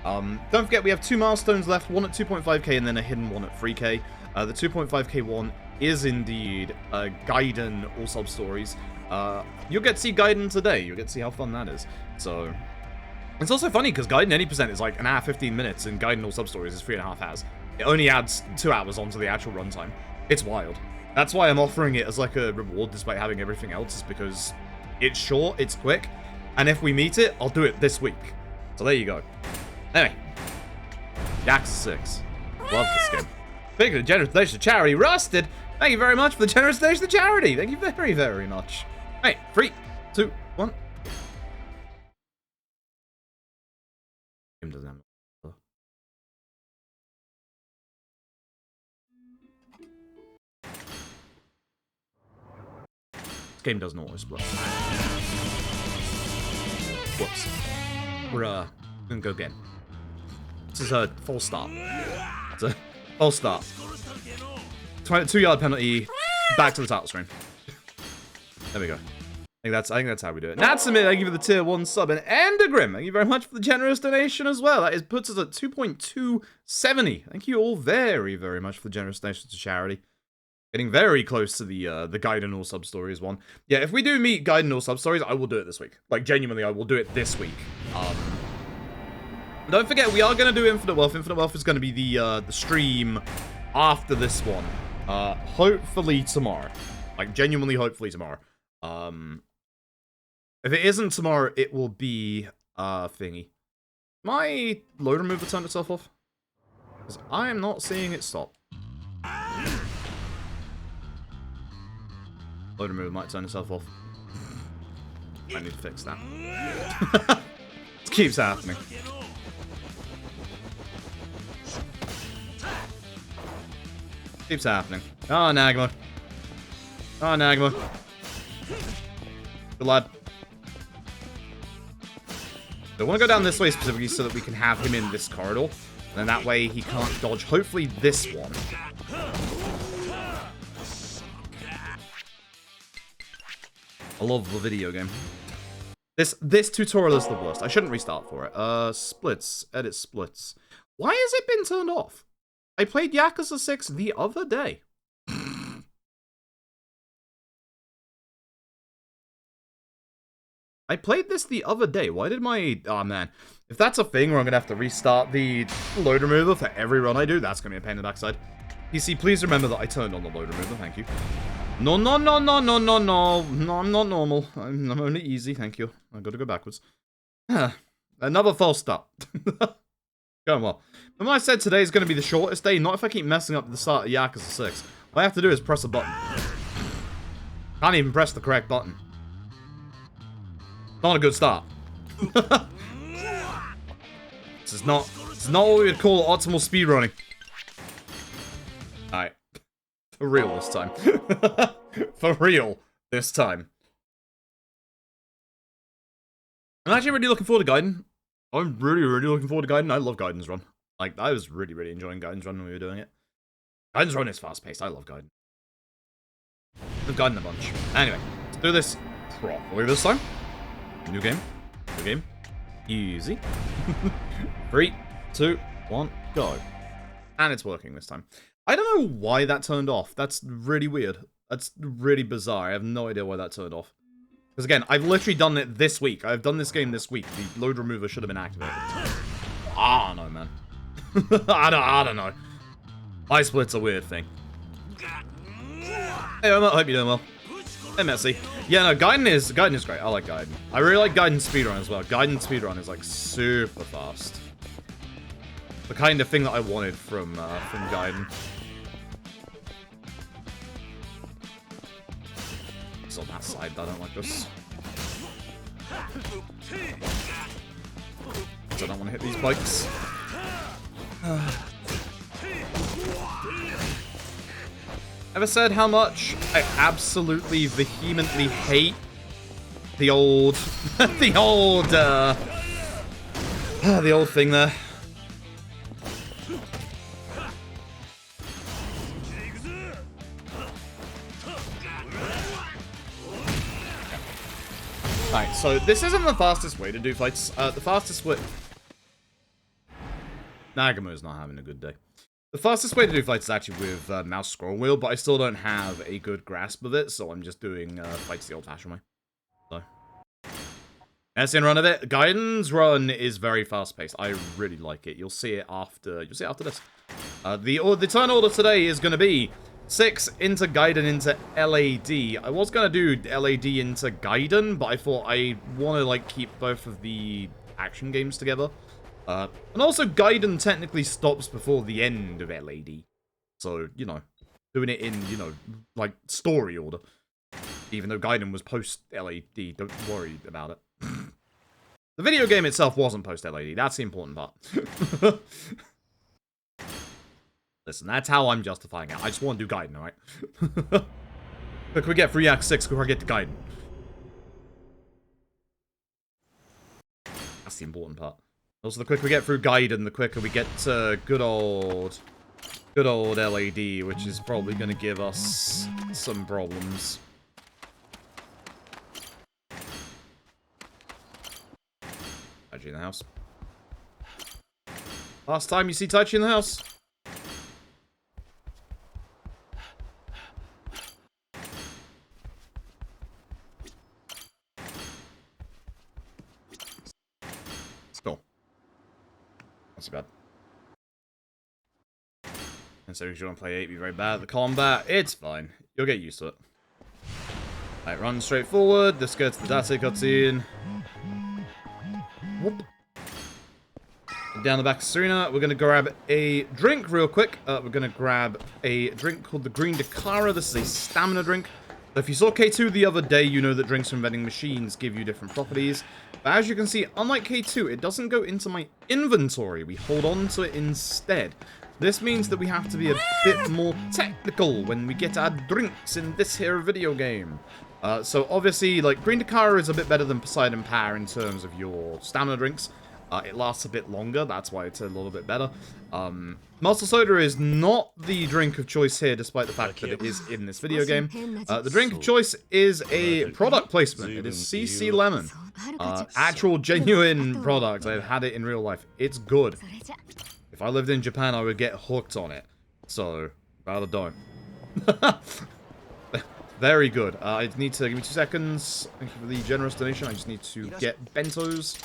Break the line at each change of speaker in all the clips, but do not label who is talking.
Don't forget, we have 2 milestones left, one at 2.5k and then a hidden one at 3k. The 2.5k one is indeed Gaiden all sub-stories. You'll get to see Gaiden today. You'll get to see how fun that is. So, it's also funny because Gaiden any percent is like an hour 15 minutes and Gaiden all sub-stories is 3.5 hours. It only adds 2 hours onto the actual runtime. It's wild. That's why I'm offering it as like a reward despite having everything else, is because it's short, it's quick, and if we meet it, I'll do it this week. So there you go. Anyway, Yakuza 6. Love this game. Thank you for the generous donation to charity. Rusted, thank you very much for the generous donation to charity. Thank you very, very much. Hey, 3, 2, 1. Game doesn't have. This game doesn't auto split. Whoops. We're gonna go again. This is a false start. It's a false start. 2-yard penalty. Back to the title screen. There we go. I think that's how we do it. Natsumit, thank you for the tier 1 sub, and Endergrim, thank you very much for the generous donation as well. That puts us at 2.270. Thank you all very, very much for the generous donations to charity. Getting very close to the Gaiden all sub stories one. Yeah, if we do meet Gaiden all sub stories, I will do it this week. Like, genuinely, I will do it this week. Don't forget, we are going to do Infinite Wealth. Infinite Wealth is going to be the stream after this one. Hopefully tomorrow. Like, genuinely, hopefully tomorrow. If it isn't tomorrow, it will be, thingy. My load remover turned itself off? Because I am not seeing it stop. Load remover might turn itself off. I need to fix that. It keeps happening. Keeps happening. Oh, Nagma. Oh, Nagma. Good lad. I want to go down this way specifically so that we can have him in this corridor. And then that way he can't dodge, hopefully, this one. I love the video game. This tutorial is the worst. I shouldn't restart for it. Splits. Edit splits. Why has it been turned off? I played Yakuza 6 the other day. I played this the other day. Why did my... Oh, man. If that's a thing where I'm going to have to restart the load remover for every run I do, that's going to be a pain in the backside. PC, please remember that I turned on the load remover. Thank you. No, no, no, no, no, no, no. No, I'm not normal. I'm only easy. Thank you. I've got to go backwards. Another false start. Going well. Remember I said today is going to be the shortest day? Not if I keep messing up at the start of Yakuza 6. All I have to do is press a button. Can't even press the correct button. Not a good start. This is not what we would call optimal speedrunning. Alright. For real this time. For real this time. I'm actually really looking forward to Gaiden. I'm really, really looking forward to Gaiden. I love Gaiden's run. Like, I was really, really enjoying Gaiden's run when we were doing it. Gaiden's run is fast-paced. I love Gaiden. I've Gaiden a bunch. Anyway, let's do this properly this time. New game. New game. Easy. 3, 2, 1, go. And it's working this time. I don't know why that turned off. That's really weird. That's really bizarre. I have no idea why that turned off. Because again, I've literally done it this week. I've done this game this week. The load remover should have been activated. I don't know, man. I don't know. Eye split's a weird thing. Hey, I hope you're doing well. Hey, Messi. Yeah, no, Gaiden is great. I like Gaiden. I really like Gaiden Speedrun as well. Gaiden Speedrun is, like, super fast. The kind of thing that I wanted from Gaiden. It's on that side, I don't like this. I don't want to hit these bikes. Ever said how much I absolutely vehemently hate the old, the old thing there. Alright, so this isn't the fastest way to do fights. The fastest way... Nagamo's not having a good day. The fastest way to do fights is actually with mouse scroll wheel, but I still don't have a good grasp of it, so I'm just doing fights the old-fashioned way. So, that's the run of it. Gaiden's run is very fast-paced. I really like it. You'll see it after. You'll see it after this. The turn order today is going to be 6 into Gaiden into LAD. I was going to do LAD into Gaiden, but I thought I want to like keep both of the action games together. And also, Gaiden technically stops before the end of LAD. So, you know, doing it in, you know, like, story order. Even though Gaiden was post-LAD, don't worry about it. The video game itself wasn't post-LAD, that's the important part. Listen, that's how I'm justifying it. I just want to do Gaiden, alright? Quick we get through Yak 6, quick I get to Gaiden. That's the important part. Also, the quicker we get through Gaiden, the quicker we get to good old LAD, which is probably going to give us some problems. Taichi in the house. Last time you see Taichi in the house. Cool. Not too bad. And so if you want to play 8, be very bad at the combat. It's fine. You'll get used to it. Alright, run straight forward. Let's go to the Date cutscene. Whoop. Down the back of Serena, we're going to grab a drink real quick. We're going to grab a drink called the Green Dakara. This is a stamina drink. So if you saw K2 the other day, you know that drinks from vending machines give you different properties. But as you can see, unlike K2, it doesn't go into my inventory. We hold on to it instead. This means that we have to be a bit more technical when we get our drinks in this here video game. So obviously, like, Green Dakara is a bit better than Poseidon Power in terms of your stamina drinks. It lasts a bit longer, that's why it's a little bit better. Muscle Soda is not the drink of choice here, despite the fact that it is in this video game. The drink of choice is a product placement. It is CC Lemon. Actual, genuine product. I've had it in real life. It's good. If I lived in Japan, I would get hooked on it. So, rather don't. Very good. I need to... Give me 2 seconds. Thank you for the generous donation. I just need to get bentos.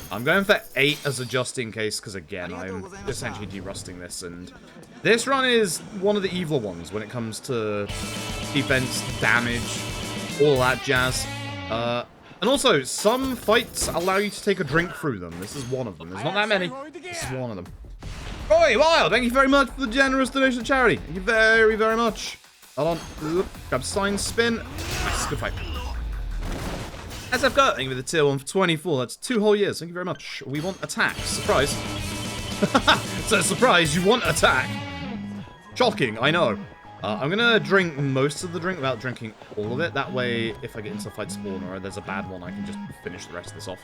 I'm going for 8 as a just in case, because again, I'm essentially derusting this, and this run is one of the evil ones when it comes to defense, damage, all that jazz. And also, some fights allow you to take a drink through them. This is one of them. There's not that many. This is one of them. Roy Wild, thank you very much for the generous donation to charity. Thank you very, very much. Hold on. Oop. Grab sign spin. Nice, good fight. SF Go, thank you for the tier 1 for 24. That's 2 whole years. Thank you very much. We want attack. Surprise. So, surprise, you want attack. Shocking, I know. I'm gonna drink most of the drink without drinking all of it. That way, if I get into a fight spawn or there's a bad one, I can just finish the rest of this off.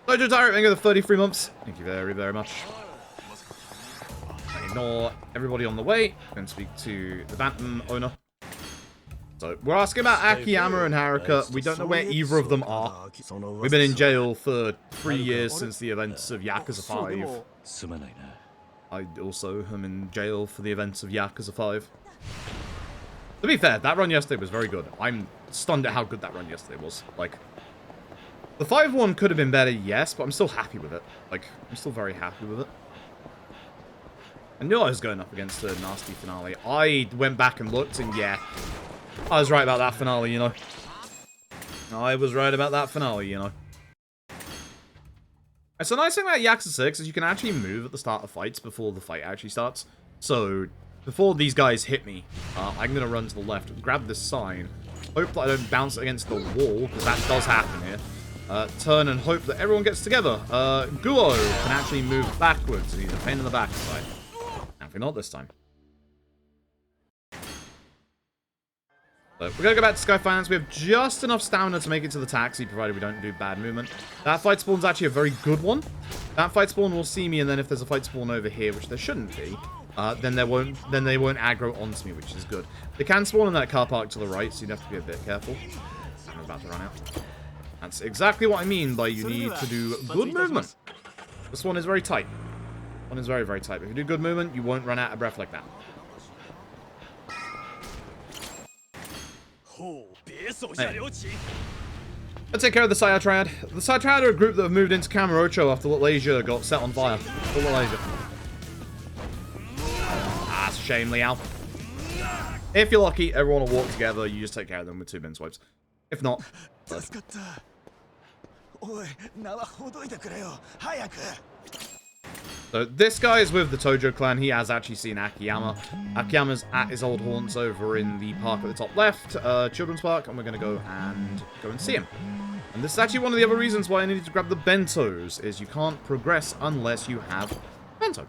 Dojo Direct, thank you for the 33 months. Thank you very, very much. Ignore everybody on the way. I'm going to speak to the Bantam owner. So, we're asking about Akiyama and Haruka. We don't know where either of them are. We've been in jail for 3 years since the events of Yakuza 5. I also am in jail for the events of Yakuza 5. To be fair, that run yesterday was very good. I'm stunned at how good that run yesterday was. Like, the 5-1 could have been better, yes, but I'm still happy with it. Like, I'm still very happy with it. I knew I was going up against a nasty finale. I went back and looked, and yeah, I was right about that finale, you know. I was right about that finale, you know. It's the nice thing about Yakuza 6 is you can actually move at the start of fights before the fight actually starts. So, before these guys hit me, I'm going to run to the left, grab this sign, hope that I don't bounce against the wall, because that does happen here. Turn and hope that everyone gets together. Guo can actually move backwards, and he's a pain in the backside. Apparently not this time. So, we're going to go back to Sky Finance. We have just enough stamina to make it to the taxi, provided we don't do bad movement. That fight spawn's actually a very good one. That fight spawn will see me, and then if there's a fight spawn over here, which there shouldn't be, then they won't aggro onto me, which is good. They can spawn in that car park to the right, so you'd have to be a bit careful. I'm about to run out. That's exactly what I mean by you need to do good movement. This one is very tight. One is very, very tight. If you do good movement, you won't run out of breath like that. Hey. Let's take care of the Saya Triad. The Saya Triad are a group that have moved into Kamurocho after Little Asia got set on fire. Little Asia. Ah, it's a shame, Liao. If you're lucky, everyone will walk together. You just take care of them with 2 bin swipes. If not... So this guy is with the Tojo clan. He has actually seen Akiyama. Akiyama's at his old haunts over in the park at the top left, children's park, and we're going to go and see him. And this is actually one of the other reasons why I needed to grab the bentos, is you can't progress unless you have bento.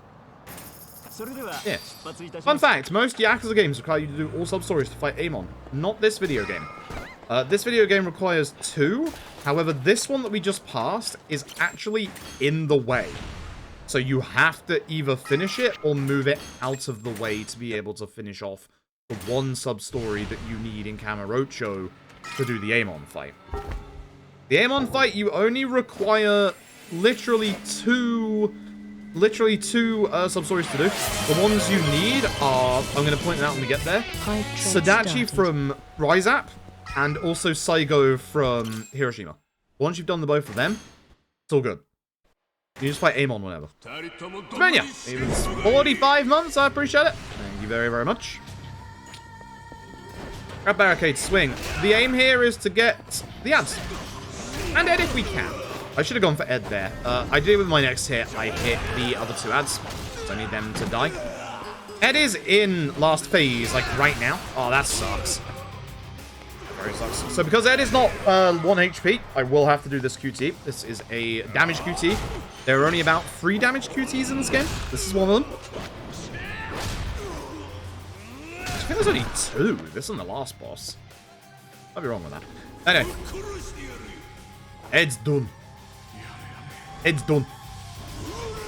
Yes. Fun fact, most Yakuza games require you to do all sub-stories to fight Amon. Not this video game. This video game requires 2. However, this one that we just passed is actually in the way. So you have to either finish it or move it out of the way to be able to finish off the 1 sub-story that you need in Kamurocho to do the Amon fight. The Amon fight, you only require literally two sub-stories to do. The ones you need are, I'm going to point them out when we get there, Sadachi from Rise Up, and also Saigo from Hiroshima. Once you've done the both of them, it's all good. You just fight Amon whenever. Somia! Even 45 months, I appreciate it. Thank you very, very much. Grab barricade, swing. The aim here is to get the ads. And Ed if we can. I should have gone for Ed there. I did with my next hit. I hit the other 2 ads. So I need them to die. Ed is in last phase, like right now. Oh, that sucks. Very sucks. So because Ed is not 1 HP, I will have to do this QT. This is a damage QT. There are only about 3 damage QTs in this game. This is one of them. I think there's only 2. This is the last boss. I'll be wrong with that. Anyway. Ed's done. Ed's done.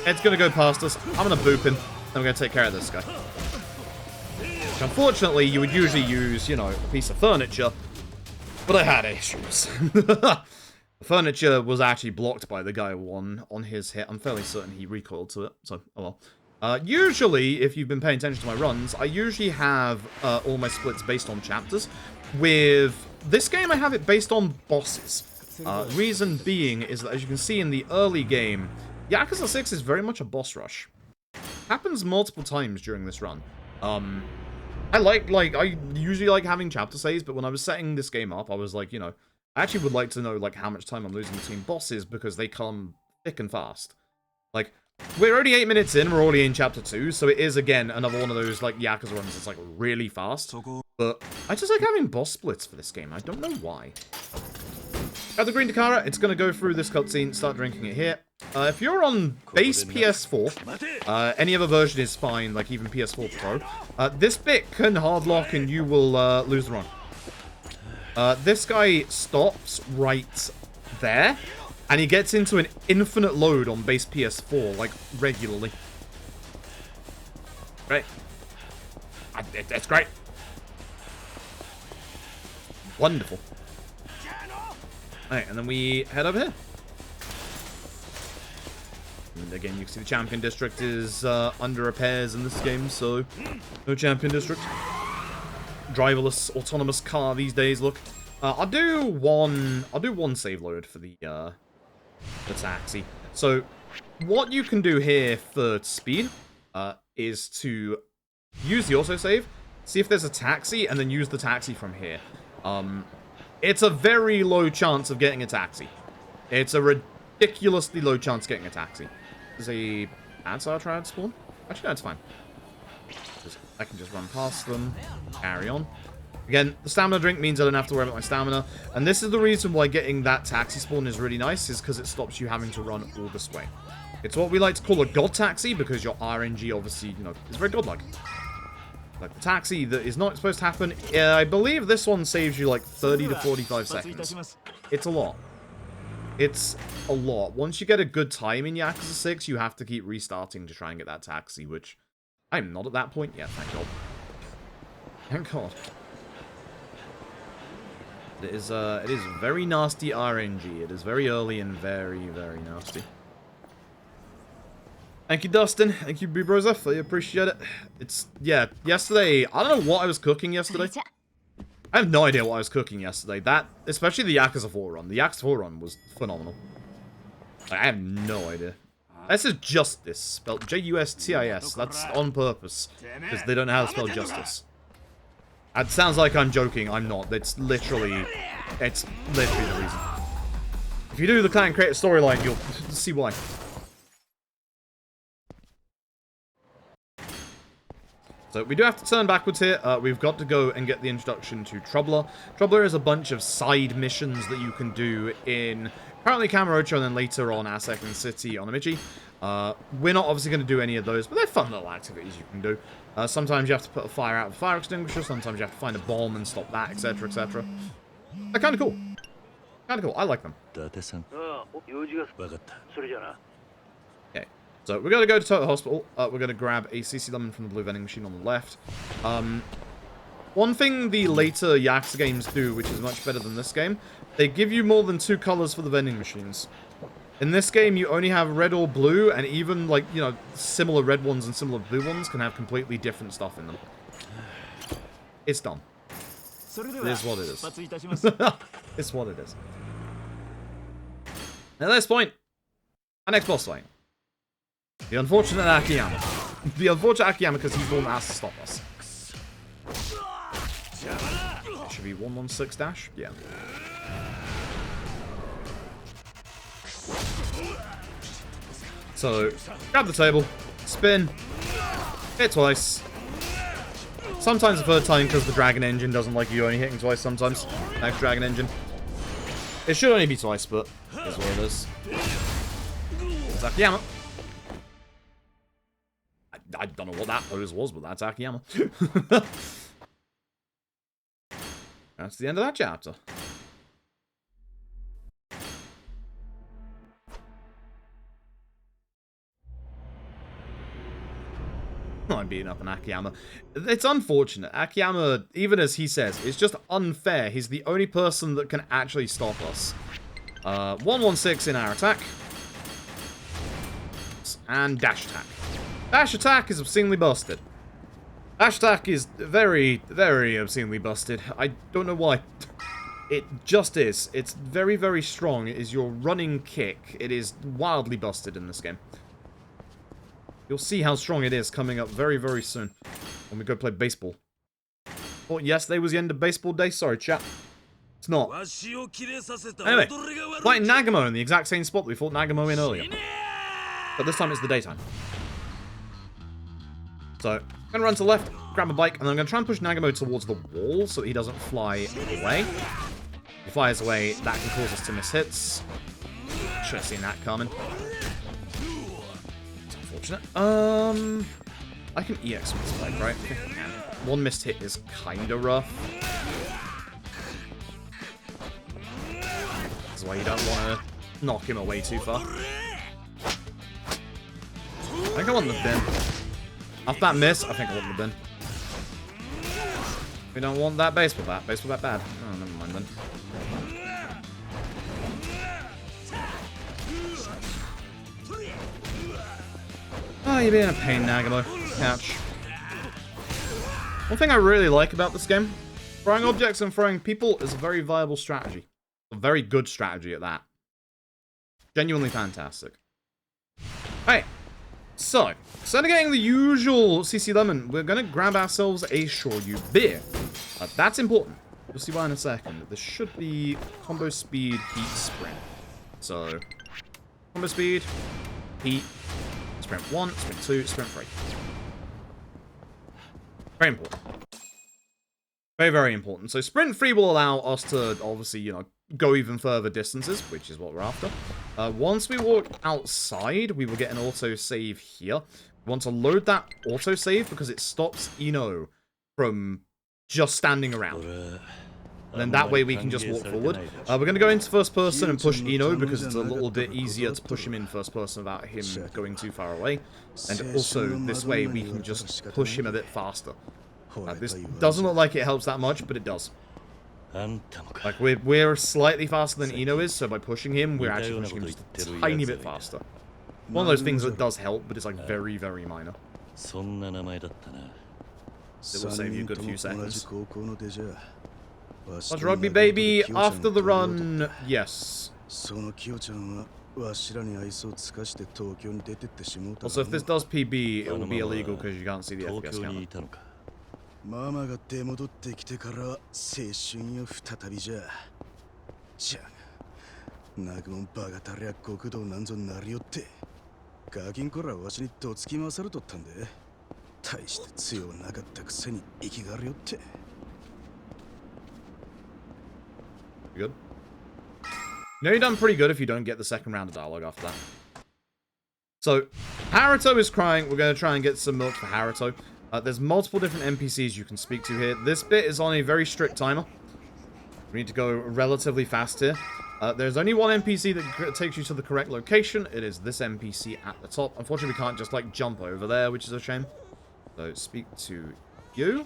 Ed's gonna go past us. I'm gonna boop him. And we're gonna take care of this guy. Which, unfortunately, you would usually use, you know, a piece of furniture. But I had issues. The furniture was actually blocked by the guy on his hit. I'm fairly certain he recoiled to it. So, oh well. Usually, if you've been paying attention to my runs, I usually have all my splits based on chapters. With this game, I have it based on bosses. Reason being is that, as you can see in the early game, Yakuza 6 is very much a boss rush. Happens multiple times during this run. I usually like having chapter saves, but when I was setting this game up, I was like, you know, I actually would like to know, like, how much time I'm losing between bosses, because they come thick and fast. Like, we're already 8 minutes in, we're already in chapter 2, so it is, again, another one of those, like, Yakuza runs that's, like, really fast. But I just like having boss splits for this game. I don't know why. Got the green Takara, it's going to go through this cutscene, start drinking it here. If you're on base PS4, any other version is fine, like even PS4 Pro. This bit can hard lock and you will lose the run. This guy stops right there, and he gets into an infinite load on base PS4, like, regularly. Great. That's great. Wonderful. Alright, and then we head over here. And again, you can see the Champion District is under repairs in this game, so no Champion District. Driverless, autonomous car these days. Look, I'll do one save load for the taxi. So what you can do here for speed is to use the autosave, see if there's a taxi, and then use the taxi from here. It's a very low chance of getting a taxi. It's a ridiculously low chance of getting a taxi. There's a Ansar Triad spawn? Actually, no, it's fine. I can just run past them, carry on. Again, the stamina drink means I don't have to worry about my stamina. And this is the reason why getting that taxi spawn is really nice, is because it stops you having to run all this way. It's what we like to call a god taxi, because your RNG obviously, you know, is very godlike. Like the taxi that is not supposed to happen. I believe this one saves you like 30 to 45 seconds. It's a lot. It's a lot. Once you get a good time in Yakuza 6, you have to keep restarting to try and get that taxi, which I'm not at that point yet, thank God. Thank God. It is very nasty RNG. It is very early and very, very nasty. Thank you, Dustin. Thank you, Brozef. I appreciate it. It's, yeah, yesterday, I don't know what I was cooking yesterday. I have no idea what I was cooking yesterday. That, especially the Yakuza 4 run. The Yakuza 4 run was phenomenal. I have no idea. This is justice, spelled J-U-S-T-I-S. That's on purpose, because they don't know how to spell justice. It sounds like I'm joking. I'm not. It's literally the reason. If you do the Clan Creator storyline, you'll see why. So we do have to turn backwards here. We've got to go and get the introduction to Troubler. Troubler is a bunch of side missions that you can do in currently Kamurocho and then later on our second city on Amici. We're not obviously going to do any of those, but they're fun little activities you can do. Sometimes you have to put a fire out with a fire extinguisher. Sometimes you have to find a bomb and stop that, etc., etc. They're kind of cool. Kind of cool. I like them. Okay. So we're going to go to Toto Hospital. We're going to grab a CC Lemon from the blue vending machine on the left. One thing the later Yakuza games do, which is much better than this game, they give you more than 2 colors for the vending machines. In this game, you only have red or blue, and even, like, you know, similar red ones and similar blue ones can have completely different stuff in them. It's dumb. It is what it is. It's what it is. At this point, our next boss fight. The unfortunate Akiyama. The unfortunate Akiyama because he's the one that has to stop us. It should be 116 dash? Yeah. So, grab the table, spin, hit twice. Sometimes the third time because the Dragon Engine doesn't like you only hitting twice sometimes. Next Dragon Engine. It should only be twice, but it's what it is. It's Akiyama. I don't know what that pose was, but that's Akiyama. That's the end of that chapter. I'm beating up on Akiyama. It's unfortunate. Akiyama, even as he says, is just unfair. He's the only person that can actually stop us. 116 in our attack. And dash attack. Dash attack is obscenely busted. Dash attack is very, very obscenely busted. I don't know why. It just is. It's very, very strong. It is your running kick. It is wildly busted in this game. You'll see how strong it is coming up very, very soon when we go play baseball. Oh, yesterday was the end of baseball day? Sorry, chat. It's not. Anyway, fighting Nagamo in the exact same spot that we fought Nagamo in earlier. But this time it's the daytime. So, I'm going to run to the left, grab a bike, and then I'm going to try and push Nagamo towards the wall so that he doesn't fly away. If he flies away, that can cause us to miss hits. Should have seen that coming. I can EX with this bike, right? One missed hit is kinda rough. That's why you don't want to knock him away too far. I think I want the bin. After that miss, I think I want the bin. We don't want that baseball bat. Baseball bat bad. Oh, never mind then. Oh, you're being a pain, Nagamo. Catch. One thing I really like about this game, throwing objects and throwing people is a very viable strategy. A very good strategy at that. Genuinely fantastic. Alright. So, instead of getting the usual CC Lemon, we're going to grab ourselves a Shoryu beer. That's important. You'll see why in a second. This should be combo speed, heat, sprint. So, combo speed, heat, sprint 1, sprint 2, sprint 3. Very important. Very, very important. So sprint 3 will allow us to, obviously, you know, go even further distances, which is what we're after. Once we walk outside, we will get an autosave here. We want to load that autosave because it stops Ino from just standing around. And then that way we can just walk forward. We're going to go into first person and push Ino because it's a little bit easier to push him in first person without him going too far away. And also, this way we can just push him a bit faster. This doesn't look like it helps that much, but it does. Like, we're slightly faster than Ino is, so by pushing him, we're actually pushing him just a tiny bit faster. One of those things that does help, but it's like very, very minor. It will save you a good few seconds. Watch rugby, baby. After the run, yes. Also, if this does PB, it will be illegal because you can't see the FPS counter.
ママが出戻ってきてから青春よ再びじゃ。じゃあ、ナグモンバカたりゃ極道なんぞなりよって。ガキンコらわしにどつき回されとったんで。大して強なかったくせに生きがりよって。
You good? No, you've done pretty good if you don't get the second round of dialogue after that. So, Haruto is crying. We're going to try and get some milk for Haruto. There's multiple different NPCs you can speak to here. This bit is on a very strict timer. We need to go relatively fast here. There's only one NPC that takes you to the correct location. It is this NPC at the top. Unfortunately, we can't just, like, jump over there, which is a shame. So, speak to you.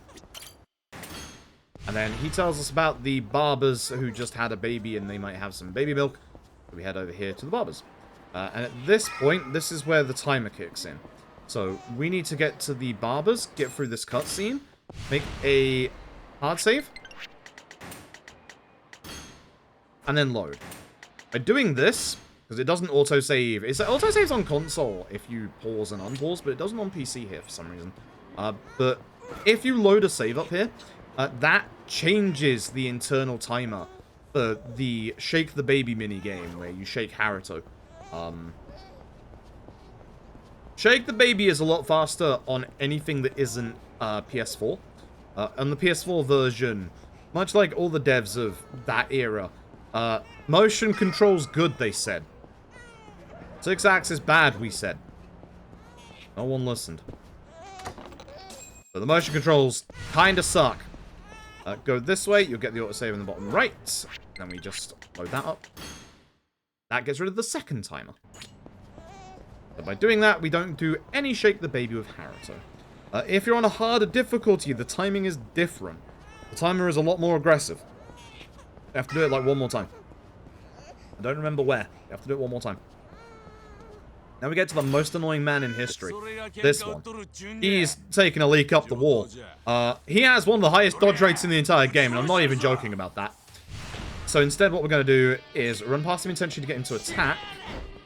And then he tells us about the barbers who just had a baby and they might have some baby milk. So we head over here to the barbers. And at this point, this is where the timer kicks in. So we need to get to the barbers, get through this cutscene, make a hard save, and then load. By doing this, because it doesn't autosave, it autosaves on console if you pause and unpause, but it doesn't on PC here for some reason. But if you load a save up here, that changes the internal timer for the Shake the Baby minigame, where you shake Haruto. Shake the Baby is a lot faster on anything that isn't PS4. On the PS4 version, much like all the devs of that era, motion control's good, they said. 6-axis bad, we said. No one listened. So the motion controls kinda suck. Go this way, you'll get the autosave in the bottom right. Then we just load that up. That gets rid of the second timer. So by doing that, we don't do any Shake the Baby with Haruto. If you're on a harder difficulty, the timing is different. The timer is a lot more aggressive. You have to do it like one more time. I don't remember where. You have to do it one more time. Now we get to the most annoying man in history. This one. He's taking a leak up the wall. He has one of the highest dodge rates in the entire game, and I'm not even joking about that. So instead, what we're going to do is run past him intentionally to get into attack.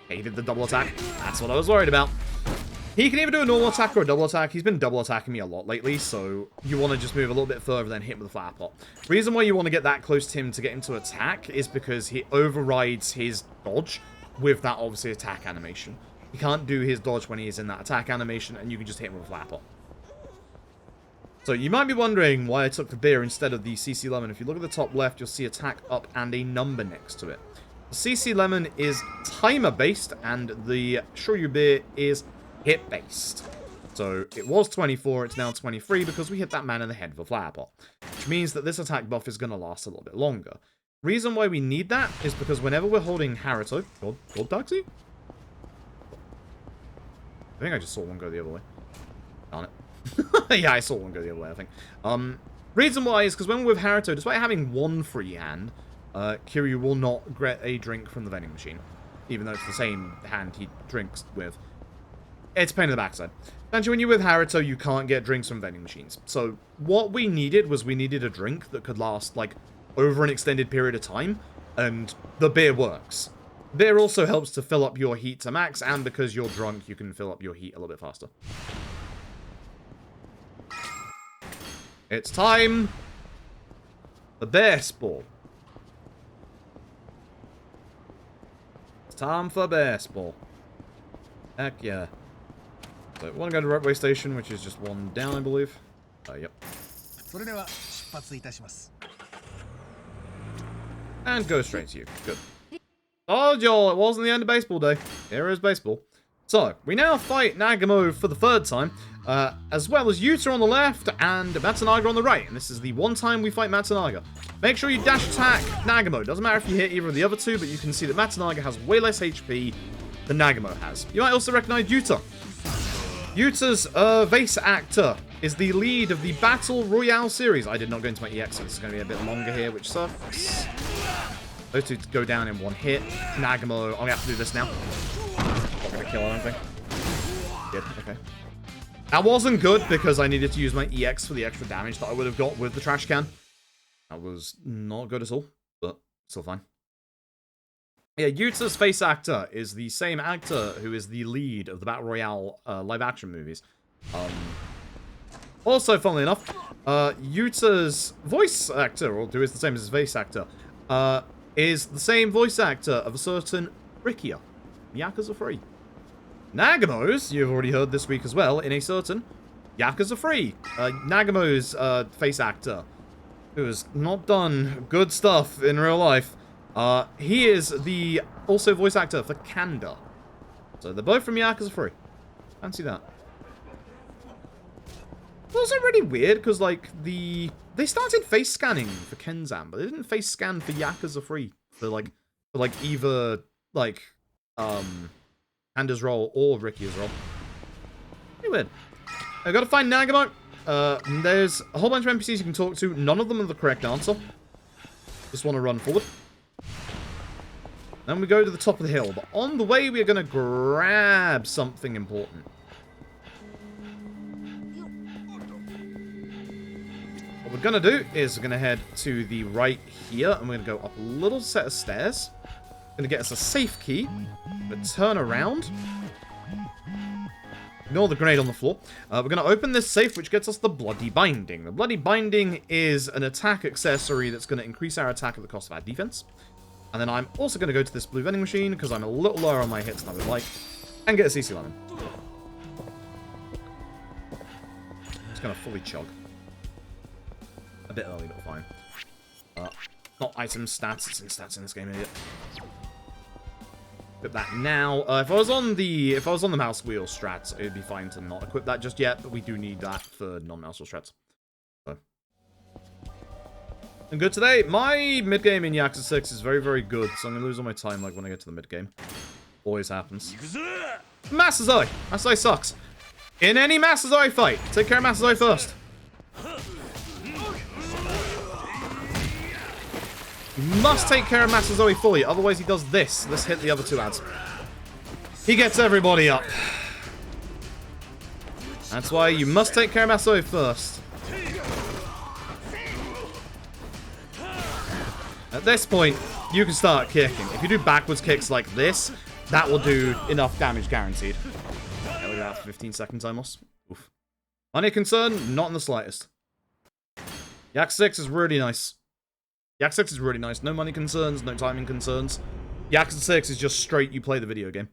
Okay, he did the double attack. That's what I was worried about. He can either do a normal attack or a double attack. He's been double attacking me a lot lately, so you want to just move a little bit further than hit him with a flower pot. The reason why you want to get that close to him to get into attack is because he overrides his dodge with that, obviously, attack animation. He can't do his dodge when he is in that attack animation, and you can just hit him with a flower pot. So you might be wondering why I took the beer instead of the CC Lemon. If you look at the top left, you'll see attack up and a number next to it. The CC Lemon is timer-based, and the Shoryu beer is hit-based. So it was 24, it's now 23, because we hit that man in the head with a flower pot. Which means that this attack buff is going to last a little bit longer. Reason why we need that is because whenever we're holding Haruto... Gold taxi? I think I just saw one go the other way. Darn it. Yeah, I saw one go the other way, I think. Reason why is because when we're with Haruto, despite having one free hand, Kiryu will not get a drink from the vending machine. Even though it's the same hand he drinks with. It's a pain in the backside. Actually, when you're with Haruto, you can't get drinks from vending machines. So, what we needed was we needed a drink that could last, like, over an extended period of time. And the beer works. Beer also helps to fill up your heat to max, and because you're drunk, you can fill up your heat a little bit faster. It's time for baseball. It's time for baseball. Heck yeah. So, I want to go to the railway station, which is just one down, I believe. Yep. And go straight to you. Good. Oh, Joel, it wasn't the end of baseball day. Here is baseball. So, we now fight Nagamo for the third time, as well as Yuta on the left and Matsunaga on the right. And this is the one time we fight Matsunaga. Make sure you dash attack Nagamo. Doesn't matter if you hit either of the other two, but you can see that Matsunaga has way less HP than Nagamo has. You might also recognize Yuta. Yuta's voice actor is the lead of the Battle Royale series. I did not go into my EX, so this is going to be a bit longer here, which sucks. Those two go down in one hit. Nagamo, I'm going to have to do this now. I'm going to kill, I don't think. Good, okay. That wasn't good because I needed to use my EX for the extra damage that I would have got with the trash can. That was not good at all, but still fine. Yeah, Yuta's face actor is the same actor who is the lead of the Battle Royale live-action movies. Also, funnily enough, Yuta's voice actor, or who is the same as his face actor, is the same voice actor of a certain Rikia, Yakuza 3. Nagamo's, you've already heard this week as well, in a certain Yakuza 3. Nagamo's face actor, who has not done good stuff in real life, he is the also voice actor for Kanda. So they're both from Yakuza 3. Fancy that. It's also really weird, because, like, they started face scanning for Kenzan, but they didn't face scan for Yakuza 3. For either, like, Kanda's role or Ricky's role. Pretty weird. I gotta find Nagamo. There's a whole bunch of NPCs you can talk to. None of them are the correct answer. Just want to run forward. Then we go to the top of the hill. But on the way, we're gonna grab something important. What we're going to do is we're going to head to the right here, and we're going to go up a little set of stairs. Going to get us a safe key. Going to turn around. Ignore the grenade on the floor. We're going to open this safe, which gets us the Bloody Binding. The Bloody Binding is an attack accessory that's going to increase our attack at the cost of our defense. And then I'm also going to go to this blue vending machine, because I'm a little lower on my hits than I would like, and get a CC lemon. Just going to fully chug. A bit early, but fine. Not item stats, it's in stats in this game, idiot. Equip that now. If I was on the mouse wheel strats, it would be fine to not equip that just yet, but we do need that for non-mouse wheel strats. So. And good today. My mid-game in Yakuza 6 is very, very good, so I'm going to lose all my time like when I get to the mid-game. Always happens. Masazoi! Masazoi sucks. In any Masazoi fight, take care of Masazoi first. You must take care of Masazoi fully, otherwise he does this. Let's hit the other two ads. He gets everybody up. That's why you must take care of Masazoi first. At this point, you can start kicking. If you do backwards kicks like this, that will do enough damage guaranteed. Okay, look at that, 15 second time loss. Oof. Money concern? Not in the slightest. Yak 6 is really nice. Yakuza 6 is really nice. No money concerns, no timing concerns. Yakuza 6 is just straight, you play the video game.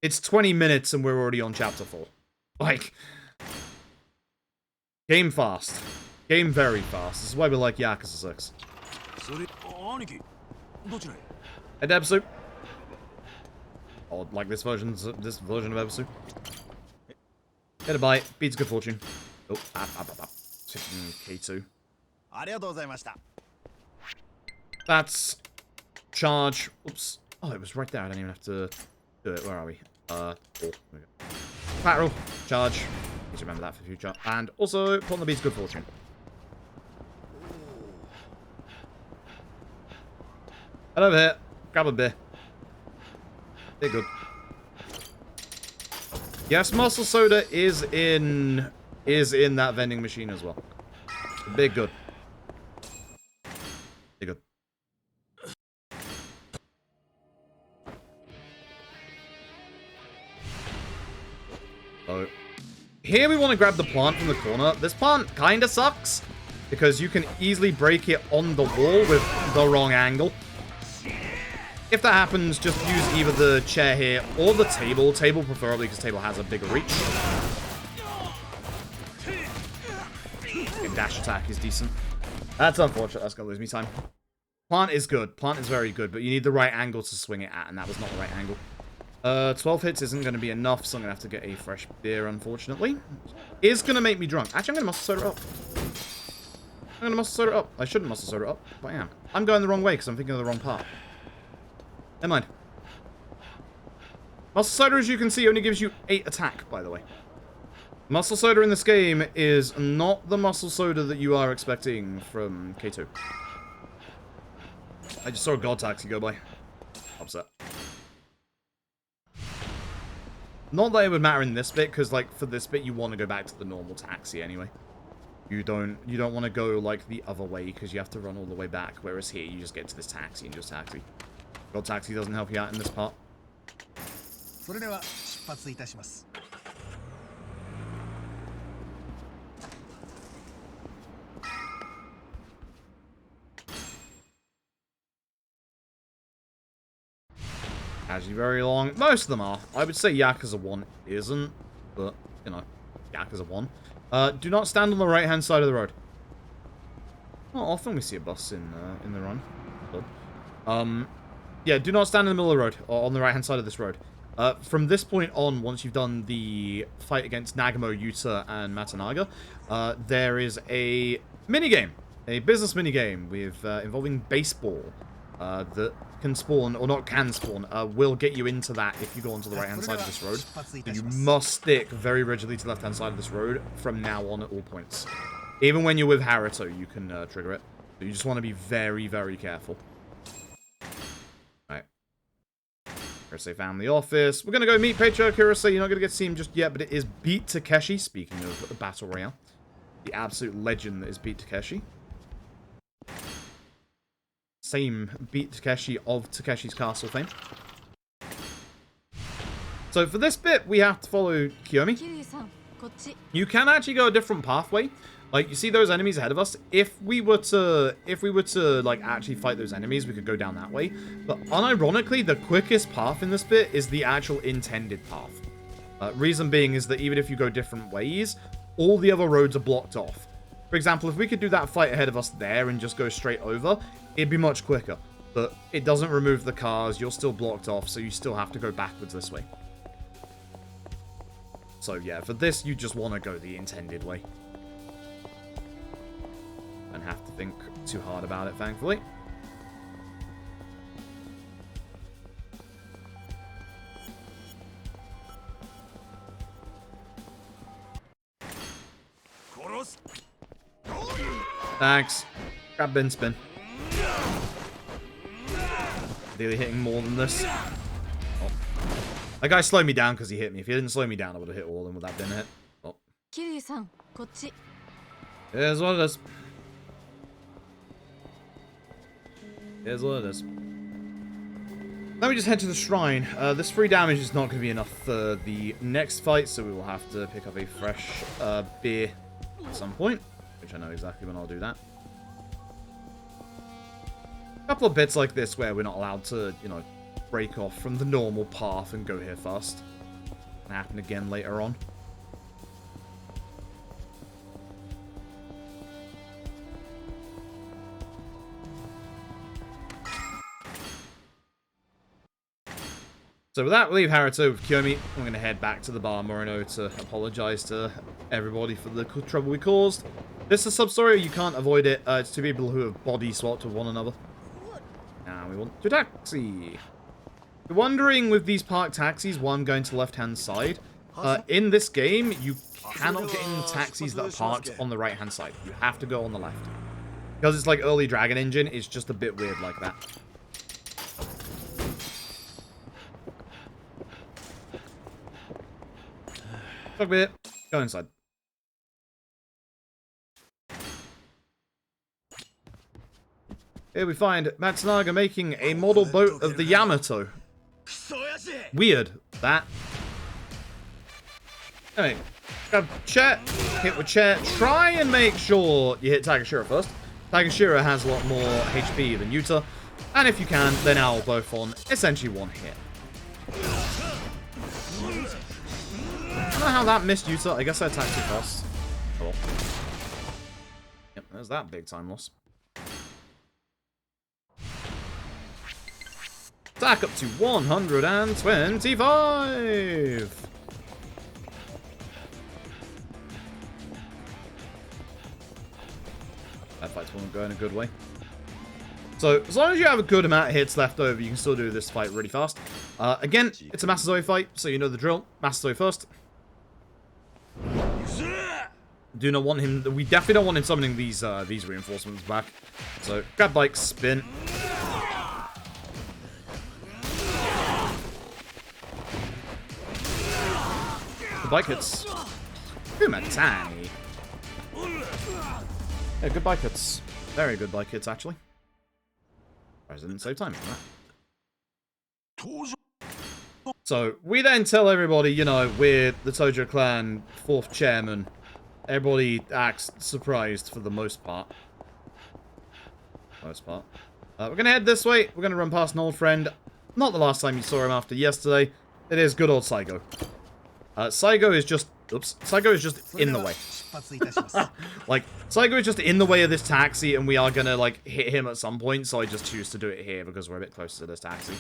It's 20 minutes and we're already on chapter 4. Like, game fast. Game very fast. This is why we like Yakuza 6. Hey, Debsu. Oh, like this version of Ebisu. Get a bite. Beats good fortune. Oh, K2. That's charge. Oops. Oh, it was right there. I don't even have to do it. Where are we? Collateral. Charge. Need to remember that for future. And also, put on the beats good fortune. Head over here. Grab a beer. They're good. Yes, muscle soda is in that vending machine as well. Big good. Big good. So, here we want to grab the plant from the corner. This plant kind of sucks, because you can easily break it on the wall with the wrong angle. If that happens, just use either the chair here or the table. Table preferably, because table has a bigger reach. Okay, dash attack is decent. That's unfortunate. That's going to lose me time. Plant is good. Plant is very good, but you need the right angle to swing it at, and that was not the right angle. 12 hits isn't going to be enough, so I'm going to have to get a fresh beer, unfortunately. Is going to make me drunk. Actually, I'm going to muscle soda up. I'm going to muscle soda up. I shouldn't muscle soda up, but I am. I'm going the wrong way, because I'm thinking of the wrong part. Never mind. Muscle soda, as you can see, only gives you 8 attack, by the way. Muscle soda in this game is not the muscle soda that you are expecting from K2. I just saw a god taxi go by. Upset. Not that it would matter in this bit, because, like, for this bit, you want to go back to the normal taxi anyway. You don't want to go, like, the other way, because you have to run all the way back, whereas here, you just get to this taxi and just taxi. God, taxi doesn't help you out in this part. Actually, very long. Most of them are. I would say Yakuza 1 isn't, but, you know, Yakuza 1. Do not stand on the right-hand side of the road. Not often we see a bus in the run. But, yeah, do not stand in the middle of the road, or on the right-hand side of this road. From this point on, once you've done the fight against Nagamo, Yuta, and Matanaga, there is a minigame, a business minigame with involving baseball that can spawn, or not can spawn, will get you into that if you go onto the right-hand side of this road. So you must stick very rigidly to the left-hand side of this road from now on at all points. Even when you're with Haruto, you can trigger it. So you just want to be very, very careful. Right. Hirose found the office. We're going to go meet Patriarch Hirose. You're not going to get to see him just yet, but it is Beat Takeshi, speaking of the Battle Royale. The absolute legend that is Beat Takeshi. Same Beat Takeshi of Takeshi's Castle fame. So for this bit, we have to follow Kiyomi. You can actually go a different pathway. Like, you see those enemies ahead of us? If we were to like actually fight those enemies, we could go down that way. But unironically, the quickest path in this bit is the actual intended path. Reason being is that even if you go different ways, all the other roads are blocked off. For example, if we could do that fight ahead of us there and just go straight over, it'd be much quicker. But it doesn't remove the cars, you're still blocked off, so you still have to go backwards this way. So yeah, for this, you just want to go the intended way. Don't have to think too hard about it, thankfully. Thanks. Grab bin spin. Really hitting more than this. Oh. That guy slowed me down because he hit me. If he didn't slow me down, I would have hit all of them with that bin hit. Oh. Here's what it is. Here's what it is. Let me just head to the shrine. This free damage is not going to be enough for the next fight, so we will have to pick up a fresh beer at some point. Which I know exactly when I'll do that. A couple of bits like this where we're not allowed to, you know, break off from the normal path and go here first. Can happen again later on. So with that, we'll leave Haruto with Kiyomi. I'm going to head back to the bar Morino to apologize to everybody for the trouble we caused. This is a sub-story, you can't avoid it. It's two people who have body swapped with one another. And we want to taxi. You're wondering with these parked taxis why I'm going to the left-hand side. In this game, you cannot get in taxis that are parked on the right-hand side. You have to go on the left. Because it's like early Dragon Engine, it's just a bit weird like that. Talk a bit. Go inside. Here we find Matsunaga making a model boat of the Yamato. Weird, that. Anyway, grab chair, hit with chair, try and make sure you hit Takashira first. Takashira has a lot more HP than Yuta, and if you can, then I'll both on essentially one hit. I don't know how that missed Yuta. I guess I attacked too fast. Oh well. Yep, there's that big time loss. Attack up to 125! That fight's won't go in a good way. So, as long as you have a good amount of hits left over, you can still do this fight really fast. Again, it's a Masazoi fight, so you know the drill. Masazoi first. Do not want him... We definitely don't want him summoning these reinforcements back. So, grab bike, spin. Good bike hits. Kumatani. Yeah, good bike hits. Very good bike hits, actually. I didn't save time for that. So, we then tell everybody, you know, we're the Tojo clan 4th chairman. Everybody acts surprised for the most part. We're gonna head this way. We're gonna run past an old friend. Not the last time you saw him after yesterday. It is good old Saigo. Saigo is just... Oops. Saigo is just in the way. Like, Saigo is just in the way of this taxi, and we are gonna, like, hit him at some point, so I just choose to do it here because we're a bit closer to this taxi.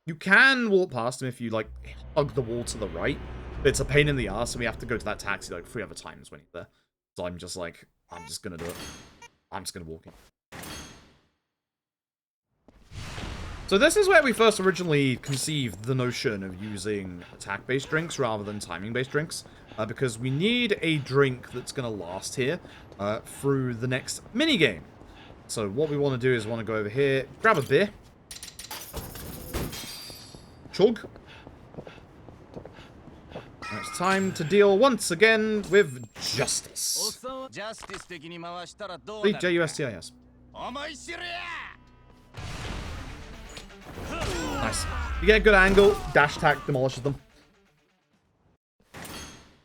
You can walk past him if you, like, hug the wall to the right, but it's a pain in the ass, and we have to go to that taxi, like, 3 other times when he's there. So I'm just like, I'm just gonna do it. I'm just gonna walk in. So this is where we first originally conceived the notion of using attack-based drinks rather than timing-based drinks, because we need a drink that's going to last here through the next minigame. So what we want to do is want to go over here, grab a beer, chug, and it's time to deal once again with justice. J-U-S-T-I-S. Nice. You get a good angle, dash attack demolishes them.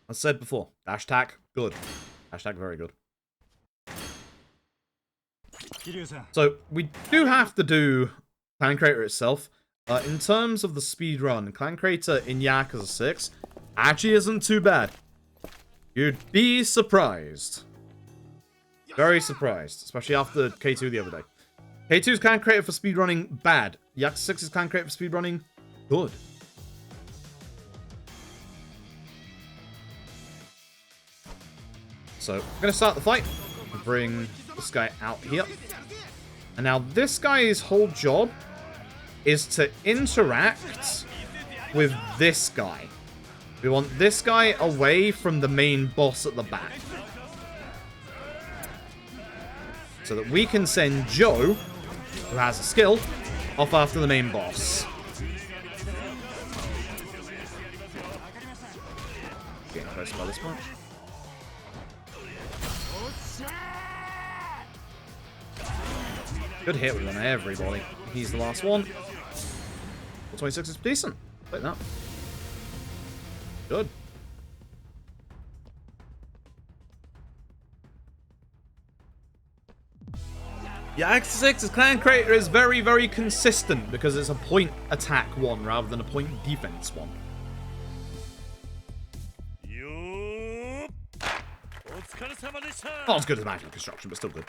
As said before, dash attack, good. Dash attack, very good. So, we do have to do Clan Creator itself. In terms of the speedrun, Clan Creator in Yakuza 6 actually isn't too bad. You'd be surprised. Very surprised, especially after K2 the other day. K2's Clan Creator for speedrunning, bad. Yakuza 6's Clan Creator for speedrunning, good. So, we're going to start the fight. Bring this guy out here. And now, this guy's whole job is to interact with this guy. We want this guy away from the main boss at the back. So that we can send Joe, who has a skill, off after the main boss. Getting close by this point. Good hit with on everybody. He's the last one. 26 is decent. Like that. Good. Yeah, X6's Clan Creator is very, very consistent because it's a point attack one rather than a point defense one. Not as good as Magic Construction, but still good.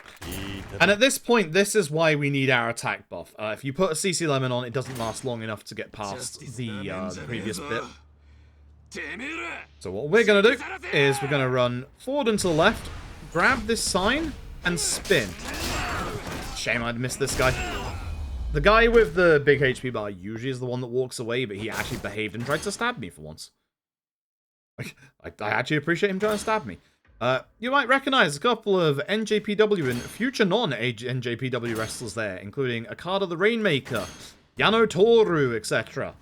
And at this point, this is why we need our attack buff. If you put a CC Lemon on, it doesn't last long enough to get past the previous bit. So what we're going to do is we're going to run forward and to the left, grab this sign, and spin. Shame I'd missed this guy. The guy with the big HP bar usually is the one that walks away, but he actually behaved and tried to stab me for once. I actually appreciate him trying to stab me. You might recognize a couple of NJPW and future non-NJPW wrestlers there, including Akada the Rainmaker, Yano Toru, etc.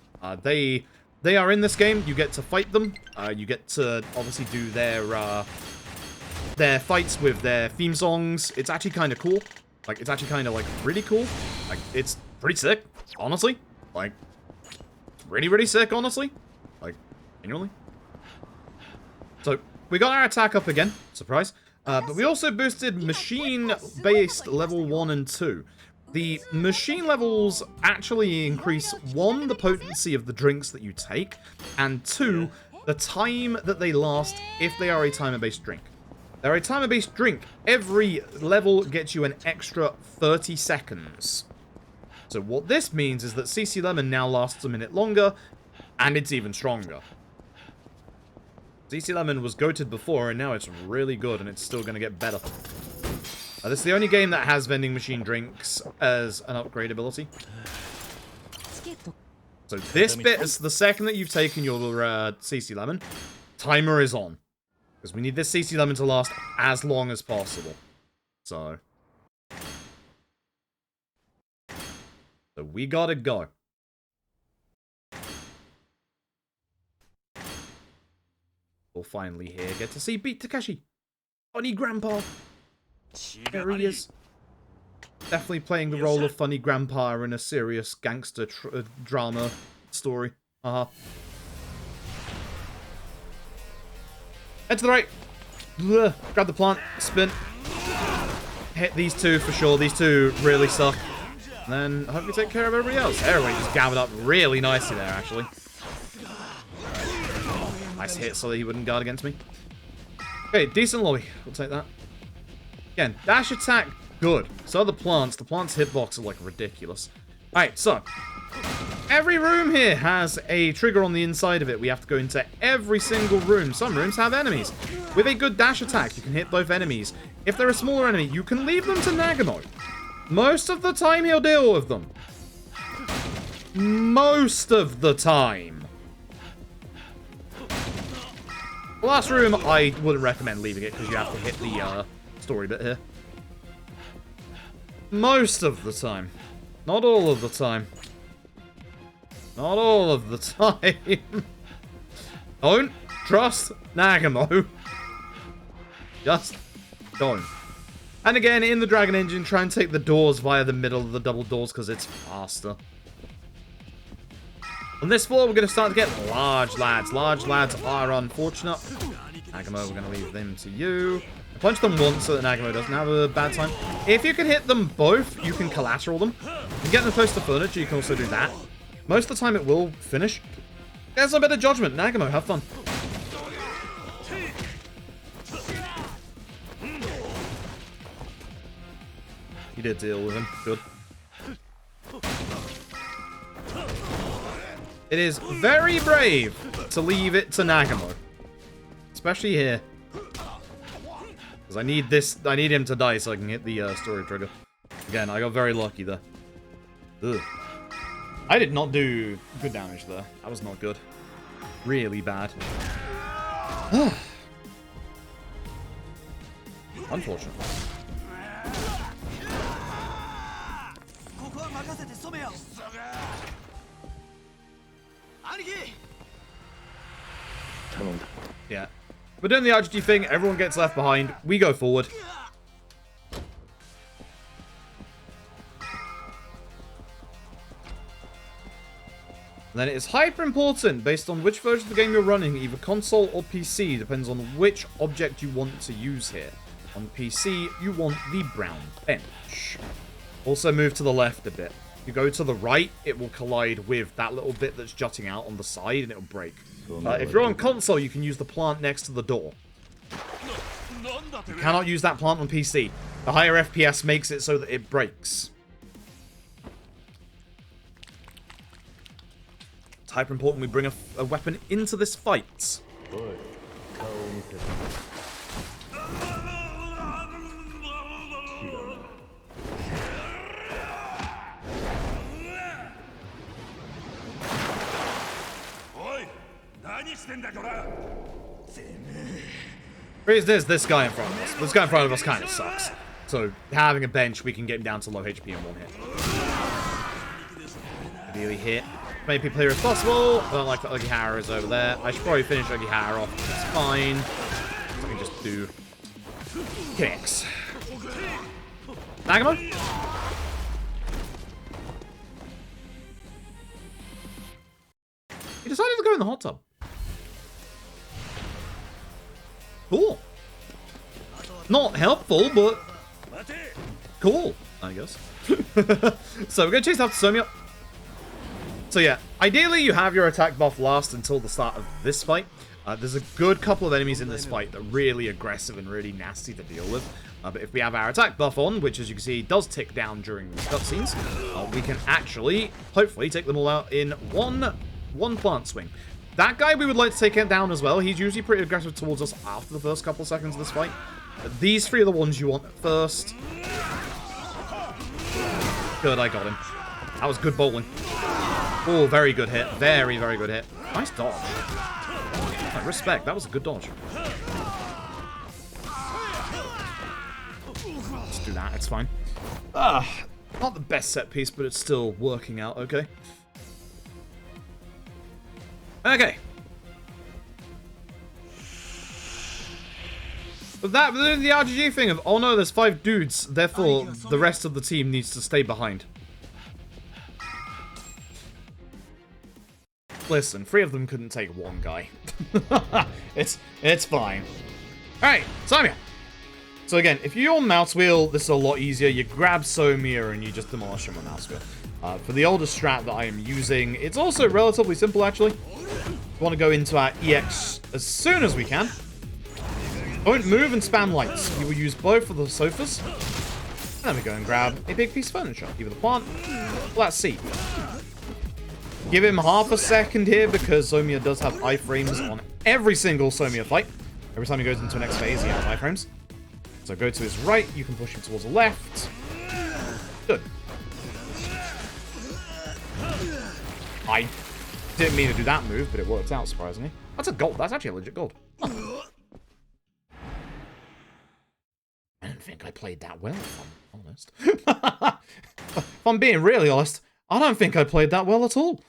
They are in this game. You get to fight them. You get to obviously do their fights with their theme songs. It's actually kind of cool. Like, it's actually kind of, like, really cool. Like, it's pretty sick, honestly. Like, really, really sick, honestly. Like, genuinely. So, we got our attack up again. Surprise. But we also boosted machine-based level 1 and 2. The machine levels actually increase, 1, the potency of the drinks that you take, and 2, the time that they last if they are a timer-based drink. They're a timer-based drink. Every level gets you an extra 30 seconds. So what this means is that CC Lemon now lasts a minute longer, and it's even stronger. CC Lemon was goated before, and now it's really good, and it's still going to get better. This is the only game that has vending machine drinks as an upgrade ability. So this bit is the second that you've taken your CC Lemon, timer is on. Because we need this CC Lemon to last as long as possible. So we gotta go. we'll finally here get to see Beat Takeshi. Funny Grandpa. There he is. Definitely playing the role of funny grandpa in a serious gangster drama story. Head to the right. Ugh. Grab the plant. Spin. Hit these two for sure. These two really suck. And then hopefully take care of everybody else. Everybody just gathered up really nicely there, actually. Nice hit so that he wouldn't guard against me. Okay, decent lobby. We'll take that. Again, dash attack, good. So the plants hitbox are like ridiculous. Alright, so every room here has a trigger on the inside of it. We have to go into every single room. Some rooms have enemies. With a good dash attack, you can hit both enemies. If they're a smaller enemy, you can leave them to Nagamo. Most of the time, he'll deal with them. Most of the time. The last room, I wouldn't recommend leaving it because you have to hit the story bit here. Most of the time. Not all of the time. Not all of the time. Don't trust Nagamo. Just don't. And again, in the Dragon Engine, try and take the doors via the middle of the double doors because it's faster. On this floor, we're going to start to get large lads. Large lads are unfortunate. Nagamo, we're going to leave them to you. Punch them once so that Nagamo doesn't have a bad time. If you can hit them both, you can collateral them. You get them close to furniture, you can also do that. Most of the time, it will finish. There's a bit of judgment. Nagamo, have fun. You did deal with him. Good. It is very brave to leave it to Nagamo. Especially here. Because I need this. I need him to die so I can hit the story trigger. Again, I got very lucky there. Ugh. I did not do good damage there. That was not good. Really bad. Unfortunate. Yeah. We're doing the RGT thing. Everyone gets left behind. We go forward. And then it is hyper important, based on which version of the game you're running, either console or PC, depends on which object you want to use here. On PC, you want the brown bench. Also move to the left a bit. If you go to the right, it will collide with that little bit that's jutting out on the side and it'll break. If you're on console, you can use the plant next to the door. You cannot use that plant on PC. The higher FPS makes it so that it breaks. It's hyper important we bring a weapon into this fight. There's this guy in front of us. This guy in front of us kind of sucks. So having a bench, we can get him down to low HP in one hit. Ideally hit as many people here as possible. I don't like that Akiyama is over there. I should probably finish Akiyama off. It's fine. So I can just do kicks. Nagamo? He decided to go in the hot tub. Cool. Not helpful, but cool, I guess. So we're going to chase after Somia. So yeah, ideally you have your attack buff last until the start of this fight. There's a good couple of enemies in this fight that are really aggressive and really nasty to deal with. But if we have our attack buff on, which as you can see does tick down during the cutscenes, we can actually, hopefully, take them all out in one plant swing. That guy we would like to take him down as well. He's usually pretty aggressive towards us after the first couple of seconds of this fight. But these three are the ones you want first. Good, I got him. That was good bowling. Oh, very good hit. Very, very good hit. Nice dodge. Oh, respect. That was a good dodge. Let's do that. It's fine. Not the best set piece, but it's still working out okay. But that, the RGG thing of, oh no, there's 5 dudes, therefore the rest of the team needs to stay behind. Listen, 3 of them couldn't take 1 guy. It's fine. Alright, Somia. So again, if you're on mouse wheel, this is a lot easier. You grab Somia and you just demolish him on mouse wheel. For the older strat that I am using, it's also relatively simple actually. We want to go into our EX as soon as we can. Don't move and spam lights. You will use both of the sofas. And then we go and grab a big piece of furniture. Either the plant, let's see. Give him half a second here because Somia does have iframes on every single Somia fight. Every time he goes into the next phase, he has iframes. So go to his right, you can push him towards the left. Good. I didn't mean to do that move, but it worked out, surprisingly. That's a gold. That's actually a legit gold. Huh. I don't think I played that well, if I'm honest. If I'm being really honest, I don't think I played that well at all.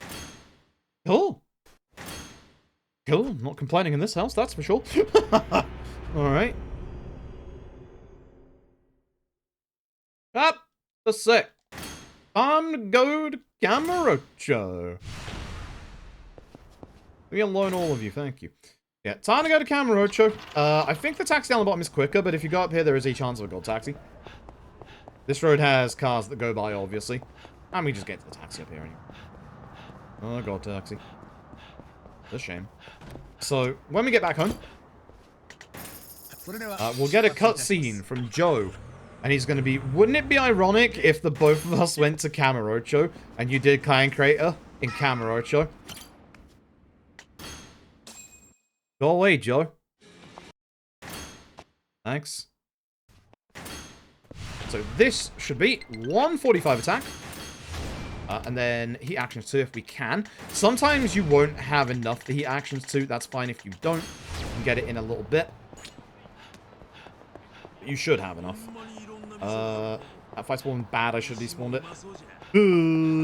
Cool. Cool. Not complaining in this house, that's for sure. Alright. Up the sec. Time to go to Kamurocho. We unload all of you, thank you. Yeah, time to go to Kamurocho. I think the taxi on the bottom is quicker, but if you go up here, there is a chance of a gold taxi. This road has cars that go by, obviously. And we just get to the taxi up here anyway. Oh, gold taxi. It's a shame. So, when we get back home, we'll get a cutscene from Joe. And he's going to be... Wouldn't it be ironic if the both of us went to Kamurocho and you did Kind Crater in Kamurocho? Go away, Joe. Thanks. So this should be 145 attack. And then heat actions 2 if we can. Sometimes you won't have enough for heat actions 2. That's fine if you don't. You can get it in a little bit. You should have enough. That fight's spawned bad. I should have despawned it.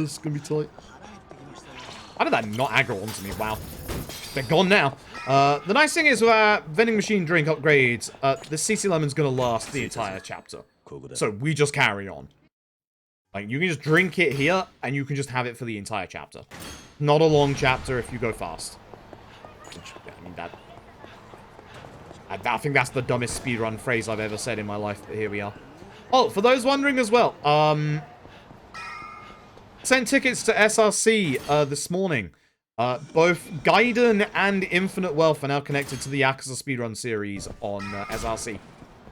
It's gonna be tight. How did that not aggro onto me? Wow. They're gone now. The nice thing is with our vending machine drink upgrades, this CC Lemon's gonna last the entire chapter. So we just carry on. Like, you can just drink it here, and you can just have it for the entire chapter. Not a long chapter if you go fast. Which, I mean, I think that's the dumbest speedrun phrase I've ever said in my life, but here we are. Oh, for those wondering as well, sent tickets to SRC this morning. Both Gaiden and Infinite Wealth are now connected to the Yakuza speedrun series on SRC.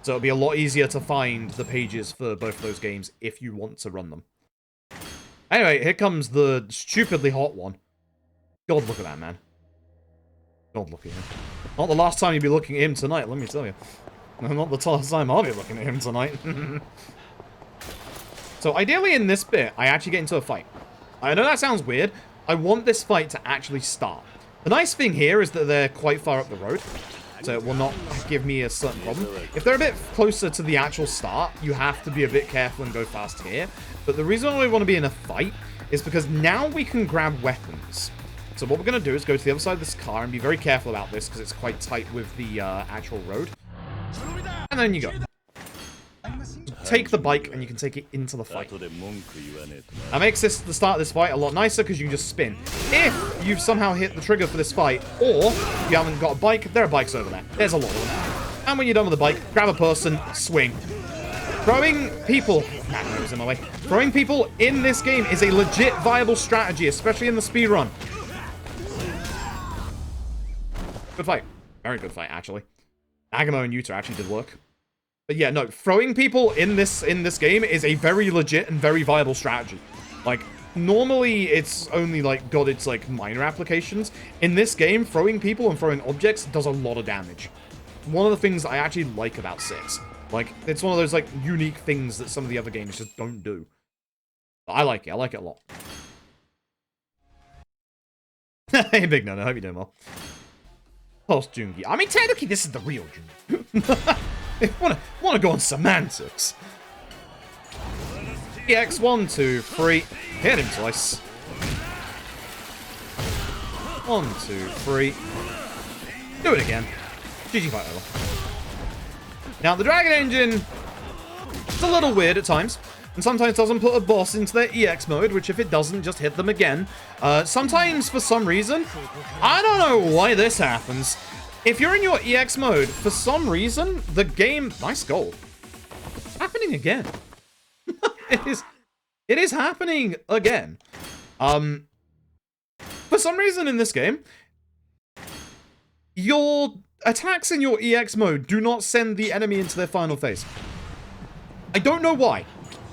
So it'll be a lot easier to find the pages for both of those games if you want to run them. Anyway, here comes the stupidly hot one. God, look at that, man. God, look at him. Not the last time you'll be looking at him tonight, let me tell you. Not the last time I'll be looking at him tonight. So ideally in this bit, I actually get into a fight. I know that sounds weird. I want this fight to actually start. The nice thing here is that they're quite far up the road. So it will not give me a certain problem. If they're a bit closer to the actual start, you have to be a bit careful and go fast here. But the reason why we want to be in a fight is because now we can grab weapons. So what we're going to do is go to the other side of this car and be very careful about this because it's quite tight with the actual road. And then you go. Take the bike and you can take it into the fight. That makes the start of this fight a lot nicer because you can just spin. If you've somehow hit the trigger for this fight, or you haven't got a bike, there are bikes over there. There's a lot of them. And when you're done with the bike, grab a person, swing. Throwing people... That was in my way. Throwing people in this game is a legit viable strategy, especially in the speedrun. Good fight. Very good fight, actually. Agamo and Yuta actually did work. But yeah, no, throwing people in this game is a very legit and very viable strategy. Like, normally it's only, like, got its, like, minor applications. In this game, throwing people and throwing objects does a lot of damage. One of the things I actually like about 6. Like, it's one of those, like, unique things that some of the other games just don't do. But I like it. I like it a lot. Hey, Big No, I hope you're doing well. Post Jungi. I mean, technically, this is the real Jungi. Wanna go on semantics. EX 1, 2, 3. Hit him twice. 1, 2, 3. Do it again. GG fight over. Now, the Dragon Engine is a little weird at times, and sometimes doesn't put a boss into their EX mode, which if it doesn't, just hit them again. Sometimes, for some reason, I don't know why this happens. If you're in your EX mode, for some reason, the game... Nice goal. It's happening again. It is happening again. For some reason in this game, your attacks in your EX mode do not send the enemy into their final phase. I don't know why.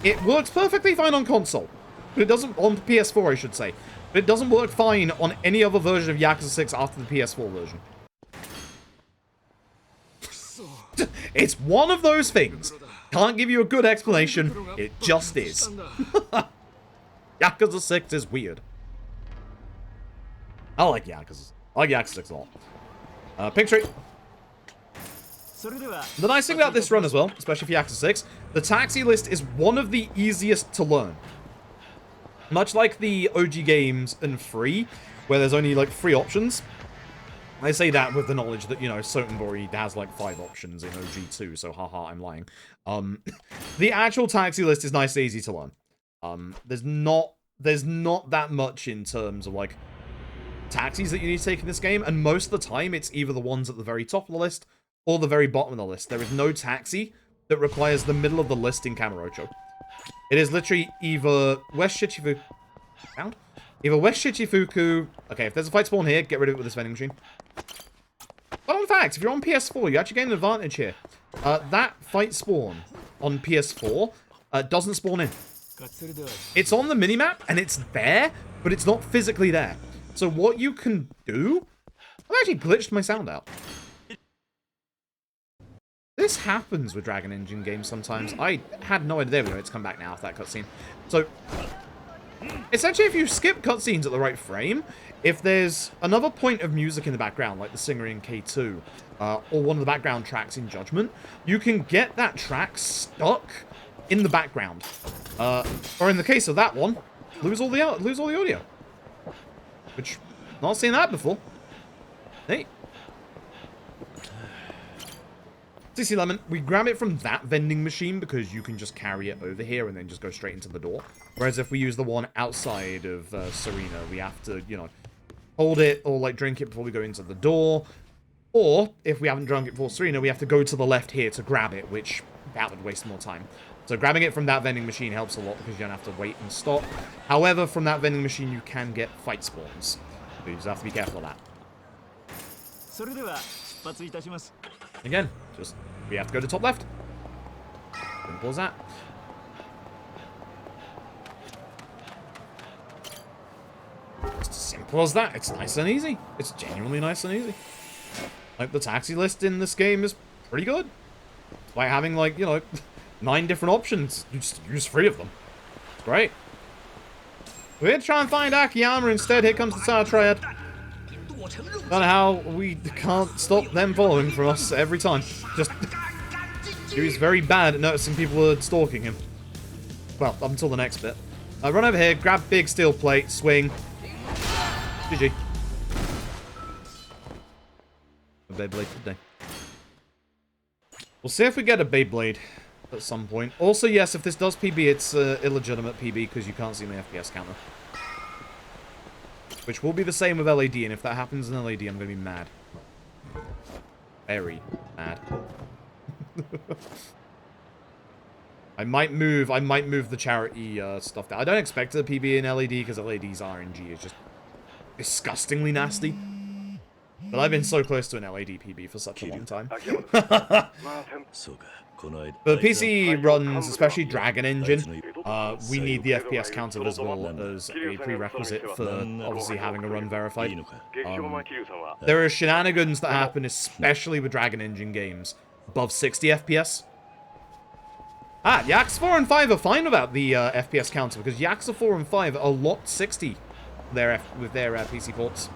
It works perfectly fine on console, but it doesn't on PS4, I should say. But it doesn't work fine on any other version of Yakuza 6 after the PS4 version. It's one of those things. Can't give you a good explanation. It just is. Yakuza 6 is weird. I like Yakuza. I like Yakuza 6 a lot. Pink Street. The nice thing about this run as well, especially for Yakuza 6, the taxi list is one of the easiest to learn. Much like the OG games and free, where there's only like 3 options. I say that with the knowledge that, you know, Sotenbori has like 5 options in OG2, so haha, I'm lying. The actual taxi list is nice and easy to learn. There's not that much in terms of like taxis that you need to take in this game, and most of the time it's either the ones at the very top of the list or the very bottom of the list. There is no taxi that requires the middle of the list in Kamurocho. It is literally either West Shichifuku. Either West Shichifuku. Okay, if there's a fight spawn here, get rid of it with this vending machine. Fun fact, if you're on PS4, you actually gain an advantage here. That fight spawn on PS4 doesn't spawn in. It's on the minimap, and it's there, but it's not physically there. So what you can do... I've actually glitched my sound out. This happens with Dragon Engine games sometimes. I had no idea. There we go, it's come back now after that cutscene. So, essentially, if you skip cutscenes at the right frame, if there's another point of music in the background, like the singer in K2, or one of the background tracks in Judgment, you can get that track stuck in the background. Or in the case of that one, lose all the audio. Which, not seen that before. Hey. CC Lemon, we grab it from that vending machine because you can just carry it over here and then just go straight into the door. Whereas if we use the one outside of Serena, we have to, you know, hold it or like drink it before we go into the door. Or if we haven't drunk it before Serena, we have to go to the left here to grab it, which that would waste more time. So grabbing it from that vending machine helps a lot because you don't have to wait and stop. However, from that vending machine, you can get fight spawns. So you just have to be careful of that. Again, just we have to go to top left. Simple as that. It's as simple as that. It's nice and easy. It's genuinely nice and easy. Like, the taxi list in this game is pretty good. By having, like, you know, 9 different options. You just use 3 of them. It's great. We're here to try and find Akiyama. Instead, here comes the Star Triad. Don't know how we can't stop them following from us every time. Just... He's very bad at noticing people are stalking him. Well, up until the next bit. Run over here, grab big steel plate, swing. GG. A Beyblade today. We'll see if we get a Beyblade at some point. Also, yes, if this does PB, it's illegitimate PB because you can't see my FPS counter. Which will be the same with LAD, and if that happens in LAD, I'm going to be mad. Very mad. I might move the charity stuff down. I don't expect it to PB in LAD because LAD's RNG is just disgustingly nasty. But I've been so close to an LAD PB for such a long time. But the PC runs, especially Dragon Engine, we need the FPS counter visible as a prerequisite for obviously having a run verified. There are shenanigans that happen, especially with Dragon Engine games, above 60 FPS. Yakuza 4 and 5 are fine without the FPS counter, because Yakuza 4 and 5 are locked 60 with their PC ports.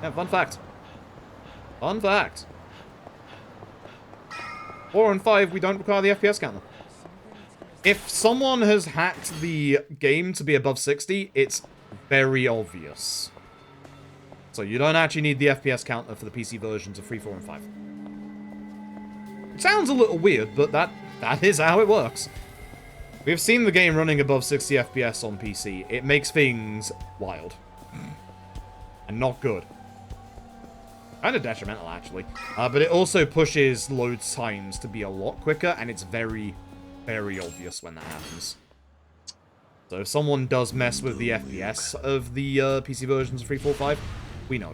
Yeah, fun fact. Fun fact. 4 and 5, we don't require the FPS counter. If someone has hacked the game to be above 60, it's very obvious. So you don't actually need the FPS counter for the PC versions of 3, 4, and 5. sounds a little weird, but that is how it works. We've seen the game running above 60 FPS on PC. It makes things wild. And not good. Kind of detrimental, actually. But it also pushes load times to be a lot quicker, and it's very, very obvious when that happens. So if someone does mess with the FPS of the PC versions of 345, we know.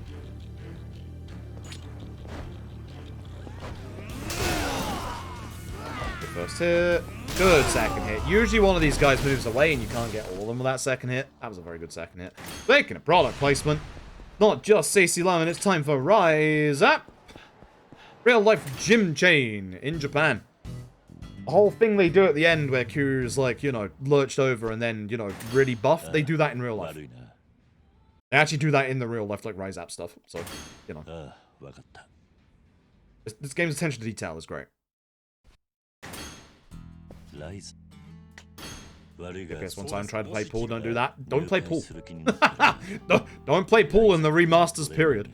Good first hit. Good second hit. Usually one of these guys moves away and you can't get all of them with that second hit. That was a very good second hit. Speaking of product placement, not just CC Lemon, it's time for Rise Up. Real life gym chain in Japan. The whole thing they do at the end where Kyu's like, you know, lurched over and then, you know, really buff, they do that in real life. They actually do that in the real life, like Rise Up stuff. So, you know. This game's attention to detail is great. Guess one time tried to play pool, don't do that. Don't play pool. Don't play pool in the remasters period.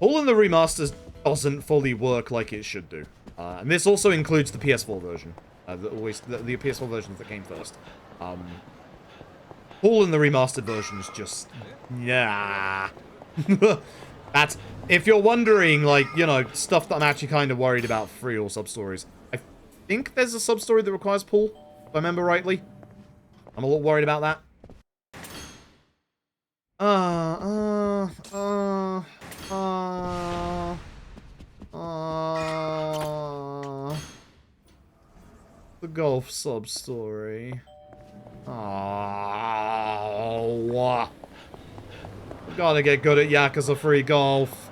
Pool in the remasters doesn't fully work like it should do. And this also includes the PS4 version. The PS4 versions that came first. Pool in the remastered version is just... yeah. That's... if you're wondering, like, you know, stuff that I'm actually kind of worried about for free or sub-stories. I think there's a sub-story that requires pool, if I remember rightly. I'm a little worried about that. The golf sub-story. Oh, gotta get good at Yakuza free golf.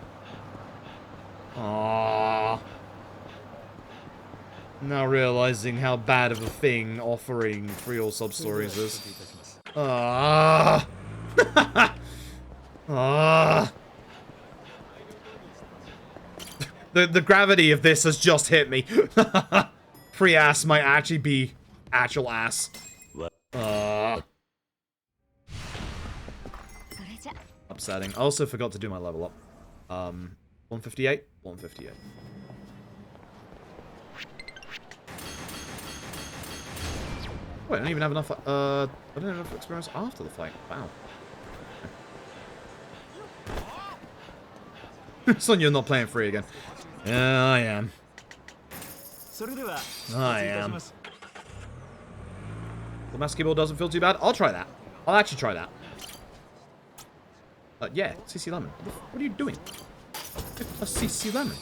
Aww. Now realizing how bad of a thing offering free all sub-stories is. The gravity of this has just hit me. Free ass might actually be actual ass. Upsetting. I also forgot to do my level up. 158? 158. Wait, I don't even have enough, I don't have enough experience after the fight. Wow. Sonya not playing free again. Yeah, I am. I am. The master keyboard doesn't feel too bad. I'll try that. I'll actually try that. Yeah, CC Lemon. What are you doing? Get the CC Lemon.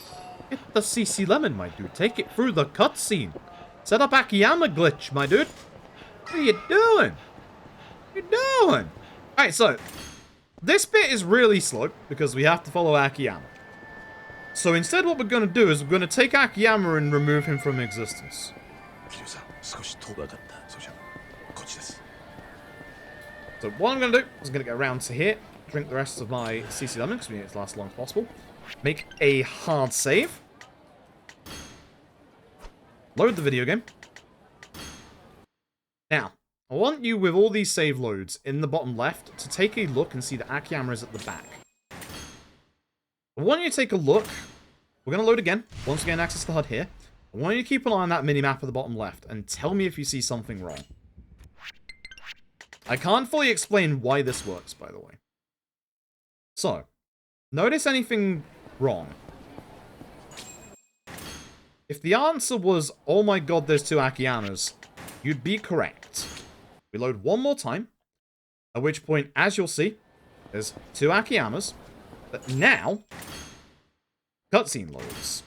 Get the CC Lemon, my dude. Take it through the cutscene. Set up Akiyama glitch, my dude. What are you doing? What are you doing? Alright, so this bit is really slow because we have to follow Akiyama. So instead what we're going to do is we're going to take Akiyama and remove him from existence. So what I'm going to do is I'm going to get around to here, drink the rest of my CC Lemon because we need it to last as long as possible. Make a hard save. Load the video game. Now, I want you with all these save loads in the bottom left to take a look and see that Akiyama is at the back. I want you to take a look. We're going to load again. Once again, access the HUD here. I want you to keep an eye on that mini-map at the bottom left and tell me if you see something wrong. I can't fully explain why this works, by the way. So, notice anything wrong. If the answer was, oh my god, there's two Akiyamas, you'd be correct. We load one more time, at which point, as you'll see, there's two Akiyamas. But now, cutscene loads.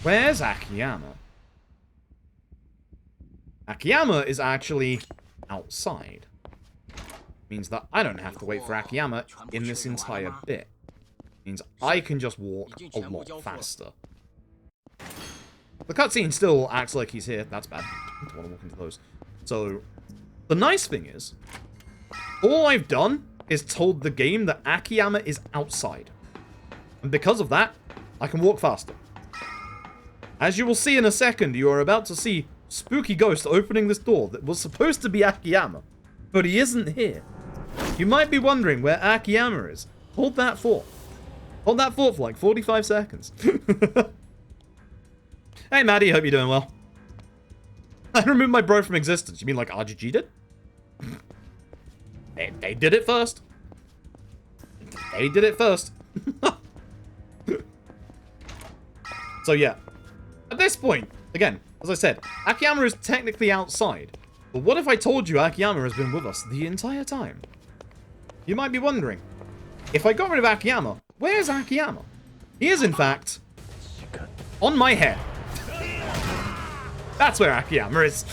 Where's Akiyama? Akiyama is actually outside. Means that I don't have to wait for Akiyama in this entire bit. Means I can just walk a lot faster. The cutscene still acts like he's here. That's bad. I don't want to walk into those. So, the nice thing is, all I've done is told the game that Akiyama is outside. And because of that, I can walk faster. As you will see in a second, you are about to see Spooky Ghost opening this door that was supposed to be Akiyama, but he isn't here. You might be wondering where Akiyama is. Hold that thought. Hold that thought for like 45 seconds. Hey, Maddie, hope you're doing well. I removed my bro from existence. You mean like RGG did? They did it first. They did it first. So yeah. At this point, again, as I said, Akiyama is technically outside. But what if I told you Akiyama has been with us the entire time? You might be wondering, if I got rid of Akiyama, where's Akiyama? He is, in fact, on my head. That's where Akiyama is.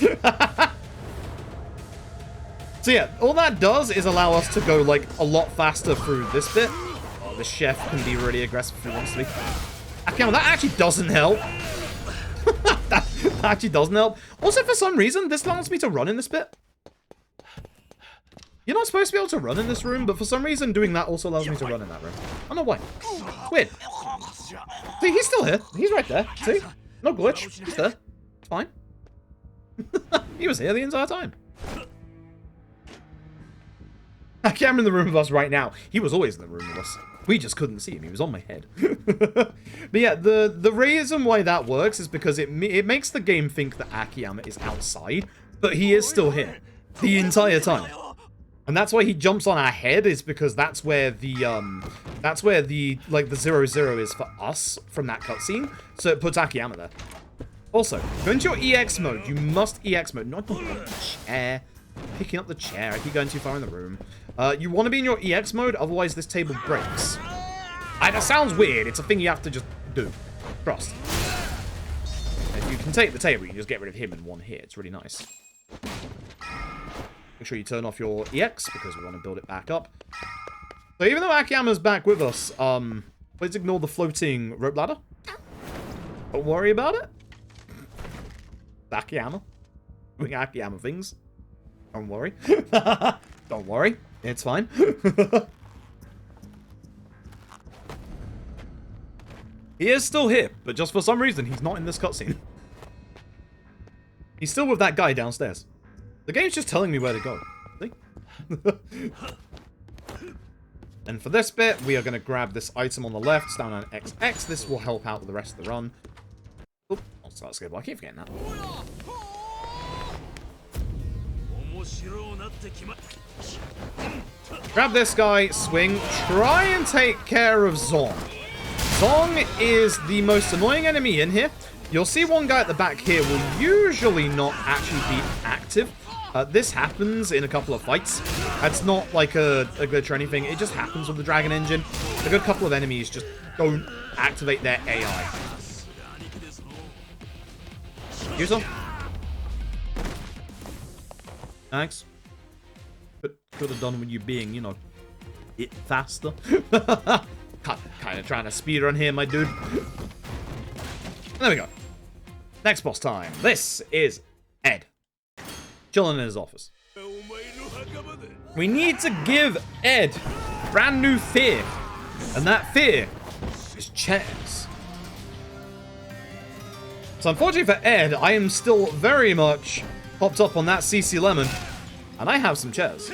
So yeah, all that does is allow us to go, like, a lot faster through this bit. Oh, the chef can be really aggressive if he wants to be. Akiyama, that actually doesn't help. That actually doesn't help. Also, for some reason, this allows me to run in this bit. You're not supposed to be able to run in this room, but for some reason, doing that also allows me to run in that room. I don't know why. Weird. See, he's still here. He's right there. See? No glitch. He's there. It's fine. He was here the entire time. Akiyama in the room with us right now. He was always in the room with us. We just couldn't see him. He was on my head. But yeah, the reason why that works is because it makes the game think that Akiyama is outside, but he is still here the entire time. And that's why he jumps on our head, is because that's where the like the 0-0 is for us from that cutscene. So it puts Akiyama there. Also, go into your EX mode. You must EX mode, not the chair. Picking up the chair. I keep going too far in the room. You want to be in your EX mode, otherwise this table breaks. That sounds weird. It's a thing you have to just do. Trust. If you can take the table, you can just get rid of him in one hit. It's really nice. Make sure you turn off your EX, because we want to build it back up. So even though Akiyama's back with us, please ignore the floating rope ladder. Don't worry about it. Akiyama. Doing Akiyama things. Don't worry. Don't worry. It's fine. He is still here, but just for some reason, he's not in this cutscene. He's still with that guy downstairs. The game's just telling me where to go. See? And for this bit, we are going to grab this item on the left. It's down on XX. This will help out with the rest of the run. Oh, I'll start skateboard. I keep forgetting that. Grab this guy, swing, try and take care of Zong. Zong is the most annoying enemy in here. You'll see one guy at the back here will usually not actually be active. This happens in a couple of fights. It's not like a glitch or anything. It just happens with the Dragon Engine. A good couple of enemies just don't activate their AI. User? Thanks. Could have done with you being, you know, it faster. Kind of trying to speedrun here, my dude. There we go. Next boss time. This is Ed. Chilling in his office. We need to give Ed brand new fear. And that fear is chairs. So unfortunately for Ed, I am still very much popped up on that CC Lemon. And I have some chairs.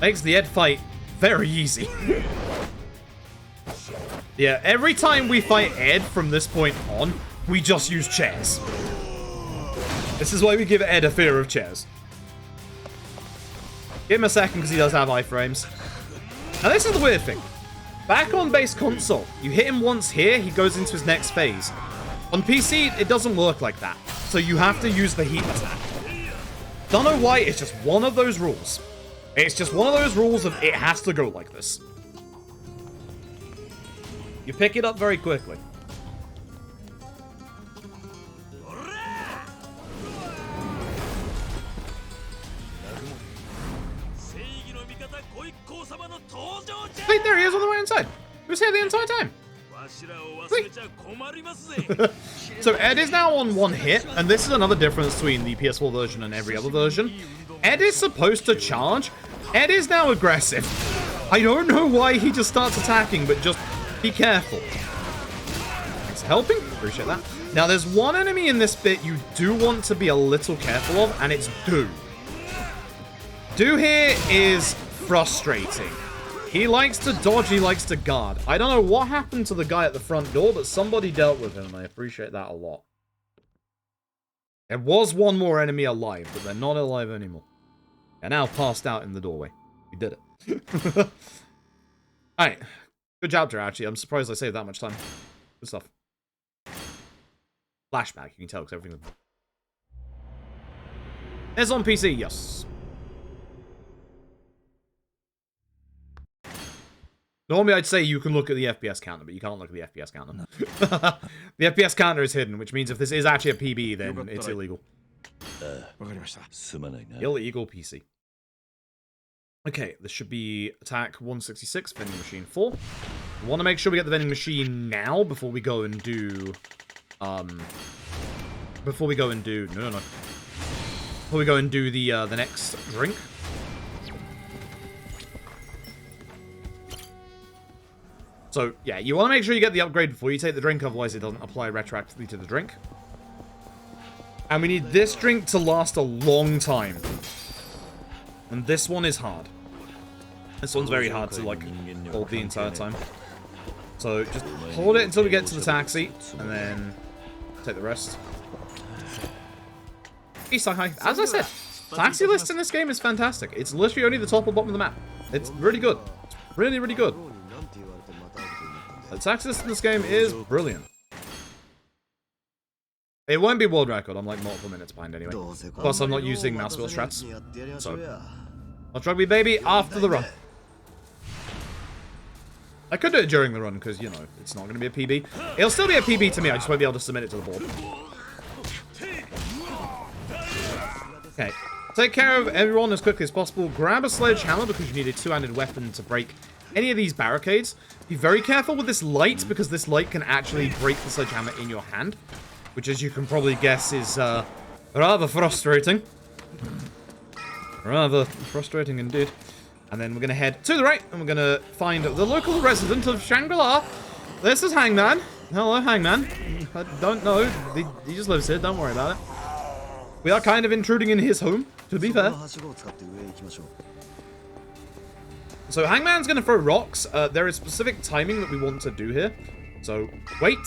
Makes the Ed fight very easy. Yeah, every time we fight Ed from this point on, we just use chairs. This is why we give Ed a fear of chairs. Give him a second because he does have iframes. Now this is the weird thing. Back on base console, you hit him once here, he goes into his next phase. On PC, it doesn't work like that. So you have to use the heat attack. Don't know why, it's just one of those rules. It's just one of those rules of it has to go like this. You pick it up very quickly. Wait, there he is on the right hand side. He was here the entire time. So Ed is now on one hit, and this is another difference between the PS4 version and every other version. Ed is supposed to charge. Ed is now aggressive. I don't know why he just starts attacking, but just be careful. Thanks for helping. Appreciate that. Now, there's one enemy in this bit you do want to be a little careful of, and it's Do. Do here is frustrating. He likes to dodge, he likes to guard. I don't know what happened to the guy at the front door, but somebody dealt with him, and I appreciate that a lot. There was one more enemy alive, but they're not alive anymore. They're now passed out in the doorway. We did it. Alright. Good job, actually. I'm surprised I saved that much time. Good stuff. Flashback, you can tell, because everything... It's on PC, yes. Normally I'd say you can look at the FPS counter, but you can't look at the FPS counter. No. The FPS counter is hidden, which means if this is actually a PB, then it's illegal. Illegal PC. Okay, this should be attack 166, vending machine 4. We want to make sure we get the vending machine now before we go and do... Before we go and do the next drink. So, yeah, you want to make sure you get the upgrade before you take the drink, otherwise it doesn't apply retroactively to the drink. And we need this drink to last a long time. And this one is hard. This one's very hard to, like, hold the entire time. So, just hold it until we get to the taxi, and then take the rest. As I said, taxi list in this game is fantastic. It's literally only the top or bottom of the map. It's really good. It's really, really good. The taxi list in this game is brilliant. It won't be world record. I'm like multiple minutes behind anyway. Plus, I'm not using mouse wheel strats. So, I'll rugby baby after the run. I could do it during the run because, you know, it's not going to be a PB. It'll still be a PB to me. I just won't be able to submit it to the board. Okay. Take care of everyone as quickly as possible. Grab a sledgehammer because you need a two-handed weapon to break any of these barricades. Be very careful with this light because this light can actually break the sledgehammer in your hand. Which, as you can probably guess, is rather frustrating. Rather frustrating indeed. And then we're going to head to the right, and we're going to find the local resident of Shangri-La. This is Hangman. Hello, Hangman. I don't know. He just lives here. Don't worry about it. We are kind of intruding in his home, to be fair. So Hangman's going to throw rocks. There is specific timing that we want to do here. So, wait.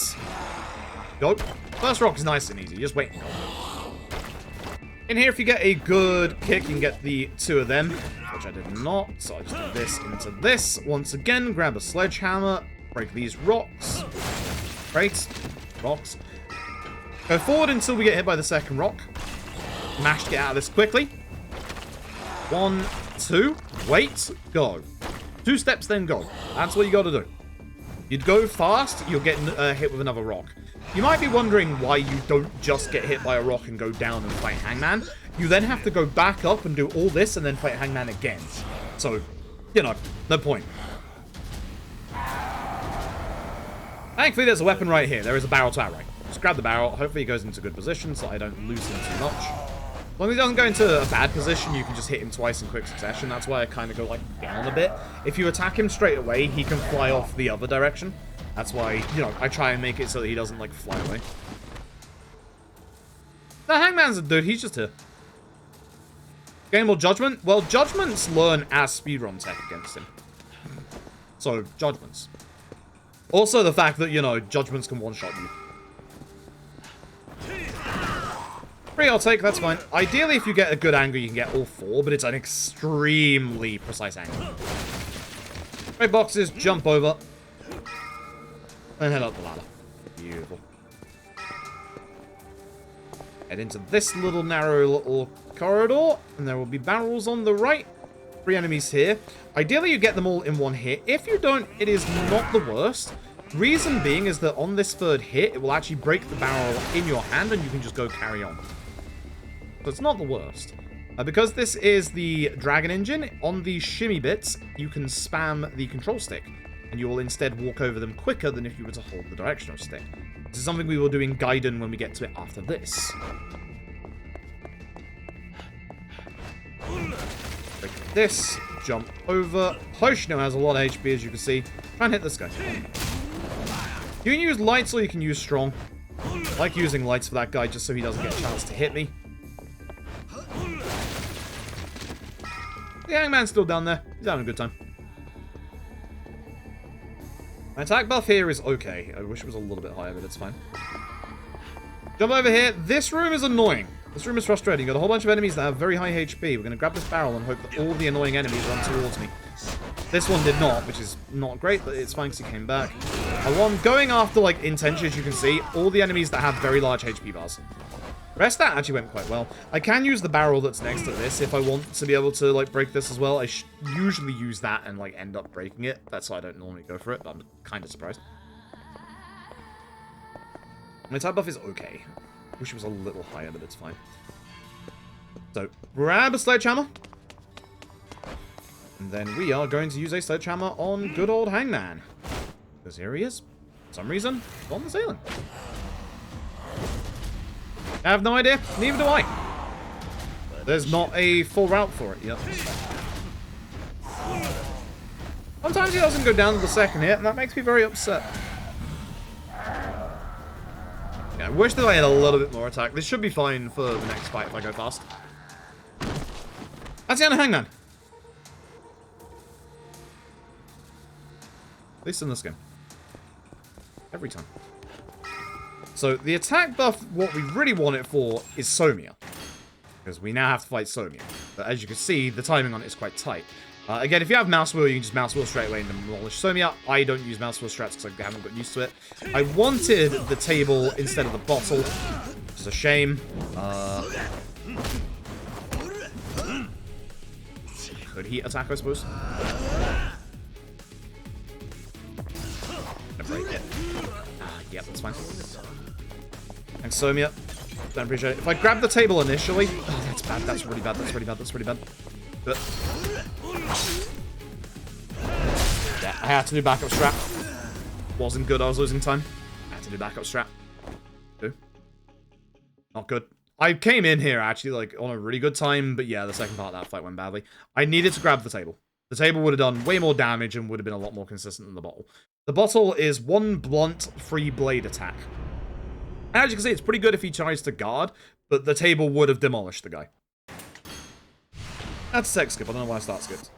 Go. First rock is nice and easy. Just wait and go. In here, if you get a good kick, you can get the two of them, which I did not. So I just do this into this. Once again, grab a sledgehammer, break these rocks. Great. Rocks. Go forward until we get hit by the second rock. Mash to get out of this quickly. 1, 2, wait, go. 2 steps, then go. That's what you gotta do. You'd go fast, you'll get hit with another rock. You might be wondering why you don't just get hit by a rock and go down and fight Hangman. You then have to go back up and do all this and then fight Hangman again. So, you know, no point. Thankfully, there's a weapon right here. There is a barrel to our right. Just grab the barrel. Hopefully, he goes into good position so I don't lose him too much. As long as he doesn't go into a bad position, you can just hit him twice in quick succession. That's why I kind of go, like, down a bit. If you attack him straight away, he can fly off the other direction. That's why, you know, I try and make it so that he doesn't, like, fly away. The Hangman's a dude. He's just here. Gameable Judgment? Well, Judgments learn as speedrun tech against him. So, Judgments. Also the fact that, you know, Judgments can one-shot you. 3 I'll take, that's fine. Ideally, if you get a good angle, you can get all 4, but it's an extremely precise angle. Great boxes, jump over. And head up the ladder. Beautiful. Head into this little narrow little corridor, and there will be barrels on the right. 3 enemies here. Ideally, you get them all in one hit. If you don't, it is not the worst. Reason being is that on this 3rd hit, it will actually break the barrel in your hand, and you can just go carry on. So it's not the worst. Because this is the Dragon Engine, on the shimmy bits, you can spam the control stick, and you will instead walk over them quicker than if you were to hold the directional stick. This is something we will do in Gaiden when we get to it after this. Break this, jump over. Hoshino has a lot of HP, as you can see. Try and hit this guy. You can use lights or you can use strong. I like using lights for that guy just so he doesn't get a chance to hit me. The Hangman's still down there. He's having a good time. My attack buff here is okay. I wish it was a little bit higher, but it's fine. Jump over here. This room is annoying. This room is frustrating. You've got a whole bunch of enemies that have very high HP. We're going to grab this barrel and hope that all the annoying enemies run towards me. This one did not, which is not great, but it's fine because he came back. I'm going after, like, intention, as you can see. All the enemies that have very large HP bars. The rest of that actually went quite well. I can use the barrel that's next to this if I want to be able to, like, break this as well. I usually use that and, like, end up breaking it. That's why I don't normally go for it, but I'm kind of surprised. My attack buff is okay. Wish it was a little higher, but it's fine. So, grab a sledgehammer. And then we are going to use a sledgehammer on good old Hangman. Because here he is. For some reason, on the ceiling. I have no idea. Neither do I. There's not a full route for it yet. Sometimes he doesn't go down to the second hit, and that makes me very upset. Yeah, I wish that I had a little bit more attack. This should be fine for the next fight if I go fast. That's the end of Hangman. At least in this game. Every time. So, the attack buff, what we really want it for, is Somia. Because we now have to fight Somia. But as you can see, the timing on it is quite tight. Again, if you have mouse wheel, you can just mouse wheel straight away and demolish Somia. I don't use mouse wheel strats because I haven't got used to it. I wanted the table instead of the bottle. Which is a shame. Could he attack, I suppose? Break it. Yep, that's fine. Thanks, Somia. Don't appreciate it. If I grab the table initially... Oh, that's bad. That's really bad. That's really bad. That's really bad. But... yeah, I had to do backup strap. Wasn't good. I was losing time. I had to do backup strap. Ooh. Not good. I came in here, actually, like, on a really good time. But yeah, the second part of that fight went badly. I needed to grab the table. The table would have done way more damage and would have been a lot more consistent than the bottle. The bottle is one blunt, free blade attack. As you can see, it's pretty good if he tries to guard, but the table would have demolished the guy. That's a tech skip. I don't know why I start skipped.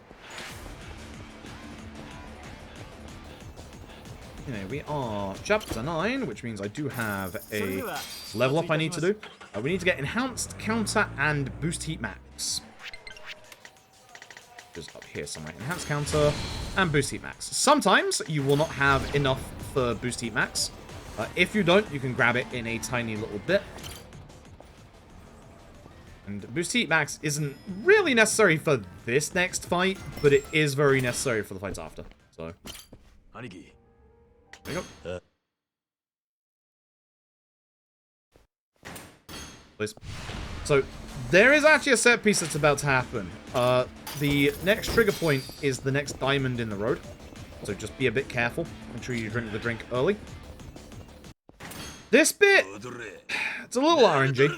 Anyway, we are chapter 9, which means I do have a level up I need to do. We need to get enhanced counter and boost heat max. Just up here somewhere. Enhanced counter and boost heat max. Sometimes you will not have enough for boost heat max. If you don't, you can grab it in a tiny little bit. And boost heat max isn't really necessary for this next fight, but it is very necessary for the fights after. So, there you go. Please. So, there is actually a set piece that's about to happen. The next trigger point is the next diamond in the road. So just be a bit careful. Make sure you drink the drink early. This bit, it's a little RNG.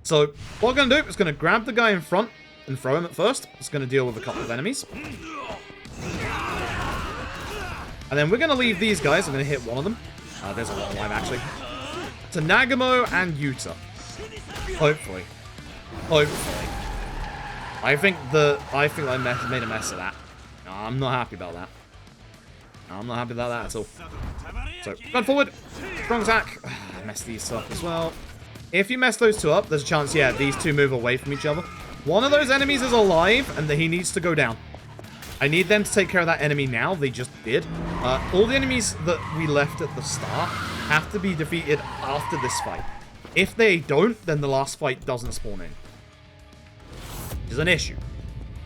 So what we're going to do is going to grab the guy in front and throw him at first. It's going to deal with a couple of enemies. And then we're going to leave these guys. I'm going to hit one of them. There's a lot of life, actually. To Nagamo and Yuta. Hopefully. Hopefully. I think I made a mess of that. No, I'm not happy about that. No, I'm not happy about that at all. So, run forward. Strong attack. I messed these up as well. If you mess those two up, there's a chance, yeah, these two move away from each other. One of those enemies is alive, and he needs to go down. I need them to take care of that enemy now. They just did. All the enemies that we left at the start have to be defeated after this fight. If they don't, then the last fight doesn't spawn in. Which is an issue.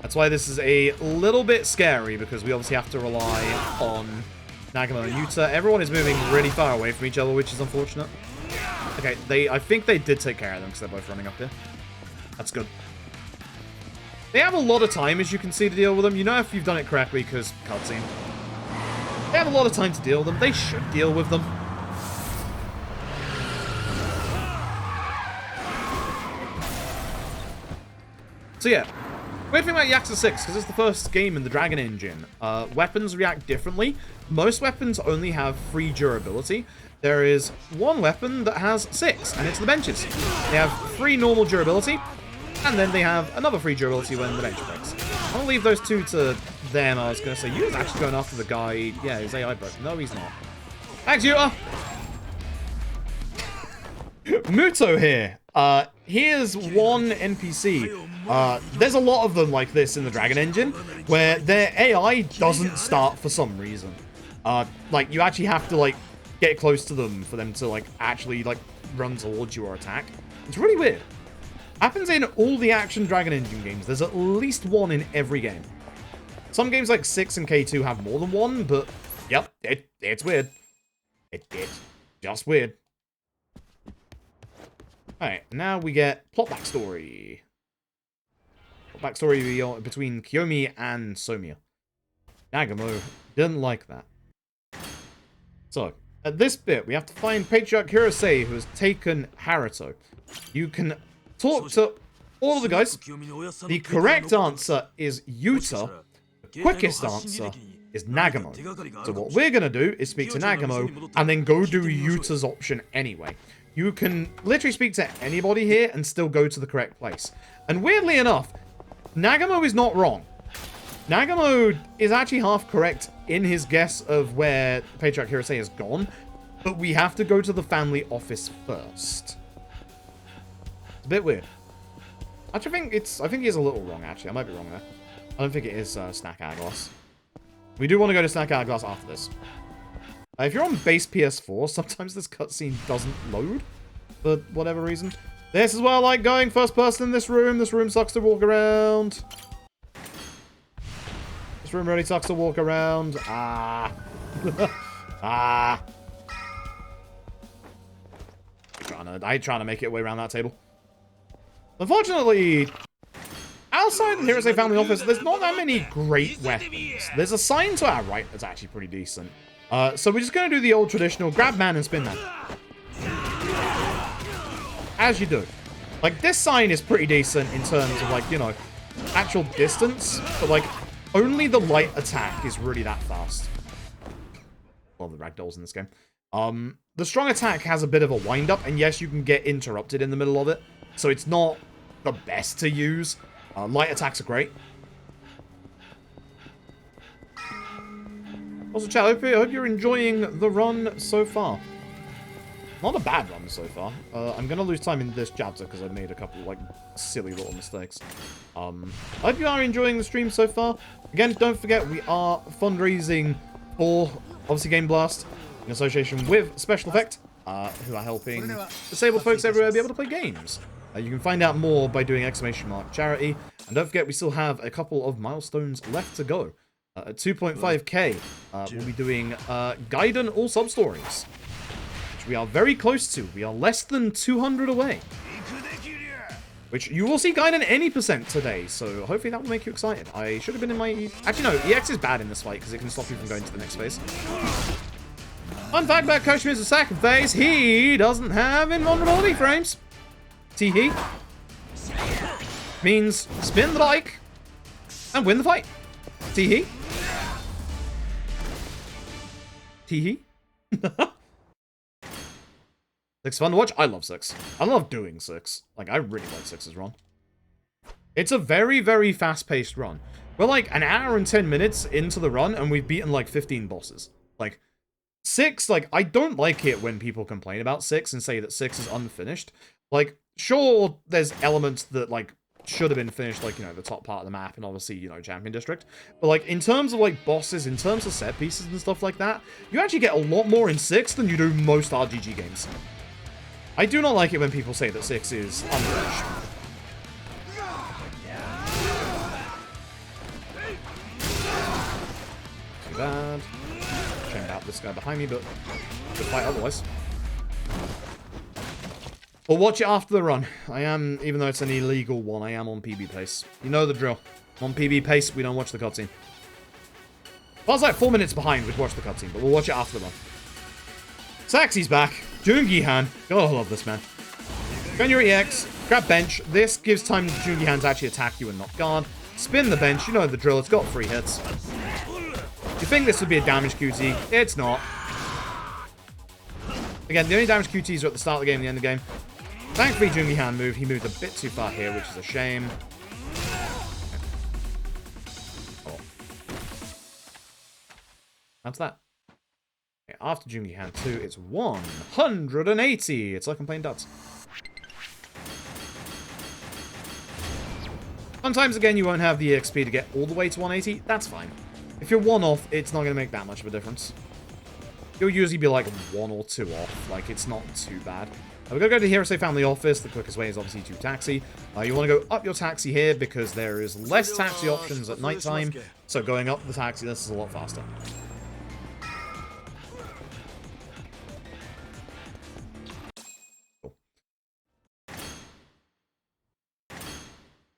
That's why this is a little bit scary, because we obviously have to rely on Nagamo and Yuta. Everyone is moving really far away from each other, which is unfortunate. Okay, I think they did take care of them, because they're both running up here. That's good. They have a lot of time, as you can see, to deal with them. You know if you've done it correctly, because cutscene. They have a lot of time to deal with them. They should deal with them. So yeah, weird thing about Yakuza 6, because it's the first game in the Dragon Engine, weapons react differently. Most weapons only have 3 durability. There is one weapon that has 6, and it's the benches. They have 3 normal durability, and then they have another 3 durability when the bench breaks. I'll leave those two to Then I was going to say, Yuta's actually going after the guy. Yeah, his AI broke. No, he's not. Thanks, Yuta! Muto here. Here's one NPC. There's a lot of them like this in the Dragon Engine, where their AI doesn't start for some reason. Like, you actually have to, like, get close to them for them to, like, actually, like, run towards you or attack. It's really weird. Happens in all the action Dragon Engine games. There's at least one in every game. Some games like 6 and K2 have more than one, but, yep, it's weird. It's just weird. Alright, now we get plot backstory. Plot backstory between Kiyomi and Somia. Nagamo didn't like that. So, at this bit, we have to find Patriarch Hirosei, who has taken Haruto. You can talk to all of the guys. The correct answer is Yuta. The quickest answer is Nagamo. So what we're going to do is speak to Nagamo, and then go do Yuta's option anyway. You can literally speak to anybody here and still go to the correct place. And weirdly enough, Nagamo is not wrong. Nagamo is actually half correct in his guess of where Patriarch Hirosei has gone, but we have to go to the family office first. It's a bit weird. Actually, I think he is a little wrong, actually. I might be wrong there. I don't think it is Snack Hourglass. We do want to go to Snack Hourglass after this. If you're on base PS4, sometimes this cutscene doesn't load for whatever reason. This is where I like going first person in this room. This room sucks to walk around. This room really sucks to walk around. Ah. Ah. I ain't trying to make it way around that table. Unfortunately, outside the Hirosei family office, there's not that many great weapons. There's a sign to our right that's actually pretty decent. So we're just going to do the old traditional grab man and spin man. As you do. Like, this sign is pretty decent in terms of, like, you know, actual distance. But, like, only the light attack is really that fast. Love the ragdolls in this game. The strong attack has a bit of a wind-up. And yes, you can get interrupted in the middle of it. So it's not the best to use. Light attacks are great. Also, chat, I hope you're enjoying the run so far. Not a bad run so far. I'm going to lose time in this chapter because I made a couple, like, silly little mistakes. I hope you are enjoying the stream so far. Again, don't forget, we are fundraising for, obviously, Game Blast in association with Special Effect, who are helping disabled folks everywhere be able to play games. You can find out more by doing !charity. And don't forget, we still have a couple of milestones left to go. At 2.5k, we'll be doing Gaiden all sub-stories, which we are very close to. We are less than 200 away. Which you will see Gaiden any percent today, so hopefully that will make you excited. I should have been in my... Actually, no, EX is bad in this fight because it can stop you from going to the next phase. Fun fact about Koshimi's second phase, he doesn't have invulnerability frames. Tee-hee. Means spin the bike and win the fight. Tee-hee. Tee-hee. 6 fun to watch? I love 6. I love doing 6. Like, I really like 6's run. It's a very, very fast-paced run. We're like an hour and 10 minutes into the run, and we've beaten like 15 bosses. Like, 6, like, I don't like it when people complain about 6 and say that 6 is unfinished. Like, sure, there's elements that, like, should have been finished, like, you know, the top part of the map and obviously, you know, Champion District. But, like, in terms of, like, bosses, in terms of set pieces and stuff like that, you actually get a lot more in 6 than you do most RGG games. I do not like it when people say that 6 is unfinished. Too bad. Chained out this guy behind me, but good fight otherwise. We'll watch it after the run. I am, even though it's an illegal one, I am on PB pace. You know the drill. On PB pace, we don't watch the cutscene. If I was like 4 minutes behind, we'd watch the cutscene, but we'll watch it after the run. Saxy's back. Jungi-han. God, I love this man. Go on your EX. Grab bench. This gives time to Jungi-han to actually attack you and not guard. Spin the bench. You know the drill. It's got 3 hits. You think this would be a damage QT? It's not. Again, the only damage QTs are at the start of the game and the end of the game. Thankfully, Jungi-han moved. He moved a bit too far here, which is a shame. Oh. That's that. Okay, after Jungi Hand 2, it's 180. It's like I'm playing darts. Sometimes, again, you won't have the XP to get all the way to 180. That's fine. If you're 1 off, it's not going to make that much of a difference. You'll usually be like 1 or 2 off. Like, it's not too bad. We're going to go to Hirose Family Office. The quickest way is obviously to taxi. You want to go up your taxi here because there is less taxi options at nighttime. So going up the taxi list is a lot faster.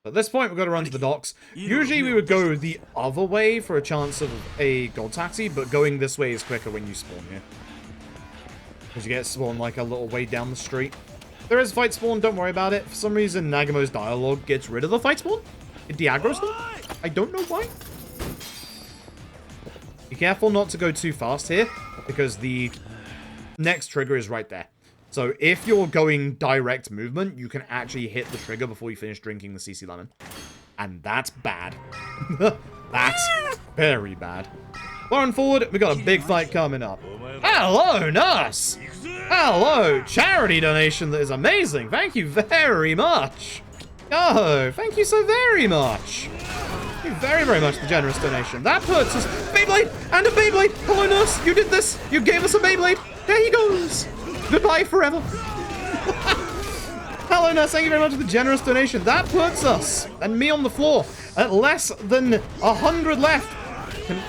At this point, we've got to run to the docks. Usually we would go the other way for a chance of a gold taxi, but going this way is quicker when you spawn here. Because you get spawned like a little way down the street. There is fight spawn, don't worry about it. For some reason, Nagamo's dialogue gets rid of the fight spawn. It de-aggroes them. I don't know why. Be careful not to go too fast here, because the next trigger is right there. So if you're going direct movement, you can actually hit the trigger before you finish drinking the CC Lemon. And that's bad. That's very bad. Going forward, we got a big fight coming up. Hello, nurse! Hello, charity donation that is amazing. Thank you very much. Oh, thank you so very much. Thank you very, very much for the generous donation. That puts us... Beyblade! And a Beyblade! Hello, nurse! You did this! You gave us a Beyblade! There he goes! Goodbye forever. Hello, nurse. Thank you very much for the generous donation. That puts us, and me on the floor, at less than 100 left.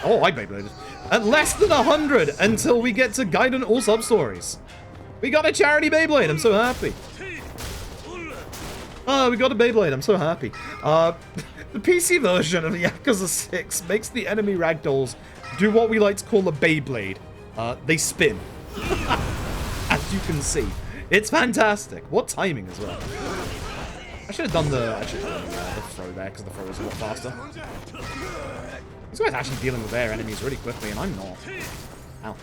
Oh, I Beybladed. At less than 100 until we get to Gaiden all sub-stories. We got a charity Beyblade. I'm so happy. Oh, we got a Beyblade. I'm so happy. The PC version of Yakuza 6 makes the enemy ragdolls do what we like to call a Beyblade. They spin. As you can see. It's fantastic. What timing as well. I should have done the throw there, because the throw was a lot faster. These guys are actually dealing with their enemies really quickly, and I'm not. Ow.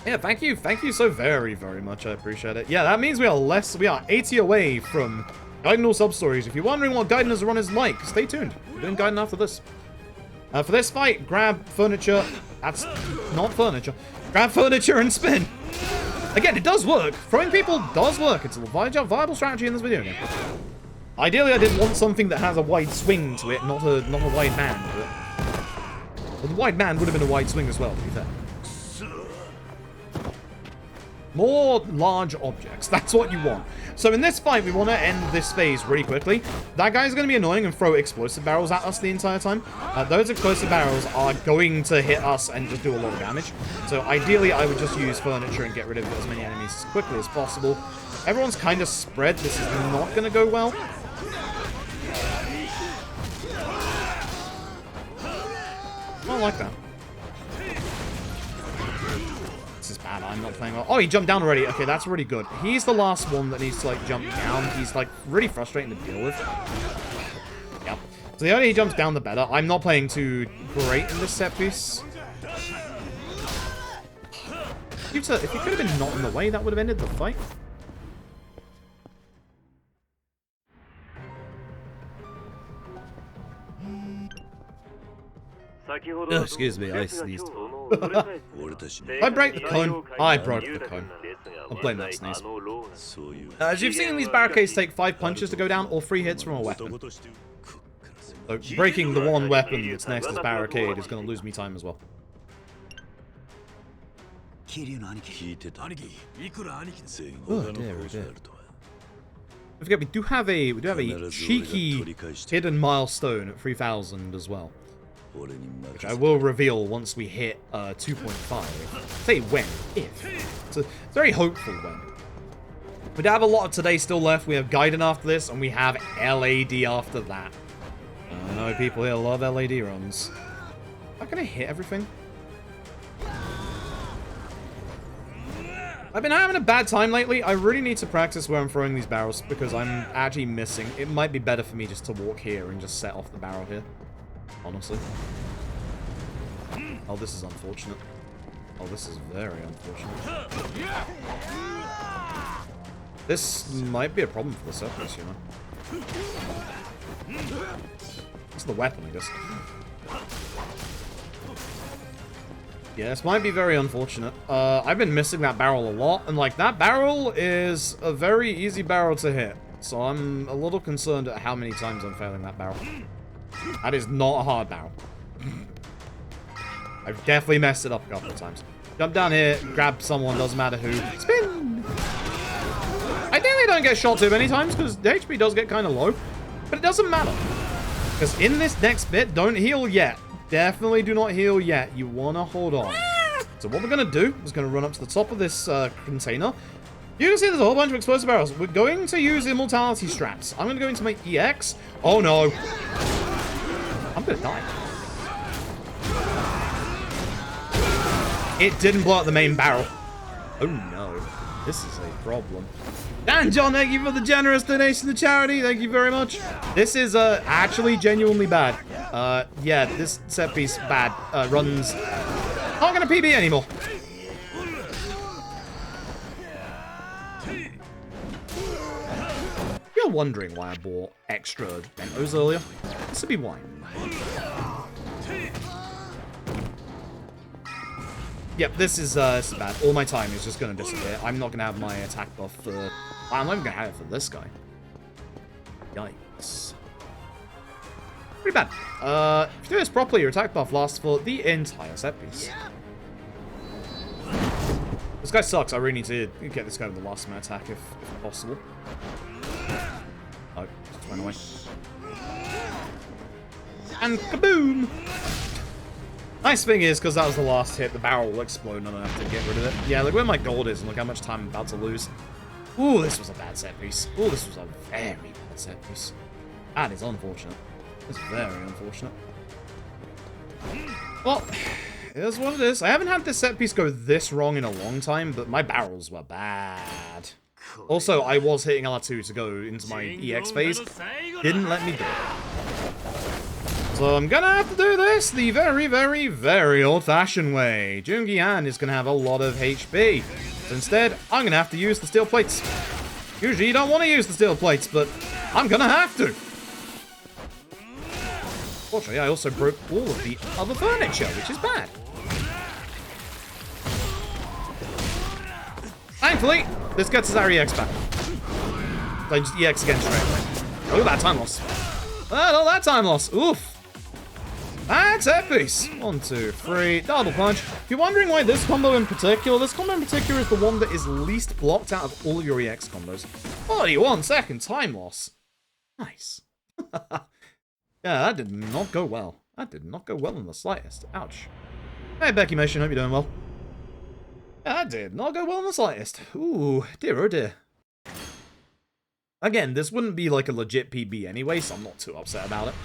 Yeah, thank you. Thank you so very, very much. I appreciate it. Yeah, that means we are 80 away from Gaiden all sub-stories. If you're wondering what Gaiden as a run is like, stay tuned. We're doing Gaiden after this. For this fight, grab furniture. That's not furniture. Grab furniture and spin. Again, it does work. Throwing people does work. It's a viable strategy in this video game. Ideally, I did want something that has a wide swing to it, not a wide man. But the wide man would have been a wide swing as well, to be fair. More large objects. That's what you want. So in this fight, we want to end this phase really quickly. That guy's going to be annoying and throw explosive barrels at us the entire time. Those explosive barrels are going to hit us and just do a lot of damage. So ideally, I would just use furniture and get rid of as many enemies as quickly as possible. Everyone's kind of spread. This is not going to go well. I don't like that. This is bad. I'm not playing well. Oh, he jumped down already. Okay, that's really good. He's the last one that needs to, like, jump down. He's, like, really frustrating to deal with. Yep. So the earlier he jumps down, the better. I'm not playing too great in this set piece. If he could have been not in the way, that would have ended the fight. Oh, excuse me, I sneezed. I broke the cone. I broke the cone. I'll blame that sneeze. As you've seen, these barricades take 5 punches to go down or 3 hits from a weapon. So breaking the one weapon that's next to this barricade is going to lose me time as well. Oh dear, oh dear. Don't forget, we do have a cheeky hidden milestone at 3,000 as well. Which I will reveal once we hit 2.5. Say when, if. It's very hopeful when. We have a lot of today still left. We have Gaiden after this, and we have LAD after that. I know people here love LAD runs. Am I gonna hit everything? I've been having a bad time lately. I really need to practice where I'm throwing these barrels because I'm actually missing. It might be better for me just to walk here and just set off the barrel here. Honestly. Oh, this is unfortunate. Oh, this is very unfortunate. This might be a problem for the surface, you know. It's the weapon, I guess. Yeah, this might be very unfortunate. I've been missing that barrel a lot, and like that barrel is a very easy barrel to hit. So I'm a little concerned at how many times I'm failing that barrel. That is not a hard barrel. I've definitely messed it up a couple of times. Jump down here, grab someone, doesn't matter who. Spin! I definitely don't get shot too many times because the HP does get kind of low, but it doesn't matter. Because in this next bit, don't heal yet. Definitely do not heal yet. You want to hold on. So what we're going to do is going to run up to the top of this container. You can see there's a whole bunch of explosive barrels. We're going to use immortality straps. I'm going to go into my EX. Oh, no. I'm going to die. It didn't blow up the main barrel. Oh, no. This is a problem. Dan John, thank you for the generous donation to charity. Thank you very much. This is actually genuinely bad. Yeah, this set piece bad. Runs not gonna PB anymore. You're wondering why I bought extra bentos earlier? This would be why. Yep, this is bad. All my time is just going to disappear. I'm not going to have my attack buff for... I'm not even going to have it for this guy. Yikes. Pretty bad. If you do this properly, your attack buff lasts for the entire set piece. This guy sucks. I really need to get this guy with the last of my attack if possible. Oh, just went away. And kaboom! Nice thing is, because that was the last hit, the barrel will explode and I don't have to get rid of it. Yeah, look where my gold is and look how much time I'm about to lose. Ooh, this was a bad set piece. Ooh, this was a very bad set piece. That is unfortunate. It's very unfortunate. Well, it is what it is. I haven't had this set piece go this wrong in a long time, but my barrels were bad. Also, I was hitting R2 to go into my EX phase. Didn't let me do it. So I'm gonna have to do this the very, very, very old-fashioned way. Jungi-Han is gonna have a lot of HP. So instead, I'm gonna have to use the steel plates. Usually you don't want to use the steel plates, but I'm gonna have to. Fortunately, I also broke all of the other furniture, which is bad. Thankfully, this gets us our EX back. I just EX again straight away. Look at that time loss. Ah, look at that time loss. Oof. That's epic. 1, 2, 3, double punch. If you're wondering why this combo in particular, this combo in particular is the one that is least blocked out of all of your EX combos. 41 second time loss. Nice. Yeah, that did not go well. That did not go well in the slightest. Ouch. Hey, Becky Mission, hope you're doing well. Yeah, that did not go well in the slightest. Ooh, dear oh dear. Again, this wouldn't be like a legit PB anyway, so I'm not too upset about it.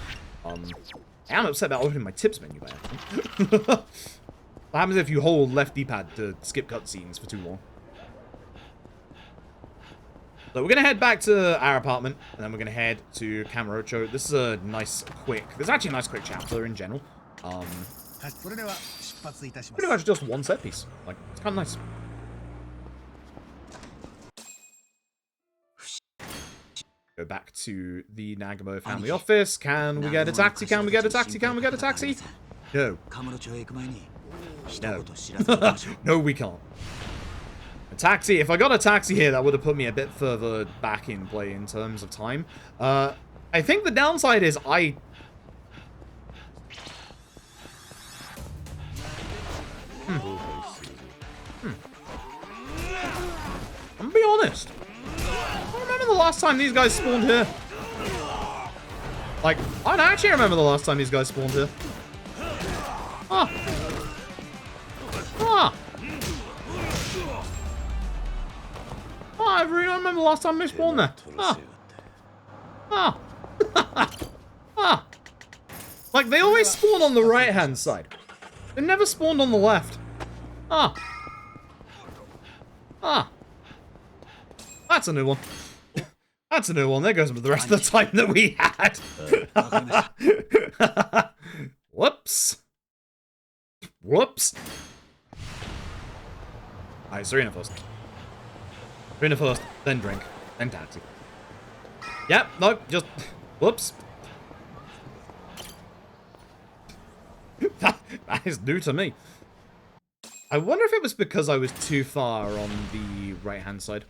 I am upset about opening my tips menu by accident. What happens if you hold left D-pad to skip cutscenes for too long? So we're going to head back to our apartment, and then we're going to head to Kamurocho. This is a nice quick... There's actually a nice quick chapter in general. Pretty much just one set piece. Like, it's kind of nice. Go back to the Nagamo family office. Can we get a taxi? Can we get a taxi? Can we get a taxi? No. No. No, we can't. A taxi. If I got a taxi here, that would have put me a bit further back in play in terms of time. I think the downside is I'm gonna be honest. I remember the last time these guys spawned here. Like, I don't actually remember the last time these guys spawned here. Ah. Ah. Oh, I really don't remember the last time they spawned there. Ah. Ah. Ah. Like, they always spawn on the right-hand side. They never spawned on the left. Ah. Ah. That's a new one. That's a new one. There goes the rest of the time that we had. Whoops. Whoops. Alright, Serena first. Serena first, then drink, then taxi. Yep, no, just... Whoops. That is new to me. I wonder if it was because I was too far on the right-hand side,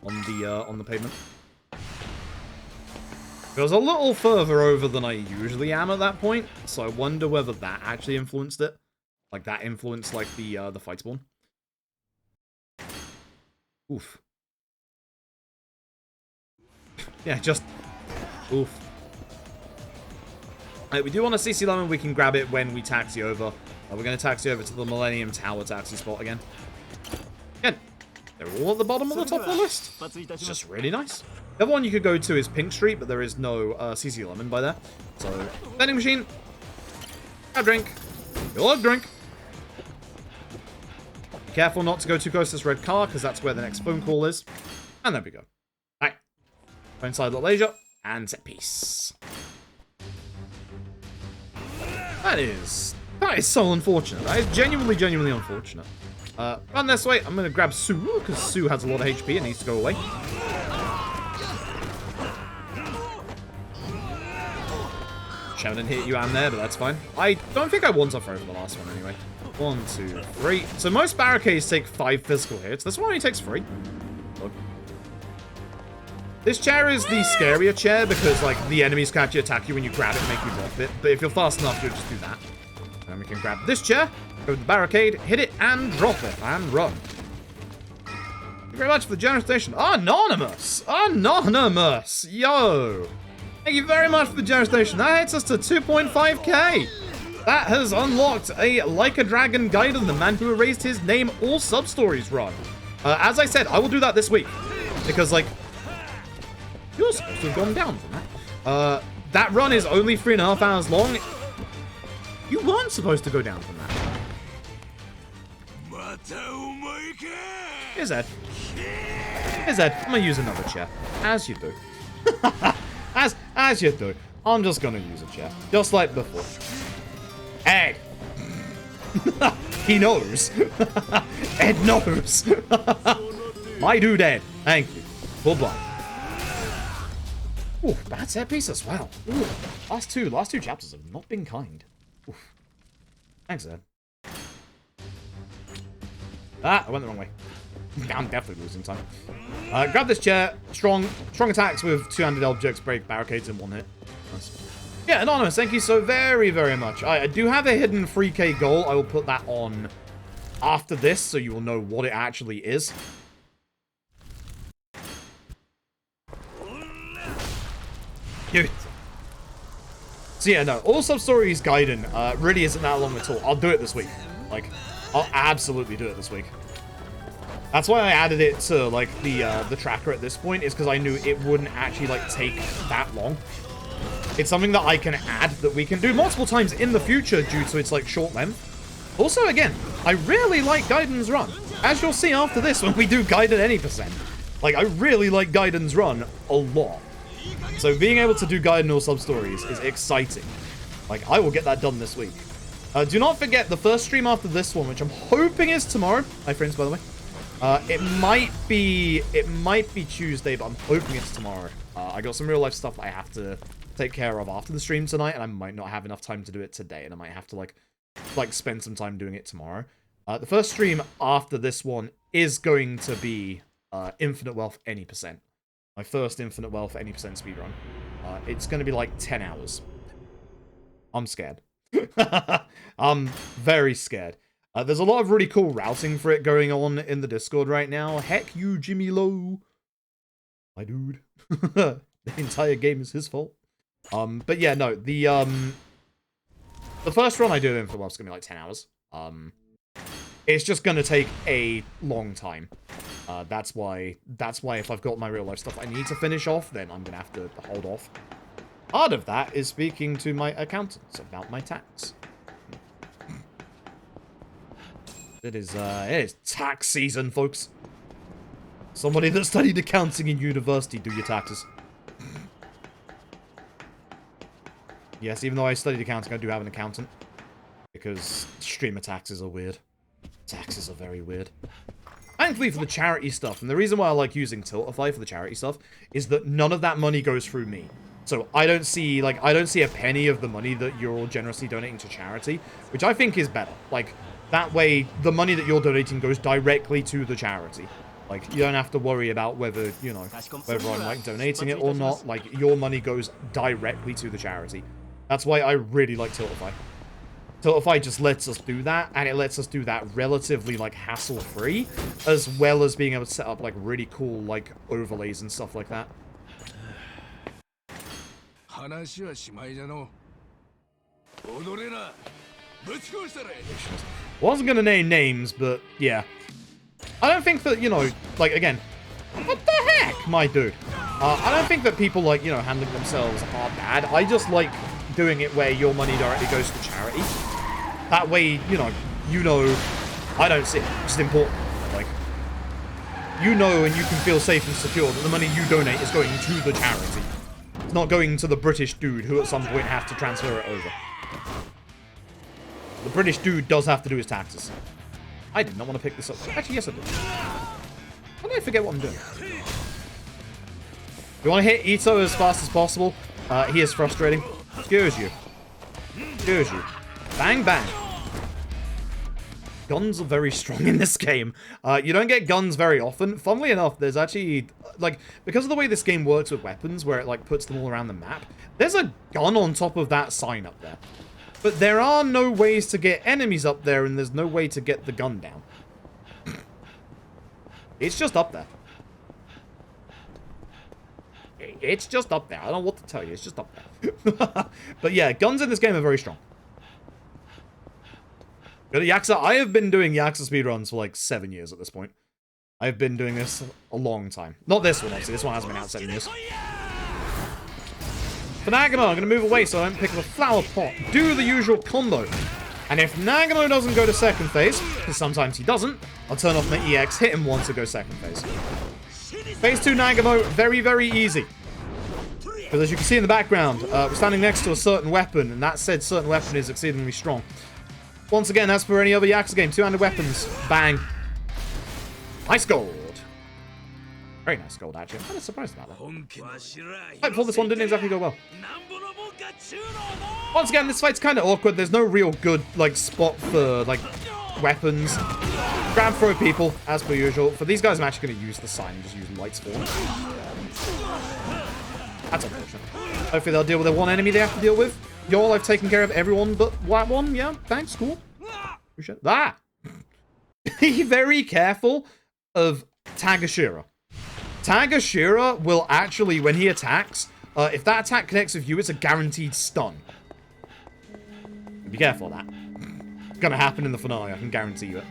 on the pavement. I was a little further over than I usually am at that point, so I wonder whether that actually influenced it. Like, that influenced, like, the fight spawn. Oof. Yeah, just... Oof. We do want a CC Lemon. We can grab it when we taxi over. We're going to taxi over to the Millennium Tower taxi spot again. Again, they're all at the bottom of the top of the list. It's just really nice. The other one you could go to is Pink Street, but there is no CC Lemon by there. So, vending machine. Have a drink. You'll have a drink. Be careful not to go too close to this red car, because that's where the next phone call is. And there we go. Alright. Go inside Little Asia, and set piece. That is so unfortunate. That is genuinely unfortunate. Run this way. I'm going to grab Sue, because Sue has a lot of HP and needs to go away. Shouldn't hit you on there, but that's fine. I don't think I one-tap for the last one anyway. 1, 2, 3. So most barricades take 5 physical hits. This one only takes 3. Look. This chair is the scarier chair because, like, the enemies can actually attack you when you grab it and make you drop it. But if you're fast enough, you'll just do that. And we can grab this chair, go to the barricade, hit it, and drop it, and run. Thank you very much for the generous donation. Anonymous! Anonymous! Yo! Thank you very much for the generous donation. That hits us to 2.5k. That has unlocked a Like a Dragon Gaiden, the man who erased his name all sub-stories run. As I said, I will do that this week. Because, like, you're supposed to have gone down from that. That run is only 3.5 hours long. You weren't supposed to go down from that. Here's Ed. Here's Ed. I'm gonna use another chair. As you do. As you do. I'm just gonna use a chair. Just like before. Ed! He knows. Ed knows. My dude Ed. Thank you. Goodbye. Ooh, bad set piece as well. Ooh, last two chapters have not been kind. Oof. Thanks, Ed. Ah, I went the wrong way. I'm definitely losing time. Grab this chair. Strong attacks with two-handed objects, break barricades in one hit. Nice. Yeah, Anonymous, thank you so very, very much. I do have a hidden 3k goal. I will put that on after this, so you will know what it actually is. Dude. So yeah, no, all sub-stories Gaiden really isn't that long at all. I'll do it this week. Like, I'll absolutely do it this week. That's why I added it to, like, the tracker at this point, is because I knew it wouldn't actually, like, take that long. It's something that I can add that we can do multiple times in the future due to its, like, short length. Also, again, I really like Gaiden's run. As you'll see after this when we do Gaiden any %. Like, I really like Gaiden's run a lot. So being able to do Gaiden all sub-stories is exciting. Like, I will get that done this week. Do not forget the first stream after this one, which I'm hoping is tomorrow. Hi, friends, by the way. It might be Tuesday, but I'm hoping it's tomorrow. I got some real life stuff I have to take care of after the stream tonight, and I might not have enough time to do it today, and I might have to like spend some time doing it tomorrow. The first stream after this one is going to be Infinite Wealth any %. My first Infinite Wealth any % speedrun. It's going to be like 10 hours. I'm scared. I'm very scared. There's a lot of really cool routing for it going on in the Discord right now. Heck you, Jimmy Lowe. My dude. The entire game is his fault. But yeah, no, the first run I do in Infinite Wealth is going to be like 10 hours. It's just going to take a long time. That's why if I've got my real life stuff I need to finish off, then I'm going to have to hold off. Part of that is speaking to my accountants about my tax. It is tax season, folks. Somebody that studied accounting in university, do your taxes. Yes, even though I studied accounting, I do have an accountant. Because streamer taxes are weird. Taxes are very weird. Thankfully for the charity stuff, and the reason why I like using Tiltify for the charity stuff, is that none of that money goes through me. So I don't see a penny of the money that you're all generously donating to charity, which I think is better. Like, That way, the money that you're donating goes directly to the charity. Like, you don't have to worry about whether, you know, whether I'm, like, donating it or not. Like, your money goes directly to the charity. That's why I really like Tiltify. Tiltify just lets us do that, and it lets us do that relatively, like, hassle-free, as well as being able to set up, like, really cool, like, overlays and stuff like that. Wasn't gonna name names, but yeah. I don't think that, you know, like, again, what the heck, my dude? I don't think that people, like, you know, handling themselves are bad. I just like doing it where your money directly goes to charity. That way, you know, I don't see it. It's important. Like, you know, and you can feel safe and secure that the money you donate is going to the charity. It's not going to the British dude who at some point has to transfer it over. The British dude does have to do his taxes. I did not want to pick this up. Actually, yes, I did. How did I forget what I'm doing? You want to hit Ito as fast as possible? He is frustrating. Excuse you. Excuse you. Bang, bang. Guns are very strong in this game. You don't get guns very often. Funnily enough, there's actually, like, because of the way this game works with weapons, where it, like, puts them all around the map, there's a gun on top of that sign up there. But there are no ways to get enemies up there, and there's no way to get the gun down. It's just up there. It's just up there. I don't know what to tell you. It's just up there. But yeah, guns in this game are very strong. Go to Yakuza. I have been doing Yakuza speedruns for like 7 years at this point. I've been doing this a long time. Not this one, obviously. This one hasn't been out 7 years. For Nagano, I'm going to move away so I don't pick up a flower pot. Do the usual combo. And if Nagano doesn't go to second phase, because sometimes he doesn't, I'll turn off my EX, hit him once to go second phase. Phase 2 Nagano, very, very easy. Because as you can see in the background, we're standing next to a certain weapon, and that said certain weapon is exceedingly strong. Once again, as per any other Yakuza game, two-handed weapons. Bang. Nice gold. Very nice gold, actually. I'm kind of surprised about that. Fight before this one didn't exactly go well. Once again, this fight's kind of awkward. There's no real good, like, spot for, like, weapons. Grab throw people, as per usual. For these guys, I'm actually going to use the sign and just use lights for them. That's unfortunate. Hopefully they'll deal with the one enemy they have to deal with. Y'all, I've taken care of everyone but that one. Yeah, thanks, cool. Appreciate that. Be very careful of Tagashira. Tagashira will actually, when he attacks, if that attack connects with you, it's a guaranteed stun. Be careful of that. It's gonna happen in the finale, I can guarantee you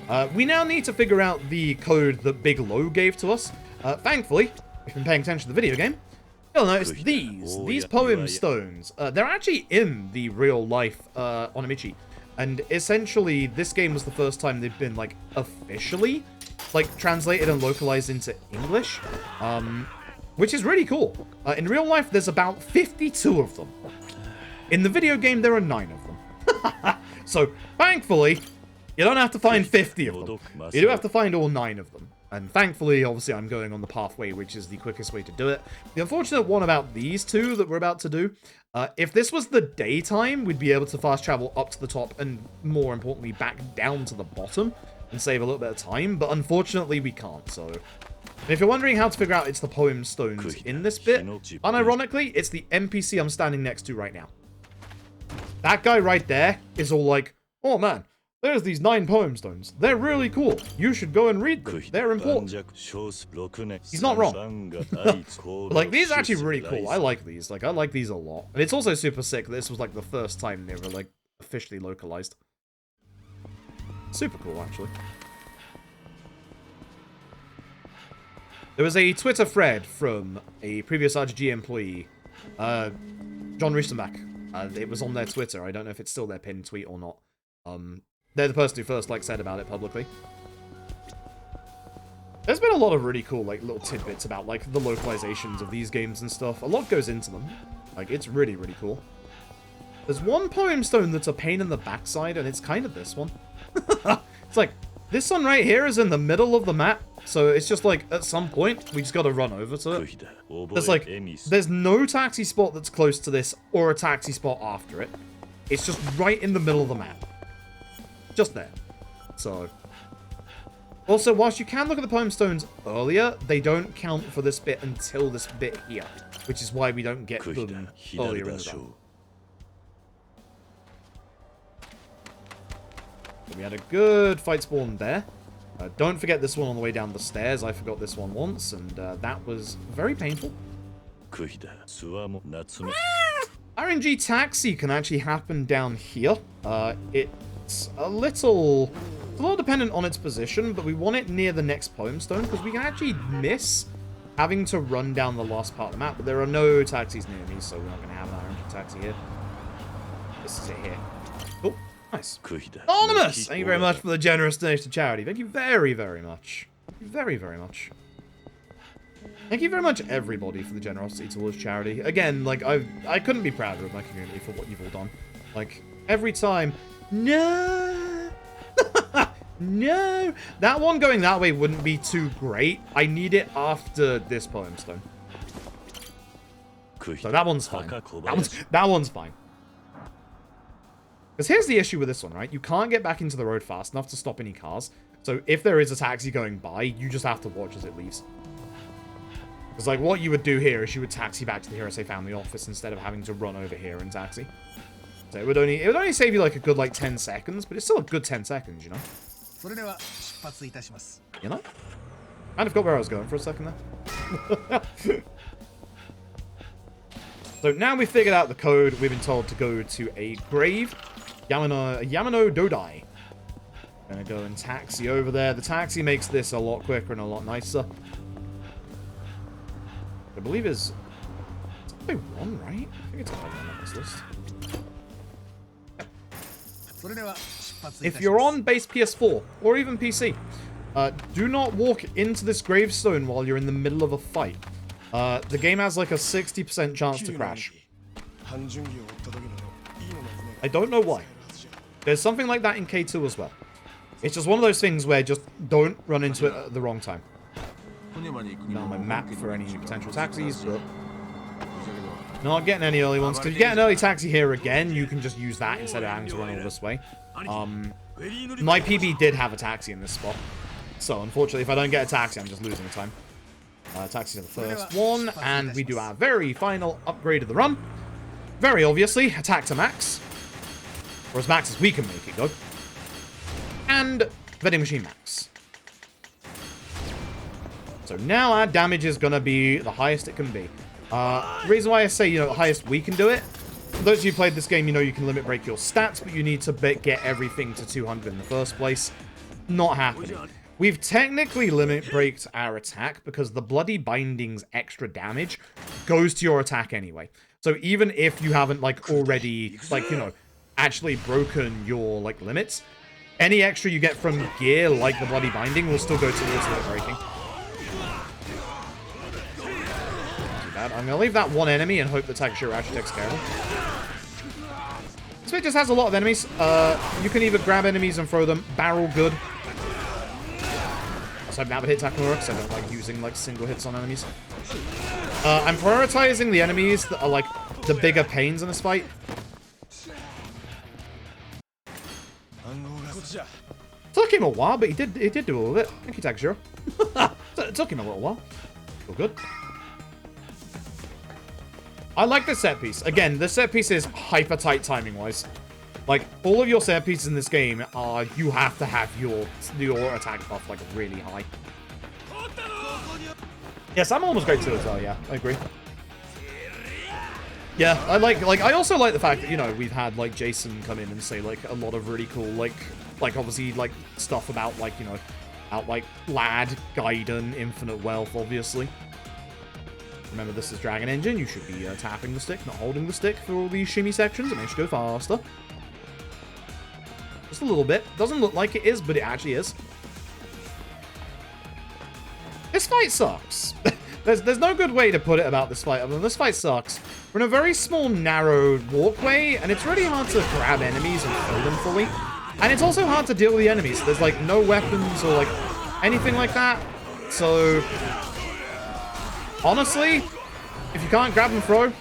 it. We now need to figure out the code that Big Lo gave to us. Thankfully, if you've been paying attention to the video game, you'll notice these poem stones. They're actually in the real life Onamichi. And essentially, this game was the first time they've been, like, officially, like, translated and localized into English. Which is really cool. In real life, there's about 52 of them. In the video game, there are 9 of them. So, thankfully, you don't have to find 50 of them. You do have to find all 9 of them. And thankfully, obviously, I'm going on the pathway, which is the quickest way to do it. The unfortunate one about these two that we're about to do, if this was the daytime, we'd be able to fast travel up to the top and, more importantly, back down to the bottom and save a little bit of time. But unfortunately, we can't, so... And if you're wondering how to figure out it's the poem stones in this bit, unironically, it's the NPC I'm standing next to right now. That guy right there is all like, oh man, there's these 9 poem stones. They're really cool. You should go and read them. They're important. He's not wrong. Like, these are actually really cool. I like these. Like, I like these a lot. And it's also super sick. This was, like, the first time they were, like, officially localized. Super cool, actually. There was a Twitter thread from a previous RGG employee, John Ristenbach. It was on their Twitter. I don't know if it's still their pinned tweet or not. They're the person who first, like, said about it publicly. There's been a lot of really cool, like, little tidbits about, like, the localizations of these games and stuff. A lot goes into them. Like, it's really, really cool. There's one poem stone that's a pain in the backside, and it's kind of this one. It's like, this one right here is in the middle of the map, so it's just like, at some point, we just gotta run over to it. There's like, there's no taxi spot that's close to this, or a taxi spot after it. It's just right in the middle of the map. Just there. So, also, whilst you can look at the poem stones earlier, they don't count for this bit until this bit here, which is why we don't get them earlier in the run. We had a good fight spawn there. Don't forget this one on the way down the stairs. I forgot this one once, and that was very painful. RNG taxi can actually happen down here. It's a little dependent on its position, but we want it near the next poem stone because we can actually miss having to run down the last part of the map. But there are no taxis near me, so we're not going to have an RNG taxi here. This is it here. Oh, nice. Anonymous! Thank you very much for the generous donation to charity. Thank you very, very much. Thank you very, very much. Thank you very much, everybody, for the generosity towards charity. Again, like, I couldn't be prouder of my community for what you've all done. Like, every time... No! No! That one going that way wouldn't be too great. I need it after this poem stone. So that one's fine. That one's fine. Because here's the issue with this one, right? You can't get back into the road fast enough to stop any cars. So if there is a taxi going by, you just have to watch as it leaves. Because, like, what you would do here is you would taxi back to the Hirose family office instead of having to run over here and taxi. So it would only save you, like, a good, like, 10 seconds, but it's still a good 10 seconds, you know? You know? I kind of forgot where I was going for a second there. So now we've figured out the code, we've been told to go to a grave. Yamano Dodai. Gonna go and taxi over there. The taxi makes this a lot quicker and a lot nicer. I believe is only one, right? I think it's only one on this list. If you're on base PS4 or even PC, do not walk into this gravestone while you're in the middle of a fight. The game has like a 60% chance to crash. I don't know why. There's something like that in K2 as well. It's just one of those things where just don't run into it at the wrong time. Not my map for any potential taxis, but not getting any early ones. Because you get an early taxi here again, you can just use that instead of having to run all this way. My PB did have a taxi in this spot. So, unfortunately, if I don't get a taxi, I'm just losing time. Taxi to the first one, and we do our very final upgrade of the run. Very obviously, attack to max. Or as max as we can make it go. And vending machine max. So now our damage is going to be the highest it can be. The reason why I say, you know, the highest we can do it, for those of you who played this game, you know you can limit break your stats, but you need to get everything to 200 in the first place. Not happening. We've technically limit braked our attack because the Bloody Binding's extra damage goes to your attack anyway. So even if you haven't, like, already, like, you know, actually broken your, like, limits, any extra you get from gear, like the Bloody Binding, will still go towards limit breaking. I'm going to leave that one enemy and hope that Takashiro actually takes care of him. This bit just has a lot of enemies. You can either grab enemies and throw them. Barrel, good. Also, I've never hit Takamura because I don't like using, like, single hits on enemies. I'm prioritizing the enemies that are, like, the bigger pains in this fight. Took him a while, but he did do all of it. Thank you, Takashiro. It took him a little while. All good. I like the set piece. Again, the set piece is hyper tight timing-wise. Like, all of your set pieces in this game are, you have to have your attack buff, like, really high. Yes, I'm almost great too as well, yeah. I agree. Yeah, I also like the fact that, you know, we've had, like, Jason come in and say, like, a lot of really cool, like, obviously, like, stuff about, like, you know, Lad, Gaiden, Infinite Wealth, obviously. Remember, this is Dragon Engine. You should be tapping the stick, not holding the stick for all these shimmy sections. It makes you go faster. Just a little bit. Doesn't look like it is, but it actually is. This fight sucks. There's no good way to put it about this fight. I mean, this fight sucks. We're in a very small, narrow walkway, and it's really hard to grab enemies and kill them fully. And it's also hard to deal with the enemies. There's, like, no weapons or, like, anything like that. So... honestly, if you can't grab and throw,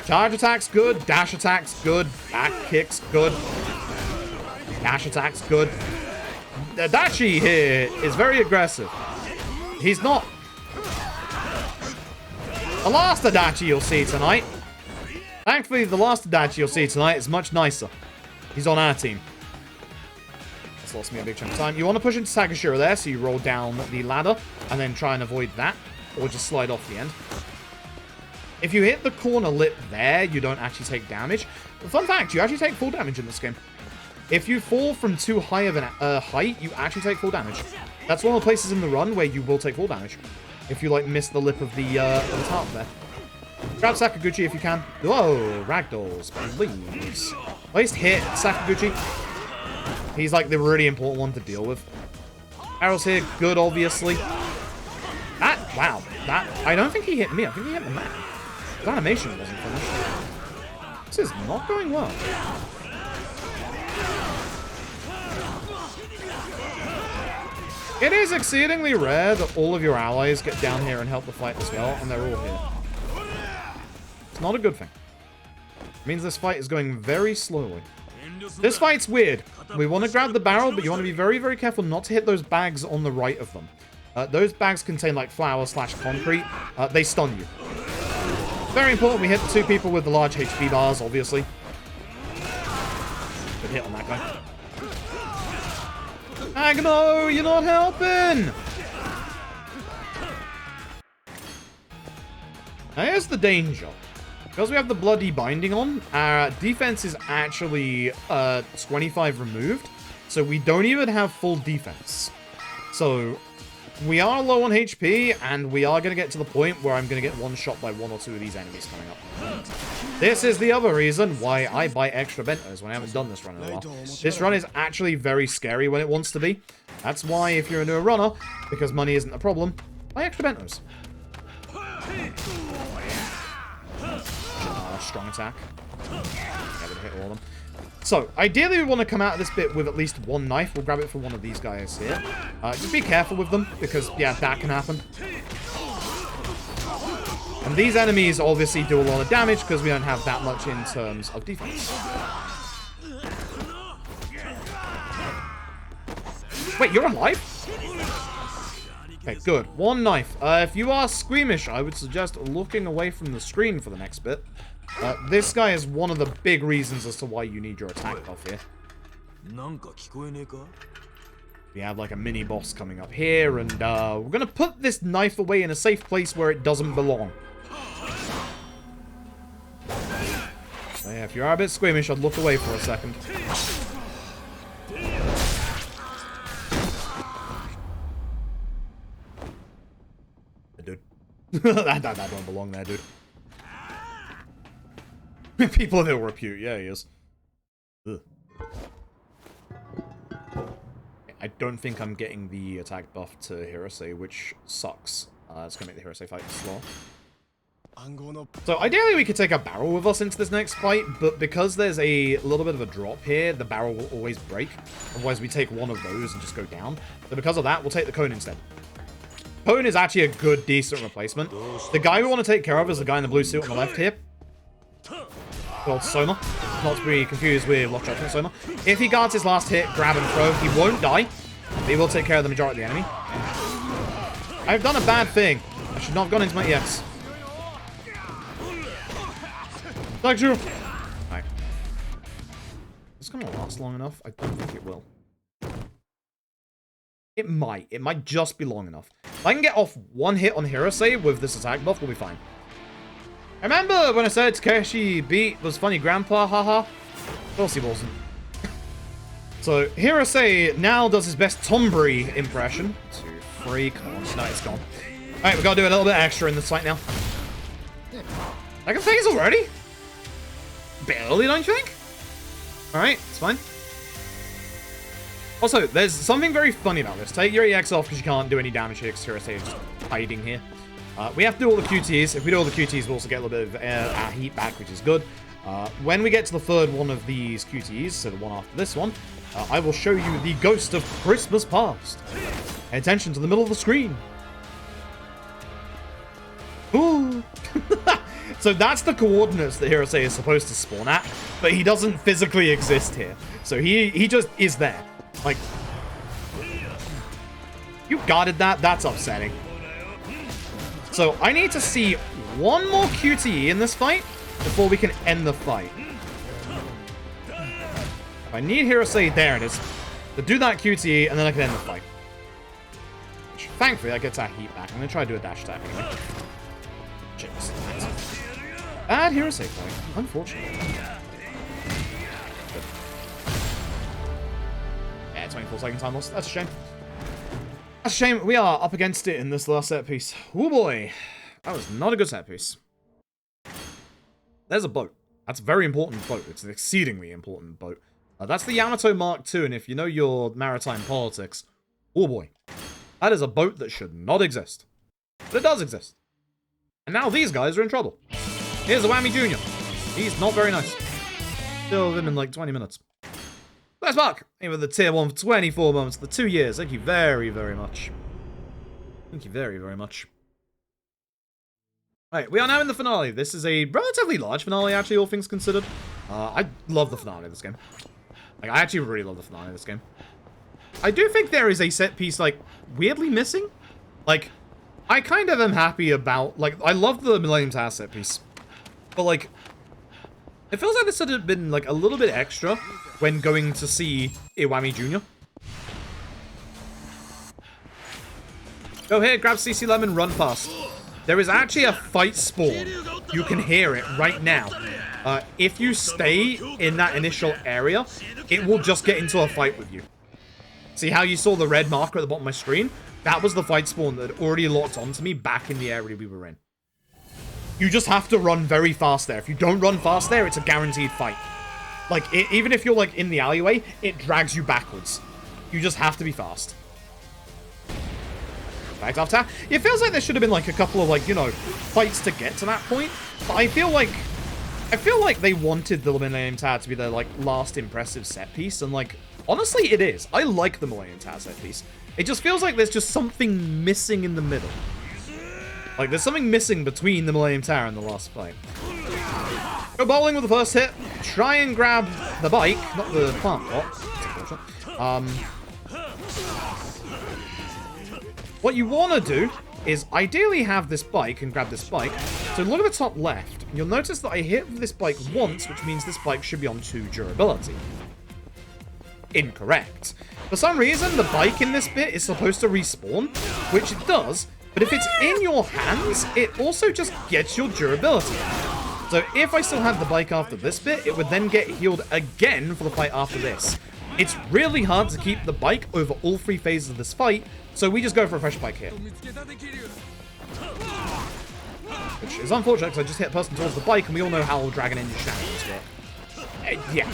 charge attack's good, dash attack's good, back kick's good, dash attack's good. Adachi here is very aggressive. He's not... The last Adachi you'll see tonight... Thankfully, the last Adachi you'll see tonight is much nicer. He's on our team. That's lost me a big chunk of time. You want to push into Sakashira there, so you roll down the ladder, and then try and avoid that, or just slide off the end. If you hit the corner lip there, you don't actually take damage. Fun fact, you actually take full damage in this game. If you fall from too high of an height, you actually take full damage. That's one of the places in the run where you will take full damage. If you, like, miss the lip of the top there. Grab Sakaguchi if you can. Whoa, ragdolls, please. At least hit Sakaguchi. He's, like, the really important one to deal with. Arrows here, good, obviously. Wow, I don't think he hit me. I think he hit the man. His animation wasn't finished. This is not going well. It is exceedingly rare that all of your allies get down here and help the fight as well, and they're all here. It's not a good thing. It means this fight is going very slowly. This fight's weird. We want to grab the barrel, but you want to be very, very careful not to hit those bags on the right of them. Those bags contain, like, flour/concrete. They stun you. Very important we hit the two people with the large HP bars, obviously. Good hit on that guy. Agno, you're not helping! Now here's the danger. Because we have the bloody binding on, our defense is actually 25 removed. So we don't even have full defense. So we are low on HP, and we are going to get to the point where I'm going to get one shot by one or two of these enemies coming up. This is the other reason why I buy extra bentos when I haven't done this run in a while. This run is actually very scary when it wants to be. That's why, if you're a new runner, because money isn't a problem, buy extra bentos. Strong attack. Yeah, we'll hit all of them. So, ideally we want to come out of this bit with at least one knife. We'll grab it from one of these guys here. Just be careful with them, because, yeah, that can happen. And these enemies obviously do a lot of damage, because we don't have that much in terms of defense. Wait, you're alive? Okay, good. One knife. If you are squeamish, I would suggest looking away from the screen for the next bit. This guy is one of the big reasons as to why you need your attack buff here. We have like a mini boss coming up here, and we're gonna put this knife away in a safe place where it doesn't belong. So yeah, if you are a bit squeamish, I'd look away for a second. Dude. that don't belong there, dude. People of ill repute. Yeah, he is. Ugh. I don't think I'm getting the attack buff to Hirose, which sucks. It's going to make the Hirose fight slow. So ideally we could take a barrel with us into this next fight, but because there's a little bit of a drop here, the barrel will always break. Otherwise we take one of those and just go down. So because of that, we'll take the cone instead. Cone is actually a good, decent replacement. The guy we want to take care of is the guy in the blue suit on the left here. Called Soma. Not to be confused with Lock Judgment Soma. If he guards his last hit, grab and throw, he won't die. But he will take care of the majority of the enemy. I've done a bad thing. I should not have gone into my EX. Thank you. Alright. Is this going to last long enough? I don't think it will. It might. It might just be long enough. If I can get off one hit on Hirose with this attack buff, we'll be fine. I remember when I said Takeshi beat was funny grandpa, haha. Of course he wasn't. So, Hirose now does his best Tombury impression. 2, 3, come on. No, it's gone. Alright, we've got to do a little bit extra in this fight now. I can phase already? Barely, don't you think? Alright, it's fine. Also, there's something very funny about this. Take your EX off because you can't do any damage here because Hirose is just hiding here. We have to do all the QTs. If we do all the QTs, we'll also get a little bit of our heat back, which is good. When we get to the third one of these QTs, so the one after this one, I will show you the Ghost of Christmas Past. Pay attention to the middle of the screen. Ooh. So that's the coordinates that Hirose is supposed to spawn at, but he doesn't physically exist here. So he just is there. Like, You guarded that? That's upsetting. So I need to see one more QTE in this fight before we can end the fight. If I need Hirose, there it is. To do that QTE, and then I can end the fight. Which, thankfully, that gets our heat back. I'm going to try to do a dash attack anyway. Chips. Bad Hirose fight, unfortunately. Good. Yeah, 24-second time loss. That's a shame. That's a shame. We are up against it in this last set piece. Oh boy. That was not a good set piece. There's a boat. That's a very important boat. It's an exceedingly important boat. That's the Yamato Mark II, and if you know your maritime politics, oh boy. That is a boat that should not exist. But it does exist. And now these guys are in trouble. Here's a Whammy Jr. He's not very nice. Still with him in like 20 minutes. Let's Mark! Aim with the tier 1 for 24 months, the 2 years. Thank you very, very much. Thank you very, very much. Alright, we are now in the finale. This is a relatively large finale, actually, all things considered. I love the finale of this game. Like, I actually really love the finale of this game. I do think there is a set piece, like, weirdly missing. Like, I kind of am happy about, like, I love the Millennium Tower set piece. But, like, it feels like this should have been, like, a little bit extra when going to see Iwami Jr. Go here, grab CC Lemon, run past. There is actually a fight spawn. You can hear it right now. If you stay in that initial area, it will just get into a fight with you. See how you saw the red marker at the bottom of my screen? That was the fight spawn that had already locked onto me back in the area we were in. You just have to run very fast there. If you don't run fast there, it's a guaranteed fight. Like, even if you're, like, in the alleyway, it drags you backwards. You just have to be fast. Back after. It feels like there should have been, like, a couple of, like, you know, fights to get to that point. But I feel like they wanted the Millennium Tower to be their, like, last impressive set piece. And, like, honestly, it is. I like the Millennium Tower set piece. It just feels like there's just something missing in the middle. Like, there's something missing between the Millennium Tower and the last fight. Go bowling with the first hit. Try and grab the bike, not the plant pot. What you want to do is ideally have this bike and grab this bike. So look at the top left. You'll notice that I hit this bike once, which means this bike should be on 2 durability. Incorrect. For some reason, the bike in this bit is supposed to respawn, which it does, but if it's in your hands, it also just gets your durability. So if I still had the bike after this bit, it would then get healed again for the fight after this. It's really hard to keep the bike over all 3 phases of this fight, so we just go for a fresh bike here. Which is unfortunate, because I just hit a person towards the bike, and we all know how Dragon Engine shenanigans work. Yeah.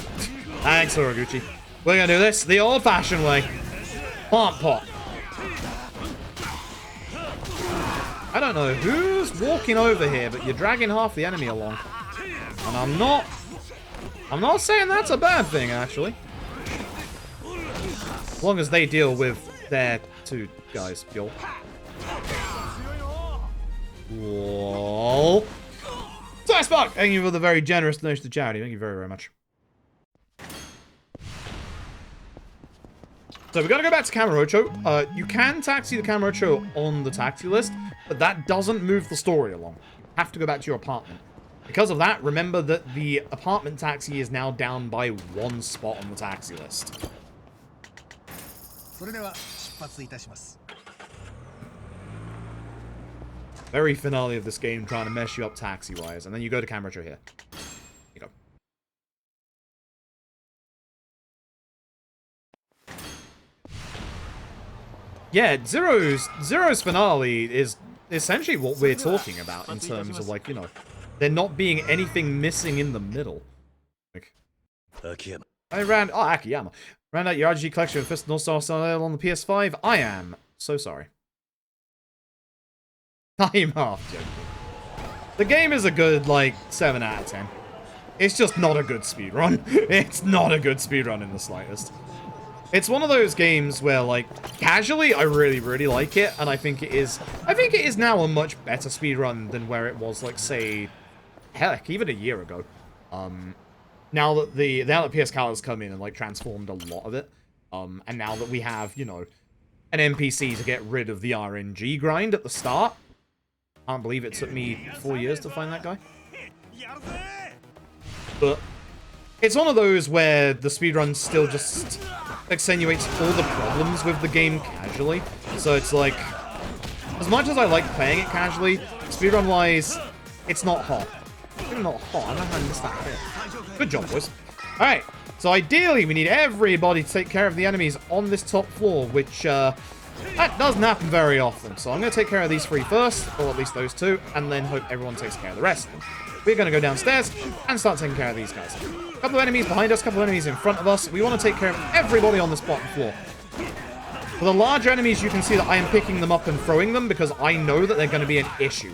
Thanks, Horiguchi. We're gonna do this the old-fashioned way. Plant pot. I don't know who's walking over here, but you're dragging half the enemy along. And I'm not saying that's a bad thing, actually. As long as they deal with their 2 guys, yo. Whoa. Spark! Thank you for the very generous donation to charity. Thank you very, very much. So we're going to go back to Kamurocho. You can taxi the Kamurocho on the taxi list, but that doesn't move the story along. You have to go back to your apartment. Because of that, remember that the apartment taxi is now down by 1 spot on the taxi list. Very finale of this game, trying to mess you up taxi-wise, and then you go to Kamurocho here. You go. Yeah, Zero's finale is essentially what we're talking about in terms of, like, you know, there not being anything missing in the middle. Like,
Akiyama.
Akiyama. Ran out your RGG collection of Fist North Star on the PS5? I am so sorry. I'm half joking. The game is a good, like, 7 out of 10. It's just not a good speedrun. It's not a good speedrun in the slightest. It's one of those games where, like, casually, I really, really like it, and I think it is now a much better speedrun than where it was, like, say, heck, even a year ago. Now that PS Cal has come in and, like, transformed a lot of it, and now that we have, you know, an NPC to get rid of the RNG grind at the start. Can't believe it took me 4 years to find that guy. But it's one of those where the speedrun still just accentuates all the problems with the game casually. So it's like, as much as I like playing it casually, speedrun-wise, it's not hot. It's not hot. I don't know how I missed that hit. Good job, boys. Alright, so ideally we need everybody to take care of the enemies on this top floor, which, that doesn't happen very often. So I'm going to take care of these 3 first, or at least those 2, and then hope everyone takes care of the rest. We're going to go downstairs and start taking care of these guys. A couple of enemies behind us, a couple of enemies in front of us. We want to take care of everybody on this bottom floor. For the larger enemies, you can see that I am picking them up and throwing them because I know that they're going to be an issue.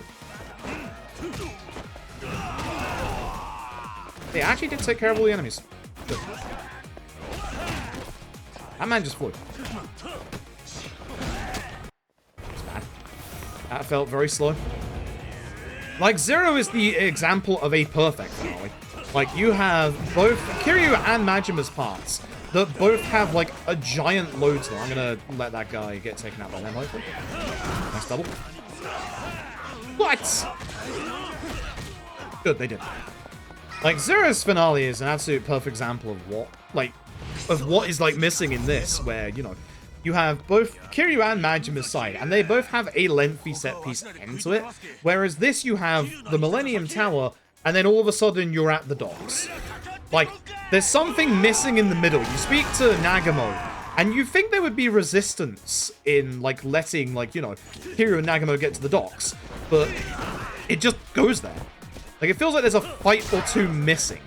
They actually did take care of all the enemies. Good. That man just flew. That's bad. That felt very slow. Like, Zero is the example of a perfect finale. Like, you have both Kiryu and Majima's parts that both have, like, a giant load to them. I'm gonna let that guy get taken out by them, hopefully. Nice double. What? Good, they did. Like, Zero's finale is an absolute perfect example of what is, like, missing in this, where, you know, you have both Kiryu and Majima's side, and they both have a lengthy set piece end to it, whereas this you have the Millennium Tower, and then all of a sudden you're at the docks. Like, there's something missing in the middle. You speak to Nagamo, and you think there would be resistance in, like, letting, like, you know, Kiryu and Nagamo get to the docks, but it just goes there. Like, it feels like there's a fight or 2 missing.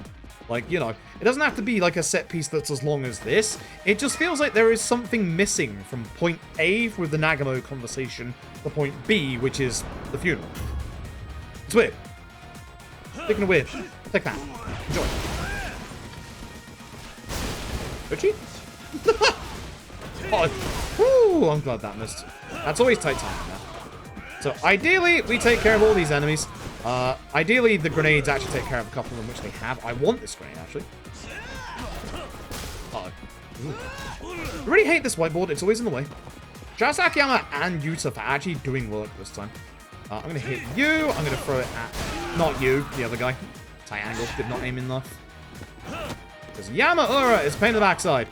Like, you know, it doesn't have to be like a set piece that's as long as this. It just feels like there is something missing from point A with the Nagamo conversation to point B, which is the funeral. It's weird. Speaking of weird, take that. Enjoy. Richie? Oh, whew, I'm glad that missed. That's always tight time now. So ideally, we take care of all these enemies. Ideally, the grenades actually take care of a couple of them, which they have. I want this grenade, actually. Uh-oh. I really hate this whiteboard. It's always in the way. Just Akiyama and Yuta for actually doing work this time. I'm going to hit you. I'm going to throw it at... Not you, the other guy. Tight angle. Did not aim enough. Because Yamaura is a pain in the backside.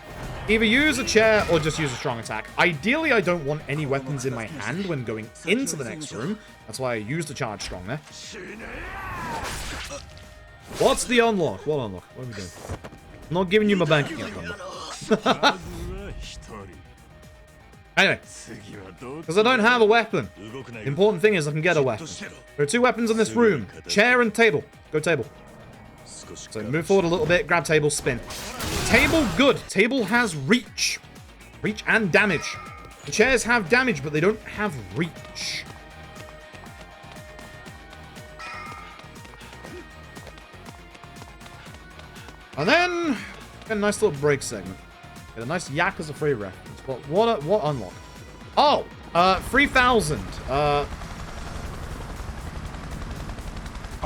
Either use a chair or just use a strong attack. Ideally, I don't want any weapons in my hand when going into the next room. That's why I used the charge strong there. What's the unlock? What unlock? What are we doing? I'm not giving you my bank account number. Anyway, because I don't have a weapon. The important thing is I can get a weapon. There are 2 weapons in this room. Chair and table. Go table. So move forward a little bit, grab table, spin. Table, good. Table has reach. Reach and damage. The chairs have damage, but they don't have reach. And then, get a nice little break segment. Get a nice Yakuza 3 reference. What unlock? Oh, 3,000.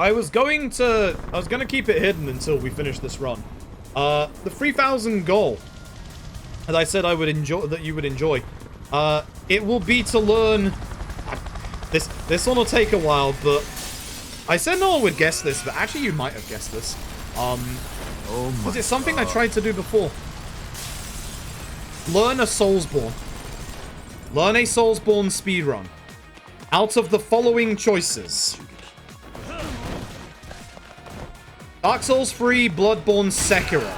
I was going to keep it hidden until we finish this run. The 3,000 goal that I said I would enjoy, that you would enjoy. It will be to learn. This one will take a while, but I said no one would guess this, but actually you might have guessed this. Because it's something I tried to do before. Learn a Soulsborne. Learn a Soulsborne speedrun. Out of the following choices. Dark Souls 3, Bloodborne, Sekiro.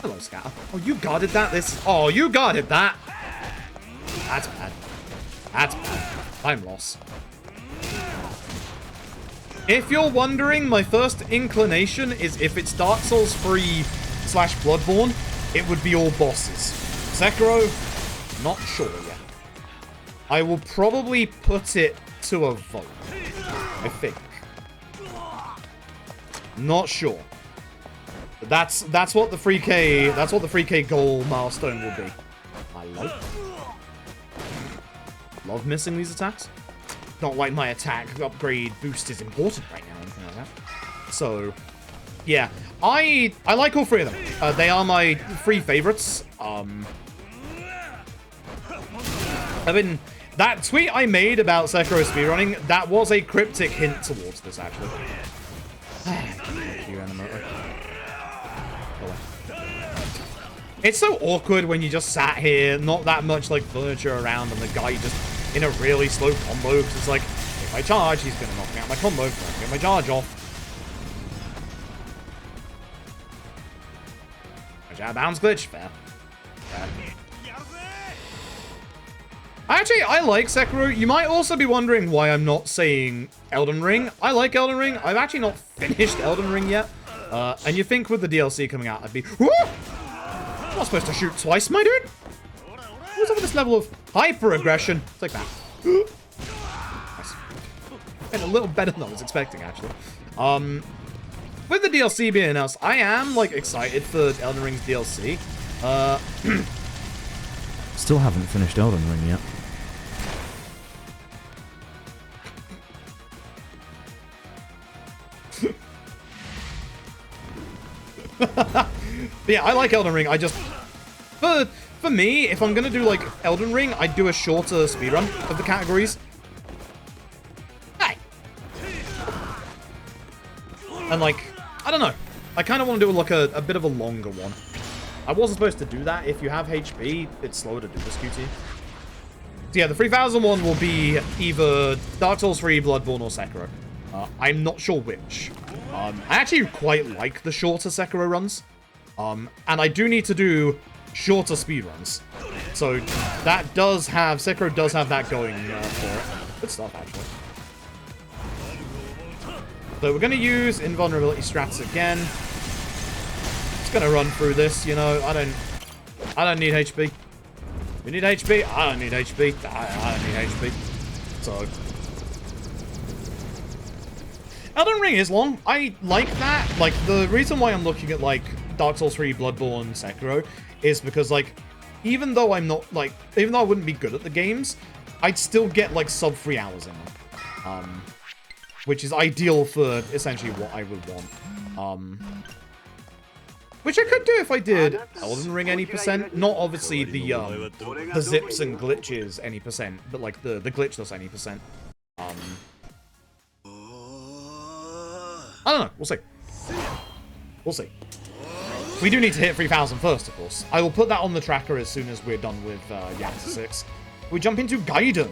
Hello, Scatter. Oh, you guarded that? Oh, you guarded that! That's bad. That's bad. Time loss. If you're wondering, my first inclination is if it's Dark Souls 3 / Bloodborne, it would be all bosses. Sekiro, not sure yet. I will probably put it to a vote. I think. Not sure. But that's what the 3K goal milestone will be. I love missing these attacks. Not like my attack upgrade boost is important right now or anything like that. So yeah, I like all 3 of them. They are my 3 favorites. I mean, that tweet I made about Sekiro speedrunning, that was a cryptic hint towards this, actually. It's so awkward when you just sat here, not that much like furniture around, and the guy just in a really slow combo, because it's like, if I charge, he's going to knock me out my combo, I'm going to get my charge off. Bounce glitch, fair. Actually, I like Sekiro. You might also be wondering why I'm not saying Elden Ring. I like Elden Ring. I've actually not finished Elden Ring yet. And you think with the DLC coming out, I'd be... Whoa! I'm not supposed to shoot twice, my dude. What's up with this level of hyper-aggression? It's like that. Nice. And a little better than I was expecting, actually. With the DLC being announced, I am, like, excited for Elden Ring's DLC. Still haven't finished Elden Ring yet. Yeah, I like Elden Ring. I just... For me, if I'm gonna do, like, Elden Ring, I'd do a shorter speedrun of the categories. Hey! And, like, I don't know. I kind of want to do, like, a bit of a longer one. I wasn't supposed to do that. If you have HP, it's slower to do this QT. So yeah, the 3000 one will be either Dark Souls 3, Bloodborne, or Sekiro. I'm not sure which. I actually quite like the shorter Sekiro runs. And I do need to do shorter speedruns. So that does have... Sekiro does have that going for it. Good stuff, actually. So we're going to use invulnerability strats again. Just going to run through this, you know. I don't need HP. You need HP? I don't need HP. I don't need HP. So... Elden Ring is long. I like that. Like, the reason why I'm looking at, like, Dark Souls 3, Bloodborne, Sekiro is because, like, even though I'm not, like, even though I wouldn't be good at the games, I'd still get, like, sub 3 hours in them. Which is ideal for essentially what I would want. Which I could do if I did Elden Ring any %. Not obviously the zips and glitches any %, but like the glitchless any %. I don't know. We'll see. We'll see. We do need to hit 3000 first, of course. I will put that on the tracker as soon as we're done with Yakuza 6. We jump into Gaiden,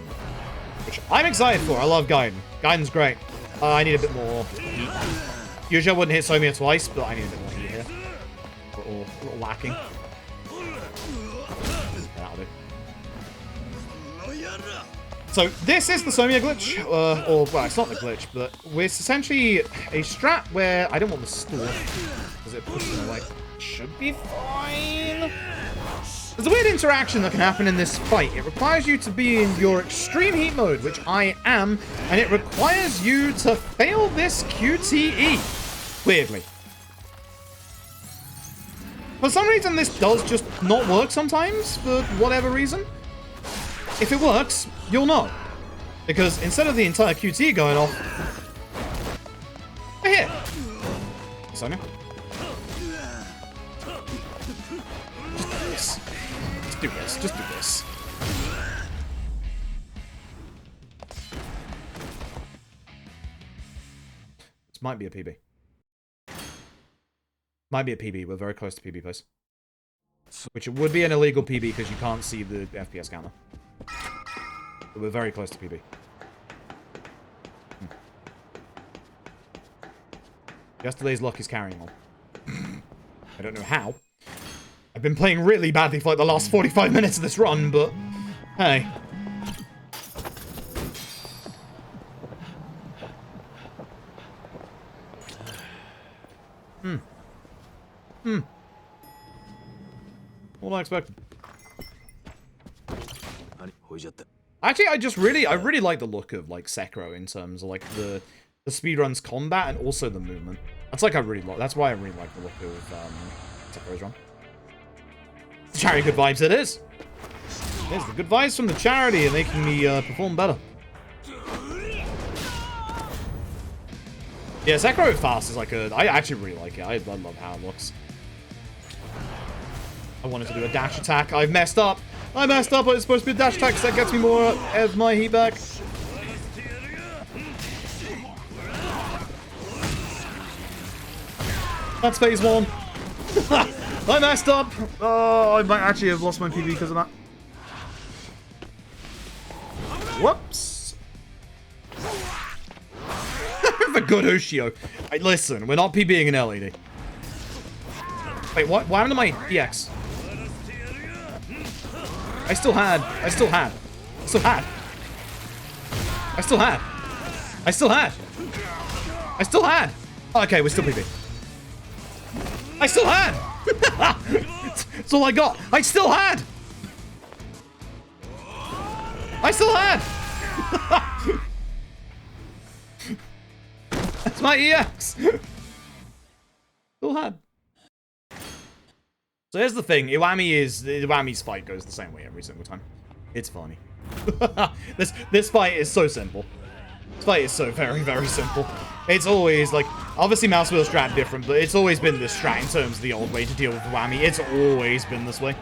which I'm excited for. I love Gaiden. Gaiden's great. I need a bit more heat. Usually I wouldn't hit Somia twice, but I need a bit more heat here. A little lacking. That'll do. So this is the Somia glitch, or well, it's not the glitch, but it's essentially a strat where I don't want the store because it pushes it away. Should be fine. There's a weird interaction that can happen in this fight. It requires you to be in your extreme heat mode, which I am, and it requires you to fail this QTE. Weirdly. For some reason, this does just not work sometimes, for whatever reason. If it works, you'll know. Because instead of the entire QT going off, I hit. Sonia? Just do this. Just do this. This might be a PB. Might be a PB. We're very close to PB, please. Which it would be an illegal PB because you can't see the FPS counter. But we're very close to PB. Yesterday's luck is carrying on. I don't know how. I've been playing really badly for like the last 45 minutes of this run, but hey. What I expected. Actually, I really like the look of like Sekiro in terms of like the speedrun's combat and also the movement. That's like that's why I really like the look of Sekiro's run. Charity good vibes it is. There's the good vibes from the charity and making me perform better. Yeah, Sekiro fast is like I actually really like it. I love how it looks. I wanted to do a dash attack. I've messed up. I messed up. It's supposed to be a dash attack, so that gets me more of my heat back. That's phase 1. I messed up. Oh, I might actually have lost my PB because of that. Whoops. The good Ushio. Hey, listen, we're not PBing an LED. Wait, what happened to my EX? I still had. Okay, we're still PB. I still had! That's all I got. I still had! That's my EX! Still had. So here's the thing. Iwami's fight goes the same way every single time. It's funny. This fight is so simple. This fight is so very, very simple. It's always, like, obviously mouse wheel strat different, but it's always been this strat in terms of the old way to deal with Whammy. It's always been this way.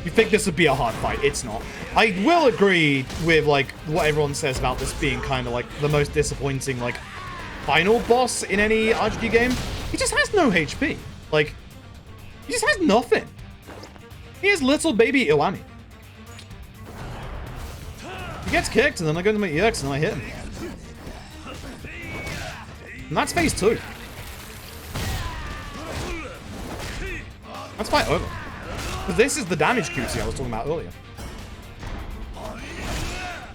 You think this would be a hard fight? It's not. I will agree with, like, what everyone says about this being kind of, like, the most disappointing, like, final boss in any RPG game. He just has no HP. Like, he just has nothing. He has little baby Iwami. He gets kicked, and then I go to my EX, and I hit him. And that's phase 2. That's fight over. But this is the damage QC I was talking about earlier.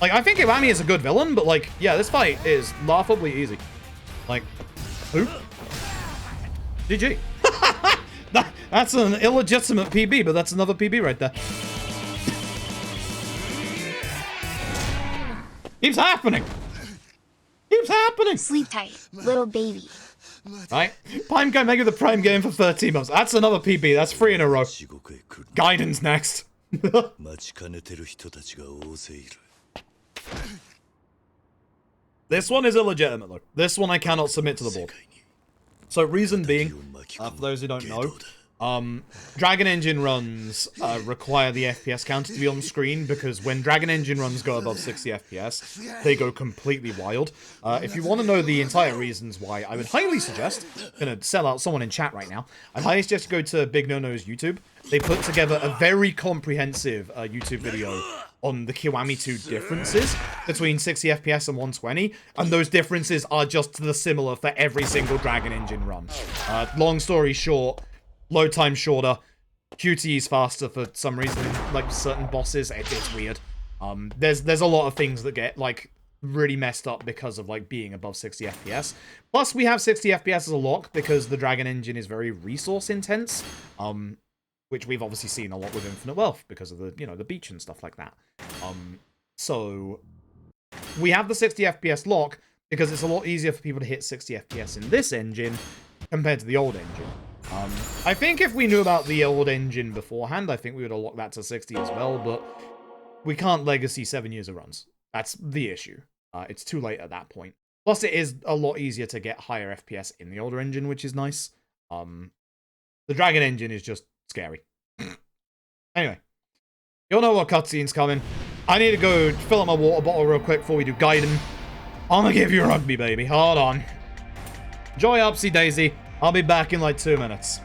Like, I think Iwami is a good villain, but, like, yeah, this fight is laughably easy. Like, who? GG. That's an illegitimate PB, but that's another PB right there. Keeps happening. Keeps happening.
Sleep tight, little baby.
Right? Prime Game Mega the Prime Game for 13 months. That's another PB. That's 3 in a row. Gaiden's next. This one is illegitimate, though. This one I cannot submit to the board. So, reason being, for those who don't know, Dragon Engine runs require the FPS counter to be on screen because when Dragon Engine runs go above 60 FPS, they go completely wild. If you want to know the entire reasons why, I would highly suggest, I'm going to sell out someone in chat right now, I'd highly suggest go to Big No No's YouTube. They put together a very comprehensive YouTube video on the Kiwami 2 differences between 60 FPS and 120, and those differences are just similar for every single Dragon Engine run. Long story short, load time shorter, QTE is faster for some reason, like certain bosses. It's weird. There's a lot of things that get like really messed up because of like being above 60 FPS. Plus, we have 60 FPS as a lock because the Dragon Engine is very resource intense, which we've obviously seen a lot with Infinite Wealth because of the the beach and stuff like that. So we have the 60 FPS lock because it's a lot easier for people to hit 60 FPS in this engine compared to the old engine. I think if we knew about the old engine beforehand, I think we would have locked that to 60 as well, but we can't legacy 7 years of runs. That's the issue. It's too late at that point. Plus, it is a lot easier to get higher FPS in the older engine, which is nice. The Dragon Engine is just scary. Anyway, you'll know what cutscene's coming. I need to go fill up my water bottle real quick before we do Gaiden. I'm gonna give you a rugby, baby. Hold on. Enjoy Upsy Daisy. I'll be back in like 2 minutes.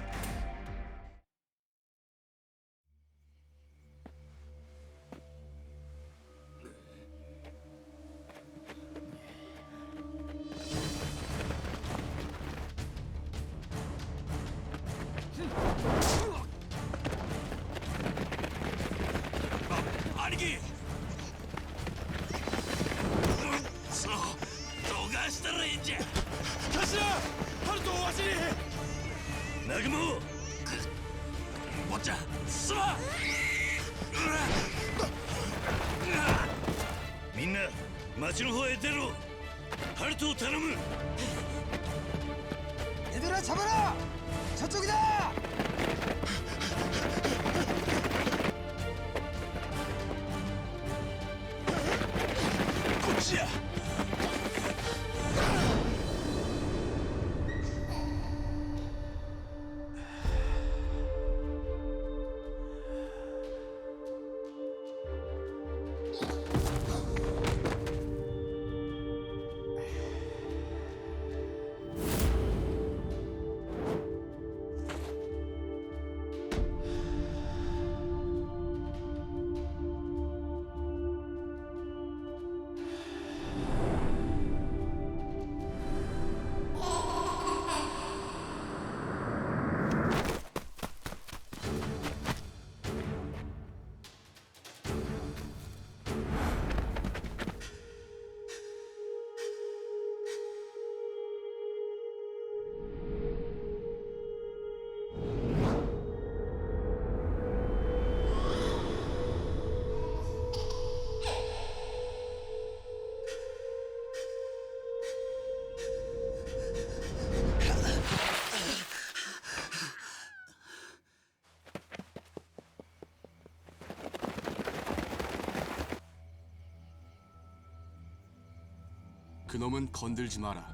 그놈은 건들지 마라.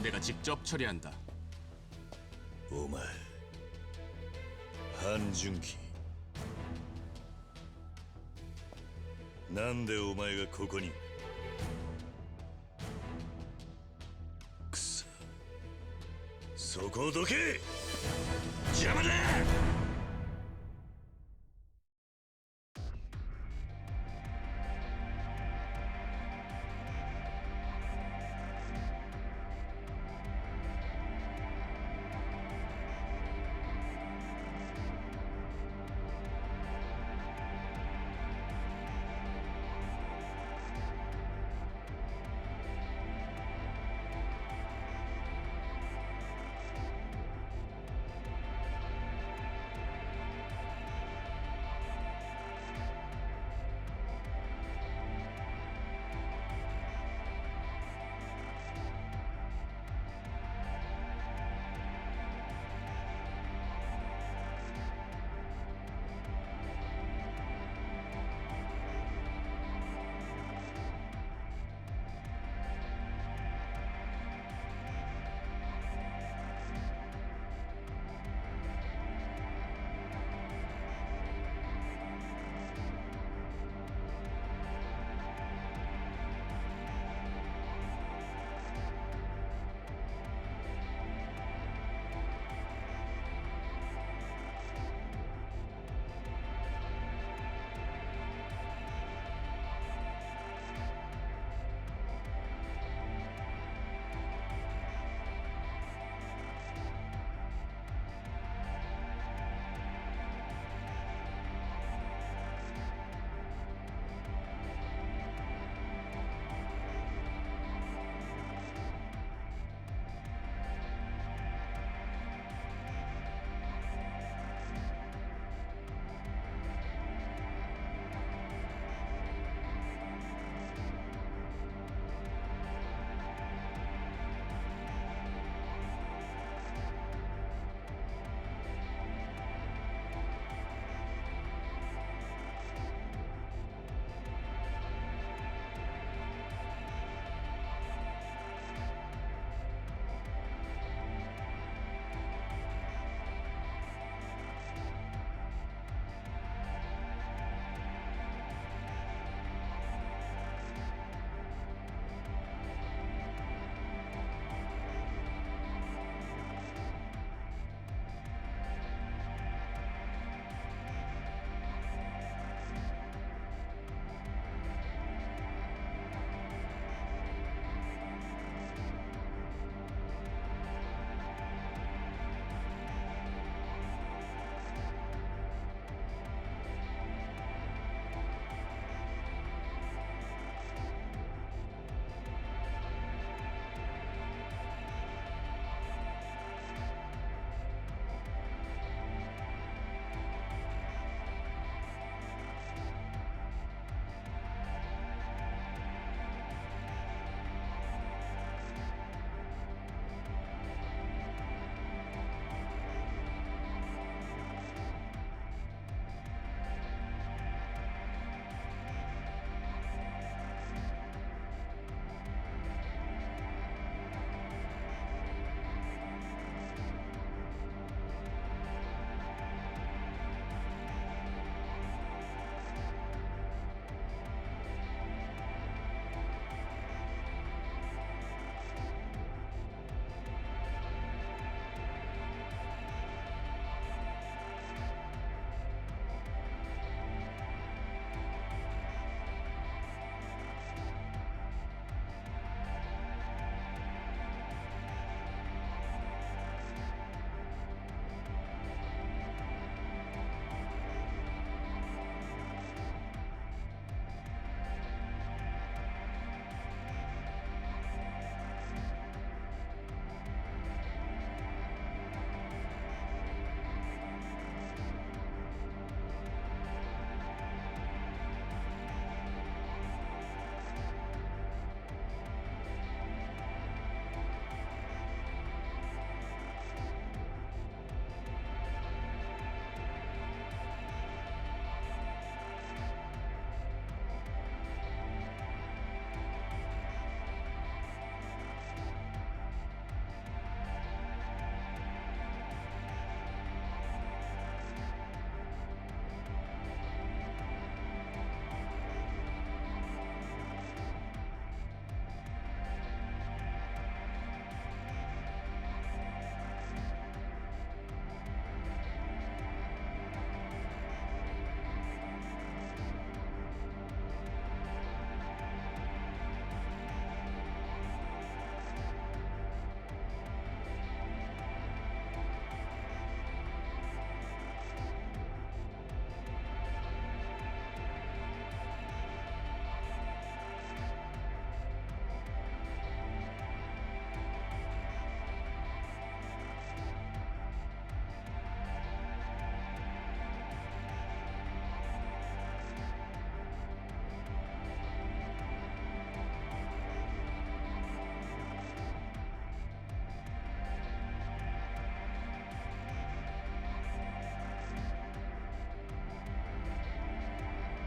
내가 직접 처리한다.
お前半純期なんでお前がここにくそそこをどけ邪魔だ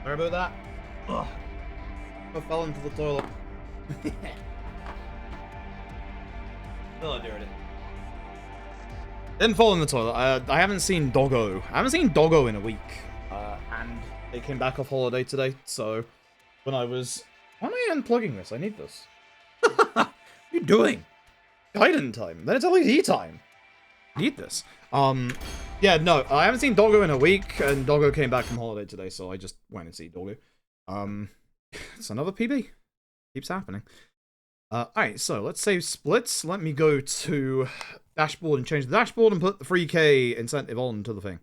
Sorry about that. Ugh. I fell into the toilet. Oh, dear. Didn't fall in the toilet. I haven't seen Doggo. I haven't seen Doggo in a week. And they came back off holiday today, so when I was... Why am I unplugging this? I need this. What are you doing? Gaiden time. Then it's LED time. Need this. Yeah, no, I haven't seen Doggo in a week, and Doggo came back from holiday today, so I just went and see Doggo. It's another PB. Keeps happening. Alright, so let's save splits. Let me go to dashboard and change the dashboard and put the 3K incentive on to the thing.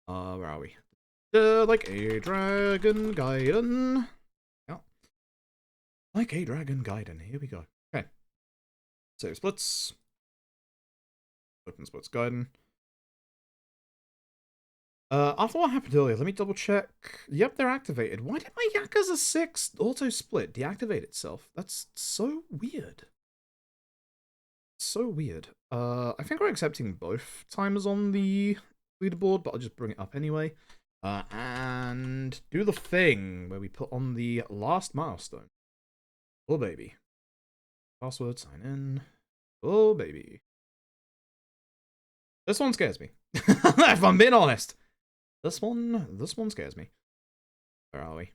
Where are we? Like a Dragon Gaiden. Yeah. Like a Dragon Gaiden. Here we go. Okay. Save splits. Open splits Gaiden. After what happened earlier, let me double check. Yep, they're activated. Why did my Yakuza 6 auto split deactivate itself? That's so weird. So weird. I think we're accepting both timers on the leaderboard, but I'll just bring it up anyway. And do the thing where we put on the last milestone. Oh, baby. Password, sign in. Oh, baby. This one scares me. If I'm being honest. This one scares me. Where are we?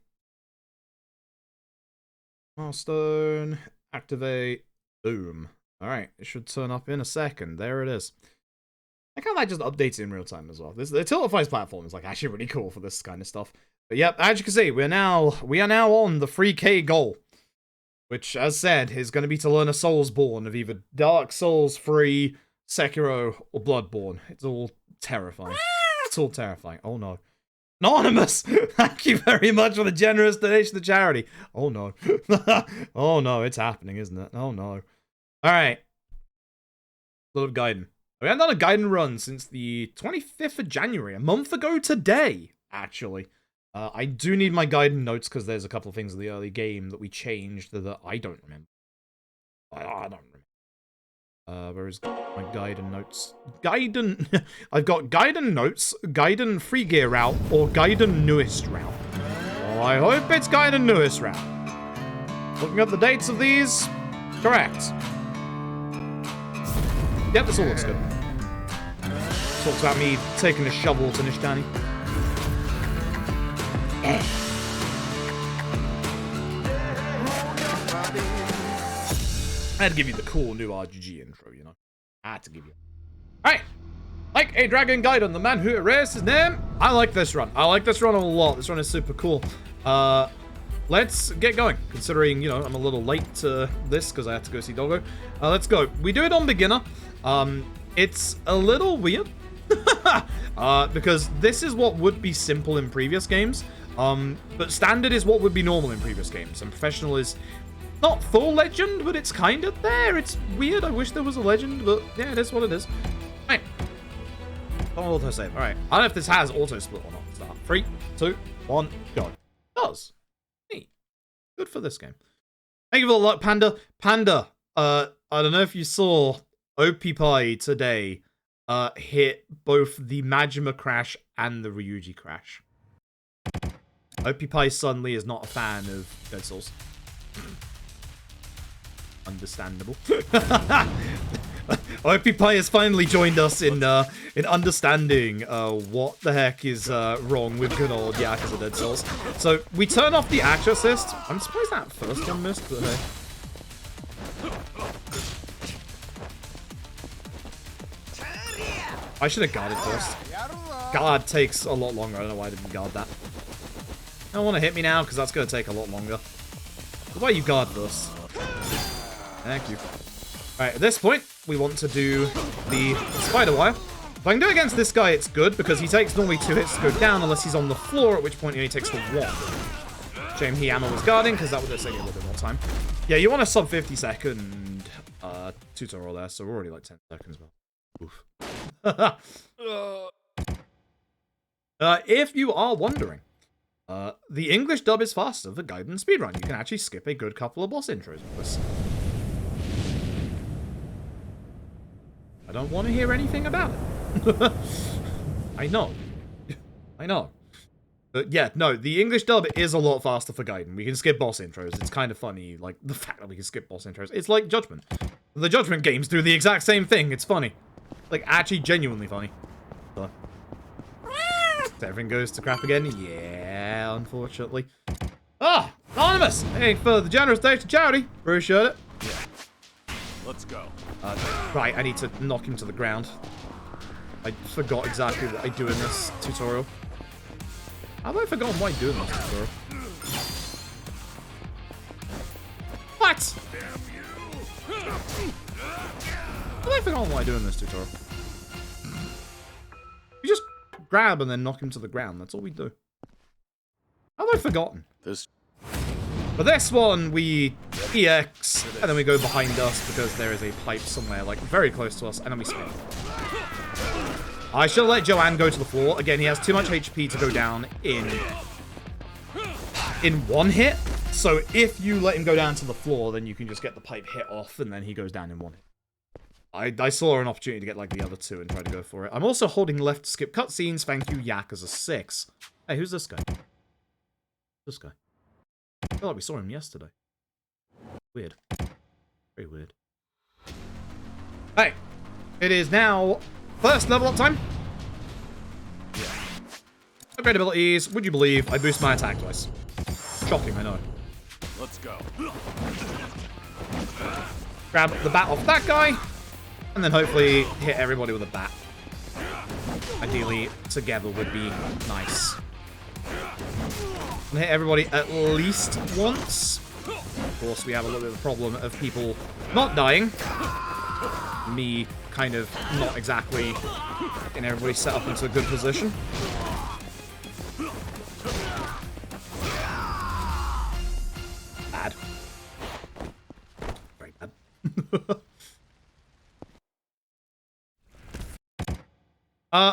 Milestone. Activate. Boom. Alright, it should turn up in a second. There it is. I like how that just updates in real time as well. The Tiltify's platform is like actually really cool for this kind of stuff. But yep, as you can see, we are now on the 3K goal. Which, as said, is going to be to learn a Soulsborne of either Dark Souls 3, Sekiro, or Bloodborne. It's all terrifying. It's all terrifying. Oh no. Anonymous! Thank you very much for the generous donation to charity. Oh no. Oh no, it's happening, isn't it? Oh no. Alright. Little Gaiden. We haven't done a Gaiden run since the 25th of January, a month ago today, actually. I do need my Gaiden notes because there's a couple of things in the early game that we changed that I don't remember. I don't remember. Where is my Gaiden notes? Gaiden... I've got Gaiden notes, Gaiden free gear route, or Gaiden newest route. Well, I hope it's Gaiden newest route. Looking at the dates of these, correct. Yep, this all looks good. Talks about me taking a shovel to Nishtani. I had to give you the cool new RGG intro, you know. I had to give you. Alright. Like a Dragon Gaiden, the man who erased his name. I like this run. I like this run a lot. This run is super cool. Let's get going. Considering, you know, I'm a little late to this because I had to go see Doggo. Let's go. We do it on beginner. It's a little weird. Because this is what would be simple in previous games. But standard is what would be normal in previous games. And professional is not full legend, but it's kind of there. It's weird. I wish there was a legend, but yeah, it is what it is. Alright. Don't auto save. Alright. I don't know if this has auto split or not. Start. 3, 2, 1, go. It does. Neat. Good for this game. Thank you for the luck, Panda. Panda, I don't know if you saw OP Pie today hit both the Majima crash and the Ryuji crash. OP Pie suddenly is not a fan of Dead Souls. Understandable. OP Pie has finally joined us in understanding what the heck is wrong with good old Yakuza Dead Souls. So we turn off the action assist. I'm surprised that first one missed, but hey. I should have guarded first. Guard takes a lot longer. I don't know why I didn't guard that. I don't want to hit me now because that's going to take a lot longer. Why you guard first? Thank you. Alright, at this point, we want to do the spider wire. If I can do it against this guy, it's good because he takes normally 2 hits to go down unless he's on the floor, at which point he only takes the 1. Shame Hiyama was guarding because that would have taken a little bit more time. Yeah, you want a sub 50 second tutorial there, so we're already like 10 seconds. Oof. If you are wondering, the English dub is faster for Gaiden Speedrun. You can actually skip a good couple of boss intros with this. I don't want to hear anything about it. I know. I know. But yeah, no, the English dub is a lot faster for Gaiden. We can skip boss intros. It's kind of funny, like, the fact that we can skip boss intros. It's like Judgment. The Judgment games do the exact same thing. It's funny. Like, actually genuinely funny. So. Everything goes to crap again? Yeah, unfortunately. Ah! Anonymous! Hey, for the generous donation charity. Appreciate it.
Yeah. Let's go.
Right, I need to knock him to the ground. I forgot exactly what I do in this tutorial. Have I forgotten what I do in this tutorial? What? Have I forgotten what I do in this tutorial? You just grab and then knock him to the ground. That's all we do. Have I forgotten? For this one, we EX, and then we go behind us because there is a pipe somewhere, like, very close to us, and then we spin. I shall let Joanne go to the floor. Again, he has too much HP to go down in one hit. So if you let him go down to the floor, then you can just get the pipe hit off, and then he goes down in one hit. I saw an opportunity to get, like, the other two and try to go for it. I'm also holding left to skip cutscenes. Thank you, Yakuza6. Hey, who's this guy? This guy. I feel like we saw him yesterday. Weird. Very weird. Hey, it is now first level up time. Yeah. Upgrade abilities. Would you believe I boost my attack twice? Shocking, I know.
Let's go.
Grab the bat off that guy, and then hopefully hit everybody with a bat. Ideally, together would be nice. And hit everybody at least once. Of course, we have a little bit of a problem of people not dying. Me kind of not exactly getting everybody set up into a good position. Bad. Very bad.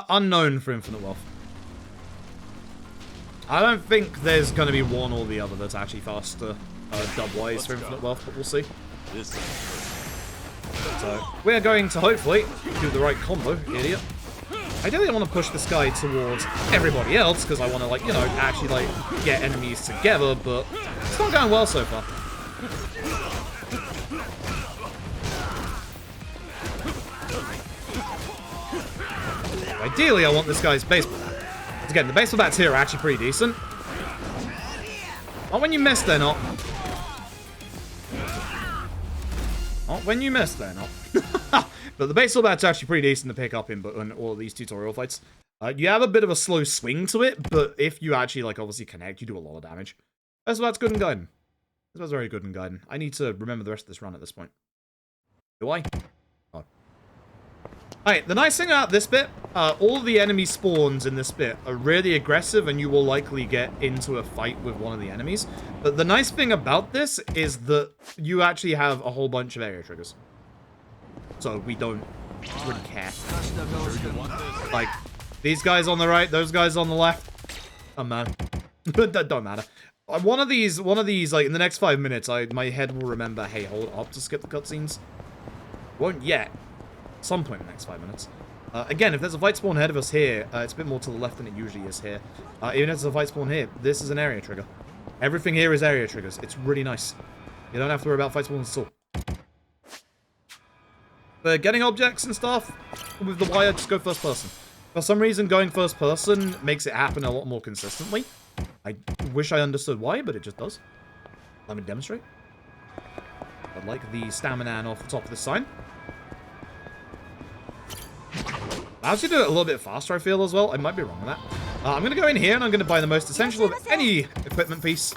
Unknown for Infinite Wealth. I don't think there's going to be one or the other that's actually faster dub-wise for Infinite Wealth, but we'll see. So, we're going to hopefully do the right combo, idiot. Ideally, I want to push this guy towards everybody else, because I want to, like, you know, actually, like, get enemies together, but it's not going well so far. Ideally, I want this guy's baseball bat. Again, the baseball bats here are actually pretty decent. Not when you miss, they're not. Not when you miss, they're not. But the baseball bat's actually pretty decent to pick up in all of these tutorial fights. You have a bit of a slow swing to it, but if you actually, like, obviously connect, you do a lot of damage. Baseball bat's good in Gaiden. Baseball bat's very good in Gaiden. I need to remember the rest of this run at this point. Do I? Oh. Alright, the nice thing about this bit, all of the enemy spawns in this bit are really aggressive, and you will likely get into a fight with one of the enemies. But the nice thing about this is that you actually have a whole bunch of area triggers. So we don't really care. Like, these guys on the right, those guys on the left. Oh man. That don't matter. One of these, like, in the next 5 minutes, my head will remember, hey, hold up to skip the cutscenes. Won't yet. Some point in the next 5 minutes. Again, if there's a fight spawn ahead of us here, it's a bit more to the left than it usually is here. Even if there's a fight spawn here, this is an area trigger. Everything here is area triggers. It's really nice. You don't have to worry about fight spawns at all. But getting objects and stuff, with the wire, just go first person. For some reason, going first person makes it happen a lot more consistently. I wish I understood why, but it just does. Let me demonstrate. I'd like the stamina off the top of the sign. I actually do it a little bit faster, I feel, as well. I might be wrong on that. I'm going to go in here, and I'm going to buy the most essential of any equipment piece.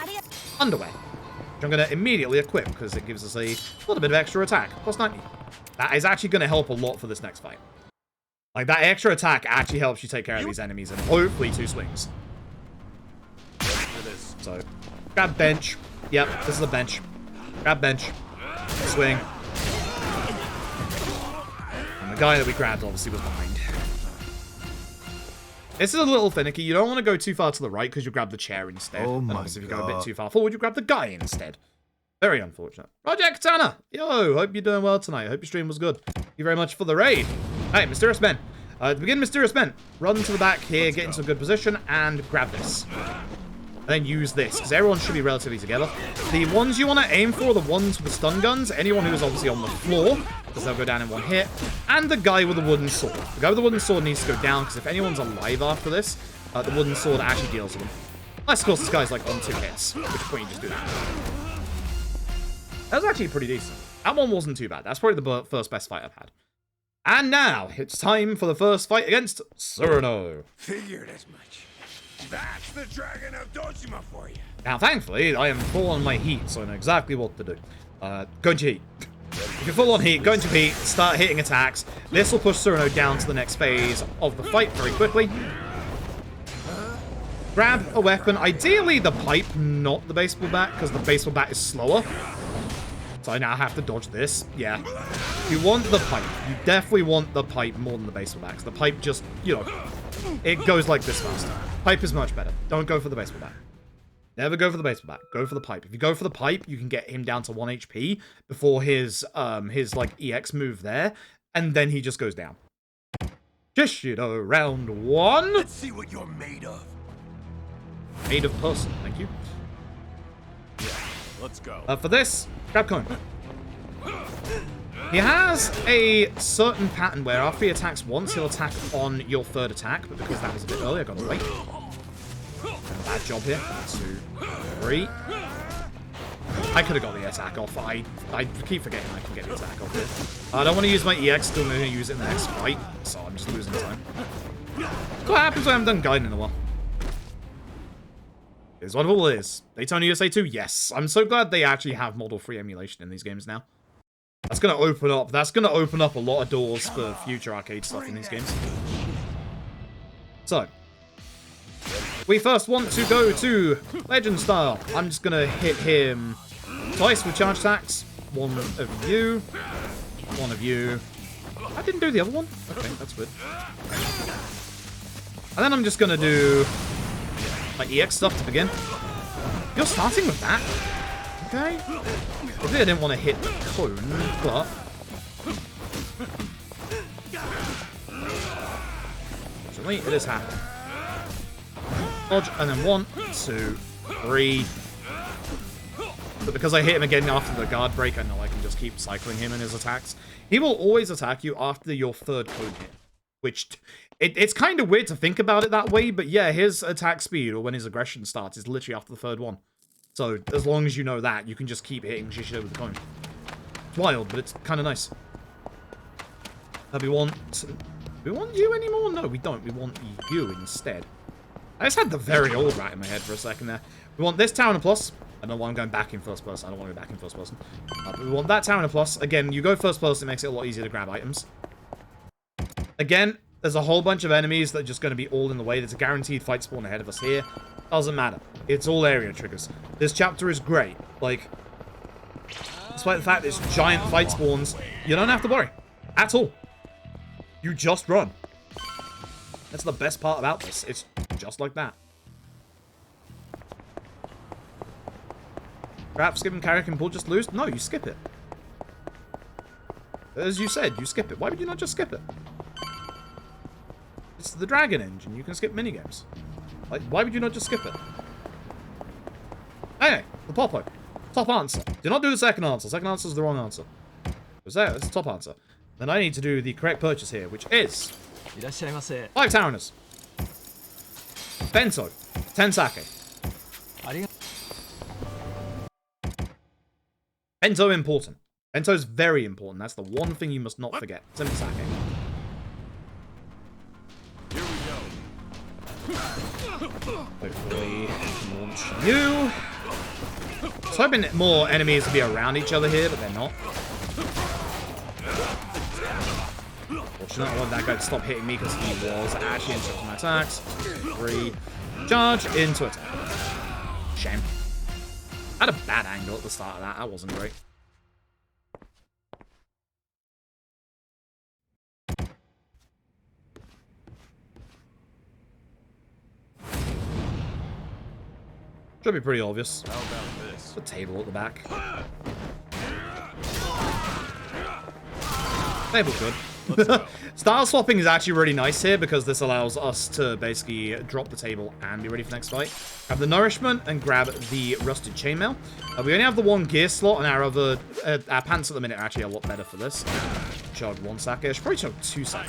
Underwear. Which I'm going to immediately equip, because it gives us a little bit of extra attack. Plus 90. That is actually going to help a lot for this next fight. Like, that extra attack actually helps you take care of these enemies in hopefully 2 swings. So, grab bench. Yep, this is a bench. Grab bench. Swing. And the guy that we grabbed obviously was behind. This is a little finicky. You don't want to go too far to the right because you grab the chair instead.
Oh
and
my
obviously if you go a
God.
bit too far forward, you grab the guy instead. Very unfortunate. Project Katana! Yo, hope you're doing well tonight. Hope your stream was good. Thank you very much for the raid. Hey, Mysterious Men. To begin Mysterious Bent, run to the back here, get into a good position, and grab this. And then use this, because everyone should be relatively together. The ones you want to aim for are the ones with the stun guns. Anyone who is obviously on the floor, because they'll go down in one hit. And the guy with the wooden sword. The guy with the wooden sword needs to go down, because if anyone's alive after this, the wooden sword actually deals with them. Unless, of course, this guy's like on 2 hits, which point you just do that. That was actually pretty decent. That one wasn't too bad. That's probably the first best fight I've had. And now, it's time for the first fight against Tsuruno.
Figured as much. That's the Dragon of Dojima for you.
Now, thankfully, I am full on my heat, so I know exactly what to do. Go into heat. If you're full on heat, go into heat, start hitting attacks. This will push Tsuruno down to the next phase of the fight very quickly. Grab a weapon, ideally the pipe, not the baseball bat, because the baseball bat is slower. So I now have to dodge this. Yeah. You want the pipe. You definitely want the pipe more than the baseball bat, because the pipe just, you know, it goes like this faster. Pipe is much better. Don't go for the baseball bat. Never go for the baseball bat. Go for the pipe. If you go for the pipe, you can get him down to 1 HP before his like EX move there, and then he just goes down. Jishido, round 1.
Let's see what you're made of.
Made of person, thank you.
Yeah, let's go.
For this, grab coin. He has a certain pattern where after he attacks once, he'll attack on your 3rd attack, but because that was a bit early, I got to wait. Bad job here. 2, 3. I could have got the attack off. I keep forgetting I can get the attack off here. I don't want to use my EX, still going to use it in the next fight, so I'm just losing time. That's what happens when I haven't done Gaiden in a while. Is what it all is. Daytona USA 2, yes. I'm so glad they actually have Model 3 emulation in these games now. That's gonna open up a lot of doors for future arcade stuff in these games. So, we first want to go to Legend style. I'm just gonna hit him twice with charge attacks. One of you. One of you. I didn't do the other one? Okay, that's good. And then I'm just gonna do my EX stuff to begin. You're starting with that? Okay. Probably I didn't want to hit cone, but... Fortunately, it is happening. Dodge, and then 1, 2, 3. But because I hit him again after the guard break, I know I can just keep cycling him in his attacks. He will always attack you after your 3rd cone hit. Which, it's kind of weird to think about it that way, but yeah, his attack speed, or when his aggression starts, is literally after the 3rd one. So, as long as you know that, you can just keep hitting Shishido with the coin. It's wild, but it's kind of nice. Do we want you anymore? No, we don't. We want you instead. I just had the very old rat in my head for a second there. We want this tower and a plus. I don't know why I'm going back in first person. I don't want to go back in first person. But we want that tower and a plus. Again, you go first person, it makes it a lot easier to grab items. Again, there's a whole bunch of enemies that are just going to be all in the way. There's a guaranteed fight spawn ahead of us here. Doesn't matter. It's all area triggers. This chapter is great. Like, despite the fact it's giant fight spawns, you don't have to worry. At all. You just run. That's the best part about this. It's just like that. Perhaps skip and carry can pull just lose? No, you skip it. As you said, you skip it. Why would you not just skip it? It's the Dragon engine. You can skip minigames. Like, why would you not just skip it? Anyway, the Popo. Top answer. Do not do the second answer. Second answer is the wrong answer. It's there. It's the top answer. Then I need to do the correct purchase here, which is 5 Taraners. Bento. 10 sake. Bento important. Bento is very important. That's the one thing you must not forget. 10 sake.
Here we go.
Hopefully launch you. I was hoping more enemies would be around each other here, but they're not. Fortunately, I want that guy to stop hitting me because he was actually interrupting my attacks. 3. Charge into attack. Shame. I had a bad angle at the start of that. That wasn't great. Should be pretty obvious.
How about this?
The table at the back. Table good. Style swapping is actually really nice here because this allows us to basically drop the table and be ready for the next fight. Grab the nourishment and grab the rusted chainmail. We only have the one gear slot, and our pants at the minute are actually a lot better for this. Chug one sake. I should probably chug 2 sake.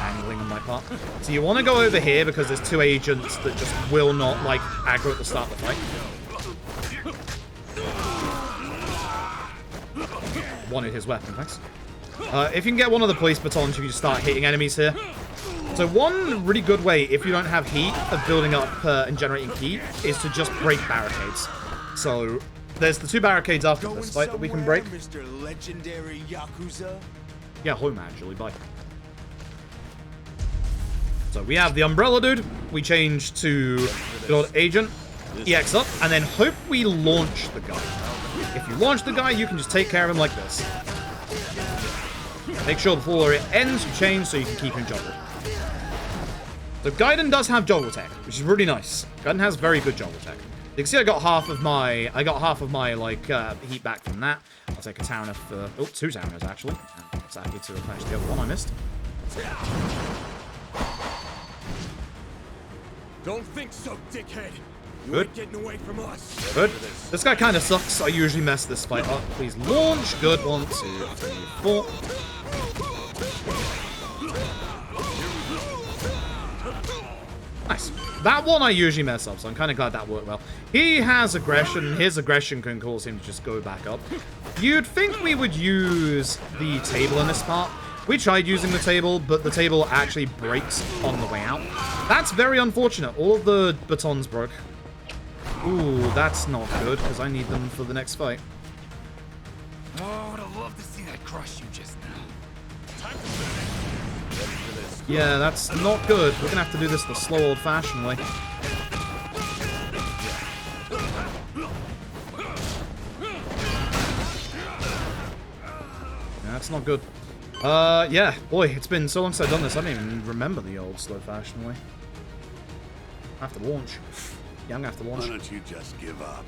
Angling on my part. So you want to go over here because there's 2 agents that just will not like aggro at the start of the fight. Wanted his weapon, thanks. If you can get one of the police batons, you can just start hitting enemies here. So one really good way, if you don't have heat, of building up and generating heat, is to just break barricades. So there's the 2 barricades after this fight that we can break.
Mr. Legendary Yakuza?
Yeah, home actually, bye. So we have the umbrella dude. We change to good old agent. EX up, and then hope we launch the guy. If you launch the guy, you can just take care of him like this. Make sure before it ends, you change so you can keep him juggled. So Gaiden does have juggle tech, which is really nice. Gaiden has very good juggle tech. You can see I got half of my like heat back from that. I'll take a towner for 2 towners actually. And exactly to replenish the other one I missed.
Don't think so, dickhead. You
Good.
ain't getting away from us.
Good. This guy kind of sucks. I usually mess this fight up. Please launch. Good. 1, 2, 3, 4. Nice. That one I usually mess up, so I'm kind of glad that worked well. He has aggression. His aggression can cause him to just go back up. You'd think we would use the table in this part. We tried using the table, but the table actually breaks on the way out. That's very unfortunate. All of the batons broke. Ooh, that's not good, because I need them for the next fight.
Oh, I would have loved to see that crush you just now.
Yeah, that's not good. We're going to have to do this the slow old-fashioned way. Yeah, that's not good. Yeah, boy, it's been so long since I've done this, I don't even remember the old slow-fashioned way. I have to launch. Yeah, I'm gonna have to launch.
Why don't you just give up?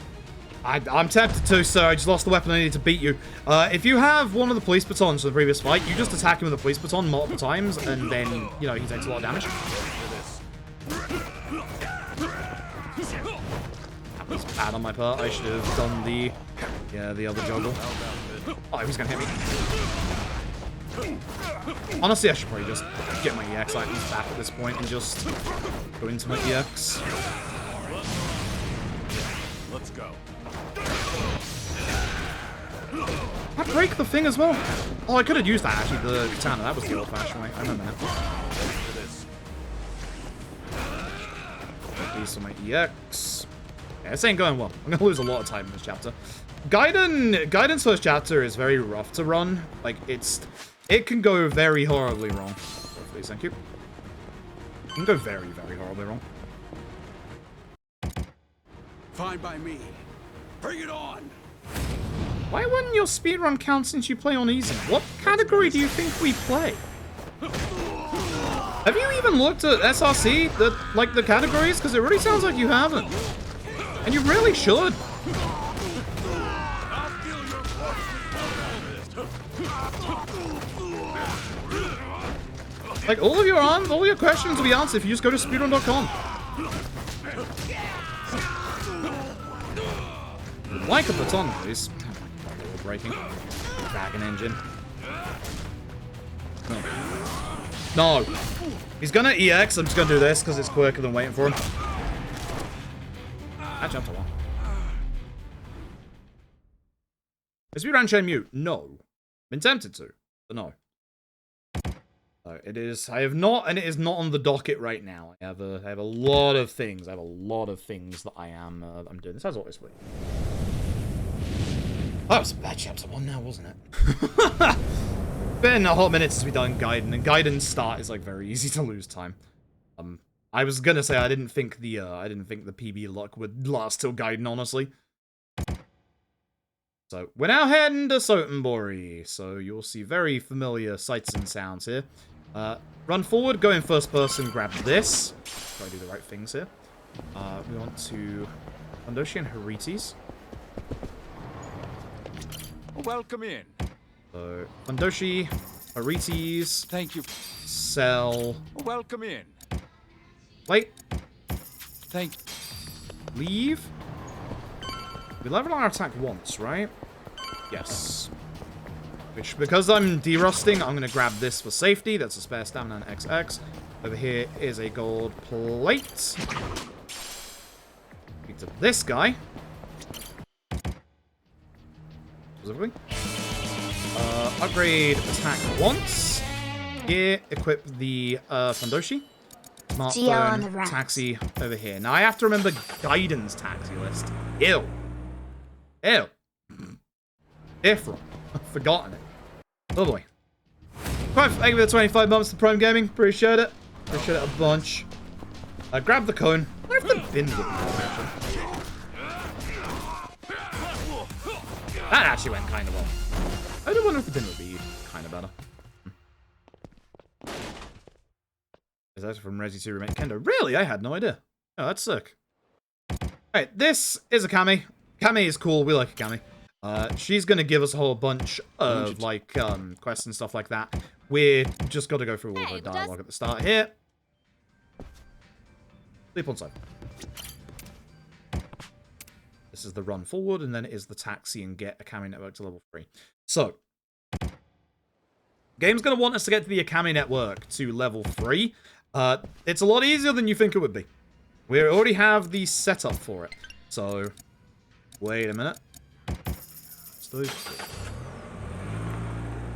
I'm tempted to, sir. I just lost the weapon I need to beat you. If you have one of the police batons from the previous fight, you just attack him with a police baton multiple times, and then, you know, he takes a lot of damage. That was bad on my part. I should have done the other juggle. Oh, he was gonna hit me. Honestly, I should probably just get my EX items back at this point and just go into my EX.
Let's go.
I break the thing as well. Oh, I could have used that actually, the katana. That was the old-fashioned way. I remember now. These are my EX. Yeah, this ain't going well. I'm gonna lose a lot of time in this chapter. Gaiden's first chapter is very rough to run. Like, it can go very horribly wrong. Please, thank you. It can go very, very horribly wrong.
Fine by me. Bring it on.
Why wouldn't your speedrun count since you play on easy? What category do you think we play? Have you even looked at SRC, the categories? Because it really sounds like you haven't. And you really should. Like, all your questions will be answered if you just go to speedrun.com. Like a baton, please. Breaking. Dragon engine. No. He's gonna EX. I'm just gonna do this because it's quicker than waiting for him. I jumped a lot. Is speedrun chain mute? No. Been tempted to, but no. It is. I have not, and it is not on the docket right now. I have a lot of things. I have a lot of things that I'm doing. This has always been. That was a bad chapter 1 now, wasn't it? Been a hot minute since we've done Gaiden, and Gaiden's start is like very easy to lose time. I was gonna say I didn't think the PB luck would last till Gaiden, honestly. So we're now heading to Sotenbori, so you'll see very familiar sights and sounds here. Run forward, go in first person, grab this. Try to do the right things here. We want to Fundoshi and Harites.
Welcome in.
So, Fundoshi, Arites,
Thank you.
Sell,
Welcome in.
wait,
Thank
leave. We level our attack once, right? Yes. Which, because I'm derusting, I'm going to grab this for safety. That's a spare stamina and XX. Over here is a gold plate. Speak to this guy. Specifically. Upgrade attack once. Here, equip the Fundoshi.
Geo on the
Smartphone,
right.
taxi over here. Now I have to remember Gaiden's taxi list. Ew. Ew. Different. I've forgotten it. Oh boy. Thank you for the 25 months to Prime Gaming. Appreciate it. Appreciate it a bunch. Grab the cone. I have the bin with me, actually. That actually went kind of well. I do wonder if the bin would be kind of better. Is that from Resi 2 Remake Kendo? Really? I had no idea. Oh, that's sick. Alright, this is a Kami. Kami is cool. We like a Kami. She's gonna give us a whole bunch of, like, quests and stuff like that. We're just gotta go through all of her dialogue at the start here. Sleep on side. This is the run forward, and then it is the taxi and get Akami Network to level 3. So, game's going to want us to get to the Akami Network to level 3. It's a lot easier than you think it would be. We already have the setup for it. So, wait a minute.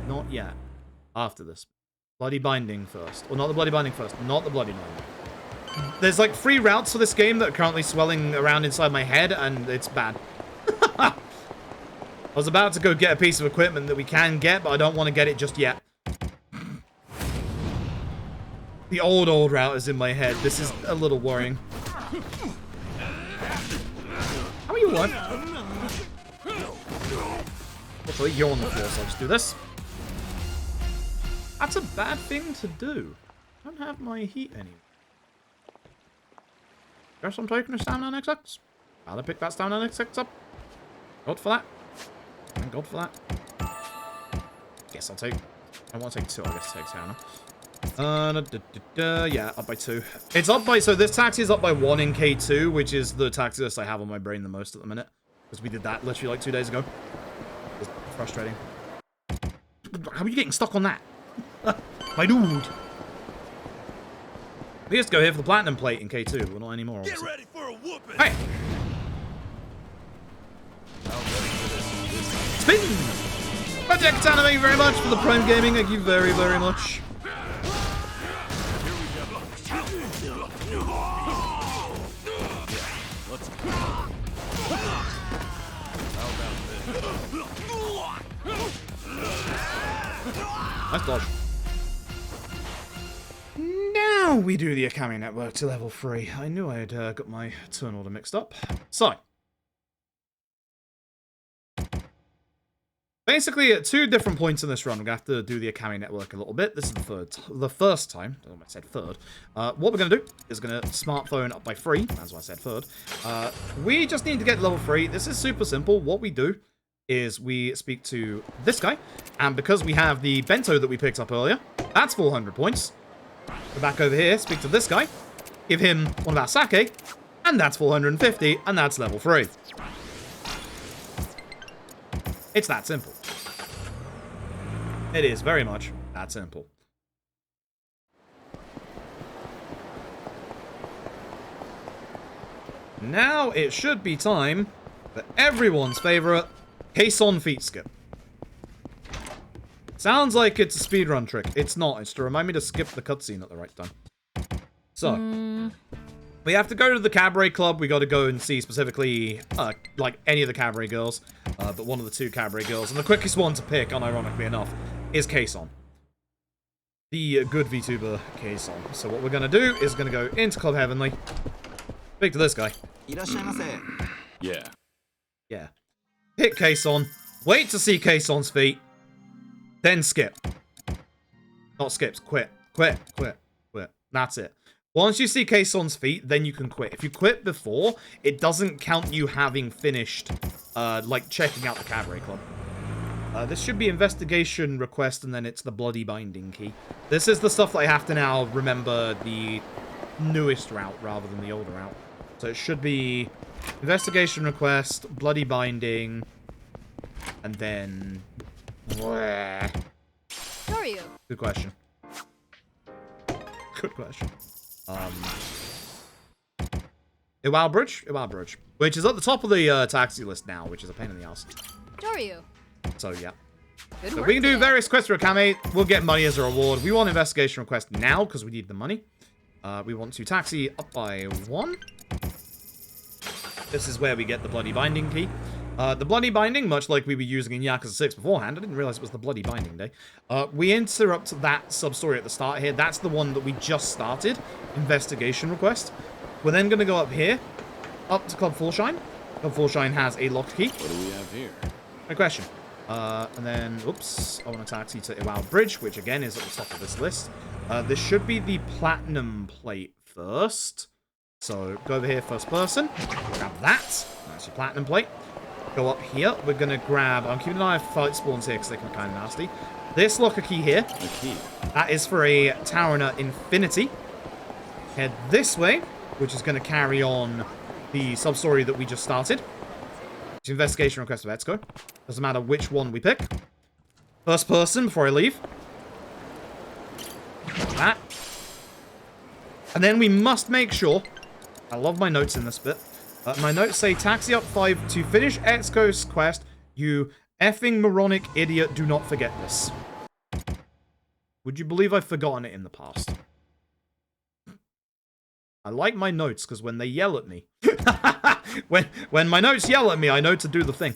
Not yet. After this. Bloody Binding first. Or not the Bloody Binding first. Not the Bloody Binding. There's like 3 routes for this game that are currently swelling around inside my head, and it's bad. I was about to go get a piece of equipment that we can get, but I don't want to get it just yet. The old route is in my head. This is a little worrying. How are you alive? Hopefully you're on the floor, so I'll just do this. That's a bad thing to do. I don't have my heat anymore. Guess I'm taking a stamina XX. I'll pick that stamina XX up. God for that. Thank God for that. Guess I'll take... I want to take 2, I guess take stamina. Yeah, up by 2. It's up by... So this taxi is up by 1 in K2, which is the taxi list I have on my brain the most at the minute. Because we did that literally like 2 days ago. It's frustrating. How are you getting stuck on that? My dude! We just go here for the platinum plate in K2. We're not anymore, obviously.
Get ready for a whooping.
Hey! Spin! Project Katana, thank you very much for the Prime Gaming. Thank you very, very much. Nice dodge. Now we do the Akami Network to level 3. I knew I had got my turn order mixed up. So. Basically, at 2 different points in this run, we're going to have to do the Akami Network a little bit. This is the first time. I almost said third. What we're going to do is going to smartphone up by 3. That's why I said third. We just need to get level 3. This is super simple. What we do is we speak to this guy. And because we have the bento that we picked up earlier, that's 400 points. Go back over here, speak to this guy. Give him one of our sake. And that's 450. And that's level 3. It's that simple. It is very much that simple. Now it should be time for everyone's favorite Caisson feet skip. Sounds like it's a speedrun trick. It's not. It's to remind me to skip the cutscene at the right time. So, we have to go to the cabaret club. We got to go and see specifically, like, any of the cabaret girls. But one of the 2 cabaret girls. And the quickest one to pick, unironically enough, is Caisson. The good VTuber Caisson. So what we're going to do is going to go into Club Heavenly. Speak to this guy.
Yeah.
Yeah. Pick Caisson. Wait to see Caisson's feet. Then skip. Not skips. Quit. Quit. Quit. Quit. That's it. Once you see Caisson's feet, then you can quit. If you quit before, it doesn't count you having finished, like, checking out the cabaret club. This should be investigation request, and then it's the bloody binding key. This is the stuff that I have to now remember the newest route rather than the older route. So it should be investigation request, bloody binding, and then... Where?
Who are you?
Good question. Good question. Iwao Bridge, which is at the top of the taxi list now, which is a pain in the ass.
Who are you?
So yeah.
Good
So
work
we can do
today.
various quests for Akame. We'll get money as a reward. We want investigation request now because we need the money. We want to taxi up by 1. This is where we get the bloody binding key. The bloody binding, much like we were using in Yakuza 6 beforehand, I didn't realize it was the bloody binding day. We interrupt that sub-story at the start here. That's the one that we just started. Investigation request. We're then going to go up here, up to Club Fullshine. Club Fullshine has a locked key.
What do we have here?
Good question. And then, oops, I want to taxi to Iwao Bridge, which again is at the top of this list. This should be the platinum plate first. So go over here, first person. Grab that. That's your platinum plate. Go up here. We're going to grab... I'm keeping an eye on fight spawns here because they can be kind of nasty. This locker key here.
A key. That
That is for a Taurina Infinity. Head this way, which is going to carry on the sub-story that we just started. It's investigation request of Etsuko. Doesn't matter which one we pick. First person before I leave. Like that. And then we must make sure... I love my notes in this bit. My notes say, taxi up 5 to finish Etsuko's quest. You effing moronic idiot, do not forget this. Would you believe I've forgotten it in the past? I like my notes, because when they yell at me... when my notes yell at me, I know to do the thing.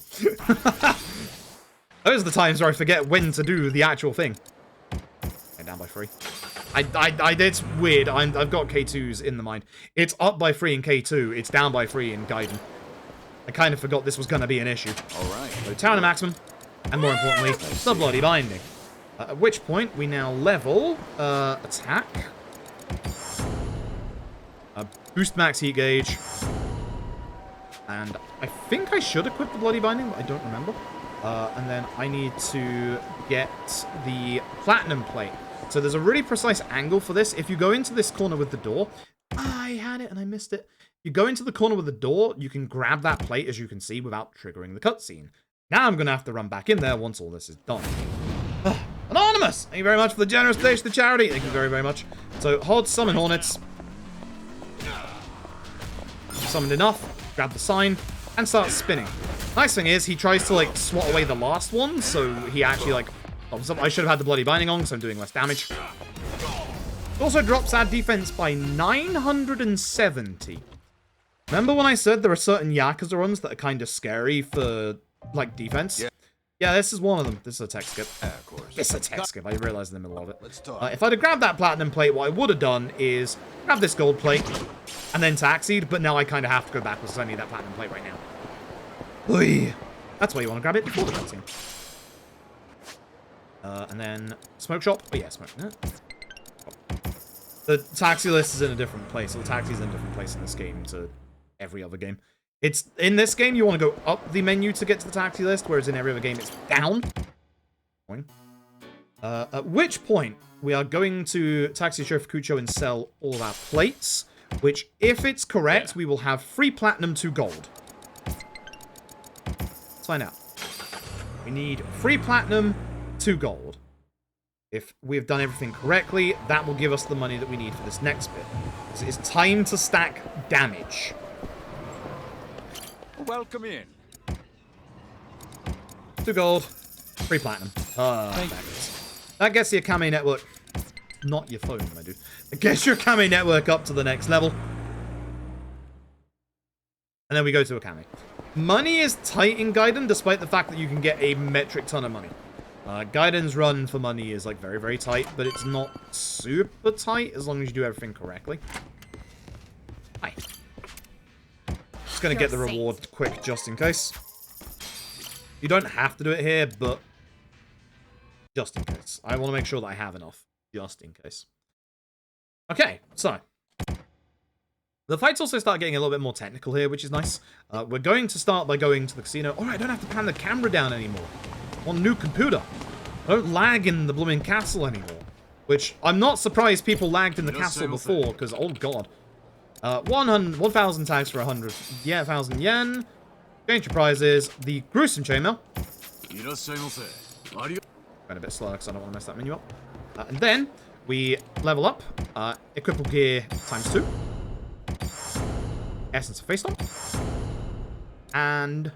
Those are the times where I forget when to do the actual thing. Okay, down by 3. It's weird. I've got K2s in the mind. It's up by 3 in K2. It's down by 3 in Gaiden. I kind of forgot this was going to be an issue.
Alright.
So, Taurina Maximum. And more importantly, the bloody binding. At which point, we now level attack. Boost max heat gauge. And I think I should equip the bloody binding, but I don't remember. And then I need to get the platinum plate. So there's a really precise angle for this. If you go into this corner with the door... I had it and I missed it. You go into the corner with the door, you can grab that plate, as you can see, without triggering the cutscene. Now I'm going to have to run back in there once all this is done. Anonymous! Thank you very much for the generous donation to charity. Thank you very, very much. So, hold summon Hornets. Summoned enough. Grab the sign. And start spinning. Nice thing is, he tries to, like, swat away the last one, so he actually, like... I should have had the bloody binding on, so I'm doing less damage. It also drops our defense by 970. Remember when I said there are certain Yakuza runs that are kind of scary for, like, defense? Yeah, this is one of them. This is a tech skip.
Of course.
It's a tech skip. I realized in the middle of it.
Let's talk.
If I'd have grabbed that platinum plate, what I would have done is grab this gold plate and then taxied, but now I kind of have to go backwards because I need that platinum plate right now. Oy. That's why you want to grab it before the cutscene. And then smoke shop. Oh yeah, smoke. The taxi list is in a different place. So the taxi's in a different place in this game to every other game. It's in this game you want to go up the menu to get to the taxi list, whereas in every other game it's down. At which point we are going to taxi Shofukucho and sell all of our plates, which if it's correct, we will have 3 platinum, 2 gold. Let's find out. We need 3 platinum, 2 gold. If we've done everything correctly, that will give us the money that we need for this next bit. So it's time to stack damage.
Welcome in.
2 gold, 3 platinum. That gets the Akame network. Not your phone, my dude. It gets your Akame network up to the next level. And then we go to Akame. Money is tight in Gaiden, despite the fact that you can get a metric ton of money. Gaiden's run for money is like very, very tight, but it's not super tight as long as you do everything correctly. Hi. Just gonna get the reward quick just in case. You don't have to do it here, but just in case. I want to make sure that I have enough just in case. Okay, so the fights also start getting a little bit more technical here, which is nice. We're going to start by going to the casino. Alright, I don't have to pan the camera down anymore. on new computer. I don't lag in the blooming castle anymore. Which, I'm not surprised people lagged in the castle before, because, oh god. 1,000 tags for 100. Yeah, 1,000 yen. Change your prizes. The gruesome chainmail. Going a bit slow because I don't want to mess that menu up. And then we level up. Equipable gear ×2. Essence of face stomp. And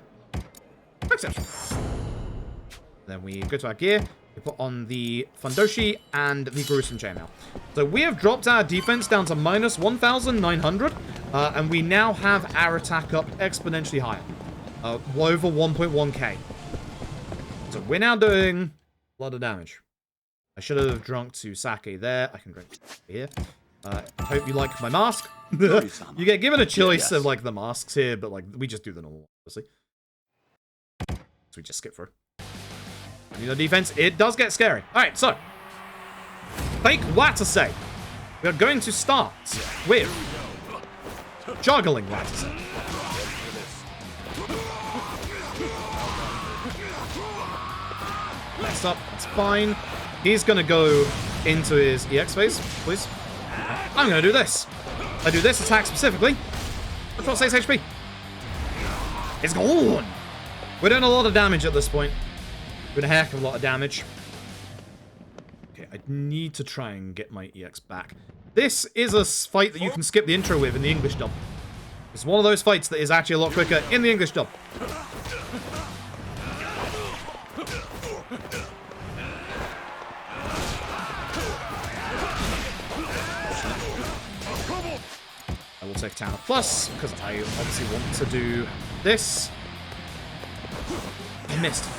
quick section. Then we go to our gear. We put on the Fundoshi and the gruesome chainmail. So we have dropped our defense down to minus 1,900. And we now have our attack up exponentially higher. Over 1.1k. So we're now doing a lot of damage. I should have drunk to sake there. I can drink here. I hope you like my mask. You get given a choice of like the masks here, but like we just do the normal one, obviously. So we just skip through. You know, defense, it does get scary. Alright, so fake Watasei. We are going to start with juggling Watasei. Next up, that's fine. He's gonna go into his EX phase, please. I'm gonna do this. I do this attack specifically. That's what 6 HP. It's gone. We're doing a lot of damage at this point. Doing a heck of a lot of damage. Okay, I need to try and get my EX back. This is a fight that you can skip the intro with in the English dub. It's one of those fights that is actually a lot quicker in the English dub. I will take Tower Plus, because I obviously want to do this. I missed.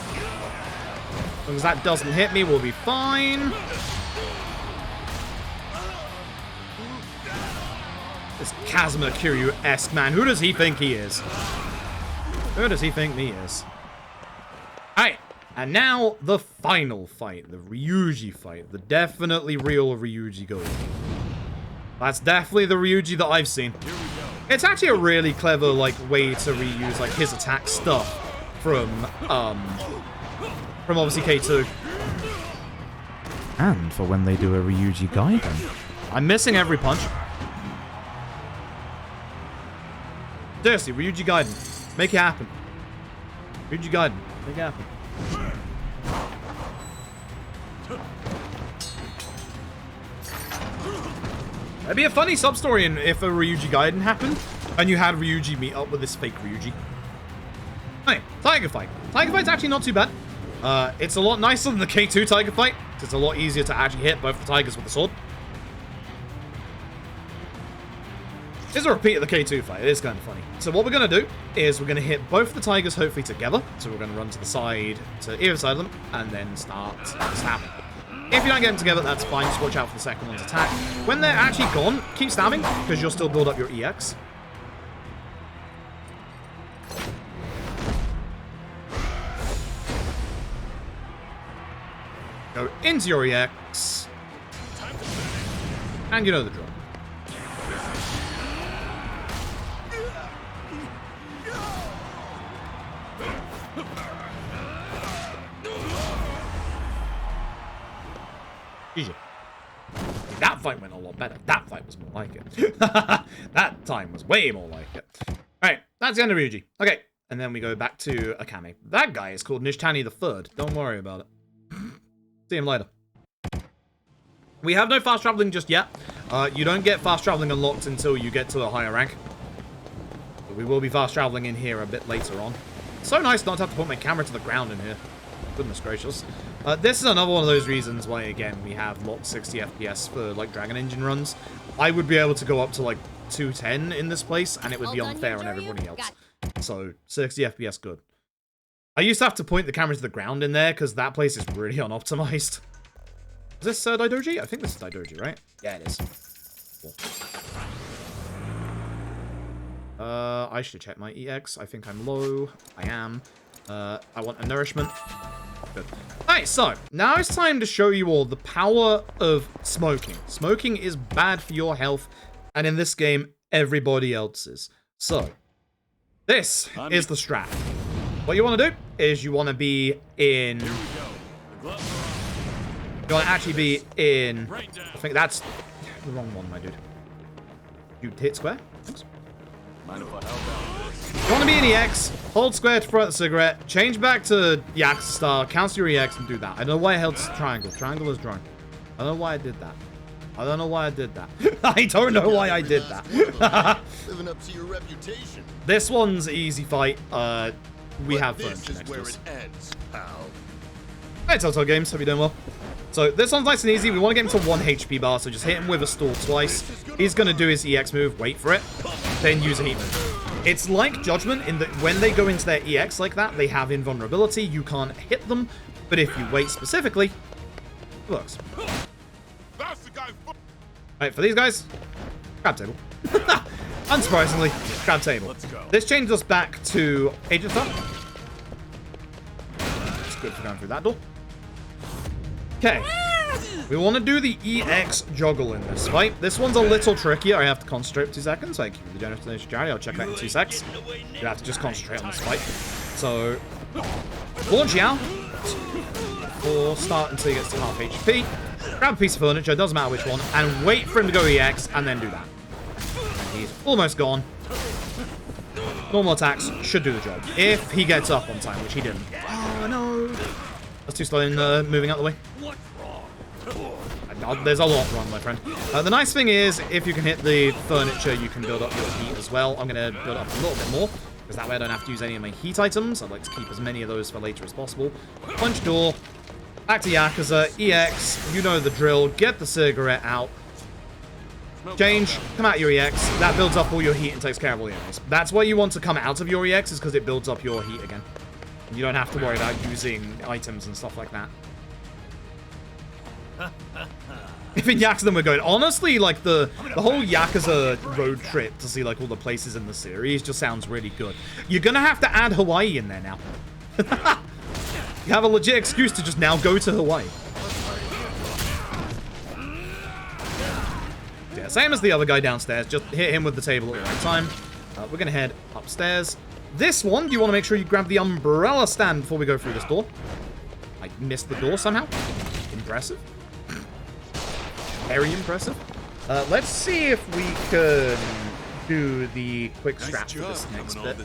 As long as that doesn't hit me, we'll be fine. This Kazuma Kiryu-esque man. Who does he think he is? Who does he think he is? Alright, and now the final fight. The Ryuji fight. The definitely real Ryuji goal. That's definitely the Ryuji that I've seen. It's actually a really clever, like, way to reuse, like, his attack stuff from obviously K2. And for when they do a Ryuji Gaiden. I'm missing every punch. Seriously, Ryuji Gaiden. Make it happen. Ryuji Gaiden. Make it happen. It'd be a funny sub-story if a Ryuji Gaiden happened, and you had Ryuji meet up with this fake Ryuji. Hey, Tiger Fight. Tiger Fight's actually not too bad. It's a lot nicer than the K2 Tiger Fight. It's a lot easier to actually hit both the tigers with the sword. It's a repeat of the K2 fight. It is kind of funny. So what we're going to do is we're going to hit both the tigers hopefully together. So we're going to run to the side, to either side of them, and then start stabbing. If you don't get them together, that's fine. Just watch out for the second one's attack. When they're actually gone, keep stabbing, because you'll still build up your EX. Go into your EX. And you know the drill. GG. That fight went a lot better. That fight was more like it. That time was way more like it. Alright, that's the end of Ryuji. Okay, and then we go back to Akame. That guy is called Nishtani III. Don't worry about it. See him later. We have no fast traveling just yet. You don't get fast traveling unlocked until you get to a higher rank. But we will be fast traveling in here a bit later on. So nice not to have to put my camera to the ground in here. Goodness gracious. This is another one of those reasons why, again, we have locked 60 FPS for, like, Dragon Engine runs. I would be able to go up to, like, 210 in this place, and it would be unfair on everybody else. So, 60 FPS good. I used to have to point the camera to the ground in there, because that place is really unoptimized. Is this Daidoji? I think this is Daidoji, right? Yeah, it is. Cool. I should check my EX. I think I'm low. I am. I want a nourishment. Good. Alright, so, now it's time to show you all the power of smoking. Smoking is bad for your health, and in this game, everybody else's. So, this is the strat. What you want to do is you want to be in... You want to actually be in... I think that's the wrong one, my dude. You hit square? Thanks. You want to be in EX, hold square to throw out the cigarette, change back to Yakuza style, cancel your EX, and do that. I don't know why I held triangle. Triangle is drawn. I don't know why I did that. I don't know why I did that. I don't know why I did that.
Living up to your reputation.
This one's easy fight. We have fun.
This is where it ends, pal.
Hey, Telltale Games. Hope you're doing well. So this one's nice and easy. We want to get him to 1 HP bar, so just hit him with a stall twice. He's going to do his EX move, wait for it, then use a heat move. It's like Judgment in that when they go into their EX like that, they have invulnerability. You can't hit them, but if you wait specifically, it works. Alright, for these guys, grab table. Unsurprisingly, grab table.
Let's go.
This changes us back to Agent Stuff. It's good for going through that door. Okay. We want to do the EX juggle in this fight. This one's a little trickier. I have to concentrate for 2 seconds. Thank you for the generous donation, charity. I'll check that in 2 seconds. You have to just concentrate on this fight. So, launch Yao. Or start until he gets to half HP. Grab a piece of furniture, doesn't matter which one, and wait for him to go EX, and then do that. And he's almost gone. Normal attacks should do the job. If he gets up on time, which he didn't. Oh, no. That's too slow in moving out the way. There's a lot wrong, my friend. The nice thing is, if you can hit the furniture, you can build up your heat as well. I'm going to build up a little bit more, because that way I don't have to use any of my heat items. I'd like to keep as many of those for later as possible. Punch door. Back to Yakuza. EX. You know the drill. Get the cigarette out. Change. Come out your EX. That builds up all your heat and takes care of all the enemies. That's why you want to come out of your EX, is because it builds up your heat again. You don't have to worry about using items and stuff like that. If in Yakuza we're going, honestly, like the whole Yakuza road trip to see like all the places in the series just sounds really good. You're gonna have to add Hawaii in there now. You have a legit excuse to just now go to Hawaii. Yeah, same as the other guy downstairs. Just hit him with the table at the right time. We're gonna head upstairs. This one, you want to make sure you grab the umbrella stand before we go through this door. I missed the door somehow. Impressive. Very impressive. Let's see if we can do the quick strat for this next bit.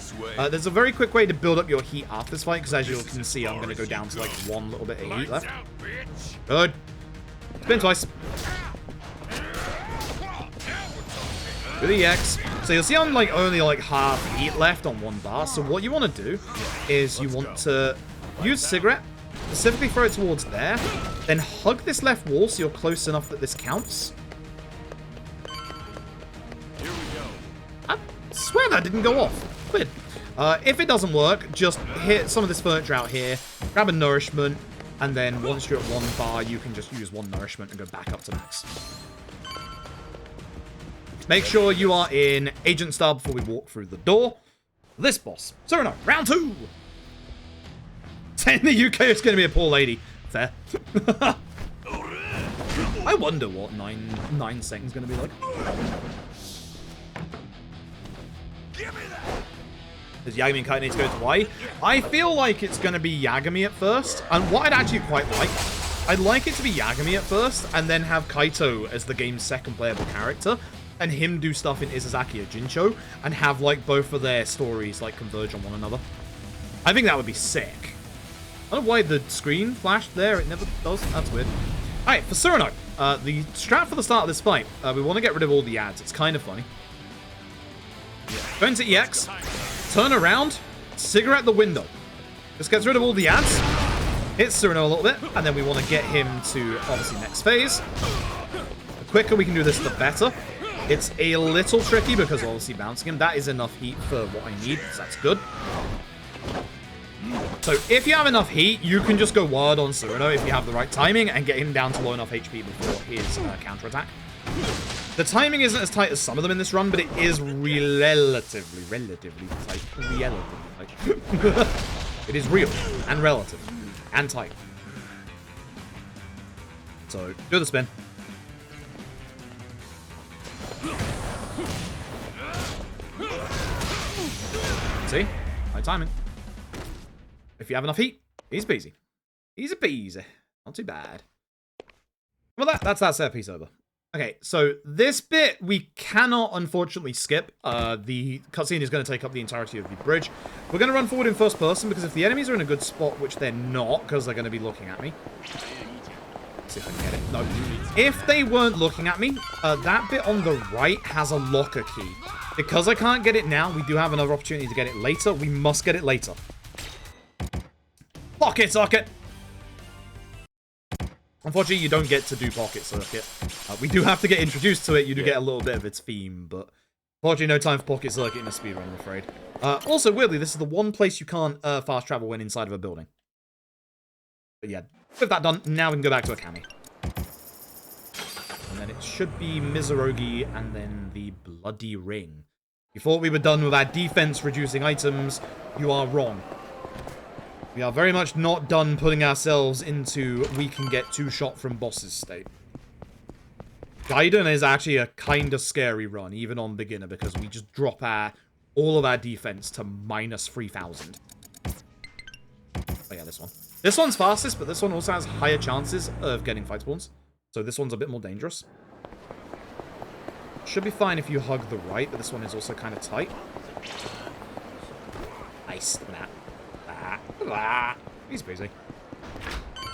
There's a very quick way to build up your heat after this fight, because as you can see, I'm going to go down to like 1 little bit of heat left. Good. Spin twice. Do the EX. So you'll see I'm like only like half heat left on 1 bar. So what you want to do is you want to use cigarette, specifically throw it towards there, then hug this left wall so you're close enough that this counts. I swear that didn't go off. Weird. If it doesn't work, just hit some of this furniture out here, grab a nourishment, and then once you're at 1 bar, you can just use 1 nourishment and go back up to max. Make sure you are in agent style before we walk through the door. This boss. Cyrano, round 2. In the UK, it's going to be a poor lady. Fair. I wonder what 9 seconds going to be like. Does Yagami and Kaito need to go to Hawaii? I feel like it's going to be Yagami at first. And what I'd actually quite like, I'd like it to be Yagami at first, and then have Kaito as the game's 2nd playable character, and him do stuff in Izazaki or Jincho, and have like both of their stories like converge on one another. I think that would be sick. I don't know why the screen flashed there. It never does. That's weird. Alright, for Cyrano, the strat for the start of this fight, we want to get rid of all the ads. It's kind of funny. Go into EX, turn around, cigarette the window. This gets rid of all the ads, hits Cyrano a little bit, and then we want to get him to, obviously, next phase. The quicker we can do this, the better. It's a little tricky because obviously bouncing him. That is enough heat for what I need, so that's good. So if you have enough heat, you can just go wild on Cyrano if you have the right timing and get him down to low enough HP before his counterattack. The timing isn't as tight as some of them in this run, but it is relatively tight. It is real and relative and tight. So do the spin. See? High timing. If you have enough heat, easy peasy. Easy peasy. Not too bad. Well, that's that set piece over. Okay, so this bit we cannot unfortunately skip. The cutscene is going to take up the entirety of the bridge. We're going to run forward in first person because if the enemies are in a good spot, which they're not, because they're going to be looking at me. Let's see if I can get it. No. If they weren't looking at me, that bit on the right has a locker key. Because I can't get it now, we do have another opportunity to get it later. We must get it later. Pocket Circuit! Unfortunately, you don't get to do Pocket Circuit. We do have to get introduced to it. You do get a little bit of its theme, but unfortunately, no time for Pocket Circuit in a speedrun, I'm afraid. Also, weirdly, this is the one place you can't fast travel when inside of a building. But yeah, with that done, now we can go back to Akiyama. And then it should be Mizurogi and then the Bloody Ring. You thought we were done with our defense-reducing items. You are wrong. We are very much not done putting ourselves into we can get two-shot from bosses state. Gaiden is actually a kind of scary run, even on beginner, because we just drop all of our defense to minus 3,000. Oh yeah, this one. This one's fastest, but this one also has higher chances of getting fight spawns. So this one's a bit more dangerous. Should be fine if you hug the right, but this one is also kind of tight. Nice. He's busy.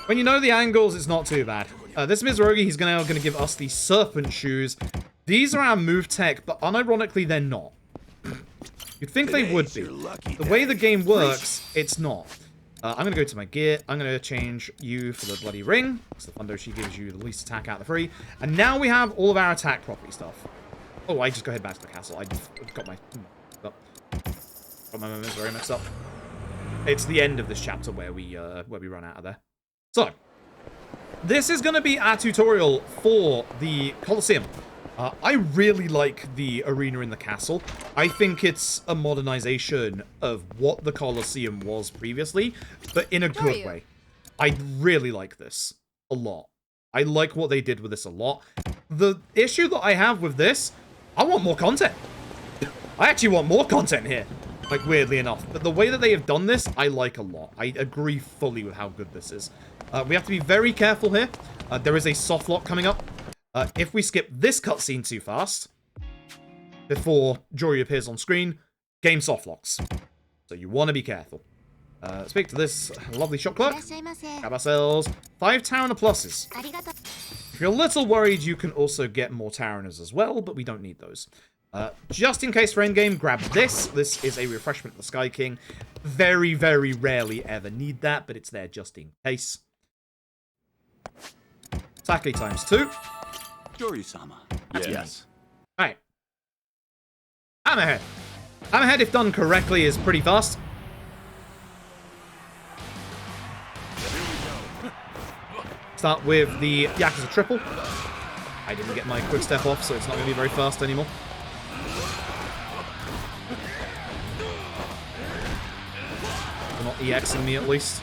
When you know the angles, it's not too bad. This Mizurogi, he's now going to give us the Serpent Shoes. These are our move tech, but unironically, they're not. You'd think they would be. The way the game works, it's not. I'm going to go to my gear. I'm going to change you for the Bloody Ring. Because the Fundraising gives you the least attack out of the three. And now we have all of our attack property stuff. Oh, I just go head back to the castle. I got my moments very mixed up. It's the end of this chapter where we run out of there. So, this is going to be our tutorial for the Colosseum. I really like the arena in the castle. I think it's a modernization of what the Colosseum was previously, but in a good way. I really like this a lot. I like what they did with this a lot. The issue that I have with this, I want more content. I actually want more content here. Like, weirdly enough. But the way that they have done this, I like a lot. I agree fully with how good this is. We have to be very careful here. There is a soft lock coming up. If we skip this cutscene too fast, before Jory appears on screen, game soft locks. So you want to be careful. Speak to this lovely shop clerk. Grab ourselves 5 Tarana pluses. If you're a little worried, you can also get more Taranas as well, but we don't need those. Just in case for endgame, grab this. This is a refreshment of the Sky King. Very, very rarely ever need that, but it's there just in case. Sake times 2.
Jory-sama. Yes.
Alright. Hammerhead. Hammerhead, if done correctly, is pretty fast. Start with the Yakuza triple. I didn't get my quick step off, so it's not going to be very fast anymore. Not EXing me at least.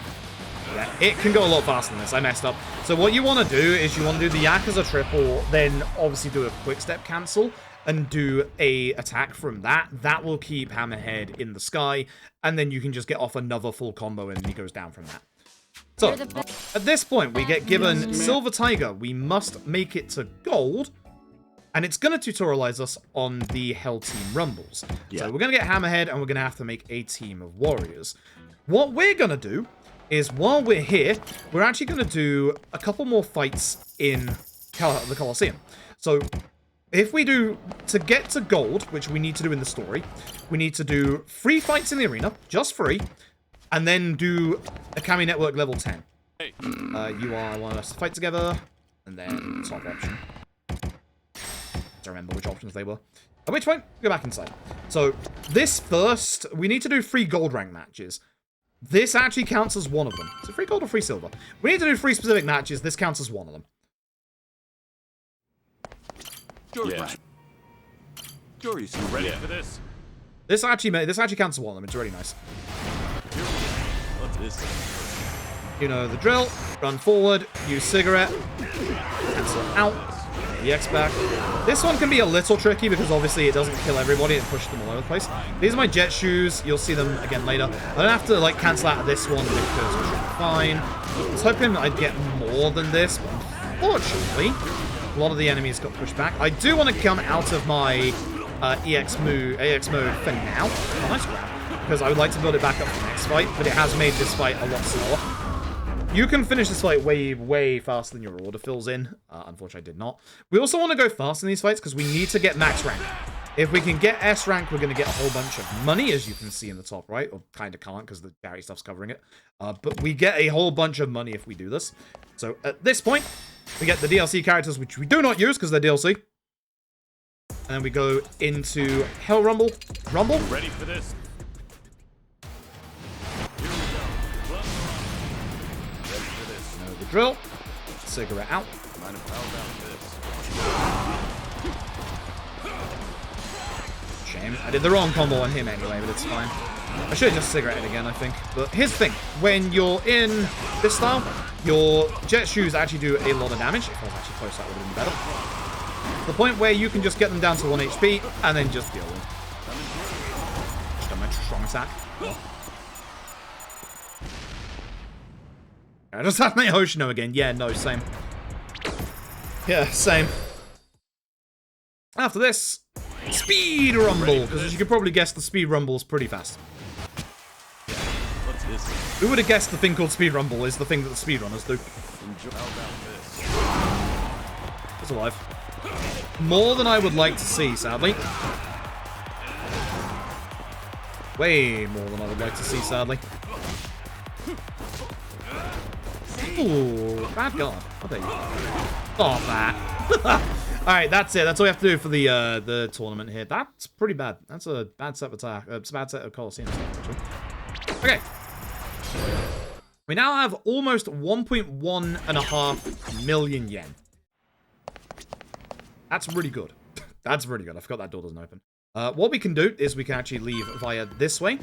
Yeah, it can go a lot faster than this. I messed up. So what you want to do is you want to do the Yakuza triple, then obviously do a quick step cancel and do a attack from that. That will keep Hammerhead in the sky, and then you can just get off another full combo and he goes down from that. So, at this point, we get given Silver Tiger. We must make it to gold, and it's going to tutorialize us on the Hell Team Rumbles. Yeah. So we're going to get Hammerhead, and we're going to have to make a team of warriors. What we're going to do is, while we're here, we're actually going to do a couple more fights in the Colosseum. So, if we do, to get to gold, which we need to do in the story, we need to do 3 fights in the arena, just 3, and then do Akami Network level 10. You are one of us to fight together, and then top option. I don't remember which options they were. At which point, go back inside. So, this first, we need to do 3 gold rank matches. This actually counts as one of them. Is it 3 gold or 3 silver? We need to do 3 specific matches. This counts as one of them.
Yeah. Jory, you ready for this?
This actually counts as one of them. It's really nice.
What's this?
You know the drill. Run forward. Use cigarette. Cancel out. EX back. This one can be a little tricky because obviously it doesn't kill everybody and push them all over the place. These are my jet shoes. You'll see them again later. I don't have to like cancel out of this one because we should be fine. I was hoping I'd get more than this, but unfortunately, a lot of the enemies got pushed back. I do want to come out of my AX mode for now. Oh, nice grab. Because I would like to build it back up for the next fight, but it has made this fight a lot slower. You can finish this fight way, way faster than your order fills in. Unfortunately, I did not. We also want to go fast in these fights because we need to get max rank. If we can get S rank, we're going to get a whole bunch of money, as you can see in the top right. Or kind of can't because the charity stuff's covering it. But we get a whole bunch of money if we do this. So at this point, we get the DLC characters, which we do not use because they're DLC. And then we go into Hell Rumble. Rumble?
Ready for this?
Know the drill. Cigarette out.
Mind if how about this?
Shame. I did the wrong combo on him anyway, but it's fine. I should have just cigaretted again, I think. But here's the thing. When you're in this style, your jet shoes actually do a lot of damage. If I was actually close, that would have been better. To the point where you can just get them down to 1 HP and then just deal with them. Just done my strong attack. I just have my Hoshino again. Yeah, no, same. Yeah, same. After this, Speed Rumble. Because as you can probably guess, the Speed Rumble is pretty fast.
What's this?
Who would have guessed the thing called Speed Rumble is the thing that the speedrunners do?
Enjoy. How about this?
It's alive. More than I would like to see, sadly. Way more than I would like to see, sadly. Ooh, bad god. How dare you? Oh, that. Alright, that's it. That's all we have to do for the tournament here. That's pretty bad. That's a bad set of attack. It's a bad set of Colosseum stuff, actually. Okay. We now have almost 1.1.5 million yen. That's really good. That's really good. I forgot that door doesn't open. What we can do is we can actually leave via this way,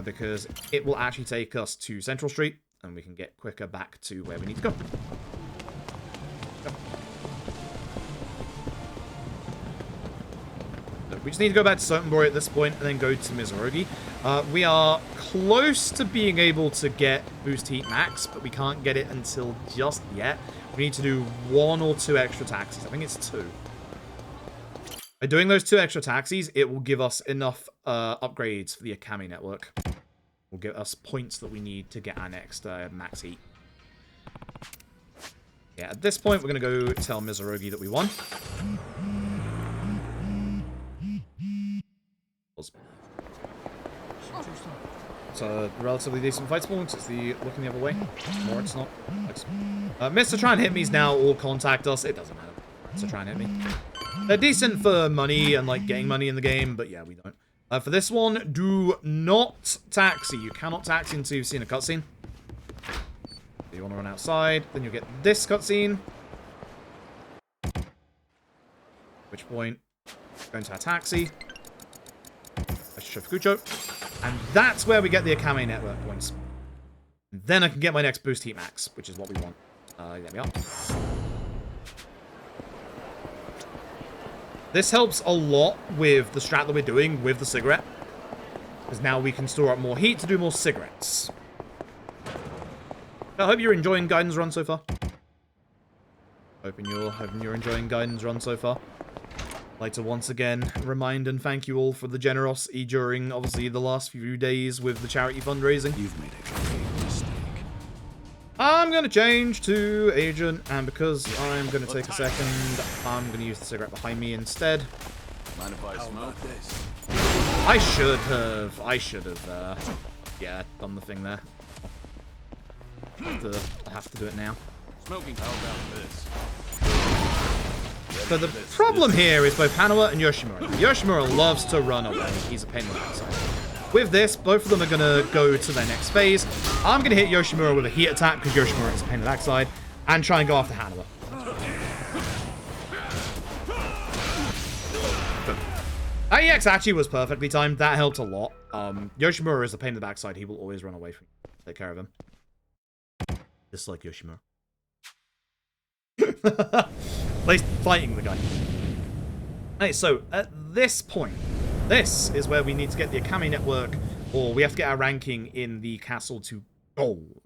because it will actually take us to Central Street, and we can get quicker back to where we need to go. We just need to go back to Sotenbori at this point, and then go to Mizurugi. We are close to being able to get Boost Heat Max, but we can't get it until just yet. We need to do 1 or 2 extra taxis. I think it's 2. By doing those 2 extra taxis, it will give us enough upgrades for the Akiyama network. Will give us points that we need to get our next max heat. Yeah, at this point, we're going to go tell Mizurugi that we won. It's a relatively decent fight spawn, it's the looking the other way. Or it's not. Mr. Try and Hit Me's now all contact us. It doesn't matter. Mr. Try and Hit Me. They're decent for money and like getting money in the game, but yeah, we don't. For this one, do not taxi. You cannot taxi until you've seen a cutscene. If you want to run outside, then you'll get this cutscene. At which point, go into our taxi. Let's show Fukucho. And that's where we get the Akiyama network points. And then I can get my next Boost Heat Max, which is what we want. There we are. This helps a lot with the strat that we're doing with the cigarette. Because now we can store up more heat to do more cigarettes. I hope you're enjoying Gaiden's run so far. Hoping you're enjoying Gaiden's run so far. I'd like to once again remind and thank you all for the generosity during, obviously, the last few days with the charity fundraising.
You've made a grave mistake.
I'm going to change to Agent, and because I'm going to take a second, I'm going to use the cigarette behind me instead.
Mind if I smoke this?
I should have, yeah, done the thing there. I have to do it now.
Smoking. How about this?
But the problem here is both Hanawa and Yoshimura. Yoshimura loves to run away. He's a pain in the backside. With this, both of them are going to go to their next phase. I'm going to hit Yoshimura with a heat attack because Yoshimura is a pain in the backside, and try and go after Hanawa. That EX actually was perfectly timed. That helped a lot. Yoshimura is a pain in the backside. He will always run away from you. Take care of him. Just like Yoshimura. At least fighting the guy. Hey, so at this point, this is where we need to get the Akame network, or we have to get our ranking in the castle to gold.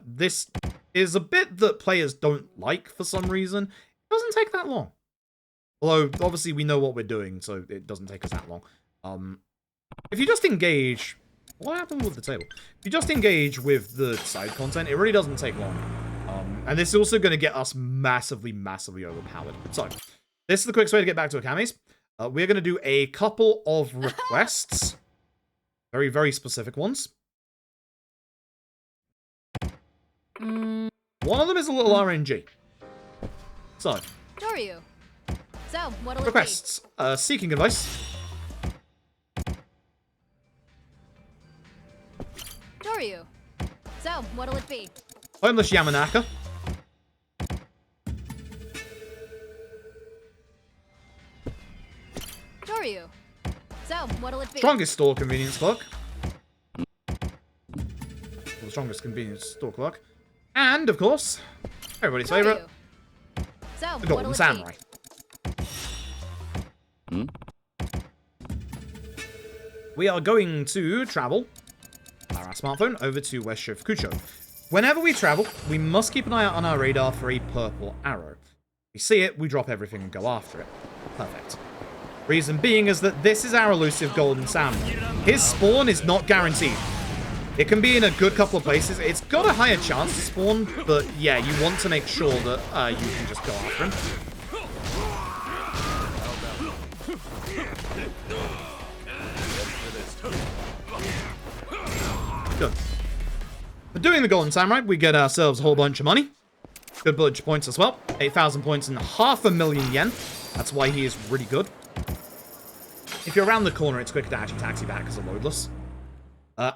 This is a bit that players don't like for some reason. It doesn't take that long. Although, obviously, we know what we're doing, so it doesn't take us that long. If you just engage... What happened with the table? If you just engage with the side content, it really doesn't take long. And this is also going to get us massively, massively overpowered. So, this is the quickest way to get back to Akame's. We're going to do a couple of requests. Very, very specific ones. One of them is a little RNG. So.
Doryu. So, what'll
Requests. Seeking advice.
Doryu. So, what'll it be?
Homeless Yamanaka.
Doryu. So, what'll it be?
Strongest store convenience clerk. The strongest convenience store clerk. And, of course, everybody's favorite,
So,
the Golden Samurai. We are going to travel our smartphone over to West Shofukucho. Whenever we travel, we must keep an eye out on our radar for a purple arrow. If we see it, we drop everything and go after it. Perfect. Reason being is that this is our elusive Golden Samurai. His spawn is not guaranteed. It can be in a good couple of places. It's got a higher chance to spawn, but yeah, you want to make sure that you can just go after him. Good. For doing the Golden Samurai, we get ourselves a whole bunch of money. Good bunch of points as well. 8,000 points and 500,000 yen. That's why he is really good. If you're around the corner, it's quicker to actually taxi back because of loadless.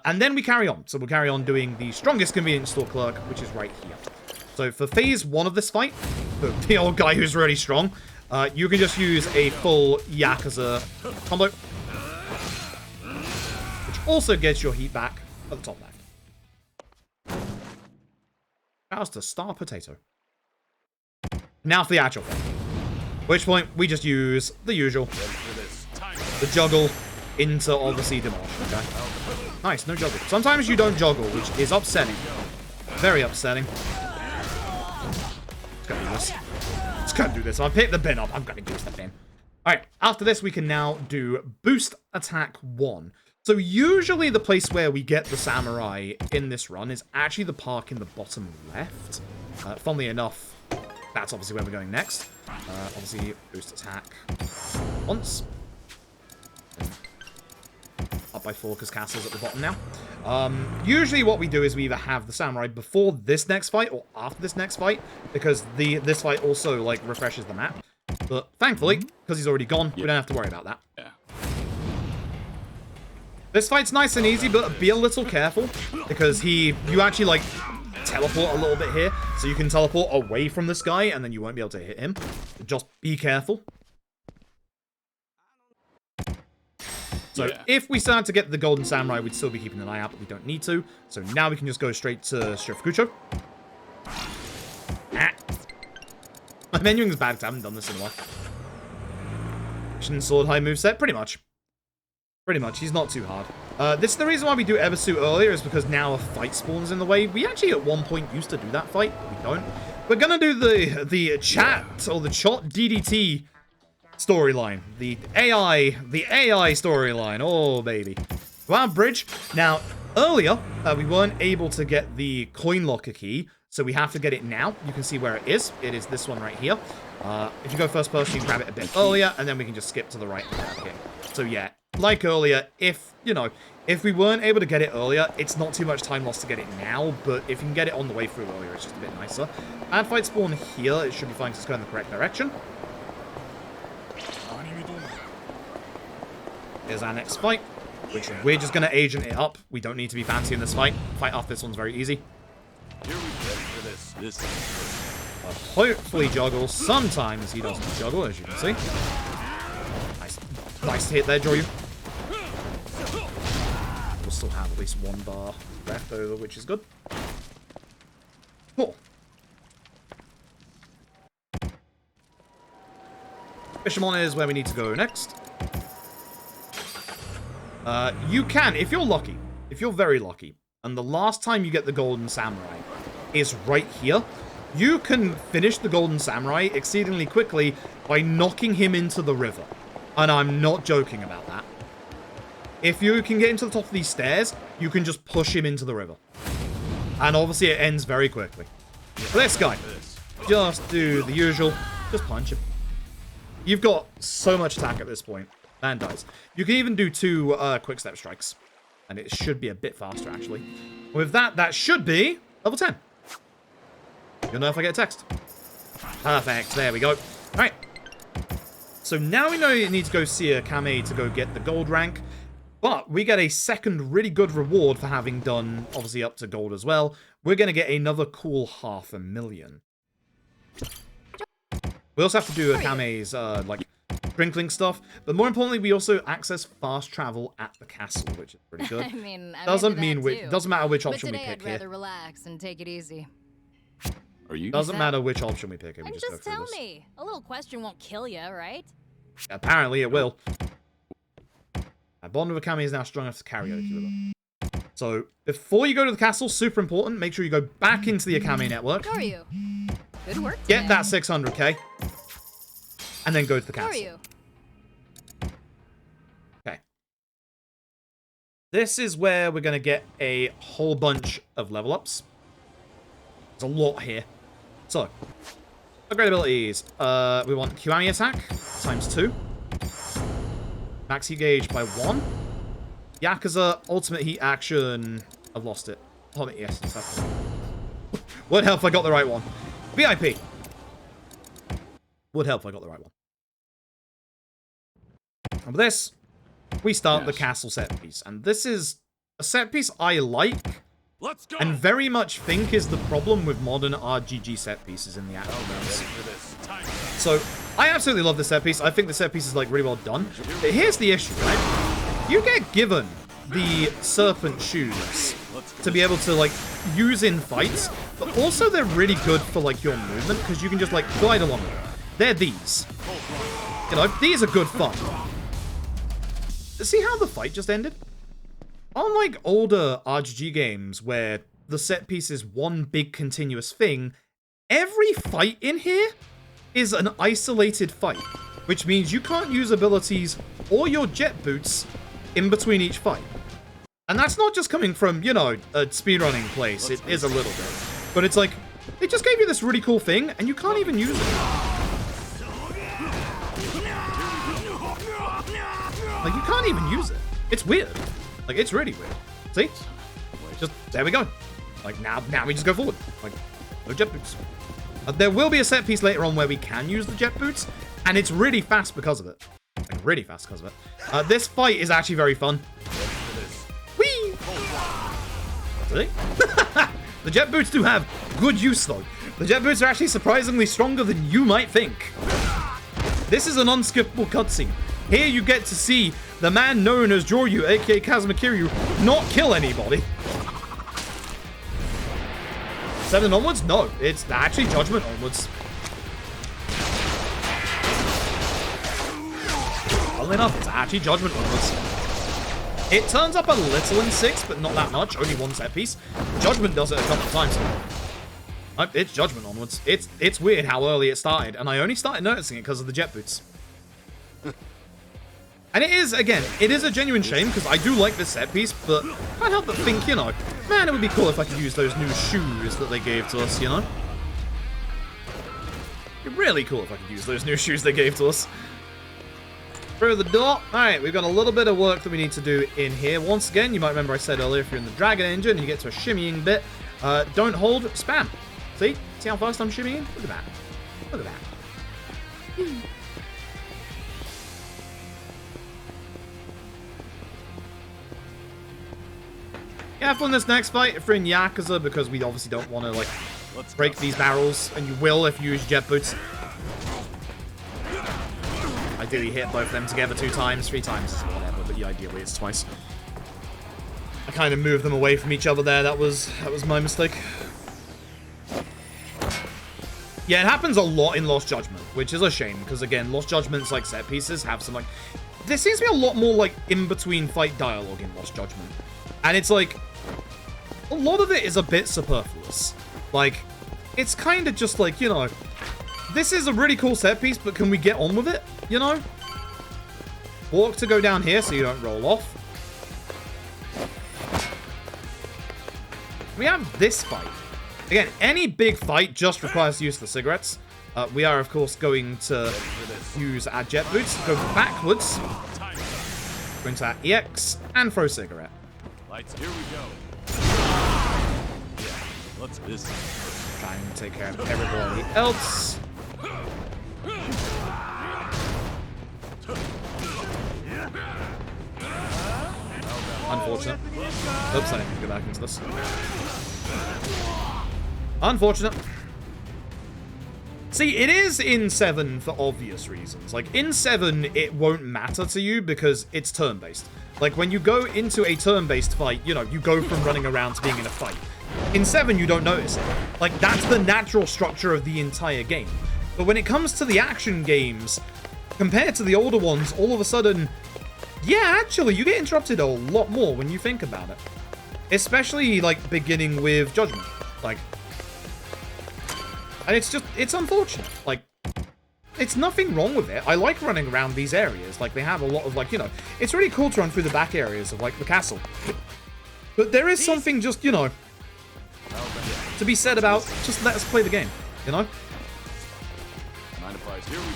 And then we carry on. So we'll carry on doing the strongest convenience store clerk, which is right here. So for phase 1 of this fight, the old guy who's really strong, you can just use a full Yakuza combo. Which also gets your heat back at the top left. That was the star potato. Now for the actual thing. At which point, we just use the usual. The juggle into, obviously, demolish. Okay? Nice, no juggle. Sometimes you don't juggle, which is upsetting. Very upsetting. Let's go do this. Let's go do this. I'll pick the bin up. I'm going to use the bin. Alright, after this, we can now do Boost Attack 1. So usually the place where we get the samurai in this run is actually the park in the bottom left. Funnily enough, that's obviously where we're going next. Obviously, Boost Attack once. Up by 4 because Castle's at the bottom now. Usually what we do is we either have the samurai before this next fight or after this next fight, because this fight also like refreshes the map. But thankfully, because he's already gone, we don't have to worry about that.
Yeah.
This fight's nice and easy, but be a little careful because you actually like teleport a little bit here, so you can teleport away from this guy and then you won't be able to hit him. Just be careful. So if we start to get the Golden Samurai, we'd still be keeping an eye out, but we don't need to. So now we can just go straight to Shofukucho. My menuing is bad because I haven't done this in a while. Action sword high moveset, pretty much. Pretty much, he's not too hard. This is the reason why we do Ebisu earlier, is because now a fight spawns in the way. We actually at one point used to do that fight, but we don't. We're gonna do the chat, or the Chot DDT storyline. The AI storyline. Oh, baby. Wow, bridge. Now, earlier, we weren't able to get the coin locker key, so we have to get it now. You can see where it is. It is this one right here. If you go first person, you can grab it a bit earlier, and then we can just skip to the right and grab it. So yeah, like earlier, if we weren't able to get it earlier, it's not too much time lost to get it now, but if you can get it on the way through earlier, it's just a bit nicer. And fight spawn here, it should be fine because it's going in the correct direction. Here's our next fight, which we're just going to agent it up. We don't need to be fancy in this fight. Fight off this one's very easy. Hopefully juggle. Sometimes he doesn't juggle, as you can see. Nice hit there, Joryu. We'll still have at least one bar left over, which is good. Cool. Fisherman is where we need to go next. You can, if you're lucky, if you're very lucky, and the last time you get the Golden Samurai is right here, you can finish the Golden Samurai exceedingly quickly by knocking him into the river. And I'm not joking about that. If you can get into the top of these stairs, you can just push him into the river. And obviously it ends very quickly. For this guy, just do the usual, just punch him. You've got so much attack at this point. Man dies. You can even do 2 quick step strikes. And it should be a bit faster, actually. With that, that should be level 10. You'll know if I get a text. Perfect. There we go. All right. So now we know you need to go see a Kame to go get the gold rank. But we get a second really good reward for having done, obviously, up to gold as well. We're going to get another cool 500,000. We also have to do a Kame's, like, sprinkling stuff. But more importantly, we also access fast travel at the castle, which is pretty good.
I mean,
doesn't matter which option we
today
pick
I'd rather
here.
relax and take it easy.
Are you?
Doesn't matter which option we pick. We
And
just go
just
through
tell
this.
me. A little question won't kill you, right?
Apparently, it will. Our bond with Akiyama is now strong enough to carry over. So, before you go to the castle, super important, make sure you go back into the Akiyama network.
How are you? Good work
Get
today.
that 600k. And then go to the
How are
castle.
you?
Okay. This is where we're going to get a whole bunch of level ups. There's a lot here. So, upgrade abilities. We want Kiwami attack ×2. Max heat gauge by 1. Yakuza ultimate heat action. I've lost it. Oh, yes. That's it. Would help if I got the right one. VIP. Would help if I got the right one. And with this, we start the castle set piece. And this is a set piece I like.
Let's go.
And very much think is the problem with modern RGG set pieces in the action games. So, I absolutely love this set piece. I think the set piece is, like, really well done. But here's the issue, right? You get given the serpent shoes to be able to, like, use in fights. But also they're really good for, like, your movement. Because you can just, like, glide along them. They're these. You know, these are good fun. See how the fight just ended? Unlike older RGG games where the set piece is one big continuous thing, every fight in here is an isolated fight, which means you can't use abilities or your jet boots in between each fight. And that's not just coming from, you know, a speedrunning place, it is a little bit. But it's like, they just gave you this really cool thing, and you can't even use it. Like, you can't even use it. It's weird. Like, it's really weird. See? Just, there we go. Like, now we just go forward. Like, no jet boots. There will be a set piece later on where we can use the jet boots, and it's really fast because of it. Like, really fast because of it. This fight is actually very fun. Whee! See? The jet boots do have good use, though. The jet boots are actually surprisingly stronger than you might think. This is an unskippable cutscene. Here you get to see the man known as Joryu, aka Kazuma Kiryu, not kill anybody. 7 onwards? No, it's actually Judgment onwards. Funnily enough, it's actually Judgment onwards. It turns up a little in 6, but not that much. Only one set piece. Judgment does it a couple of times. It's Judgment onwards. It's weird how early it started, and I only started noticing it because of the jet boots. And it is, again, it is a genuine shame, because I do like this set piece, but I can't help but think, you know, man, it would be cool if I could use those new shoes that they gave to us, you know? It'd be really cool if I could use those new shoes they gave to us. Through the door. Alright, we've got a little bit of work that we need to do in here. Once again, you might remember I said earlier, if you're in the Dragon Engine and you get to a shimmying bit, don't hold, spam. See? See how fast I'm shimmying? Look at that. Look at that. Careful in this next fight if you're in Yakuza, because we obviously don't want to, like, break these barrels, and you will if you use jet boots. Ideally hit both of them together 2 times, 3 times, whatever, but yeah, ideally it's twice. I kind of moved them away from each other there, that was my mistake. Yeah, it happens a lot in Lost Judgment, which is a shame, because again, Lost Judgment's like set pieces have some like... There seems to be a lot more like in-between fight dialogue in Lost Judgment. And it's like... A lot of it is a bit superfluous. Like, it's kind of just like, you know... This is a really cool set piece, but can we get on with it? You know? Walk to go down here so you don't roll off. We have this fight. Again, any big fight just requires the use of the cigarettes. We are, of course, going to use our jet boots, go backwards, go into our EX, and throw cigarette.
Lights, here we go. Yeah, what's this?
Try and take care of everybody else. Unfortunate. Oops, I need to go back into this. Unfortunate. See, it is in 7 for obvious reasons. Like, in 7, it won't matter to you because it's turn-based. Like, when you go into a turn-based fight, you know, you go from running around to being in a fight. In 7, you don't notice it. Like, that's the natural structure of the entire game. But when it comes to the action games, compared to the older ones, all of a sudden, yeah, actually, you get interrupted a lot more when you think about it. Especially, like, beginning with Judgment. Like... And it's just, it's unfortunate. Like, it's nothing wrong with it. I like running around these areas. Like, they have a lot of, like, you know, it's really cool to run through the back areas of, like, the castle. But there is something just, you know, to be said about just let us play the game, you know?
Mind if I... Here we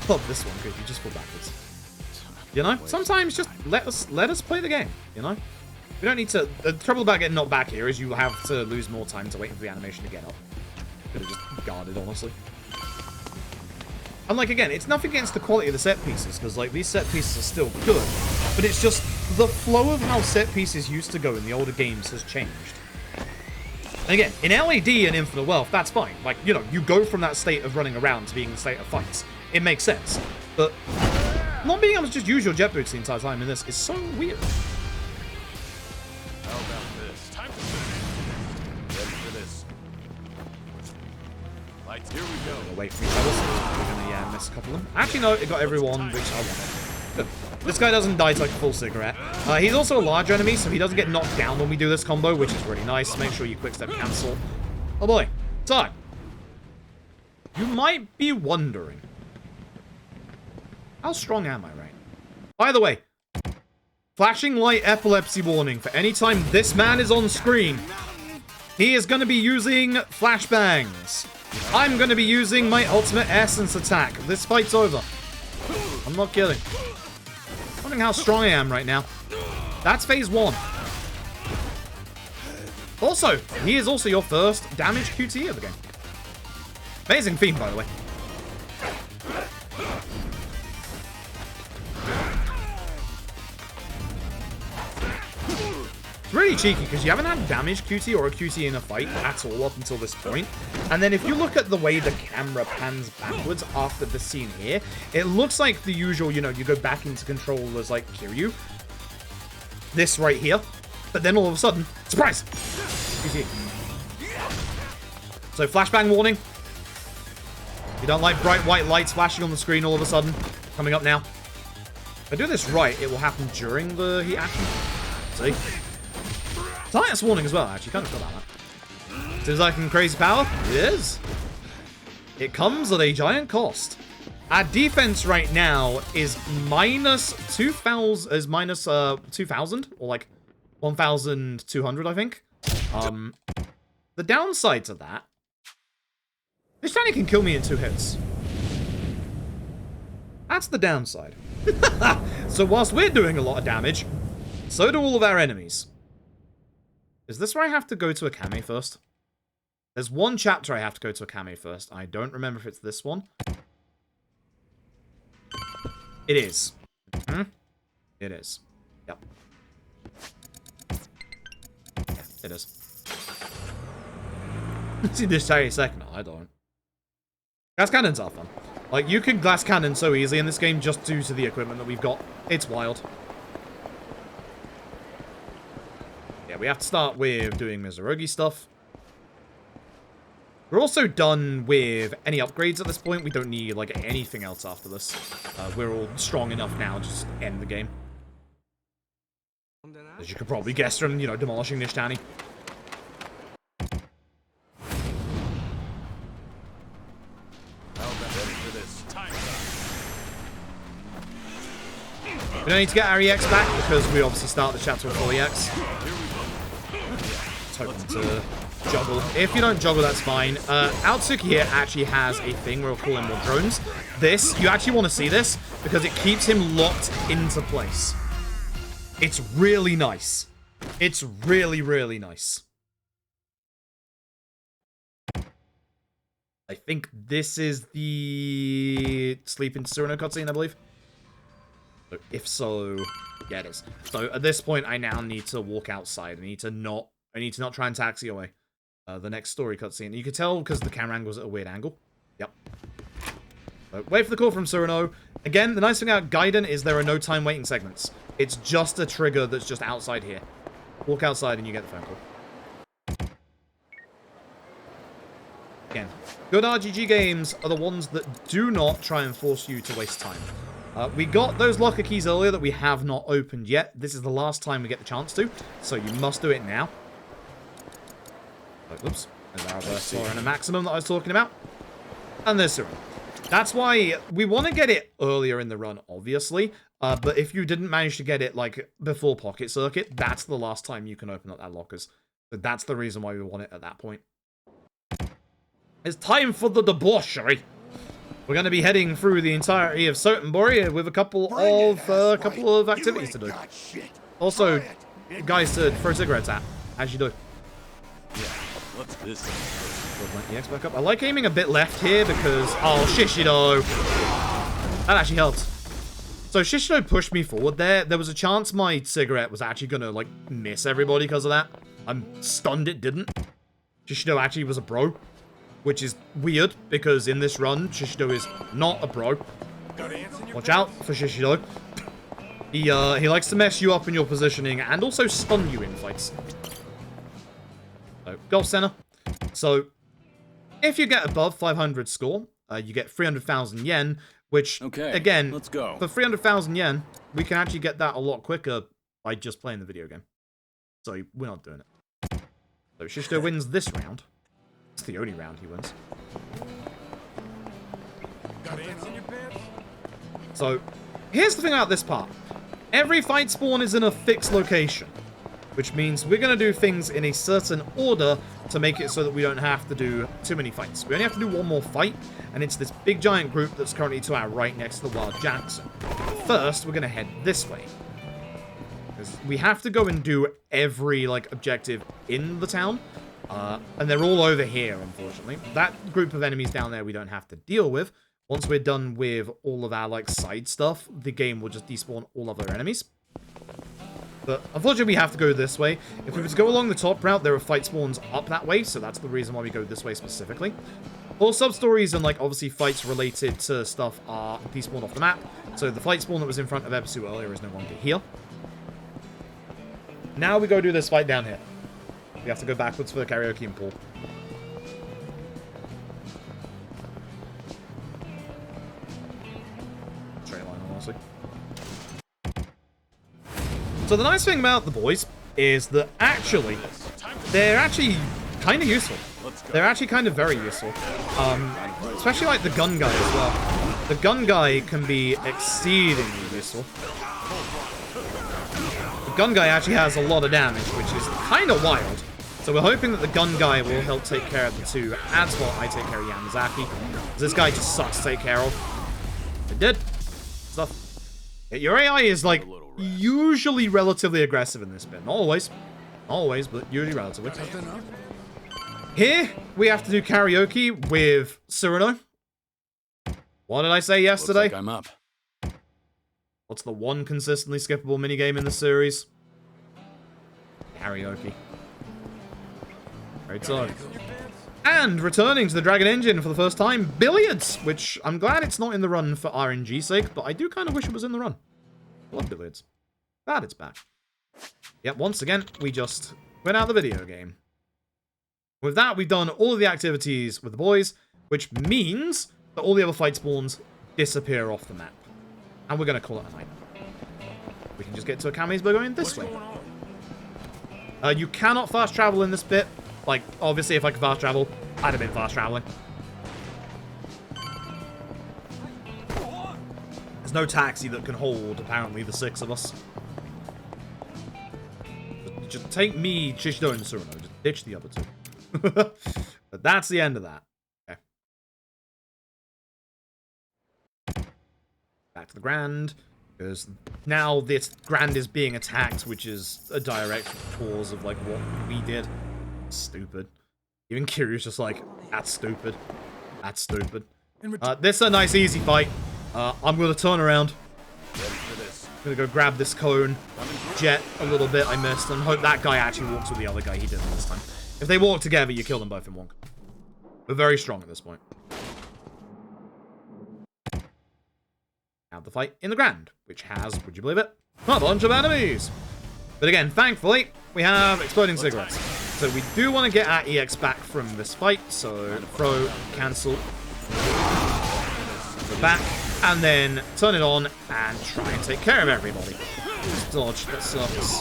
Love this one, because you just fall backwards. You know? Sometimes just let us play the game, you know? We don't need to... The trouble about getting knocked back here is you have to lose more time to wait for the animation to get up. Could have just guarded, honestly. And, like, again, it's nothing against the quality of the set pieces, because, like, these set pieces are still good. But it's just the flow of how set pieces used to go in the older games has changed. And again, in LAD and Infinite Wealth, that's fine. Like, you know, you go from that state of running around to being in the state of fights. It makes sense. But not being able to just use your jet boots the entire time in this is so weird.
How about this? Time to finish. Ready for this. Lights, here we go.
Wait for each other, so we're gonna, yeah, miss a couple of them. Actually, no, it got everyone, which I wanted. Good. This guy doesn't die to like a full cigarette. He's also a large enemy, so he doesn't get knocked down when we do this combo, which is really nice. Make sure you quick step cancel. Oh boy. So, you might be wondering, how strong am I, right? By the way, flashing light epilepsy warning for any time this man is on screen. He is going to be using flashbangs. I'm going to be using my ultimate essence attack. This fight's over. I'm not kidding. Wondering how strong I am right now. That's phase 1. Also, he is also your first damage QTE of the game. Amazing theme, by the way. It's really cheeky because you haven't had damage QT or a QT in a fight at all up until this point. And then if you look at the way the camera pans backwards after the scene here, it looks like the usual, you know, you go back into control as like Kiryu. This right here. But then all of a sudden, surprise! QT. So flashbang warning. You don't like bright white lights flashing on the screen all of a sudden. Coming up now. If I do this right, it will happen during the heat action. See? Science warning as well, actually. Kind of forgot about that. Seems like in crazy power. It is. It comes at a giant cost. Our defense right now is minus 2,000, is minus 2,000 or like 1,200, I think. The downside to that, this Shiny can kill me in 2 hits. That's the downside. So whilst we're doing a lot of damage, so do all of our enemies. Is this where I have to go to a Kame first? There's one chapter I have to go to a Kame first. I don't remember if it's this one. It is. It is. Yep. Yeah, it is. See this tiny second. I don't. Glass cannons are fun. Like, you can glass cannon so easily in this game just due to the equipment that we've got. It's wild. Yeah, we have to start with doing Mizurugi stuff. We're also done with any upgrades at this point. We don't need, like, anything else after this. We're all strong enough now to just end the game. As you could probably guess from, you know, demolishing Nishtani. We don't need to get our EX back because we obviously start the chapter with full EX. Just hoping to juggle. If you don't juggle, that's fine. Outsuki here actually has a thing where we'll call in more drones. This, you actually want to see this because it keeps him locked into place. It's really nice. It's really, really nice. I think this is the Sleeping Tsurano cutscene, I believe. So if so, yeah, it is. So at this point, I now need to walk outside. I need to not try and taxi away. The next story cutscene. You can tell because the camera angle is at a weird angle. Yep. So wait for the call from Tsurano. Again, the nice thing about Gaiden is there are no time waiting segments. It's just a trigger that's just outside here. Walk outside and you get the phone call. Again, good RGG games are the ones that do not try and force you to waste time. We got those locker keys earlier that we have not opened yet. This is the last time we get the chance to, so you must do it now. Oh, oops. There's our Flora and a maximum that I was talking about. And there's Cyril. That's why we want to get it earlier in the run, obviously. But if you didn't manage to get it, like, before Pocket Circuit, that's the last time you can open up that lockers. So that's the reason why we want it at that point. It's time for the debauchery. We're going to be heading through the entirety of Sotenbori with a couple of activities to do. Also, guys to throw cigarettes at, as you do.
Yeah, what's this?
Put my EX back up. I like aiming a bit left here because... Oh, Shishido. That actually helped. So Shishido pushed me forward there. There was a chance my cigarette was actually going to, like, miss everybody because of that. I'm stunned it didn't. Shishido actually was a bro. Which is weird, because in this run, Shishido is not a bro. Watch out for Shishido. He likes to mess you up in your positioning, and also stun you in fights. So, Golf Center. So, if you get above 500 score, you get 300,000 yen, which, again,
let's go.
For 300,000 yen, we can actually get that a lot quicker by just playing the video game. So, we're not doing it. So, Shishido wins this round. It's the only round he wins. So, here's the thing about this part. Every fight spawn is in a fixed location, which means we're going to do things in a certain order to make it so that we don't have to do too many fights. We only have to do one more fight, and it's this big giant group that's currently to our right next to the Wild Jackson. First, we're going to head this way. Because we have to go and do every, like, objective in the town. And they're all over here, unfortunately. That group of enemies down there we don't have to deal with. Once we're done with all of our, like, side stuff, the game will just despawn all other enemies. But, unfortunately, we have to go this way. If we were to go along the top route, there are fight spawns up that way, so that's the reason why we go this way specifically. All sub-stories and, like, obviously fights related to stuff are despawned off the map. So the fight spawn that was in front of Ebisu earlier is no longer here. Now we go do this fight down here. We have to go backwards for the karaoke and pool. Straight line, honestly. So the nice thing about the boys is that actually, they're actually kind of useful. They're actually kind of very useful. Especially like the gun guy as well. The gun guy can be exceedingly useful. The gun guy actually has a lot of damage, which is kind of wild. So we're hoping that the gun guy will help take care of the two ads while I take care of Yamazaki. This guy just sucks to take care of. It did. Stuff. Your AI is, like, usually relatively aggressive in this bit. Not always. Not always, but usually relatively. Here, we have to do karaoke with Tsurano. What did I say yesterday?
Looks like I'm up.
What's the one consistently skippable minigame in the series? Karaoke. Great song. And returning to the Dragon Engine for the first time, Billiards, which I'm glad it's not in the run for RNG's sake, but I do kind of wish it was in the run. I love Billiards. Glad it's back. Yep, once again, we just went out the video game. With that, we've done all of the activities with the boys, which means that all the other fight spawns disappear off the map. And we're going to call it a night. We can just get to Akami's by going this way. You cannot fast travel in this bit. Like, obviously, if I could fast travel, I'd have been fast traveling. There's no taxi that can hold, apparently, the 6 of us. Just take me, Shishido, and Suruno. Just ditch the other 2. But that's the end of that. Okay. Back to the Grand. Because now this Grand is being attacked, which is a direct cause of, like, what we did. Stupid. Even Kiryu's just like, that's stupid. That's stupid. This is a nice, easy fight. I'm going to turn around. I'm going to go grab this cone. Jet a little bit, I missed, and hope that guy actually walks with the other guy. He didn't this time. If they walk together, you kill them both in one. We're very strong at this point. Now the fight in the Grand, which has, would you believe it, a bunch of enemies. But again, thankfully, we have exploding cigarettes. So we do want to get our EX back from this fight. So throw, cancel, go back, and then turn it on and try and take care of everybody. Just dodge, that sucks.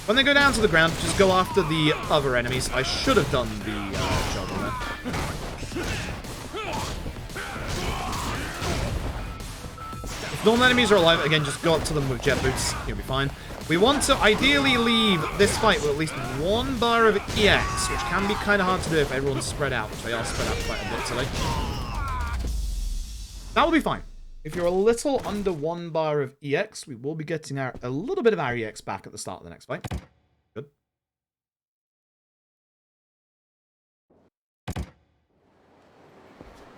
When they go down to the ground, just go after the other enemies. I should have done the job on there. If normal enemies are alive, again, just go up to them with jet boots. You'll be fine. We want to ideally leave this fight with at least 1 bar of EX, which can be kind of hard to do if everyone's spread out, which they are spread out quite a bit today. That will be fine. If you're a little under 1 bar of EX, we will be getting a little bit of our EX back at the start of the next fight. Good.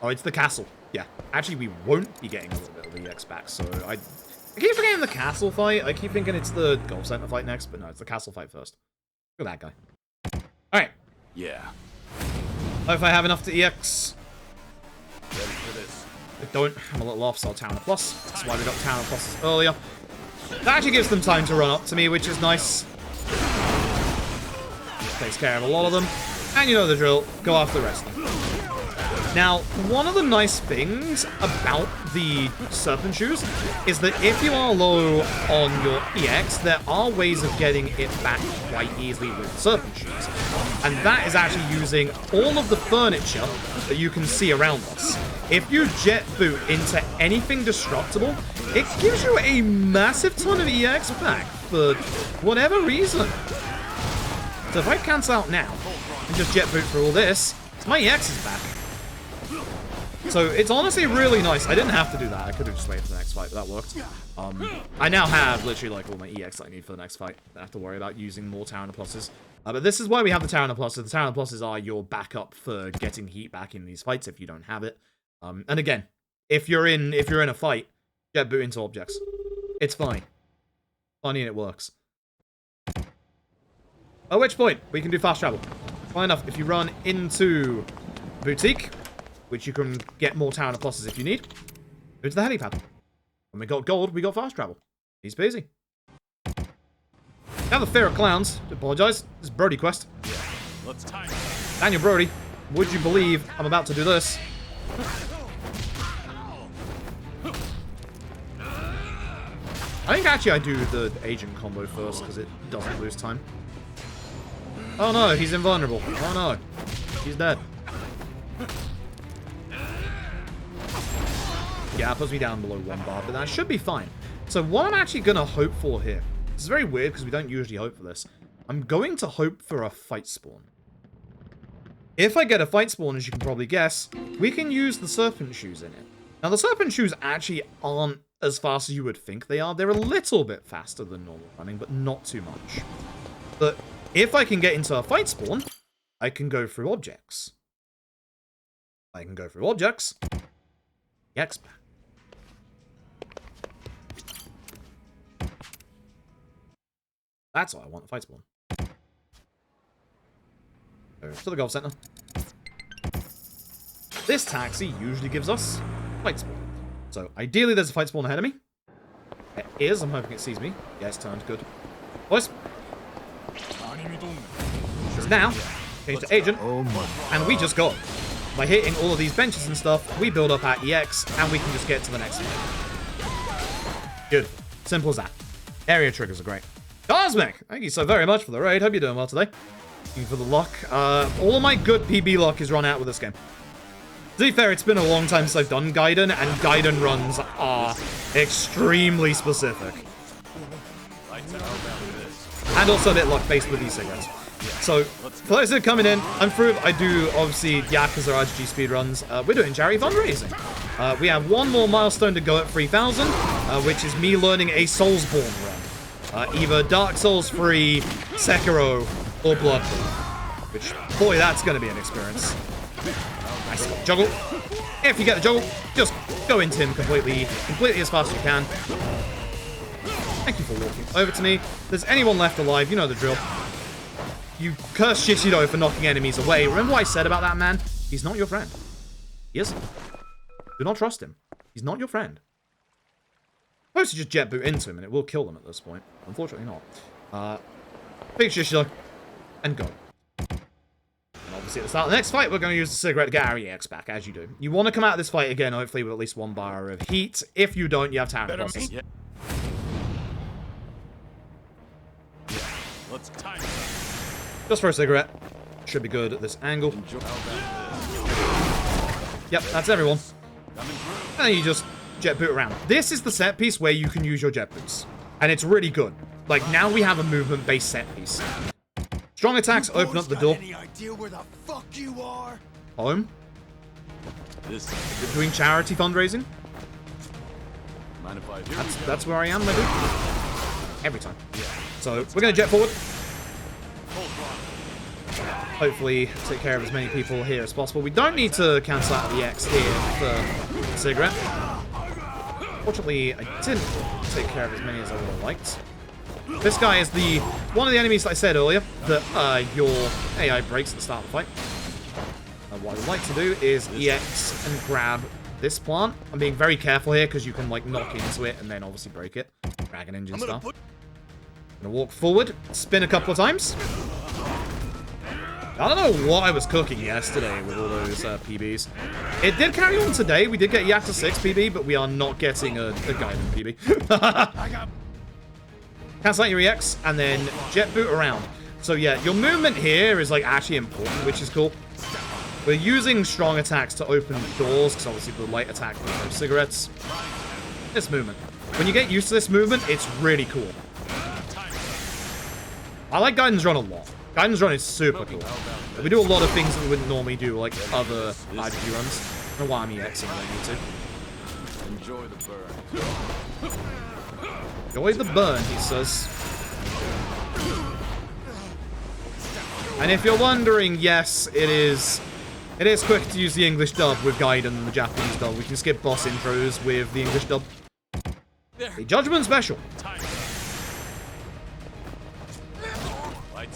Oh, it's the castle. Yeah. Actually, we won't be getting a little bit of EX back, so I keep forgetting the castle fight. I keep thinking it's the golf center fight next, but no, it's the castle fight first. Look at that guy. Alright.
Yeah.
If I have enough to EX.
Ready for this.
I don't. I'm a little off, so I'll Town of Plus. That's why we got Town of Pluses earlier. That actually gives them time to run up to me, which is nice. Takes care of a lot of them. And you know the drill. Go after the rest of them. Now, one of the nice things about the Serpent Shoes is that if you are low on your EX, there are ways of getting it back quite easily with Serpent Shoes. And that is actually using all of the furniture that you can see around us. If you jet boot into anything destructible, it gives you a massive ton of EX back for whatever reason. So if I cancel out now and just jet boot through all this, my EX is back. So it's honestly really nice. I didn't have to do that. I could have just waited for the next fight, but that worked. I now have literally like all my EX that I need for the next fight. I don't have to worry about using more Tower of Pluses. But this is why we have the Tower of Pluses. The Tower of Pluses are your backup for getting heat back in these fights if you don't have it. And again, if you're in a fight, jet boot into objects. It's fine. Funny and it works. At which point, we can do fast travel. Fine enough, if you run into Boutique, which you can get more Tower of Pluses if you need, go to the helipad. When we got gold, we got fast travel. Easy peasy. Have the fear of clowns. I apologize. This is Brody quest.
Let's time.
Daniel Brody, would you believe I'm about to do this? I think actually I do the agent combo first because it doesn't lose time. Oh no, he's invulnerable. Oh no, he's dead. Yeah, that puts me down below 1 bar, but that should be fine. So what I'm actually going to hope for here, this is very weird because we don't usually hope for this. I'm going to hope for a fight spawn. If I get a fight spawn, as you can probably guess, we can use the Serpent Shoes in it. Now, the Serpent Shoes actually aren't as fast as you would think they are. They're a little bit faster than normal running, but not too much. But if I can get into a fight spawn, I can go through objects. I can go through objects. EX back. That's what I want, the fight spawn. Go to the golf center. This taxi usually gives us fight spawn. So ideally there's a fight spawn ahead of me. There is, I'm hoping it sees me. Yeah, it's turned, good. Boys. Because now, change to agent, and we just go. By hitting all of these benches and stuff, we build up our EX, and we can just get to the next one. Good. Simple as that. Area triggers are great. Cosmic! Thank you so very much for the raid. Hope you're doing well today. Thank you for the luck. All of my good PB luck is run out with this game. To be fair, it's been a long time since I've done Gaiden, and Gaiden runs are extremely specific. And also a bit luck-based with these cigarettes. So, for those that are coming in, I'm through. I do, obviously, Yakuza RGG speedruns. We're doing charity fundraising. We have one more milestone to go at 3,000, which is me learning a Soulsborne run. Either Dark Souls 3, Sekiro, or Bloodborne. Which, boy, that's going to be an experience. Nice. Juggle. If you get the juggle, just go into him completely as fast as you can. Thank you for walking over to me. If there's anyone left alive, you know the drill. You curse Shishido for knocking enemies away. Remember what I said about that man? He's not your friend. He isn't. Do not trust him. He's not your friend. Supposed to just jet boot into him and it will kill them at this point. Unfortunately not. Big Shishido. And go. And obviously at the start of the next fight, we're going to use the cigarette to get our EX back, as you do. You want to come out of this fight again, hopefully with at least 1 bar of heat. If you don't, you have Tyrant bosses.
Yeah. Let's time.
Just for a cigarette. Should be good at this angle. Yep, that's everyone. And you just jet boot around. This is the set piece where you can use your jet boots. And it's really good. Like, now we have a movement-based set piece. Strong attacks open up the door.
Any idea where the fuck you are?
Home. You're doing charity fundraising. That's where I am, maybe. Every time. So, we're going to jet forward. Hopefully, take care of as many people here as possible. We don't need to cancel out the X here for the cigarette. Fortunately, I didn't take care of as many as I would have liked. This guy is one of the enemies that I said earlier that your AI breaks at the start of the fight. What I would like to do is EX and grab this plant. I'm being very careful here because you can like knock into it and then obviously break it. Dragon engine stuff. Gonna walk forward, spin a couple of times. I don't know what I was cooking yesterday with all those PBs. It did carry on today. We did get Yakuza 6 PB, but we are not getting a Gaiden PB. Cancel out your EX, and then jet boot around. So yeah, your movement here is like actually important, which is cool. We're using strong attacks to open doors, because obviously the light attack with those cigarettes. This movement. When you get used to this movement, it's really cool. I like Gaiden's run a lot. Gaiden's run is super cool. We do a lot of things that we wouldn't normally do, like other RGG runs. I don't know why I'm EXing when I need to.
Enjoy the burn.
Enjoy the burn, he says. And if you're wondering, yes, it is quicker to use the English dub with Gaiden than the Japanese dub. We can skip boss intros with the English dub. The Judgment Special.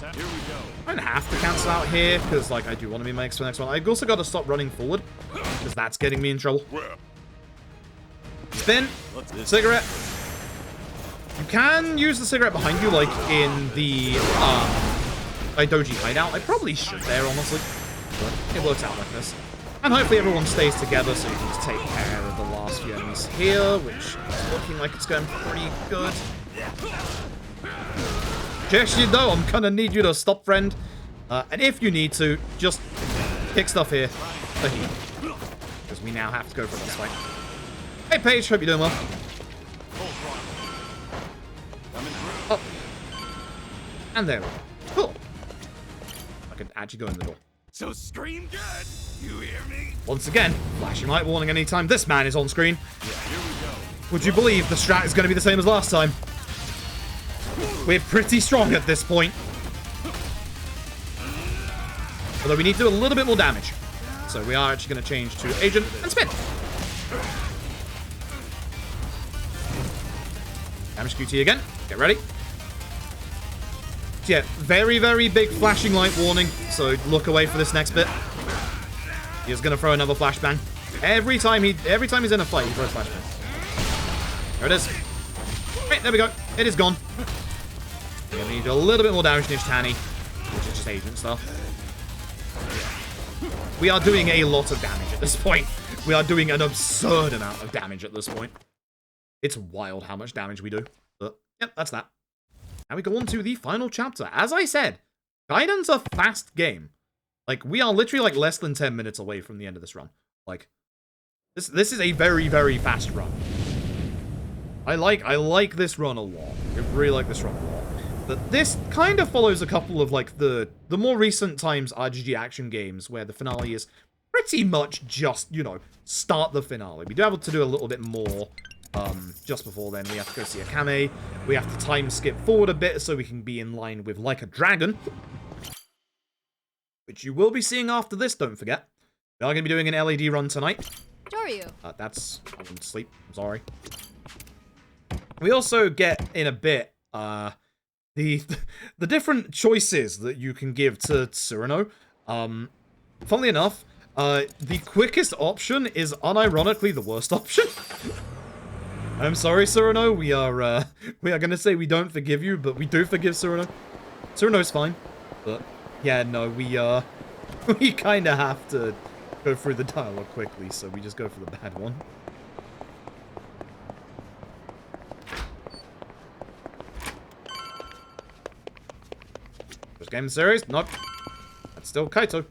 Here we go.
I don't have to cancel out here, because like I do want to be my next one. I've also got to stop running forward, because that's getting me in trouble. Spin. Cigarette. You can use the cigarette behind you, like in the Doji hideout. I probably should there, honestly. But it works out like this. And hopefully everyone stays together so you can just take care of the last few enemies here, which is looking like it's going pretty good. Shishido, I'm gonna need you to stop, friend. And if you need to, just kick stuff here for heat. Because we now have to go for this fight. Hey, Paige, hope you're doing well. Oh. And there we go. Cool. I could actually go in the door.
So scream good. You hear me?
Once again, flashing light warning anytime this man is on screen.
Here we go.
Would you believe the strat is going to be the same as last time? We're pretty strong at this point. Although we need to do a little bit more damage. So we are actually going to change to Agent and spin. Damage QT again. Get ready. So yeah, very, very big flashing light warning. So look away for this next bit. He's going to throw another flashbang. Every time he's in a fight, he throws flashbang. There it is. Right, there we go. It is gone. We're going to need a little bit more damage to Nishtani, which is just agent stuff. We are doing a lot of damage at this point. We are doing an absurd amount of damage at this point. It's wild how much damage we do. But, yep, that's that. Now we go on to the final chapter. As I said, Gaiden's a fast game. Like, we are literally, like, less than 10 minutes away from the end of this run. Like, this is a very, very fast run. I like this run a lot. I really like this run a lot. But this kind of follows a couple of, like, the more recent times RGG action games where the finale is pretty much just, you know, start the finale. We do have to do a little bit more just before then. We have to go see Akiyama. We have to time skip forward a bit so we can be in line with Like a Dragon, which you will be seeing after this, don't forget. We are going to be doing an LED run tonight.
Sure you.
I went to sleep. I'm sorry. We also get, in a bit, the different choices that you can give to Cyrano. Funnily enough, the quickest option is unironically the worst option. I'm sorry, Cyrano. We are gonna say we don't forgive you, but we do forgive Cyrano. Cyrano's fine, but yeah, no, we kind of have to go through the dialogue quickly, so we just go for the bad one. First game in the series? Nope. That's still Kaito.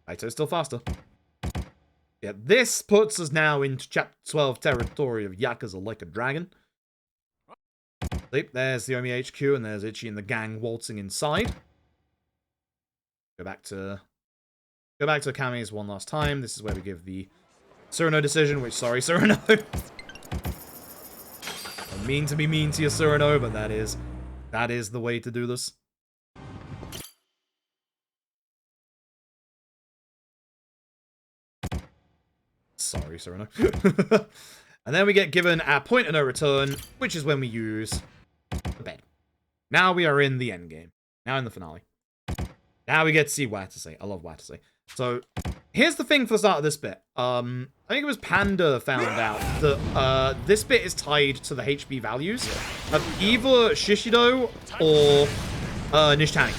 Kaito's still faster. Yeah, this puts us now into Chapter 12 territory of Yakuza Like a Dragon. See, there's the Omi HQ, and there's Ichi and the gang waltzing inside. Go back to Akami's one last time. This is where we give the Cyrano decision, which, sorry, Cyrano. I mean to be mean to you, Cyrano, but that is the way to do this. Sorry, Cyrano. And then we get given our point of no return, which is when we use the bed. Now we are in the end game. Now in the finale. Now we get to see Watase. I love Watase. So, here's the thing for the start of this bit. I think it was Panda found out that this bit is tied to the HP values of either Shishido or Nishtani.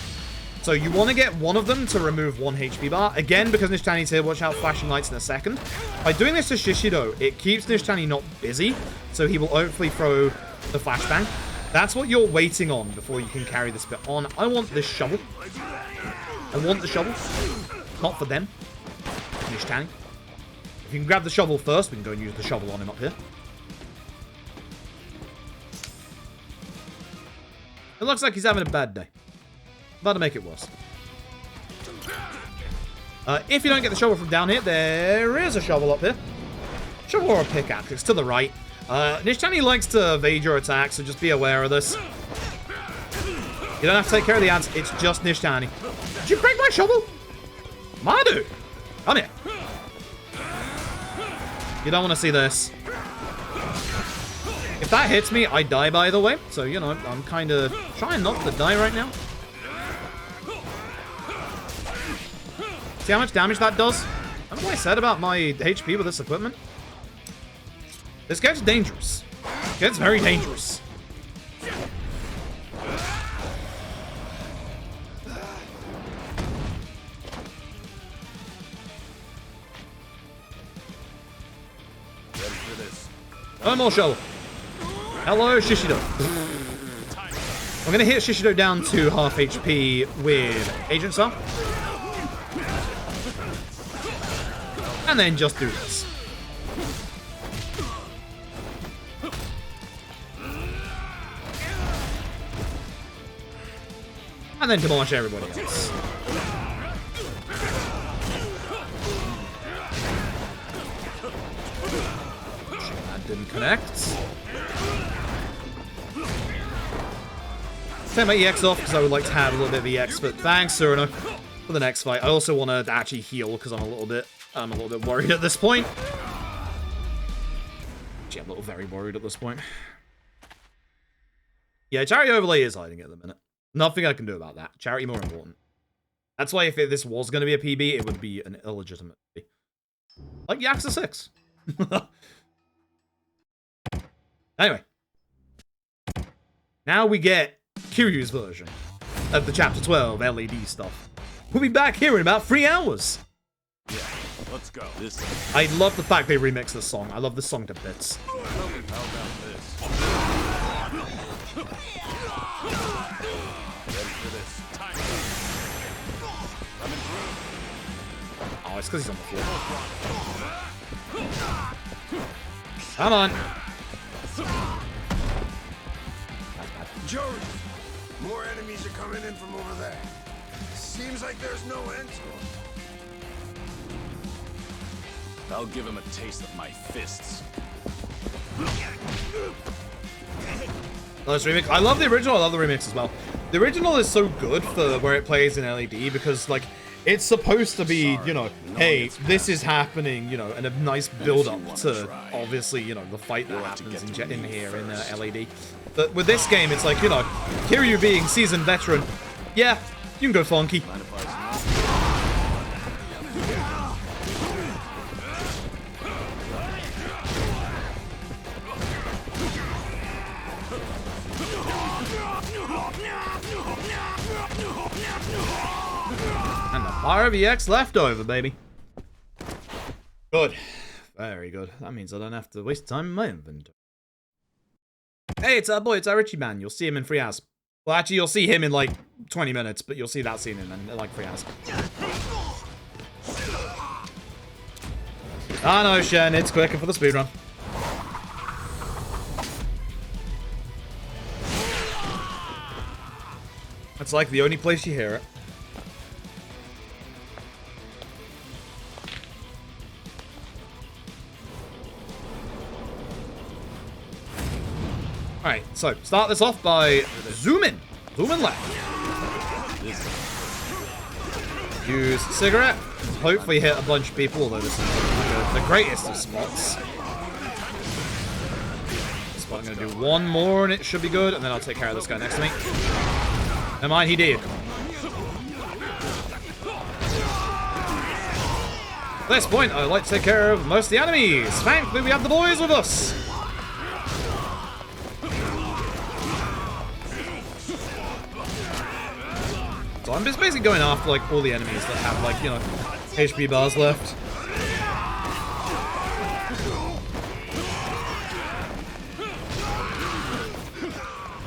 So you want to get one of them to remove 1 HP bar. Again, because Nishtani's here, watch out, flashing lights in a second. By doing this to Shishido, it keeps Nishtani not busy, so he will hopefully throw the flashbang. That's what you're waiting on before you can carry this bit on. I want this shovel. I want the shovel. Not for them. Nishtani. If you can grab the shovel first, we can go and use the shovel on him up here. It looks like he's having a bad day. About to make it worse. If you don't get the shovel from down here, there is a shovel up here. Shovel or a pickaxe, it's to the right. Nishtani likes to evade your attacks, so just be aware of this. You don't have to take care of the ants, it's just Nishtani. Did you break my shovel? Madu! Come here. You don't want to see this. If that hits me, I die, by the way. So, you know, I'm kind of trying not to die right now. See how much damage that does? I don't know what I said about my HP with this equipment. This gets dangerous. It gets very dangerous. No more shovel. Hello, Shishido. I'm going to hit Shishido down to half HP with Agent Star. And then just do this. And then demolish everybody else. That didn't connect. Take my EX off because I would like to have a little bit of EX, but thanks, Cyrano, for the next fight. I also want to actually heal because I'm a little bit worried at this point. Actually, I'm very worried at this point. Yeah, Charity Overlay is hiding at the minute. Nothing I can do about that. Charity more important. That's why if this was going to be a PB, it would be an illegitimate PB. Like Yakuza 6. Anyway. Now we get Kiryu's version of the Chapter 12 LED stuff. We'll be back here in about 3 hours.
Yeah, let's go. This.
I love the fact they remix this song. I love this song to bits.
How about this? Ready for this? Time. Coming through.
Oh, it's because he's on the floor. Come on.
Joey, more enemies are coming in from over there. Seems like there's no end to them.
I'll give him a taste of my fists.
Nice remix. I love the original. I love the remix as well. The original is so good for where it plays in LED because, like, it's supposed to be, you know, hey, this is happening, you know, and a nice build-up to, obviously, you know, the fight that happens in here in LED. But with this game, it's like, you know, Kiryu being seasoned veteran, yeah, you can go funky. And the Fire VX leftover, baby. Good. Very good. That means I don't have to waste time in my inventory. Hey, it's our boy, it's our Richie man. You'll see him in 3 hours. Well, actually, you'll see him in like 20 minutes, but you'll see that scene in like 3 hours. I know, Shen, it's quicker for the speedrun. It's like the only place you hear it. Alright, so start this off by zoom in. Zoom in left. Use cigarette. Hopefully hit a bunch of people, although this is like the greatest of spots. Spot, I'm going to do one more and it should be good, and then I'll take care of this guy next to me. Never mind, he did. At this point, I'd like to take care of most of the enemies. Thankfully, we have the boys with us. So I'm just basically going after, like, all the enemies that have, like, you know, HP bars left.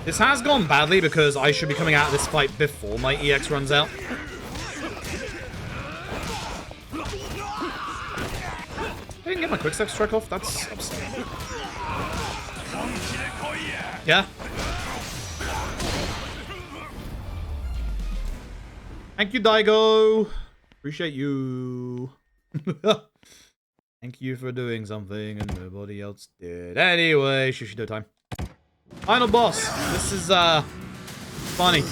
This has gone badly because I should be coming out of this fight before my EX runs out. I didn't get my quick step strike off. That's upsetting. Yeah. Thank you, Daigo. Appreciate you. Thank you for doing something and nobody else did. Anyway, Shishido time. Final boss. This is, funny.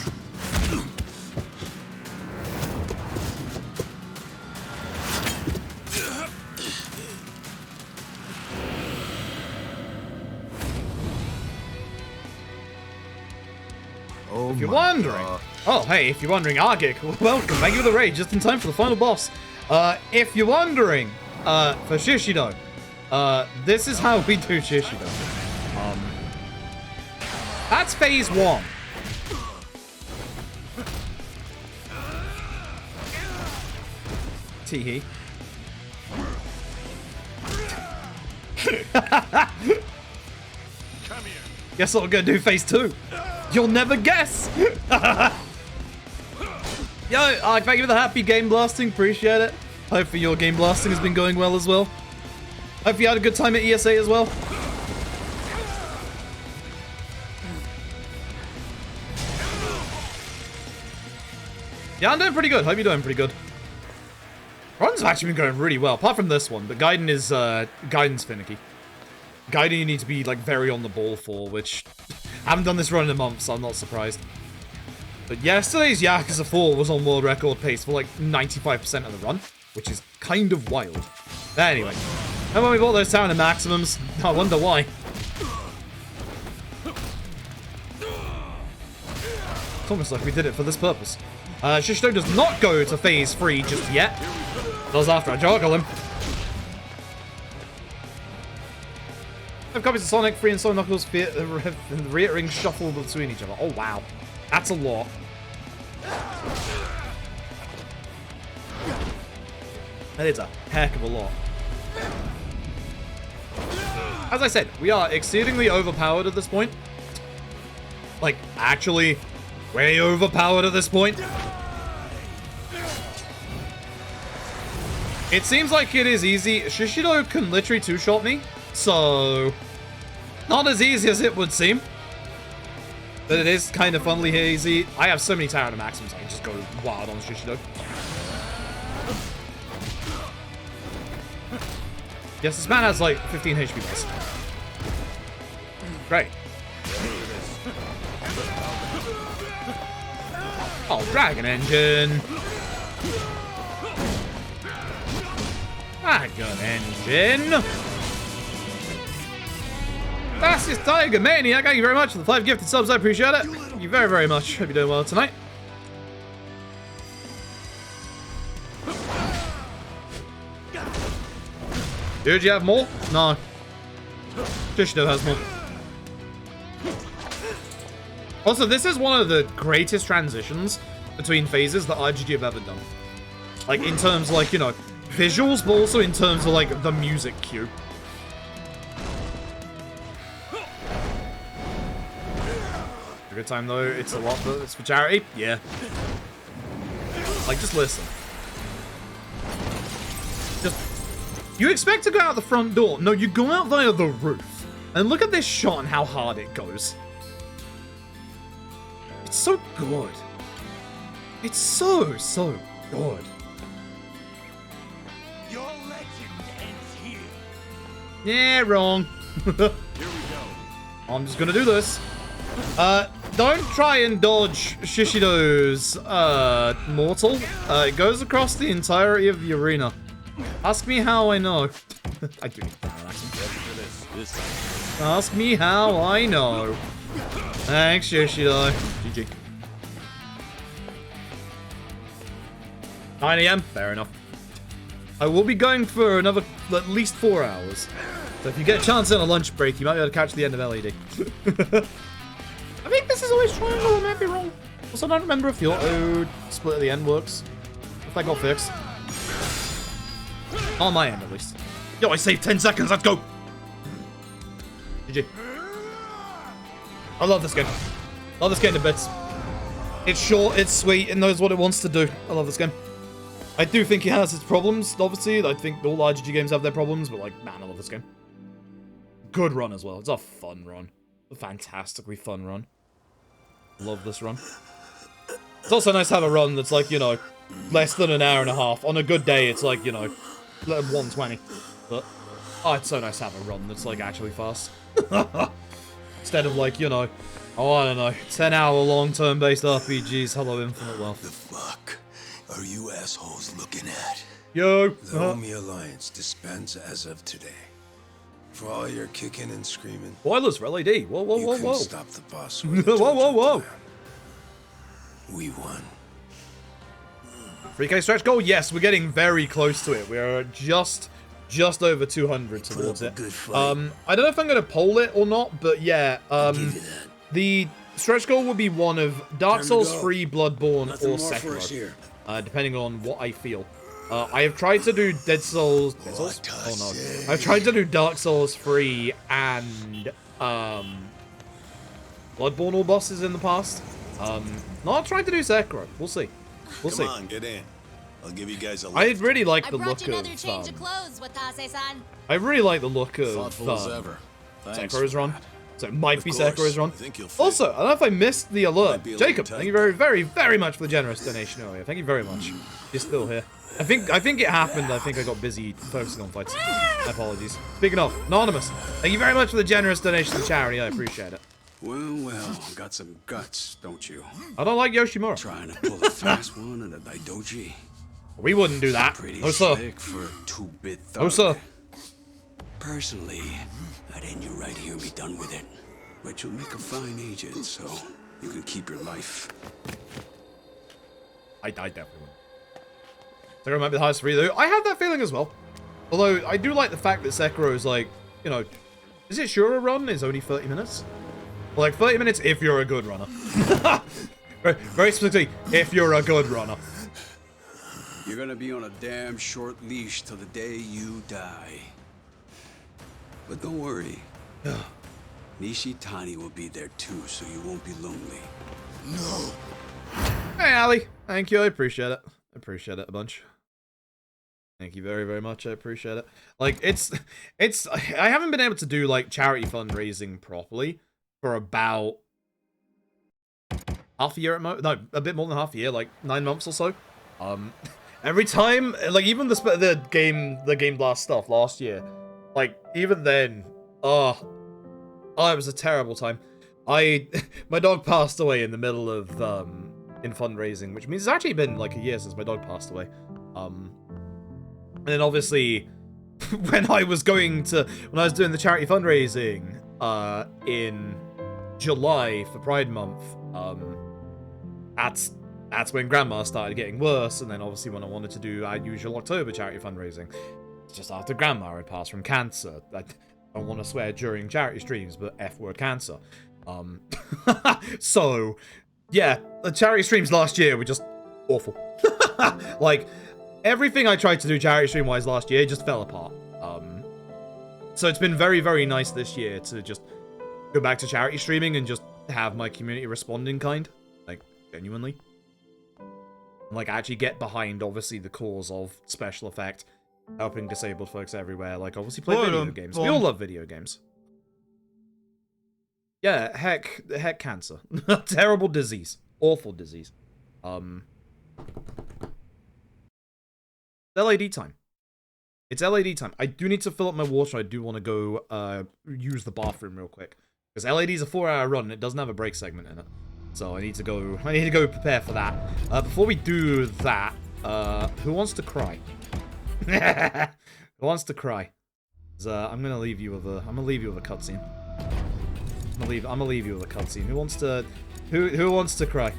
Oh,
if you're wondering... Oh, hey, if you're wondering, Argic, welcome. Thank you for the raid, just in time for the final boss. If you're wondering, for Shishido, this is how we do Shishido. That's phase 1. Teehee.
Come here.
Guess what we're gonna do phase 2. You'll never guess. Yo, thank you for the happy game blasting. Appreciate it. Hopefully your game blasting has been going well as well. Hope you had a good time at ESA as well. Yeah, I'm doing pretty good. Hope you're doing pretty good. Runs have actually been going really well, apart from this one. But Gaiden is, Gaiden's finicky. Gaiden you need to be, like, very on the ball for, which... I haven't done this run in a month, so I'm not surprised. But yesterday's Yakuza 4 was on world record pace for, like, 95% of the run, which is kind of wild. But anyway. And when we bought those town maximums, I wonder why. It's almost like we did it for this purpose. Shishido does not go to phase 3 just yet. Does after I joggle him. 5 copies of Sonic, 3 and Sonic Knuckles, the reiterating shuffle between each other. Oh wow. That's a lot. That is a heck of a lot. As I said, we are exceedingly overpowered at this point. Like, actually, way overpowered at this point. It seems like it is easy. Shishido can literally two-shot me, so not as easy as it would seem. But it is kind of funnily easy. I have so many Tyrant Maxims, I can just go wild on Shishido. Yes, this man has like 15 HP plus. Great. Oh, Dragon Engine. Dragon Engine. Fastest Tiger Maniac, thank you very much for the 5 gifted subs. I appreciate it. Thank you very, very much. Hope you're doing well tonight. Dude, you have more? No. Shishido has more. Also, this is one of the greatest transitions between phases that RGG have ever done. Like, in terms, like, you know, visuals, but also in terms of, like, the music cue. A good time, though. It's a lot, but it's for charity. Yeah. Like, just listen. You expect to go out the front door. No, you go out via the roof. And look at this shot and how hard it goes. It's so good. It's so, so good.
Your legend ends here.
Yeah, wrong.
Here we go.
I'm just gonna do this. Don't try and dodge Shishido's, mortal. It goes across the entirety of the arena. Ask me how I know. I do need to ask me how I know. Thanks, Shishido. GG. 9 AM? Fair enough. I will be going for another, at least 4 hours. So if you get a chance on a lunch break, you might be able to catch the end of LED. I think this is always triangle, I might be wrong. Also, I don't remember if the auto split at the end works. If that got fixed. On my end, at least. Yo, I saved 10 seconds, let's go! GG. I love this game. Love this game to bits. It's short, it's sweet, it knows what it wants to do. I love this game. I do think it has its problems, obviously. I think all RGG games have their problems, but like, man, I love this game. Good run as well. It's a fun run. A fantastically fun run. Love this run. It's also nice to have a run that's like, you know, less than an hour and a half. On a good day, it's like, you know, 120. But, oh, it's so nice to have a run that's like actually fast. Instead of like, you know, oh, I don't know, 10-hour long-term based RPGs. Hello, Infinite Wealth.
The fuck are you assholes looking at?
Yo!
The Omi Alliance disbands as of today. For all your kicking and screaming,
Spoilers for LED. Whoa, whoa,
you
whoa,
couldn't
whoa.
stop the boss.
Whoa, whoa, whoa.
We won.
3K stretch goal? Yes, we're getting very close to it. We're just over 200 towards it. I don't know if I'm going to poll it or not, but yeah. The stretch goal would be one of Dark Souls 3, Bloodborne, or Sekiro. Depending on what I feel. I have tried to do Dead Souls... Dead Souls? Oh no. I've tried to do Dark Souls 3 and Bloodborne all bosses in the past. Not trying to do Sekiro. We'll see. We'll see.
Come on, get in. I'll give you guys a
I
lift.
really like
I
the
brought
look
you
of...
another change of clothes, Watase-san.
I really like the look of
Thoughtful as ever. Thanks
Sekiro's
for
run.
that.
So it might be
course.
Sekiro's run.
I think you'll fit.
Also, I don't know if I missed the alert.
Might be a little
Jacob,
tight,
thank you very, very, very much for the generous donation earlier. Thank you very much. You're still here. I think it happened. I think I got busy focusing on fights. My apologies. Speaking of, Anonymous, thank you very much for the generous donation to charity. I appreciate it.
Well, got some guts, don't you?
I don't like Yoshimura.
Trying to pull a fast one in a Daidoji.
We wouldn't do that.
Pretty
No, sir.
slick for a two-bit thug.
No, sir.
Personally, I'd end you right here and be done with it. But you'll make a fine agent, so you can keep your life.
I definitely wouldn't. Sekiro might be the highest free though. I have that feeling as well. Although, I do like the fact that Sekiro is like, you know, is it sure a run is only 30 minutes? Well, like 30 minutes if you're a good runner. Very specifically, if you're a good runner.
You're gonna be on a damn short leash till the day you die. But don't worry. Nishitani will be there too, so you won't be lonely.
No.
Hey, Ali. Thank you. I appreciate it. I appreciate it a bunch. Thank you very, very much. I appreciate it. Like, I haven't been able to do, like, charity fundraising properly for about half a year at most. No, a bit more than half a year, like 9 months or so. Every time, like, even the Gameblast stuff last year, like, even then, oh, it was a terrible time. My dog passed away in the middle of, in fundraising, which means it's actually been, like, a year since my dog passed away. And then, obviously, when I was doing the charity fundraising, in July for Pride Month, that's when Grandma started getting worse, and then obviously when I wanted to do our usual October charity fundraising, just after Grandma had passed from cancer. I don't want to swear during charity streams, but F-word cancer. So, yeah, the charity streams last year were just awful. Like, everything I tried to do charity stream-wise last year just fell apart. So it's been very, very nice this year to just go back to charity streaming and just have my community responding kind. Like, genuinely. Like, actually get behind, obviously, the cause of special effect, helping disabled folks everywhere. Like, obviously play video games. We all love video games. Yeah, heck cancer. Terrible disease. Awful disease. LAD time. It's LAD time. I do need to fill up my water. I do want to go use the bathroom real quick. Because LAD is a 4-hour run and it doesn't have a break segment in it. So I need to go prepare for that. Before we do that, who wants to cry? Who wants to cry? I'm gonna leave you with a cutscene. I'm gonna leave you with a cutscene. Who wants to cry?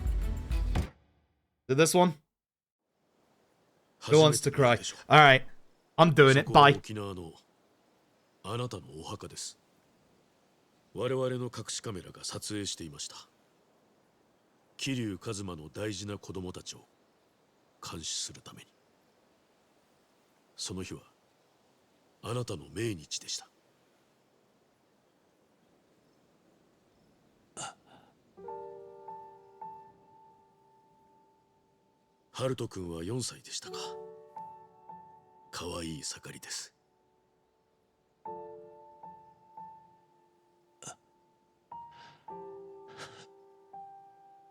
This one? Who wants to cry? Alright. I'm doing it. Bye.
あなたのお墓です。我々の隠しカメラが撮影していました。桐生一馬の大事な子供たちを監視するために。その日はあなたの命日でした。ハルト君は4歳でしたか。可愛い盛りです。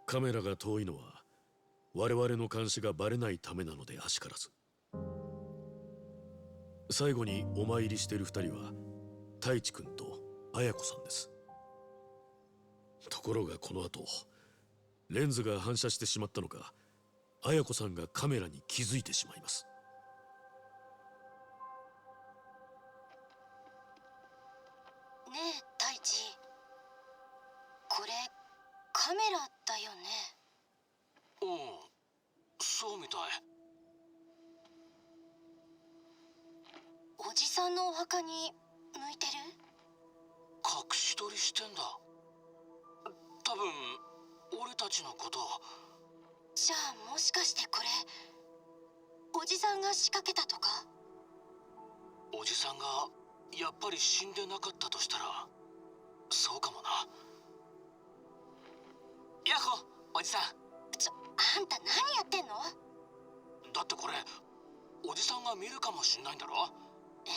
カメラが遠いのは我々の監視がバレないためなのであしからず。最後にお参りしている2人は太一君と綾子さんです。ところがこの後レンズが反射してしまったのか、綾子さんがカメラに気づいてしまいます。
ねえ太一、これカメラだよね。
うん、そうみたい。
おじさんのお墓に向いてる？
隠し撮りしてんだ。多分俺たちのことを。
じゃあもしかしてこれおじさんが仕掛けたとか？
おじさんがやっぱり死んでなかったとしたらそうかもな。ヤッホーおじさん。
あんた何やってんの？
だってこれおじさんが見るかもしんないんだろ。
え？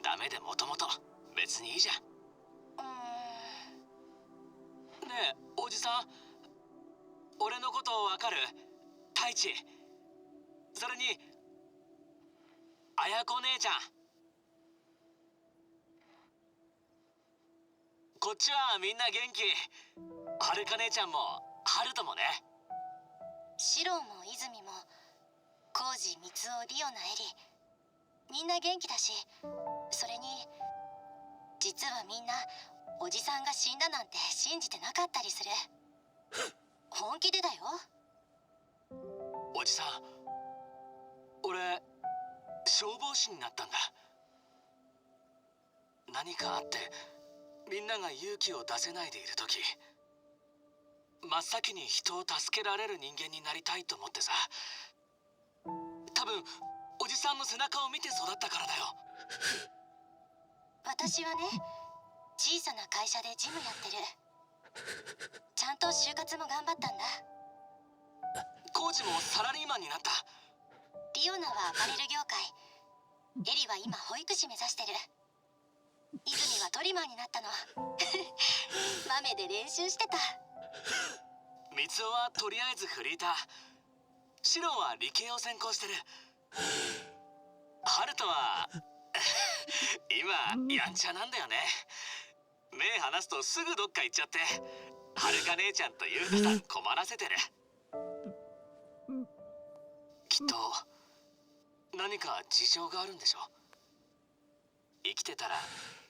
ダメでもともと別にいいじゃん。ねえおじさん、俺のことわかる？太一。それに綾子姉ちゃん。こっちはみんな元気。はるか姉ちゃんもハルトもね。
シロも泉もコウジ、ミツオ、リオナ、エリ、みんな元気だし、それに実はみんなおじさんが死んだなんて信じてなかったりする。本気でだよ。
おじさん、俺消防士になったんだ。何かあってみんなが勇気を出せないでいる時、真っ先に人を助けられる人間になりたいと思ってさ。
おじさんの背中を見て育ったからだよ。
私はね、小さな会社でジムやってる。ちゃんと就活も頑張ったんだ。
コーチもサラリーマンになった。
リオナはアパレル業界、エリは今保育士目指してる。泉はトリマーになったの。豆で練習してた。
三つはとりあえずフリーター、シロンは理系を専攻してる。ハルトは今やんちゃなんだよね。目離すとすぐどっか行っちゃって、はるか姉ちゃんとゆうたさん困らせてる。きっと何か事情があるんでしょ。生きてたら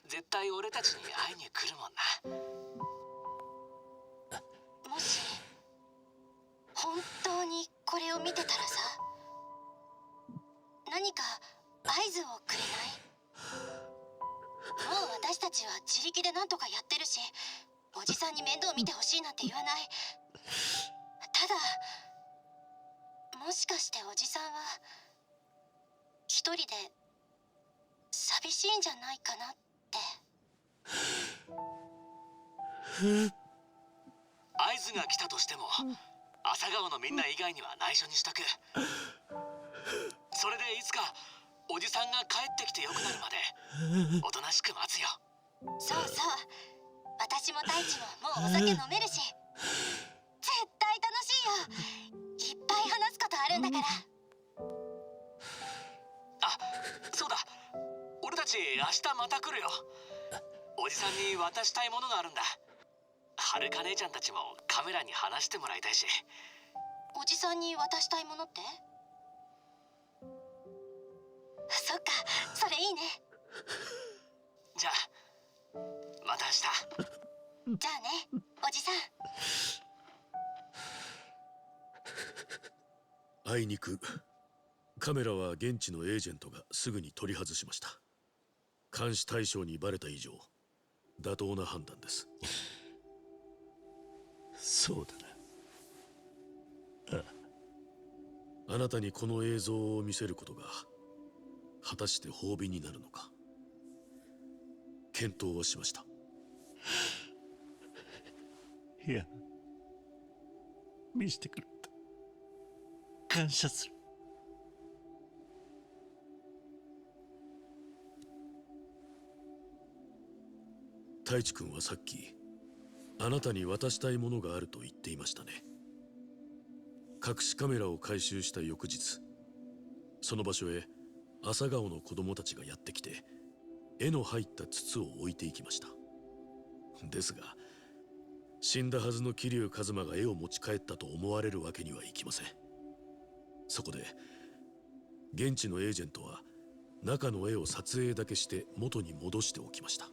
絶対俺たちに会いに来るもんな。
もし本当にこれを見てたらさ、何か合図をくれない？もう私たちは自力で何とかやってるし、おじさんに面倒見てほしいなんて言わない。ただ、もしかしておじさんは一人で寂しいんじゃないかなって。
合図が来たとしても朝顔のみんな以外には内緒にしとく。それでいつかおじさんが帰ってきてよくなるまでおとなしく待つよ。
そうそう、私も大地ももうお酒飲めるし、絶対楽しいよ。いっぱい話すことあるんだから。
あ、そうだ、俺たち明日また来るよ。おじさんに渡したいものがあるんだ。はるか姉ちゃんたちもカメラに話してもらいたいし。
おじさんに渡したいものって？そっか、それいいね。
じゃあまた明日。
じゃあね、おじさん。
あいにくカメラは現地のエージェントがすぐに取り外しました。監視対象にバレた以上妥当な判断です。
そうだな。
あなたにこの映像を見せることが果たして褒美になるのか検討はしました。
いや、見せてくれた。感謝する。
太一君はさっきあなたに渡したいものがあると言っていましたね。隠しカメラを回収した翌日、その場所へ朝顔の子供たちがやってきて絵の入った筒を置いていきました。ですが死んだはずの桐生一馬が絵を持ち帰ったと思われるわけにはいきません。そこで現地のエージェントは中の絵を撮影だけして元に戻しておきました。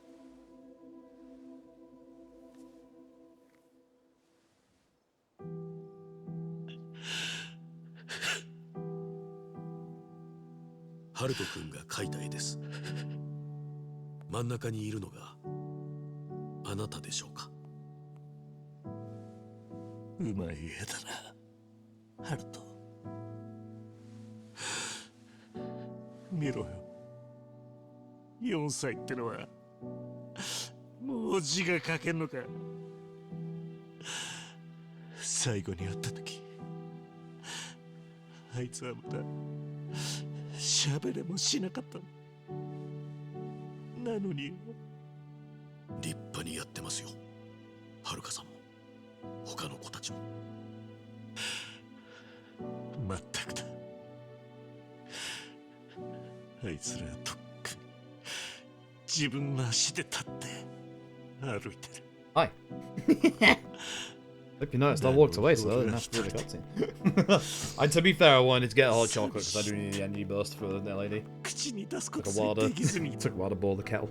ハルト君が描いた絵です。真ん中にいるのがあなたでしょうか。
うまい絵だな、ハルト。見ろよ、4歳ってのはもう字が書けんのか。最後に会った時、あいつはまだ喋れもしなかった。なのに
立派にやってますよ、はるかさんも他の子たちも。
まったくだ。あいつらとっくに自分の足で立って歩いてる。
Hi. Hope you noticed I walked away, so that didn't have to do the cutscene. And to be fair, I wanted to get a hot chocolate because I do need the energy burst for the LED. Took a while to boil the kettle.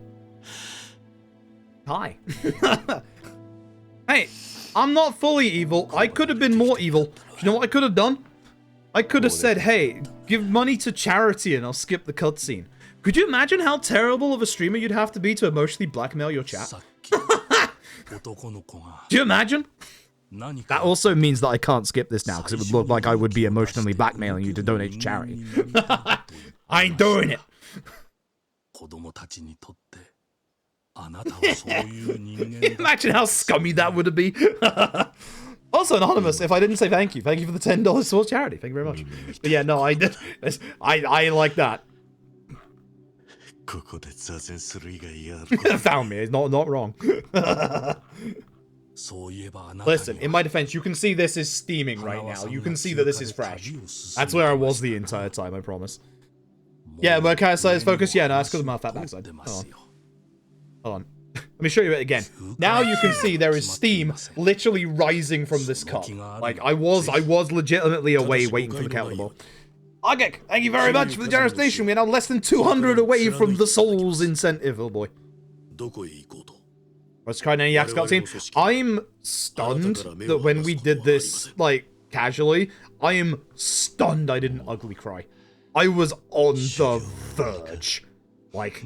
Hi. Hey, I'm not fully evil. I could have been more evil. Do you know what I could have done? I could have said, hey, give money to charity and I'll skip the cutscene. Could you imagine how terrible of a streamer you'd have to be to emotionally blackmail your chat? Do you imagine? That also means that I can't skip this now, because it would look like I would be emotionally blackmailing you to donate to charity. I ain't doing it! Imagine how scummy that would be. Also, Anonymous, if I didn't say thank you for the $10 towards charity. Thank you very much. But yeah, no, I did. I like that. Found me. It's not wrong. Listen, in my defense, you can see this is steaming right now. You can see that this is fresh. That's where I was the entire time, I promise. Yeah, where Cat says focus. Yeah, no, that's because of my fat backside. Hold on. Let me show you it again. Now you can see there is steam literally rising from this cup. Like, I was legitimately away waiting for the counter ball. Agek, thank you very much for the generous donation. We're now less than 200 away from the Souls incentive. Oh boy. Let's try an Yaks cutscene. I'm stunned that when we did this, like, casually, I am stunned I didn't ugly cry. I was on the verge. Like,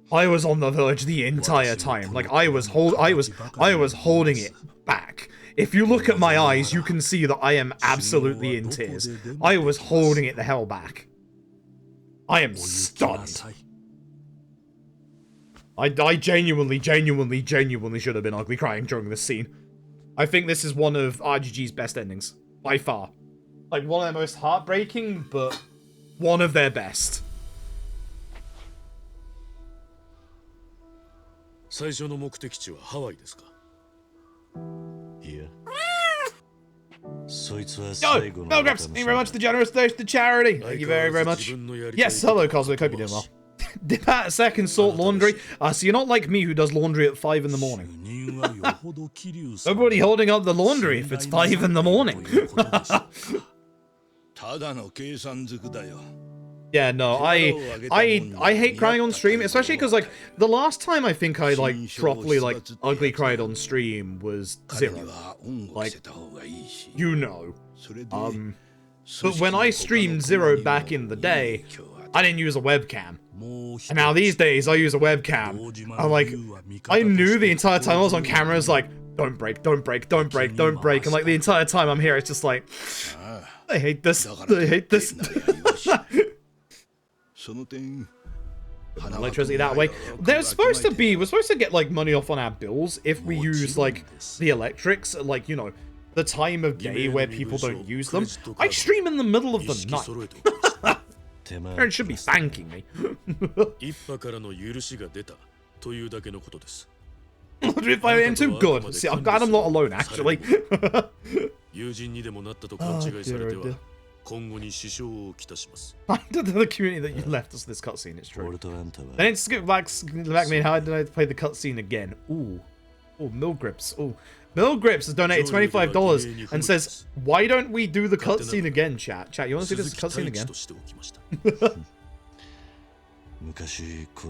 I was on the verge the entire time. Like, I was holding it back. If you look at my eyes, you can see that I am absolutely in tears. I was holding it the hell back. I am stunned. I genuinely should have been ugly crying during this scene. I think this is one of RGG's best endings. By far. Like, one of their most heartbreaking, but one of their best.
最初の目的地はハワイですか?
Yeah.
Yo, Melgrips, thank you very much for the generous donation to charity. Thank you very, very much. Yes, hello, Cosmic. Hope you're doing well. Dip out a second, sort laundry. So you're not like me who does laundry at 5 in the morning. Nobody holding up the laundry if it's 5 in the morning. Yeah, no, I hate crying on stream, especially because, like, the last time I think I, like, properly, like, ugly cried on stream was Zero. Like, you know. But when I streamed Zero back in the day, I didn't use a webcam. And now these days, I use a webcam. I'm like, I knew the entire time I was on camera, it's like, don't break, don't break, don't break, don't break. And, like, the entire time I'm here, it's just like, I hate this, I hate this. Electricity that way. We're supposed to get, like, money off on our bills if we use, like, the electrics, like, you know, the time of day where people don't use them. I stream in the middle of the night. Parents should be thanking me. If I am too good. See, I'm glad I'm not alone, actually. Oh, dear. The community that you left us this cutscene, it's true. Then it's skip back me, how did I play the cutscene again? Ooh, Milgrips. Ooh, Milgrips has donated $25 and says, why don't we do the cutscene again, chat? Chat, you want to see this cutscene again?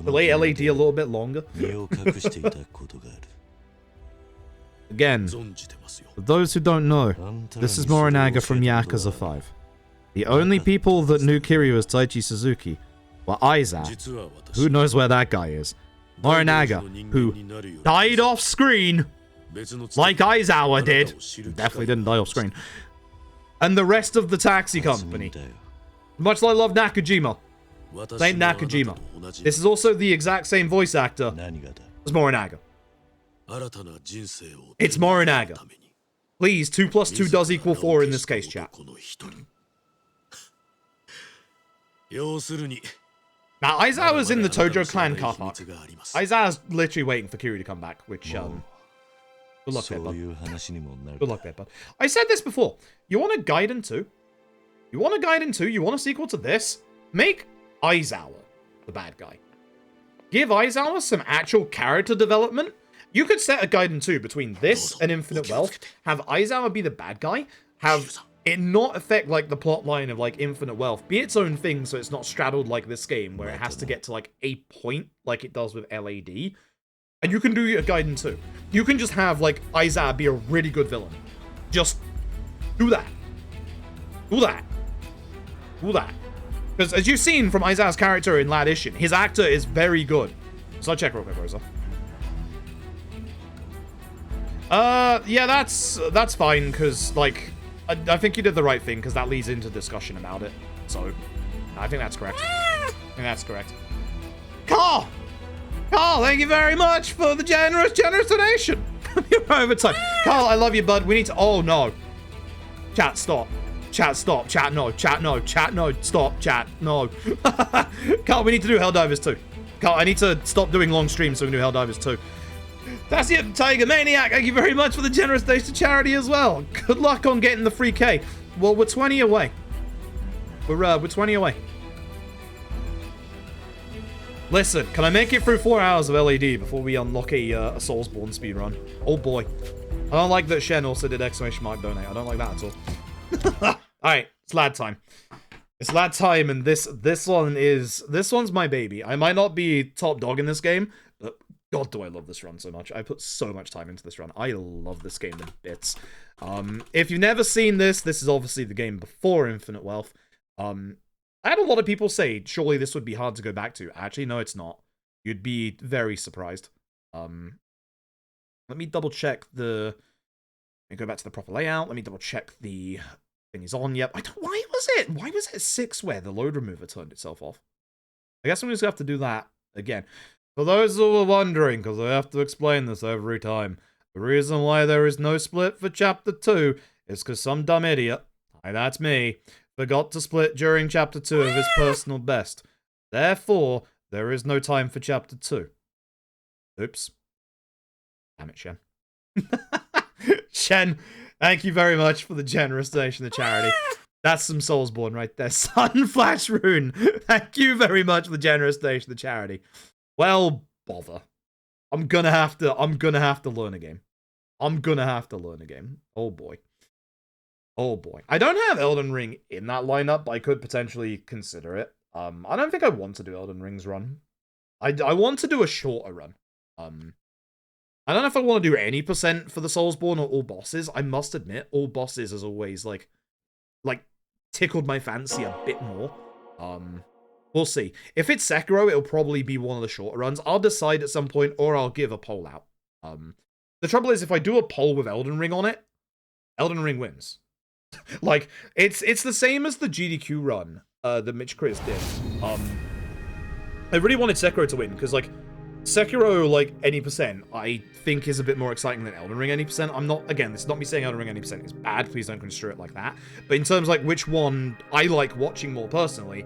Delay LAD a little bit longer. Again, for those who don't know, this is Morinaga from Yakuza 5. The only people that knew Kiryu as Taichi Suzuki were Aiza, who knows where that guy is, Morinaga, who died off screen, like Aizawa did, definitely didn't die off screen, and the rest of the taxi company. Much like I love Nakajima, same Nakajima. This is also the exact same voice actor as Morinaga. It's Morinaga. Please, 2 plus 2 does equal 4 in this case, chat. Now, Aizawa's in the Tojo clan car park. Aizawa's literally waiting for Kiryu to come back, which, good luck there, bud. Good luck there, bud. I said this before. You want a Gaiden 2? You want a Gaiden 2? You want a sequel to this? Make Aizawa the bad guy. Give Aizawa some actual character development. You could set a Gaiden 2 between this and Infinite Wealth, have Aizawa be the bad guy, have it not affect, like, the plot line of, like, Infinite Wealth, be its own thing so it's not straddled like this game, where it has to get to, like, a point, like it does with LAD. And you can do a Gaiden 2. You can just have, like, Aizawa be a really good villain. Just do that. Do that. Do that. Because, as you've seen from Aizawa's character in Lad Ishin, his actor is very good. So I'll check real quick, Rosa. Yeah, that's fine, because, like, I think you did the right thing, because that leads into discussion about it. So, I think that's correct. I think that's correct. Carl! Carl, thank you very much for the generous donation. You're over time. Carl, I love you, bud. We need to... Oh, no. Chat, stop. Chat, stop. Chat, no. Chat, no. Chat, no. Stop. Chat, no. Carl, we need to do Helldivers 2. Carl, I need to stop doing long streams so we can do Helldivers 2. That's it, Tiger Maniac. Thank you very much for the generous donation to charity as well. Good luck on getting the free K. Well, we're 20 away. We're 20 away. Listen, can I make it through 4 hours of LED before we unlock a Soulsborne speedrun? Oh boy. I don't like that Shen also did exclamation mark donate. I don't like that at all. Alright, it's lad time. It's lad time, and this one's my baby. I might not be top dog in this game, but God, do I love this run so much. I put so much time into this run. I love this game in bits. If you've never seen this is obviously the game before Infinite Wealth. I had a lot of people say, surely this would be hard to go back to. Actually, no, it's not. You'd be very surprised. Let me double check the... Let me go back to the proper layout. Let me double check the thing is on. Yep. Why was it 6 where the load remover turned itself off? I guess I'm just going to have to do that again. For those who were wondering, because I have to explain this every time, the reason why there is no split for Chapter 2 is because some dumb idiot, hi, that's me, forgot to split during Chapter 2 of his personal best. Therefore, there is no time for Chapter 2. Oops. Damn it, Shen. Shen, thank you very much for the generous donation to charity. That's some Soulsborne right there. Sunflash Rune, thank you very much for the generous donation to charity. Well, bother. I'm gonna have to learn a game. Oh boy. Oh boy. I don't have Elden Ring in that lineup, but I could potentially consider it. I don't think I want to do Elden Ring's run. I want to do a shorter run. I don't know if I want to do any percent for the Soulsborne or all bosses. I must admit, all bosses has always like tickled my fancy a bit more. We'll see. If it's Sekiro, it'll probably be one of the shorter runs. I'll decide at some point, or I'll give a poll out. The trouble is, if I do a poll with Elden Ring on it, Elden Ring wins. Like, it's the same as the GDQ run that Mitch Chris did. I really wanted Sekiro to win, because, like, Sekiro, like, any percent, I think is a bit more exciting than Elden Ring any percent. I'm not, again, this is not me saying Elden Ring any percent is bad, please don't construe it like that. But in terms of, like, which one I like watching more personally,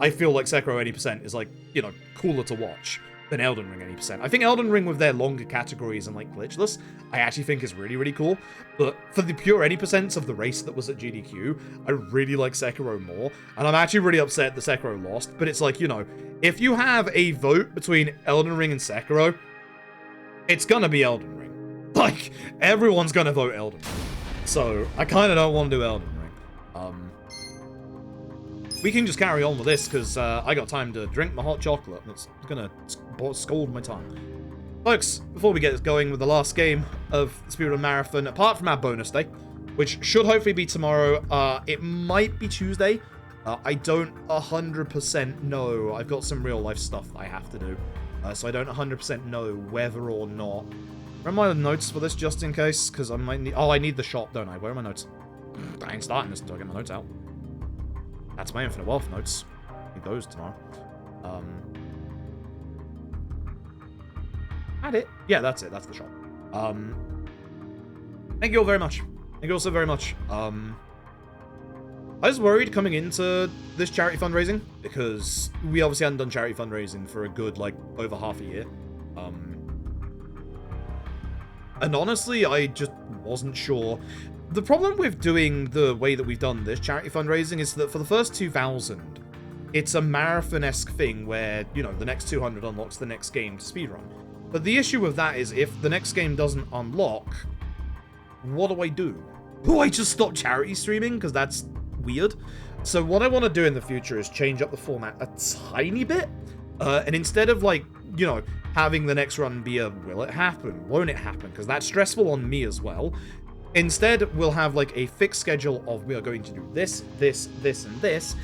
I feel like Sekiro 80% is, like, you know, cooler to watch than Elden Ring 80%. I think Elden Ring with their longer categories and, like, glitchless, I actually think is really, really cool. But for the pure 80% of the race that was at GDQ, I really like Sekiro more. And I'm actually really upset that Sekiro lost. But it's like, you know, if you have a vote between Elden Ring and Sekiro, it's gonna be Elden Ring. Like, everyone's gonna vote Elden Ring. So, I kind of don't want to do Elden Ring. We can just carry on with this, because I got time to drink my hot chocolate. That's gonna scald my tongue. Folks, before we get going with the last game of the Speedrun Marathon, apart from our bonus day, which should hopefully be tomorrow, it might be Tuesday. I don't 100% know. I've got some real life stuff that I have to do, so I don't 100% know whether or not. Where are my notes for this, just in case? Because I might need... Oh, I need the shop, don't I? Where are my notes? I ain't starting this until I get my notes out. That's my Infinite Wealth notes. Need those tomorrow. Add it. Yeah, that's it. That's the shop. Thank you all very much. Thank you all so very much. I was worried coming into this charity fundraising, because we obviously hadn't done charity fundraising for a good, like, over half a year. And honestly, I just wasn't sure. The problem with doing the way that we've done this charity fundraising is that for the first 2,000, it's a marathon-esque thing where, you know, the next 200 unlocks the next game to speedrun. But the issue with that is if the next game doesn't unlock, what do I do? Do I just stop charity streaming? Because that's weird. So what I want to do in the future is change up the format a tiny bit. And instead of, like, you know, having the next run be a will it happen, won't it happen, because that's stressful on me as well. Instead, we'll have, like, a fixed schedule of we are going to do this, this, this, and this,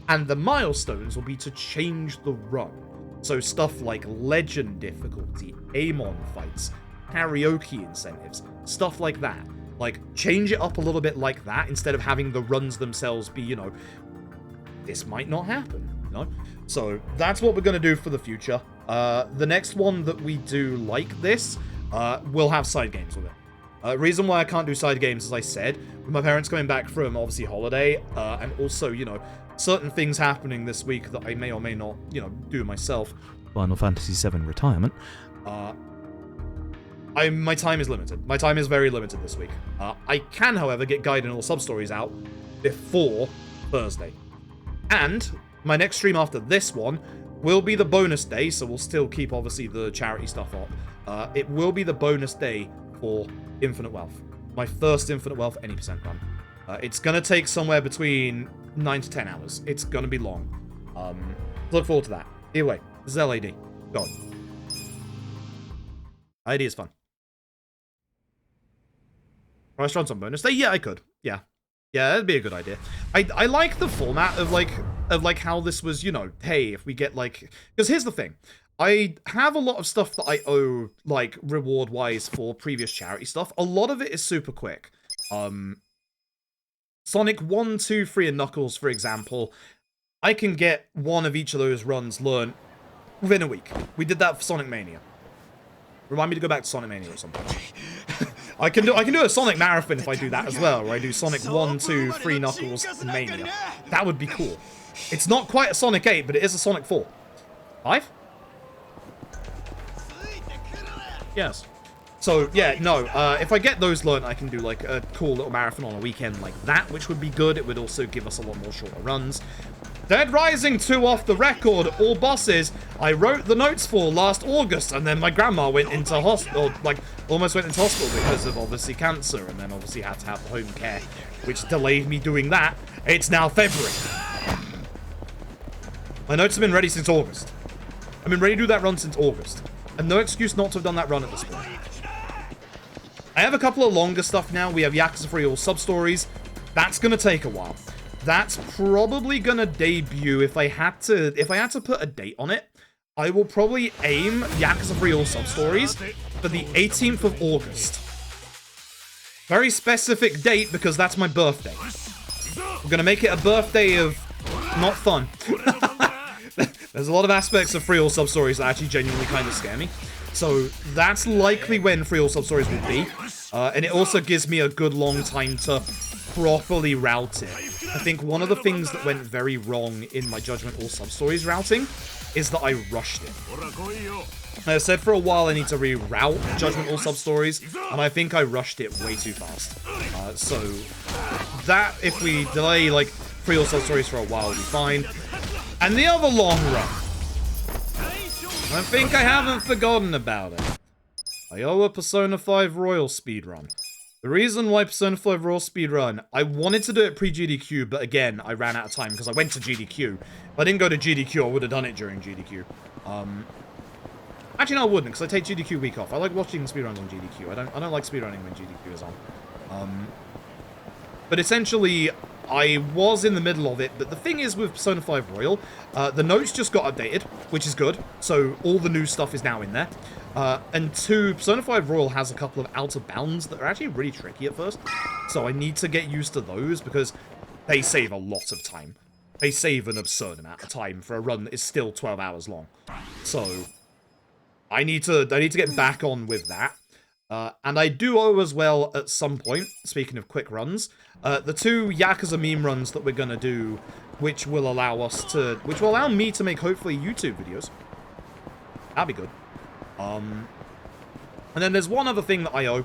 and the milestones will be to change the run. So stuff like legend difficulty, Amon fights, karaoke incentives, stuff like that. Like, change it up a little bit like that instead of having the runs themselves be, you know, this might not happen, you know? So that's what we're going to do for the future. The next one that we do like this will have side games with it. Reason why I can't do side games, as I said, with my parents coming back from, obviously, holiday, and also, you know, certain things happening this week that I may or may not, you know, do myself. Final Fantasy VII retirement. My time is limited. My time is very limited this week. I can, however, get Gaiden or sub-stories out before Thursday. And my next stream after this one will be the bonus day, so we'll still keep, obviously, the charity stuff up. It will be the bonus day for Infinite Wealth. My first Infinite Wealth any percent run. It's going to take somewhere between 9 to 10 hours. It's going to be long. Look forward to that. Either way, this is LAD. Go on. ID is fun. Restaurants on bonus day? Yeah, I could. Yeah. Yeah, that'd be a good idea. I like the format of like how this was, you know, hey, if we get like, because here's the thing. I have a lot of stuff that I owe, like, reward-wise for previous charity stuff. A lot of it is super quick. Sonic 1, 2, 3, and Knuckles, for example, I can get one of each of those runs learned within a week. We did that for Sonic Mania. Remind me to go back to Sonic Mania or something. I can do a Sonic Marathon if I do that as well, where I do Sonic 1, 2, 3, Knuckles, and Mania. That would be cool. It's not quite a Sonic 8, but it is a Sonic 4. 5? Yes. So, yeah, no, if I get those learned, I can do, like, a cool little marathon on a weekend like that, which would be good. It would also give us a lot more shorter runs. Dead Rising 2 off the record, all bosses I wrote the notes for last August, and then my grandma went into hospital, like, almost went into hospital because of, obviously, cancer, and then obviously had to have the home care, which delayed me doing that. It's now February. My notes have been ready since August. I've been ready to do that run since August. And no excuse not to have done that run at this point. I have a couple of longer stuff now. We have Yakuza 3 all sub-stories. That's going to take a while. That's probably going to debut if I had to put a date on it. I will probably aim Yakuza 3 all sub-stories for the 18th of August. Very specific date because that's my birthday. I'm going to make it a birthday of not fun. There's a lot of aspects of free all sub-stories that actually genuinely kind of scare me. So that's likely when free all sub-stories will be. And it also gives me a good long time to properly route it. I think one of the things that went very wrong in my Judgment all sub-stories routing is that I rushed it. I said for a while I need to reroute Judgment all sub-stories, and I think I rushed it way too fast. So that, if we delay like free all sub-stories for a while, will be fine. And the other long run. I think I haven't forgotten about it. I owe a Persona 5 Royal speedrun. The reason why Persona 5 Royal speedrun, I wanted to do it pre-GDQ, but again, I ran out of time because I went to GDQ. If I didn't go to GDQ, I would have done it during GDQ. Actually, no, I wouldn't, because I take GDQ week off. I like watching speedruns on GDQ. I don't like speedrunning when GDQ is on. But essentially, I was in the middle of it, but the thing is with Persona 5 Royal, the notes just got updated, which is good, so all the new stuff is now in there. And 2, Persona 5 Royal has a couple of outer bounds that are actually really tricky at first, so I need to get used to those, because they save a lot of time. They save an absurd amount of time for a run that is still 12 hours long. So, I need to get back on with that. And I do owe as well at some point, speaking of quick runs, the 2 Yakuza meme runs that we're gonna do, which will allow me to make hopefully YouTube videos. That'd be good. And then there's one other thing that I owe,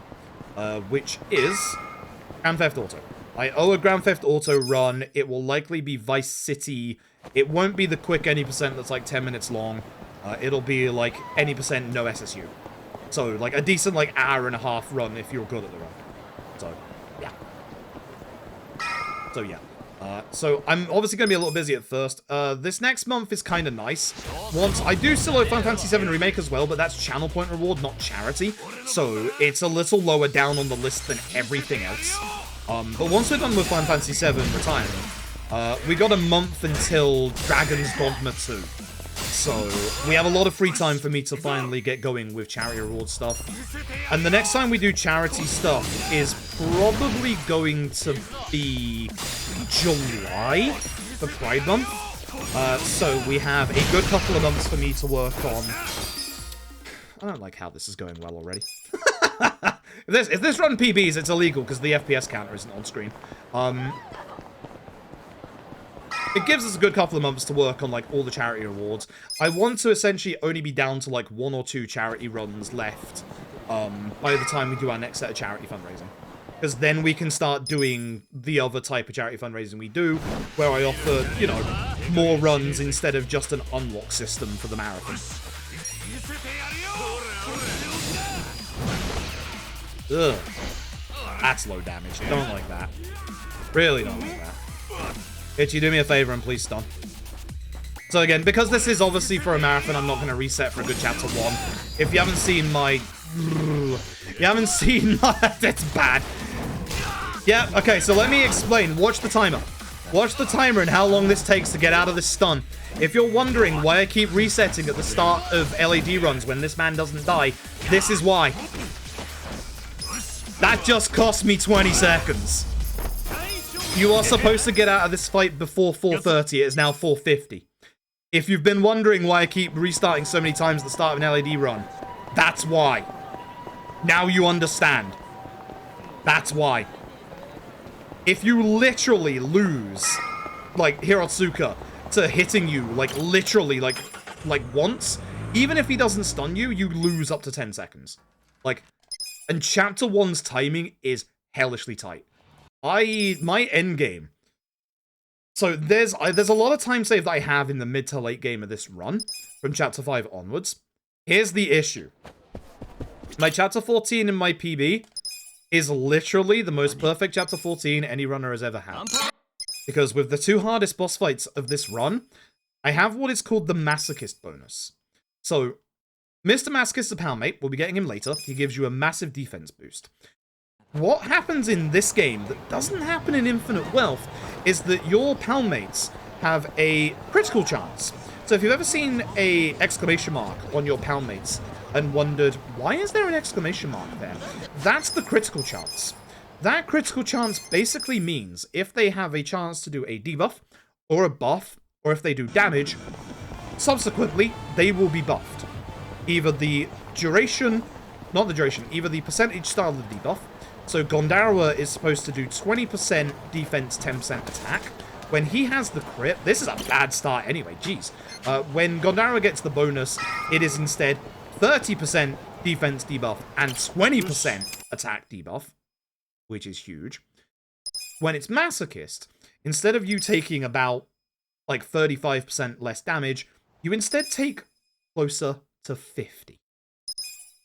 which is Grand Theft Auto. I owe a Grand Theft Auto run. It will likely be Vice City. It won't be the quick any percent that's like 10 minutes long. It'll be like any percent no SSU. So, like, a decent, like, hour and a half run if you're good at the run. So, yeah. So, I'm obviously going to be a little busy at first. This next month is kind of nice. I do still owe Final Fantasy VII Remake as well, but that's channel point reward, not charity. So, it's a little lower down on the list than everything else. But once we're done with Final Fantasy VII Retirement, we got a month until Dragon's Dogma 2. So we have a lot of free time for me to finally get going with charity reward stuff. And the next time we do charity stuff is probably going to be July for Pride Month. So we have a good couple of months for me to work on. I don't like how this is going well already. If this run PBs, it's illegal because the FPS counter isn't on screen. It gives us a good couple of months to work on, like, all the charity rewards. I want to essentially only be down to, like, 1 or 2 charity runs left by the time we do our next set of charity fundraising. Because then we can start doing the other type of charity fundraising we do, where I offer, you know, more runs instead of just an unlock system for the marathon. Ugh. That's low damage. Don't like that. Really don't like that. Itchy, do me a favor and please stun. So again, because this is obviously for a marathon, I'm not going to reset for a good chapter 1. If you haven't seen my... That's bad. Yeah, okay, so let me explain. Watch the timer. Watch the timer and how long this takes to get out of this stun. If you're wondering why I keep resetting at the start of LAD runs when this man doesn't die, this is why. That just cost me 20 seconds. You are supposed to get out of this fight before 4:30. It is now 4:50. If you've been wondering why I keep restarting so many times at the start of an LAD run, that's why. Now you understand. That's why. If you literally lose, like, Hirotsuka to hitting you, like, literally, like once, even if he doesn't stun you, you lose up to 10 seconds. Like, and chapter 1's timing is hellishly tight. My end game. So there's a lot of time save that I have in the mid to late game of this run from chapter 5 onwards. Here's the issue. My chapter 14 in my PB is literally the most perfect chapter 14 any runner has ever had. Because with the 2 hardest boss fights of this run, I have what is called the Masochist bonus. So, Mr. Masochist, the Palmate, we'll be getting him later. He gives you a massive defense boost. What happens in this game that doesn't happen in Infinite Wealth is that your Palmates have a critical chance. So if you've ever seen a exclamation mark on your Palmates and wondered, why is there an exclamation mark there? That's the critical chance. That critical chance basically means if they have a chance to do a debuff or a buff, or if they do damage, subsequently, they will be buffed. Either the duration, not the duration, either the percentage style of the debuff. So Gondarawa is supposed to do 20% defense, 10% attack. When he has the crit, this is a bad start anyway, jeez. When Gondarawa gets the bonus, it is instead 30% defense debuff and 20% attack debuff, which is huge. When it's Masochist, instead of you taking about like 35% less damage, you instead take closer to 50.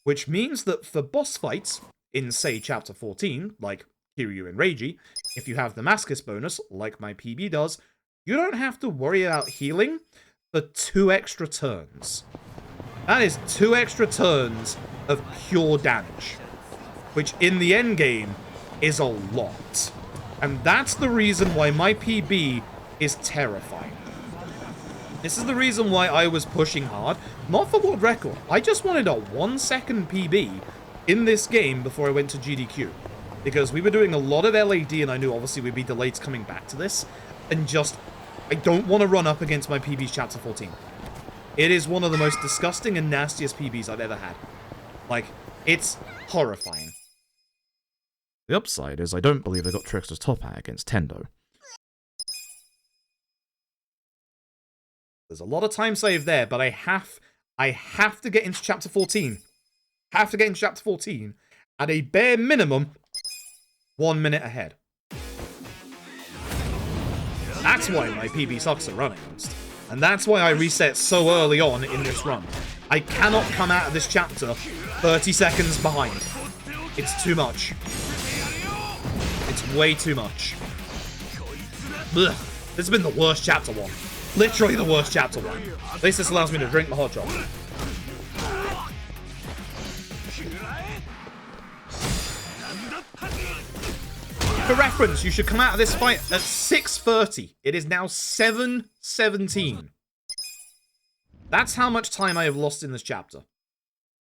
Which means that for boss fights, in, say, Chapter 14, like Kiryu and Reiji, if you have the Masochist bonus, like my PB does, you don't have to worry about healing for 2 extra turns. That is 2 extra turns of pure damage, which in the endgame is a lot. And that's the reason why my PB is terrifying. This is the reason why I was pushing hard, not for world record. I just wanted a 1-second PB in this game before I went to GDQ. Because we were doing a lot of LAD and I knew obviously we'd be delayed coming back to this. And just, I don't want to run up against my PB's Chapter 14. It is one of the most disgusting and nastiest PBs I've ever had. Like, it's horrifying. The upside is I don't believe I got Trickster's top hat against Tendo. There's a lot of time saved there, but I have to get into Chapter 14. Have to get into Chapter 14 at a bare minimum 1 minute ahead. That's why my PB sucks at run against. And that's why I reset so early on in this run. I cannot come out of this chapter 30 seconds behind. It's too much. It's way too much. Ugh. This has been the worst Chapter 1. Literally the worst Chapter 1. At least this allows me to drink my hot chocolate. For reference, you should come out of this fight at 6:30. It is now 7:17. That's how much time I have lost in this chapter.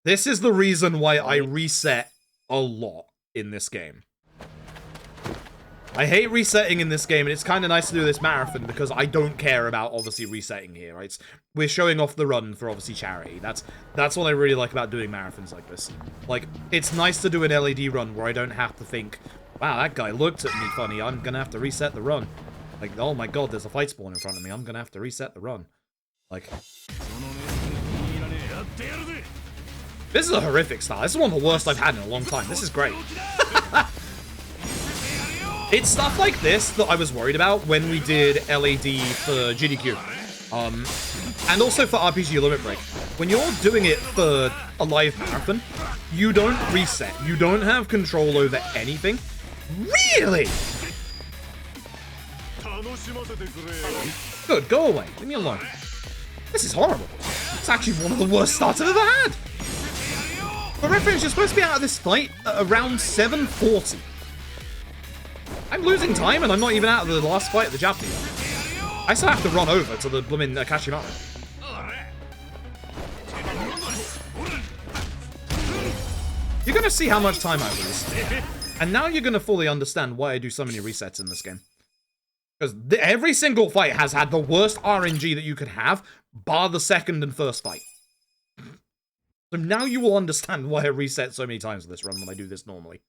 This is the reason why I reset a lot in this game. I hate resetting in this game, and it's kind of nice to do this marathon because I don't care about, obviously, resetting here, right? We're showing off the run for, obviously, charity. That's what I really like about doing marathons like this. Like, it's nice to do an LED run where I don't have to think, wow, that guy looked at me funny, I'm gonna have to reset the run. Like, oh my god, there's a fight spawn in front of me, I'm gonna have to reset the run. Like... This is a horrific start. This is one of the worst I've had in a long time. This is great. It's stuff like this that I was worried about when we did LAD for GDQ. And also for RPG Limit Break. When you're doing it for a live marathon, you don't reset. You don't have control over anything. Really? Good, go away. Leave me alone. This is horrible. It's actually one of the worst starts I've ever had. For reference, you're supposed to be out of this fight at around 7:40. I'm losing time, and I'm not even out of the last fight of the chapter yet. I still have to run over to the blooming Akiyama. You're gonna see how much time I lose. And now you're gonna fully understand why I do so many resets in this game. Because every single fight has had the worst RNG that you could have, bar the second and first fight. So now you will understand why I reset so many times in this run when I do this normally.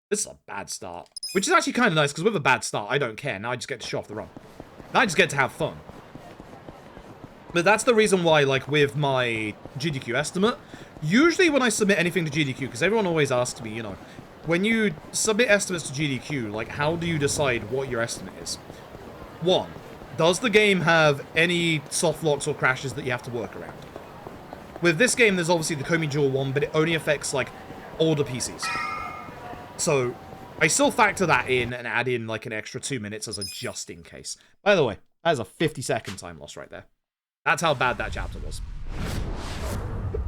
This is a bad start. Which is actually kind of nice, because with a bad start, I don't care. Now I just get to show off the run. Now I just get to have fun. But that's the reason why, like, with my GDQ estimate, usually when I submit anything to GDQ, because everyone always asks me, you know, when you submit estimates to GDQ, like, how do you decide what your estimate is? 1, does the game have any soft locks or crashes that you have to work around? With this game, there's obviously the Komi Dual one, but it only affects, like, older PCs. So, I still factor that in and add in, like, an extra 2 minutes as a just in case. By the way, that is a 50-second time loss right there. That's how bad that chapter was.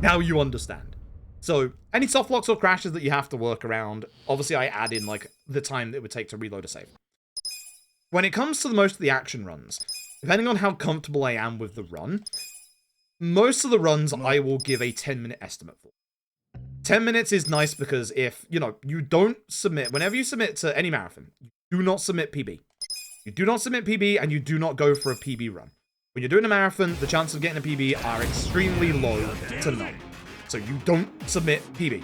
Now you understand. So, any soft locks or crashes that you have to work around, obviously I add in, like, the time that it would take to reload a save. When it comes to most of the action runs, depending on how comfortable I am with the run, most of the runs I will give a 10-minute estimate for. 10 minutes is nice because if, you know, you don't submit, whenever you submit to any marathon, you do not submit PB. You do not submit PB and you do not go for a PB run. When you're doing a marathon, the chances of getting a PB are extremely low to none. So you don't submit PB.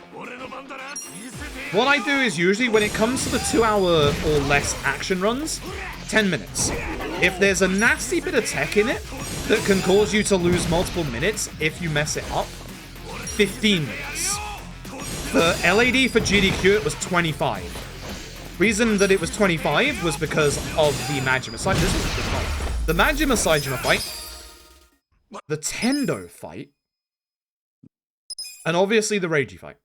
What I do is usually when it comes to the 2-hour or less action runs, 10 minutes. If there's a nasty bit of tech in it that can cause you to lose multiple minutes if you mess it up, 15 minutes. For LAD for GDQ, it was 25. Reason that it was 25 was because of the Majima Saijima. This was a good fight. The Majima Saijima fight, the Tendo fight, and obviously the Reiji fight.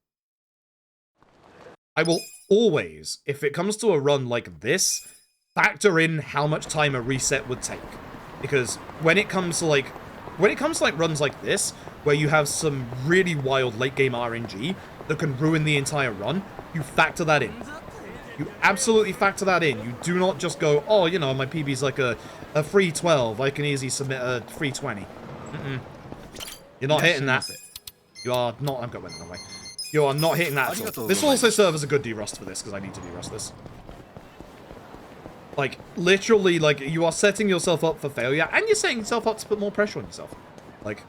I will always, if it comes to a run like this, factor in how much time a reset would take. Because when it comes to like runs like this, where you have some really wild late game RNG that can ruin the entire run, you factor that in. You absolutely factor that in. You do not just go, oh, you know, my PB's like a 312. I can easily submit a 320. You're not hitting that. You are not. I'm going the wrong way. You are not hitting that at all. This will also serve as a good derust for this, because I need to derust this. Like, literally, like, you are setting yourself up for failure, and you're setting yourself up to put more pressure on yourself. Like,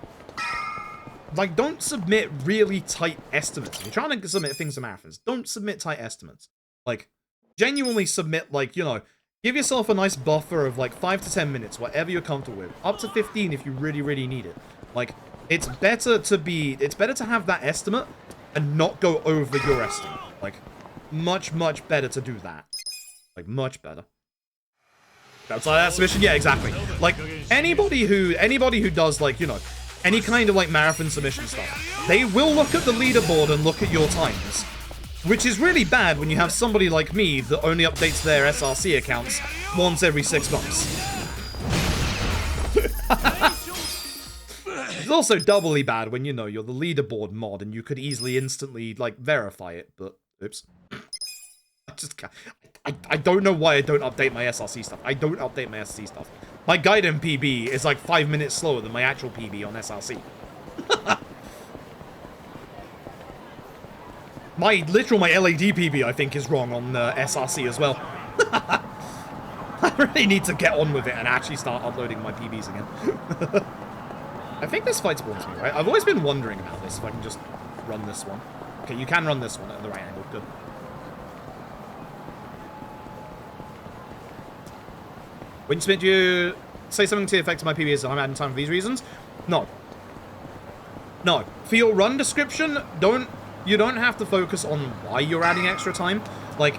don't submit really tight estimates. If you're trying to submit things to marathons, don't submit tight estimates. Like, genuinely submit, like, you know, give yourself a nice buffer of, like, 5 to 10 minutes, whatever you're comfortable with. Up to 15 if you really, really need it. Like, it's better to have that estimate and not go over your estimate. Like, much, much better to do that. Like, much better. Outside that submission? Yeah, exactly. Like, anybody who does, like, you know, any kind of, like, marathon submission stuff, they will look at the leaderboard and look at your times. Which is really bad when you have somebody like me that only updates their SRC accounts once every 6 months. It's also doubly bad when, you know, you're the leaderboard mod and you could easily instantly, like, verify it, but, oops. I just can't. I don't know why I don't update my SRC stuff. I don't update my SRC stuff. My Gaiden PB is like 5 minutes slower than my actual PB on SRC. my LAD PB, I think, is wrong on SRC as well. I really need to get on with it and actually start uploading my PBs again. I think this fight spawns me, right? I've always been wondering about this, if I can just run this one. Okay, you can run this one at the right angle. Good. When you submit, you say something to the effect of my PB is I'm adding time for these reasons? No. No. For your run description, you don't have to focus on why you're adding extra time. Like,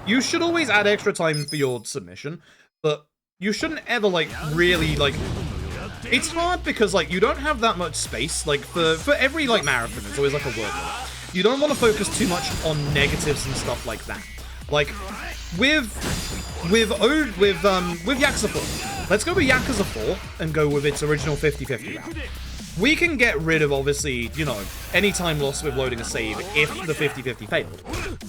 you should always add extra time for your submission, but you shouldn't ever, like, really, like... It's hard because, like, you don't have that much space. Like, for every, like, marathon, there's always, like, a word limit. You don't want to focus too much on negatives and stuff like that. Like, with Yakuza 4. Let's go with Yakuza 4 and go with its original 50-50 route. We can get rid of, obviously, you know, any time lost with loading a save if the 50-50 failed.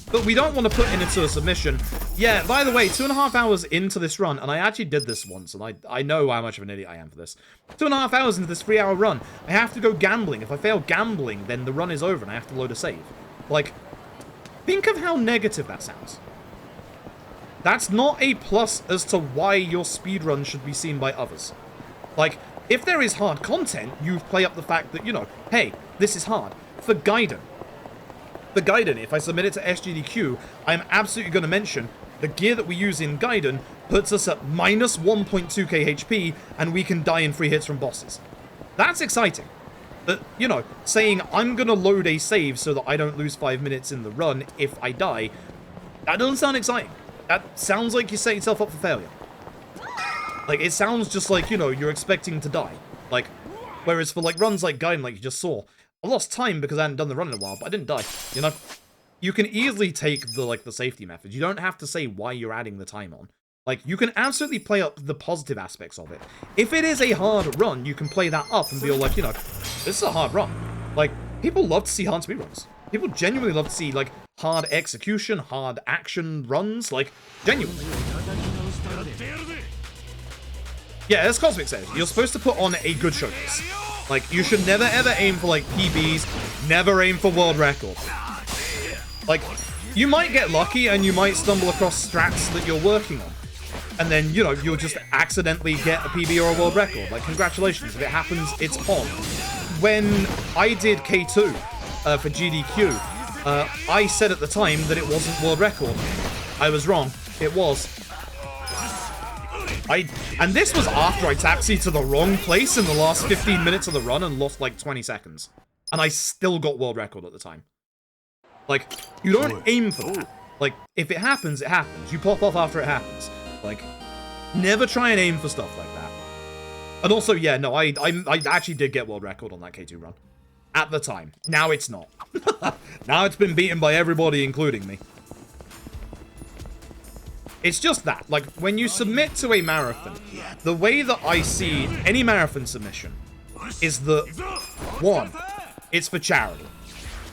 But we don't want to put into a submission. Yeah, by the way, 2.5 hours into this run, and I actually did this once, and I know how much of an idiot I am for this. 2.5 hours into this 3-hour run, I have to go gambling. If I fail gambling, then the run is over and I have to load a save. Like, think of how negative that sounds. That's not a plus as to why your speedrun should be seen by others. Like, if there is hard content, you play up the fact that, you know, hey, this is hard. For Gaiden, if I submit it to SGDQ, I'm absolutely going to mention the gear that we use in Gaiden puts us at minus 1.2k HP, and we can die in 3 hits from bosses. That's exciting. But, you know, saying I'm going to load a save so that I don't lose 5 minutes in the run if I die, that doesn't sound exciting. That sounds like you set yourself up for failure. Like, it sounds just like, you know, you're expecting to die. Like, whereas for, like, runs like Gaiden, like you just saw, I lost time because I hadn't done the run in a while, but I didn't die, you know? You can easily take the, like, the safety method. You don't have to say why you're adding the time on. Like, you can absolutely play up the positive aspects of it. If it is a hard run, you can play that up and be all like, you know, this is a hard run. Like, people love to see hard speedruns. People genuinely love to see, like, hard execution, hard action runs, like, genuinely. Yeah, as Cosmic says, you're supposed to put on a good showcase. Like, you should never ever aim for, like, PBs, never aim for world record. Like, you might get lucky and you might stumble across strats that you're working on. And then, you know, you'll just accidentally get a PB or a world record. Like, congratulations, if it happens, it's on. When I did K2 for GDQ, I said at the time that it wasn't world record. I was wrong. It was. And this was after I taxied to the wrong place in the last 15 minutes of the run and lost like 20 seconds. And I still got world record at the time. Like, you don't aim for that. Like, if it happens, it happens. You pop off after it happens. Like, never try and aim for stuff like that. And also, yeah, no, I actually did get world record on that K2 run. At the time. Now it's not. Now it's been beaten by everybody, including me. It's just that, like, when you submit to a marathon, the way that I see any marathon submission is that, one, it's for charity.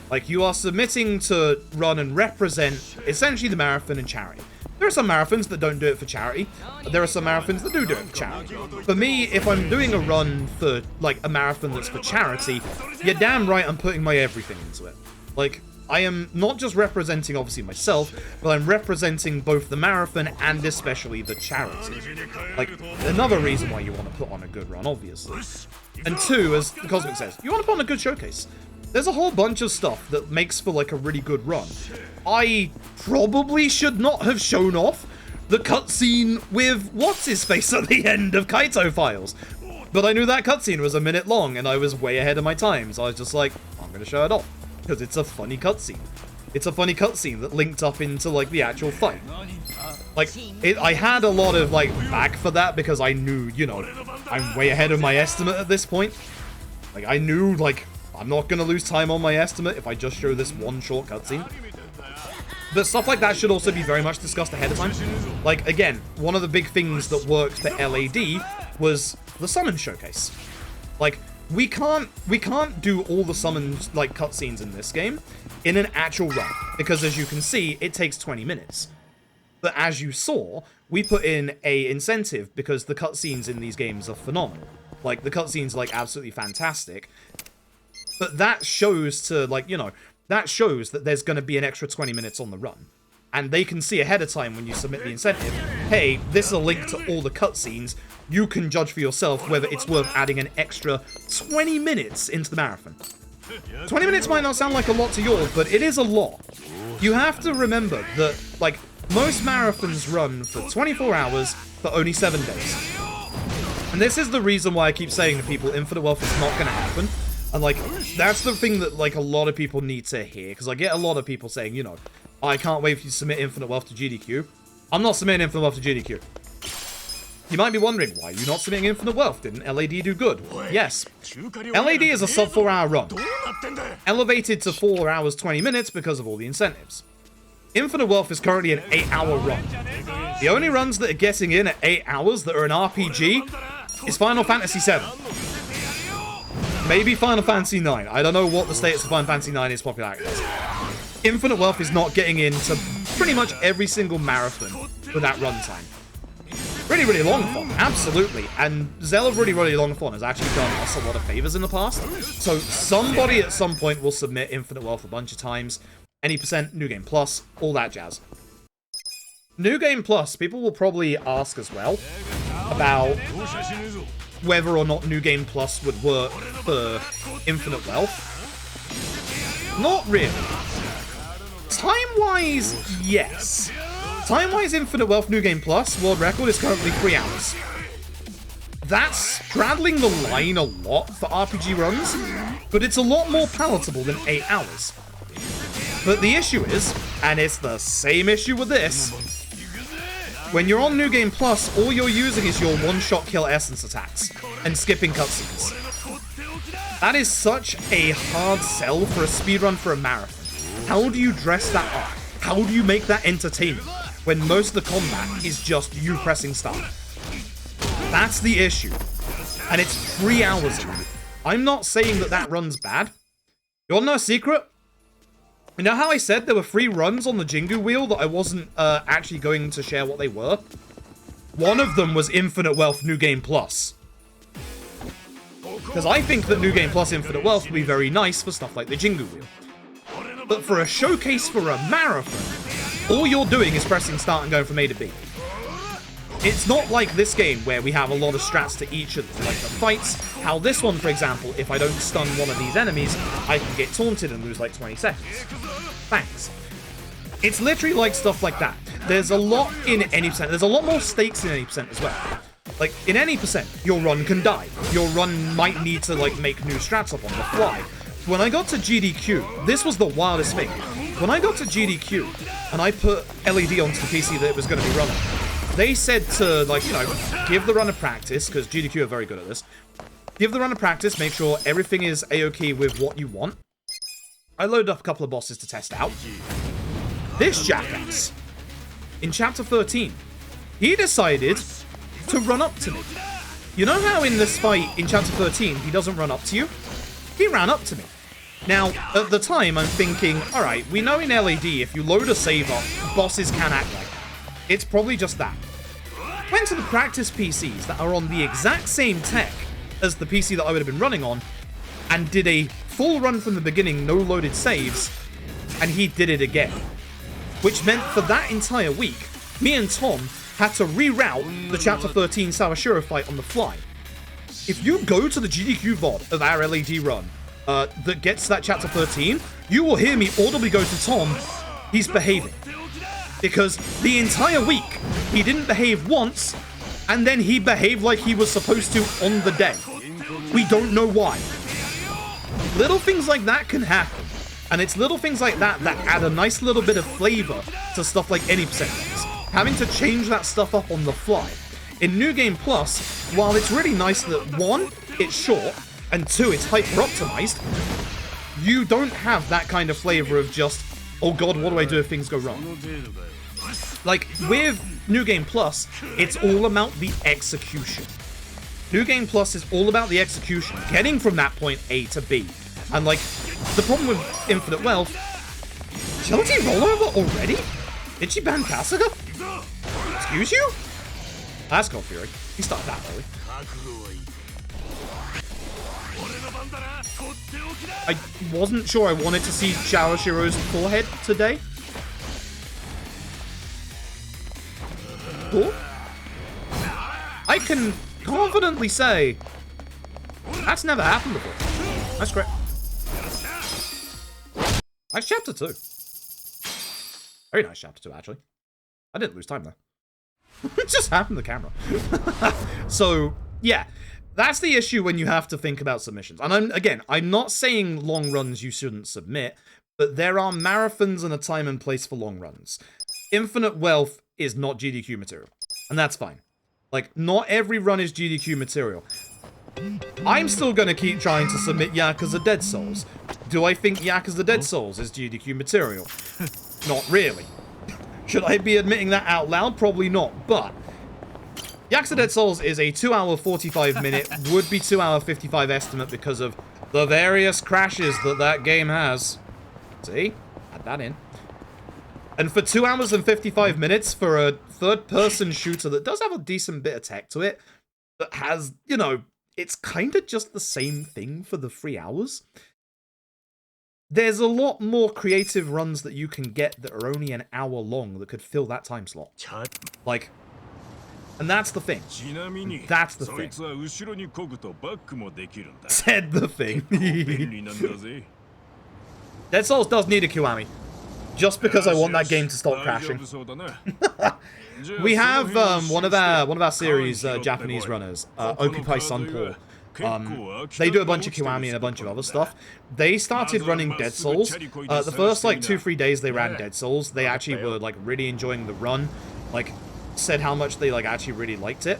Like, you are submitting to run and represent, essentially, the marathon and charity. There are some marathons that don't do it for charity, but there are some marathons that do it for charity. For me, if I'm doing a run for, like, a marathon that's for charity, you're damn right I'm putting my everything into it. Like, I am not just representing, obviously, myself, but I'm representing both the marathon and especially the charity. Like, another reason why you want to put on a good run, obviously. And two, as the Cosmic says, you want to put on a good showcase. There's a whole bunch of stuff that makes for, like, a really good run. I probably should not have shown off the cutscene with what's-his-face at the end of Kaito Files. But I knew that cutscene was a minute long, and I was way ahead of my time, so I was just like, I'm going to show it off. Because it's a funny cutscene. It's a funny cutscene that linked up into, like, the actual fight. Like, I had a lot of, like, back for that because I knew, you know, I'm way ahead of my estimate at this point. Like, I knew, like, I'm not going to lose time on my estimate if I just show this one short cutscene. But stuff like that should also be very much discussed ahead of time. Like, again, one of the big things that worked for LAD was the summon showcase. Like, we can't do all the summons, like, cutscenes in this game in an actual run. Because, as you can see, it takes 20 minutes. But as you saw, we put in a incentive because the cutscenes in these games are phenomenal. Like, the cutscenes are, like, absolutely fantastic. But that shows to, like, you know, that shows that there's going to be an extra 20 minutes on the run. And they can see ahead of time when you submit the incentive, hey, this is a link to all the cutscenes. You can judge for yourself whether it's worth adding an extra 20 minutes into the marathon. 20 minutes might not sound like a lot to you, but it is a lot. You have to remember that, like, most marathons run for 24 hours for only 7 days. And this is the reason why I keep saying to people, Infinite Wealth is not going to happen. And, like, that's the thing that, like, a lot of people need to hear. Because I get a lot of people saying, you know, I can't wait for you to submit Infinite Wealth to GDQ. I'm not submitting Infinite Wealth to GDQ. You might be wondering, why are you not submitting Infinite Wealth? Didn't LAD do good? Yes. LAD is a sub 4 hour run. Elevated to 4 hours 20 minutes because of all the incentives. Infinite Wealth is currently an 8-hour run. The only runs that are getting in at 8 hours that are an RPG is Final Fantasy VII. Maybe Final Fantasy IX. I don't know what the status of Final Fantasy IX is popularity is. Infinite Wealth is not getting into pretty much every single marathon with that runtime. Really, really long fun, absolutely. And Zella Really, Really Long Fun has actually done us a lot of favors in the past. So somebody at some point will submit Infinite Wealth a bunch of times. Any percent, New Game Plus, all that jazz. New Game Plus, people will probably ask as well about whether or not New Game Plus would work for Infinite Wealth. Not really. Time-wise, yes. Time-wise, Infinite Wealth New Game Plus, world record is currently 3 hours. That's straddling the line a lot for RPG runs, but it's a lot more palatable than 8 hours. But the issue is, and it's the same issue with this, when you're on New Game Plus, all you're using is your one-shot kill essence attacks and skipping cutscenes. That is such a hard sell for a speedrun for a marathon. How do you dress that up? How do you make that entertaining when most of the combat is just you pressing start? That's the issue. And it's 3 hours of it. I'm not saying that that run's bad. You wanna know a secret? You know how I said there were 3 runs on the Jingu wheel that I wasn't actually going to share what they were? One of them was Infinite Wealth New Game Plus. Because I think that New Game Plus Infinite Wealth would be very nice for stuff like the Jingu wheel. But for a showcase for a marathon, all you're doing is pressing start and going from A to B. It's not like this game where we have a lot of strats to each of them, like the fights. How this one, for example, if I don't stun one of these enemies, I can get taunted and lose like 20 seconds. Thanks. It's literally like stuff like that. There's a lot in any percent. There's a lot more stakes in any percent as well. Like, in any percent, your run can die. Your run might need to, like, make new strats up on the fly. When I got to GDQ, this was the wildest thing. When I got to GDQ, and I put LED onto the PC that it was going to be running, they said to, like, you know, give the run a practice, because GDQ are very good at this. Give the run a practice, make sure everything is A-OK with what you want. I loaded up a couple of bosses to test out. This jackass, in Chapter 13, he decided to run up to me. You know how in this fight in Chapter 13, he doesn't run up to you? He ran up to me. Now, at the time, I'm thinking, alright, we know in LAD, if you load a save up, bosses can act like that. It's probably just that. Went to the practice PCs that are on the exact same tech as the PC that I would have been running on, and did a full run from the beginning, no loaded saves, and he did it again. Which meant for that entire week, me and Tom had to reroute the Chapter 13 Sawashiro fight on the fly. If you go to the GDQ VOD of our LED run that gets to that Chapter 13, you will hear me audibly go to Tom, he's behaving. Because the entire week, he didn't behave once, and then he behaved like he was supposed to on the day. We don't know why. Little things like that can happen. And it's little things like that that add a nice little bit of flavor to stuff like any percent runs. Having to change that stuff up on the fly. In New Game Plus, while it's really nice that 1, it's short, and 2, it's hyper-optimized, you don't have that kind of flavor of just, oh god, what do I do if things go wrong? Like, with New Game Plus, it's all about the execution. New Game Plus is all about the execution, getting from that point A to B. And, like, the problem with Infinite Wealth, Chelsea rollover already? Did she ban Kasuga? excuse you? That's God Fury. He started that early. I wasn't sure I wanted to see Shawashiro's forehead today. Cool. I can confidently say that's never happened before. That's great. Nice chapter 2. Very nice chapter 2, actually. I didn't lose time, though. It just happened to the camera. So, yeah. That's the issue when you have to think about submissions. And I'm not saying long runs you shouldn't submit, but there are marathons and a time and place for long runs. Infinite Wealth is not GDQ material. And that's fine. Like, not every run is GDQ material. I'm still going to keep trying to submit Yakuza Dead Souls. Do I think Yakuza Dead Souls is GDQ material? Not really. Should I be admitting that out loud? Probably not, but Yakuza Dead Souls is a 2-hour 45-minute, would be 2-hour 55 estimate because of the various crashes that game has. See? Add that in. And for 2 hours and 55 minutes for a third-person shooter that does have a decent bit of tech to it, that has, you know, it's kind of just the same thing for the 3 hours. There's a lot more creative runs that you can get that are only an hour long that could fill that time slot. Like, and that's the thing. That's the thing. Said the thing. Dead Souls does need a Kiwami. Just because I want that game to stop crashing. We have one of our series Japanese runners, Occupy Sunpour. They do a bunch of Kiwami and a bunch of other stuff. They started running Dead Souls. The first like 2-3 days they ran Dead Souls, they actually were like really enjoying the run. Like, said how much they like actually really liked it.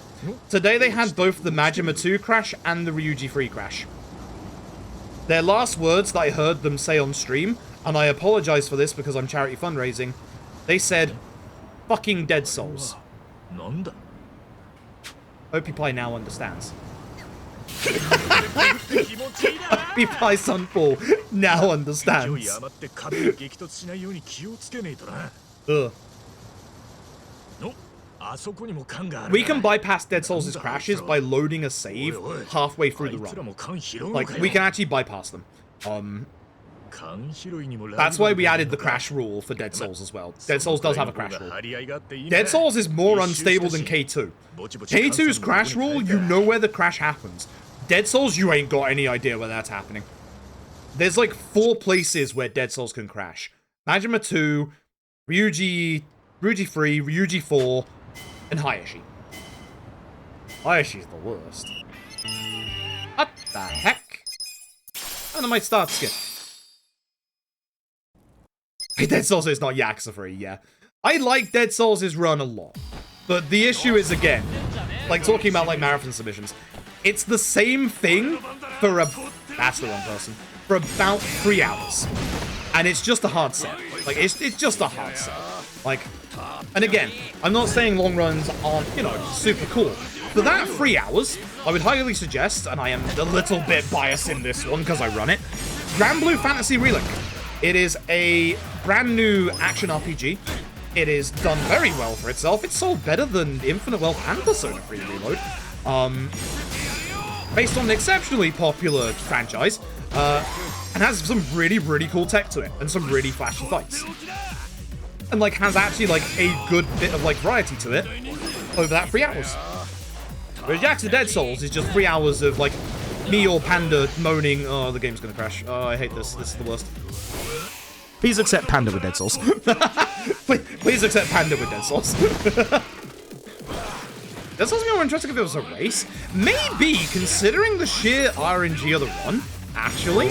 Today they had both the Majima 2 crash and the Ryuji 3 crash. Their last words that I heard them say on stream, and I apologize for this because I'm charity fundraising, they said, "Fucking Dead Souls." Occupy now understands. Occupy Sunfall now understands. Ugh. We can bypass Dead Souls' crashes by loading a save halfway through the run. Like, we can actually bypass them. That's why we added the crash rule for Dead Souls as well. Dead Souls does have a crash rule. Dead Souls is more unstable than K2. K2's crash rule, you know where the crash happens. Dead Souls, you ain't got any idea where that's happening. There's like 4 places where Dead Souls can crash. Majima 2, Ryuji 3, Ryuji 4, and Hayashi. Hayashi's the worst. What the heck? And I might start skip. Hey, Dead Souls is not Yakuza 3, yeah. I like Dead Souls' run a lot. But the issue is, again, like talking about like marathon submissions, it's the same thing for that's the wrong person. For about 3 hours. And it's just a hard set. Like, it's just a hard set. Like, and again, I'm not saying long runs aren't, you know, super cool. For that 3 hours, I would highly suggest, and I am a little bit biased in this one because I run it, Grand Blue Fantasy Relink. It is a brand new action RPG. It is done very well for itself. It's sold better than Infinite Wealth and Persona 3 Reload. Based on an exceptionally popular franchise, and has some really, really cool tech to it, and some really flashy fights. And, like, has actually, like, a good bit of, like, variety to it over that 3 hours. Whereas Yakuza Dead Souls is just 3 hours of, like, me or Panda moaning, "Oh, the game's gonna crash. Oh, I hate this. This is the worst." Please accept Panda with Dead Souls. please accept Panda with Dead Souls. Dead Souls would be more interesting if it was a race. Maybe, considering the sheer RNG of the run, actually.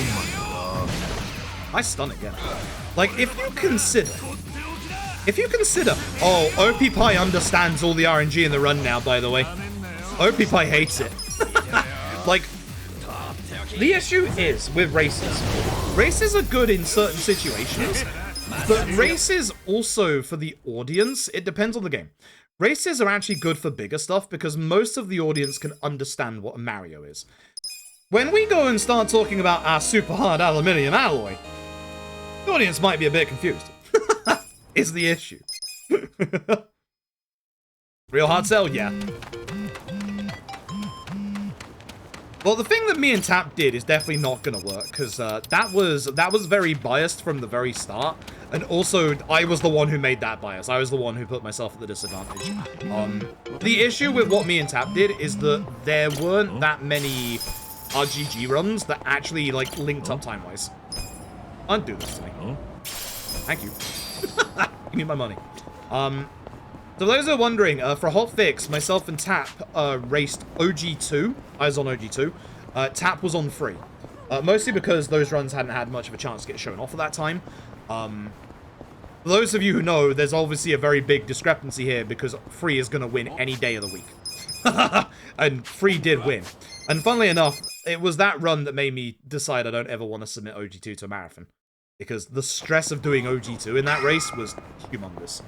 I stun again. Like, if you consider, oh, OP Pie understands all the RNG in the run now, by the way. OP Pie hates it. Like, the issue is with races. Races are good in certain situations, but races also for the audience, it depends on the game. Races are actually good for bigger stuff because most of the audience can understand what a Mario is. When we go and start talking about our super hard aluminium alloy, the audience might be a bit confused. Is the issue. Real hard sell, yeah. Well, the thing that me and Tap did is definitely not gonna work, because that was very biased from the very start, and also I was the one who made that bias. I was the one who put myself at the disadvantage. The issue with what me and Tap did is that there weren't that many RGG runs that actually like linked up time-wise. Don't do this to me. Thank you. Give me my money. So those who are wondering, for Hotfix, myself and Tap raced OG2. I was on OG2. Tap was on free. Mostly because those runs hadn't had much of a chance to get shown off at that time. For those of you who know, there's obviously a very big discrepancy here because free is going to win any day of the week. And free did win. And funnily enough, it was that run that made me decide I don't ever want to submit OG2 to a marathon. Because the stress of doing OG2 in that race was humongous.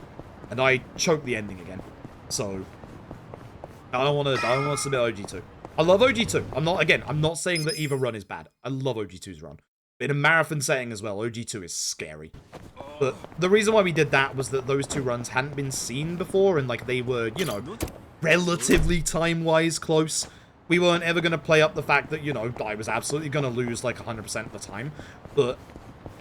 And I choked the ending again. So I don't want to submit OG2. I love OG2. I'm not saying that either run is bad. I love OG2's run. In a marathon setting as well, OG2 is scary. But the reason why we did that was that those two runs hadn't been seen before, and like they were, you know, relatively time-wise close. We weren't ever going to play up the fact that, you know, I was absolutely going to lose like 100% of the time. But,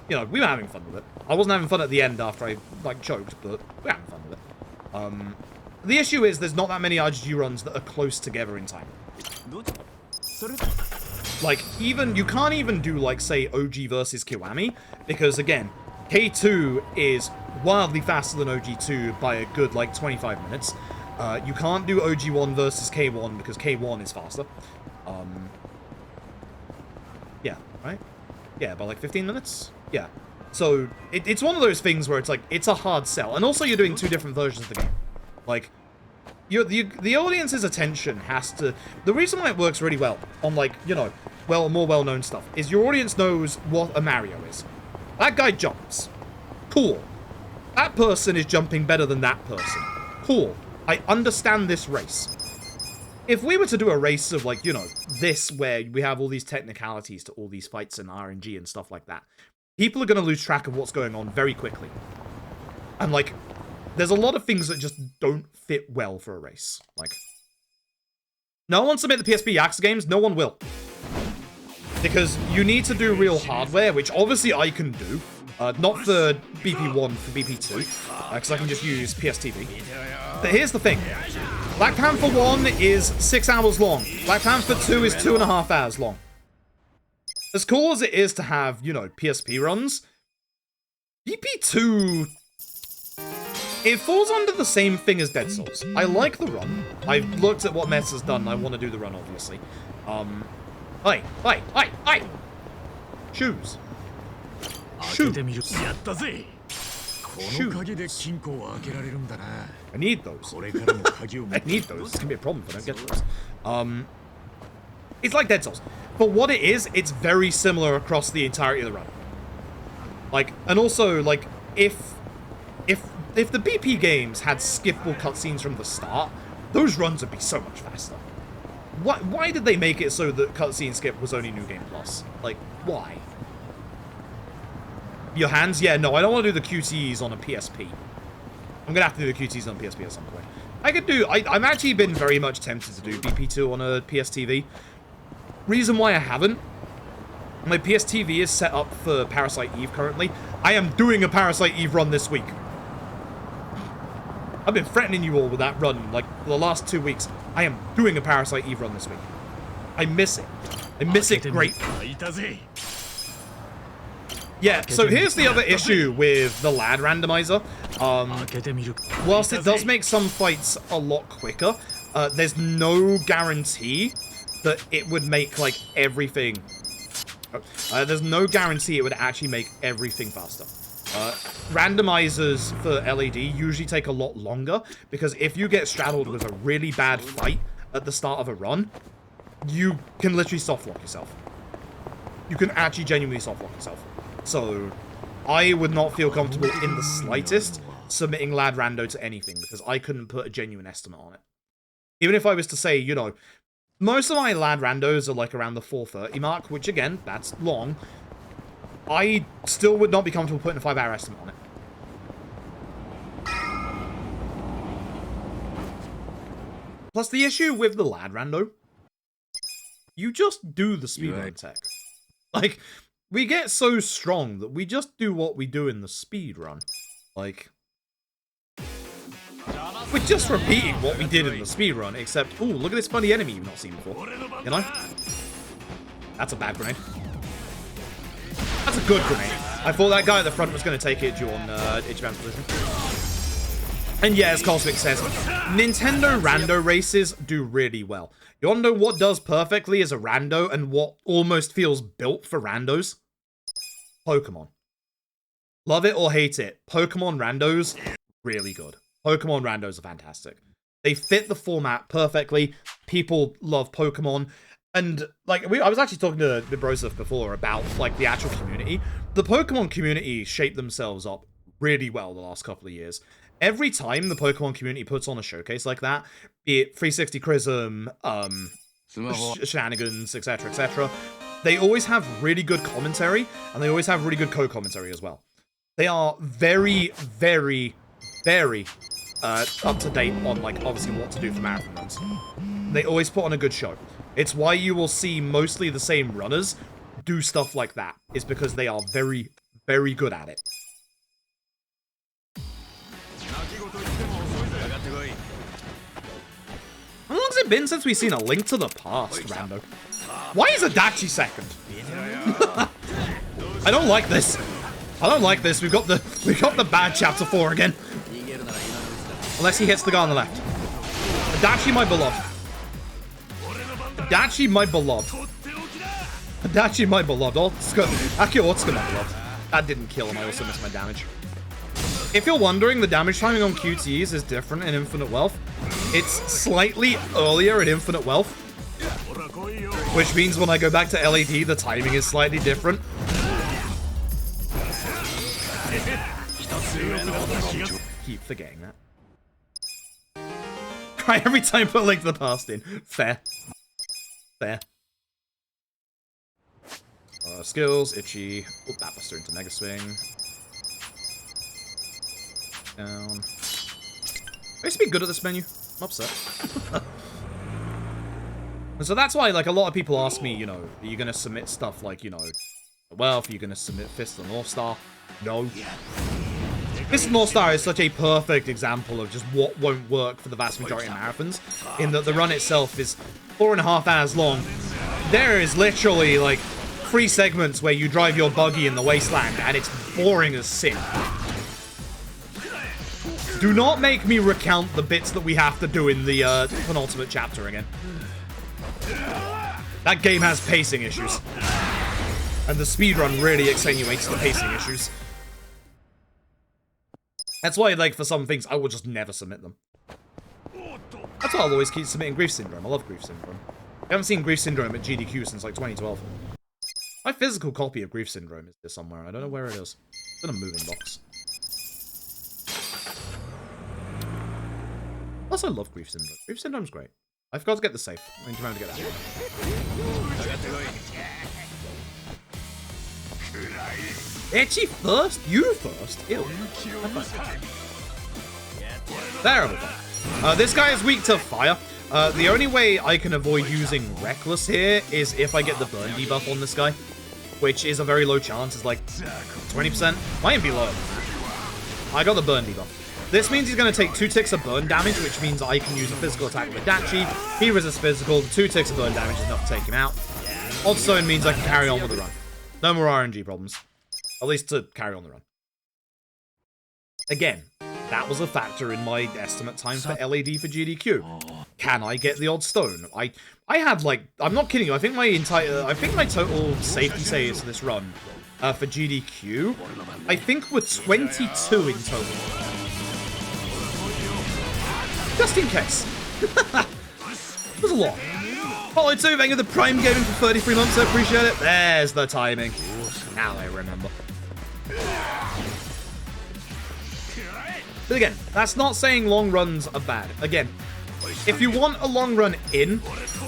you know, we were having fun with it. I wasn't having fun at the end after I, like, choked, but we're having fun with it. The issue is there's not that many RGG runs that are close together in time. Like, you can't even do, like, say, OG versus Kiwami, because, again, K2 is wildly faster than OG2 by a good, like, 25 minutes. You can't do OG1 versus K1 because K1 is faster. Yeah, right? Yeah, by, like, 15 minutes? Yeah. So, it's one of those things where it's, like, it's a hard sell. And also, you're doing two different versions of the game. Like, the audience's attention has to... The reason why it works really well on, like, you know, more well-known stuff is your audience knows what a Mario is. That guy jumps. Cool. That person is jumping better than that person. Cool. I understand this race. If we were to do a race of, like, you know, this, where we have all these technicalities to all these fights and RNG and stuff like that, people are going to lose track of what's going on very quickly. And, like, there's a lot of things that just don't fit well for a race. Like, no one submit the PSP Yakuza games, no one will. Because you need to do real hardware, which obviously I can do. Not for BP1, for BP2, because I can just use PSTV. But here's the thing. Black Panther 1 is 6 hours long. Black Panther 2 is 2.5 hours long. As cool as it is to have, you know, PSP runs, BP2... It falls under the same thing as Dead Souls. I like the run. I've looked at what Mets has done. I want to do the run, obviously. Hey! Shoes. Shoes. I need those. I need those. It's gonna be a problem if I don't get those. It's like Dead Souls. But what it is, it's very similar across the entirety of the run. Like, and also, like, if the BP games had skippable cutscenes from the start, those runs would be so much faster. Why did they make it so that cutscene skip was only New Game Plus? Like, why? Your hands? Yeah, no, I don't want to do the QTEs on a PSP. I'm going to have to do the QTEs on PSP at some point. I could do... I've actually been very much tempted to do BP2 on a PSTV. Reason why I haven't, my PSTV is set up for Parasite Eve currently. I am doing a Parasite Eve run this week. I've been threatening you all with that run, like, for the last 2 weeks. I am doing a Parasite Eve run this week. I miss it. I miss it greatly. Yeah, so here's the other issue with the LAD randomizer. Whilst it does make some fights a lot quicker, there's no guarantee that it would make, like, everything... there's no guarantee it would actually make everything faster. Randomizers for LED usually take a lot longer, because if you get straddled with a really bad fight at the start of a run, you can literally softlock yourself. You can actually genuinely softlock yourself. So, I would not feel comfortable in the slightest submitting LAD rando to anything, because I couldn't put a genuine estimate on it. Even if I was to say, you know, most of my LAD randos are like around the 4:30 mark, which again, that's long. I still would not be comfortable putting a 5-hour estimate on it. Plus, the issue with the lad rando, you just do the speedrun tech. Like, we get so strong that we just do what we do in the speedrun. Like, we're just repeating what we did in the speedrun, except, ooh, look at this funny enemy you've not seen before. You know? That's a bad grenade. That's a good grenade. I thought that guy at the front was going to take it on Ichiban's position. And yeah, as Cosmic says, Nintendo rando races do really well. You want to know what does perfectly as a rando and what almost feels built for randos? Pokemon. Love it or hate it, Pokemon randos, really good. Pokemon randos are fantastic. They fit the format perfectly. People love Pokemon. And, like, I was actually talking to Broseph before about, like, the actual community. The Pokemon community shaped themselves up really well the last couple of years. Every time the Pokemon community puts on a showcase like that, be it 360 Chrism, Shenanigans, etc., etc., they always have really good commentary, and they always have really good co-commentary as well. They are very, very, very up to date on, like, obviously what to do for marathon runs. They always put on a good show. It's why you will see mostly the same runners do stuff like that. It's because they are very, very good at it. How long has it been since we've seen a Link to the Past, rando? Why is Adachi second? I don't like this. I don't like this. We've got the bad chapter 4 again. Unless he hits the guy on the left. Adachi, my beloved. Adachi, my beloved. Adachi, my beloved. Akio Otsuka, my beloved. That didn't kill him. I also missed my damage. If you're wondering, the damage timing on QTEs is different in Infinite Wealth. It's slightly earlier in Infinite Wealth. Which means when I go back to LAD, the timing is slightly different. Keep forgetting that. Cry every time put Link to the Past in. Fair. Fair. Skills, Itchy. Oh, that buster into Mega Swing. Down. I used to be good at this menu. I'm upset. And so that's why, like, a lot of people ask me, you know, are you going to submit stuff like, you know, Wealth? Are you going to submit Fist of the North Star? No. Fist of the North Star is such a perfect example of just what won't work for the vast majority of marathons, in that the run itself is 4.5 hours long. There is literally, like, 3 segments where you drive your buggy in the wasteland, and it's boring as sin. Do not make me recount the bits that we have to do in the penultimate chapter again. That game has pacing issues. And the speedrun really accentuates the pacing issues. That's why, like, for some things, I will just never submit them. That's why I'll always keep submitting Grief Syndrome. I love Grief Syndrome. I haven't seen Grief Syndrome at GDQ since, like, 2012. My physical copy of Grief Syndrome is there somewhere. I don't know where it is. It's in a moving box. Plus, I love Grief Syndrome. Grief Syndrome's great. I forgot to get the safe. I need to remember to get that. Itchy first? You first? Ew. Terrible. This guy is weak to fire. The only way I can avoid using Reckless here is if I get the burn debuff on this guy, which is a very low chance. It's like 20%. Might even be lower than that. I got the burn debuff. This means he's going to take 2 ticks of burn damage, which means I can use a physical attack with Adachi. He resists physical. 2 ticks of burn damage is enough to take him out. Odd Stone means I can carry on with the run. No more RNG problems. At least to carry on the run. Again, that was a factor in my estimate time for LAD for GDQ. Can I get the Odd Stone? I had, like, I'm not kidding you, I think my total safety saves for this run for GDQ, I think were 22 in total. Just in case. There's a lot. Follow 2, thank you for the Prime Gaming for 33 months, I appreciate it. There's the timing. Now I remember. But again, that's not saying long runs are bad. Again, if you want a long run in,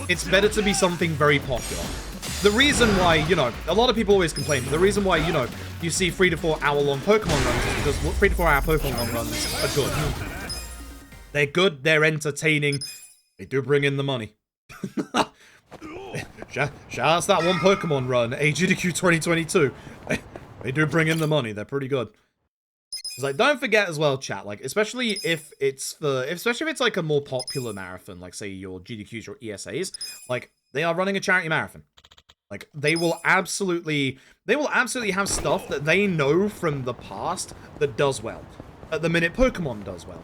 it's better to be something very popular. The reason why, you know, a lot of people always complain, but the reason why, you know, you see 3 to 4 hour long Pokemon runs is because 3 to 4 hour Pokemon runs are good. They're good, they're entertaining, They do bring in the money. Shout out to that one Pokemon run, AGDQ 2022. They do bring in the money. They're pretty good. It's like, don't forget as well, chat, like, especially if it's like a more popular marathon, like say your GDQs or ESAs, like, they are running a charity marathon. Like, they will absolutely have stuff that they know from the past that does well. At the minute, Pokemon does well.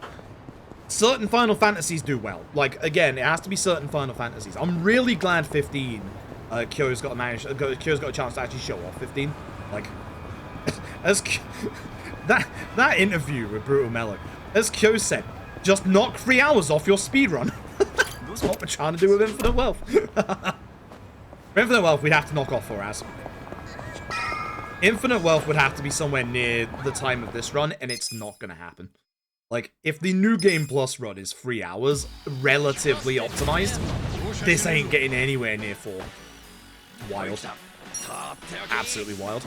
Certain Final Fantasies do well. Like, again, it has to be certain Final Fantasies. I'm really glad 15, Kyo's got a chance to actually show off 15. Like, as that interview with Brutal Mellow, as Kyo said, just knock 3 hours off your speedrun. That's what we're trying to do with Infinite Wealth. For Infinite Wealth, we'd have to knock off 4 hours. Infinite Wealth would have to be somewhere near the time of this run, and it's not going to happen. Like, if the New Game Plus run is 3 hours, relatively optimized, this ain't getting anywhere near 4. Wild. Absolutely wild.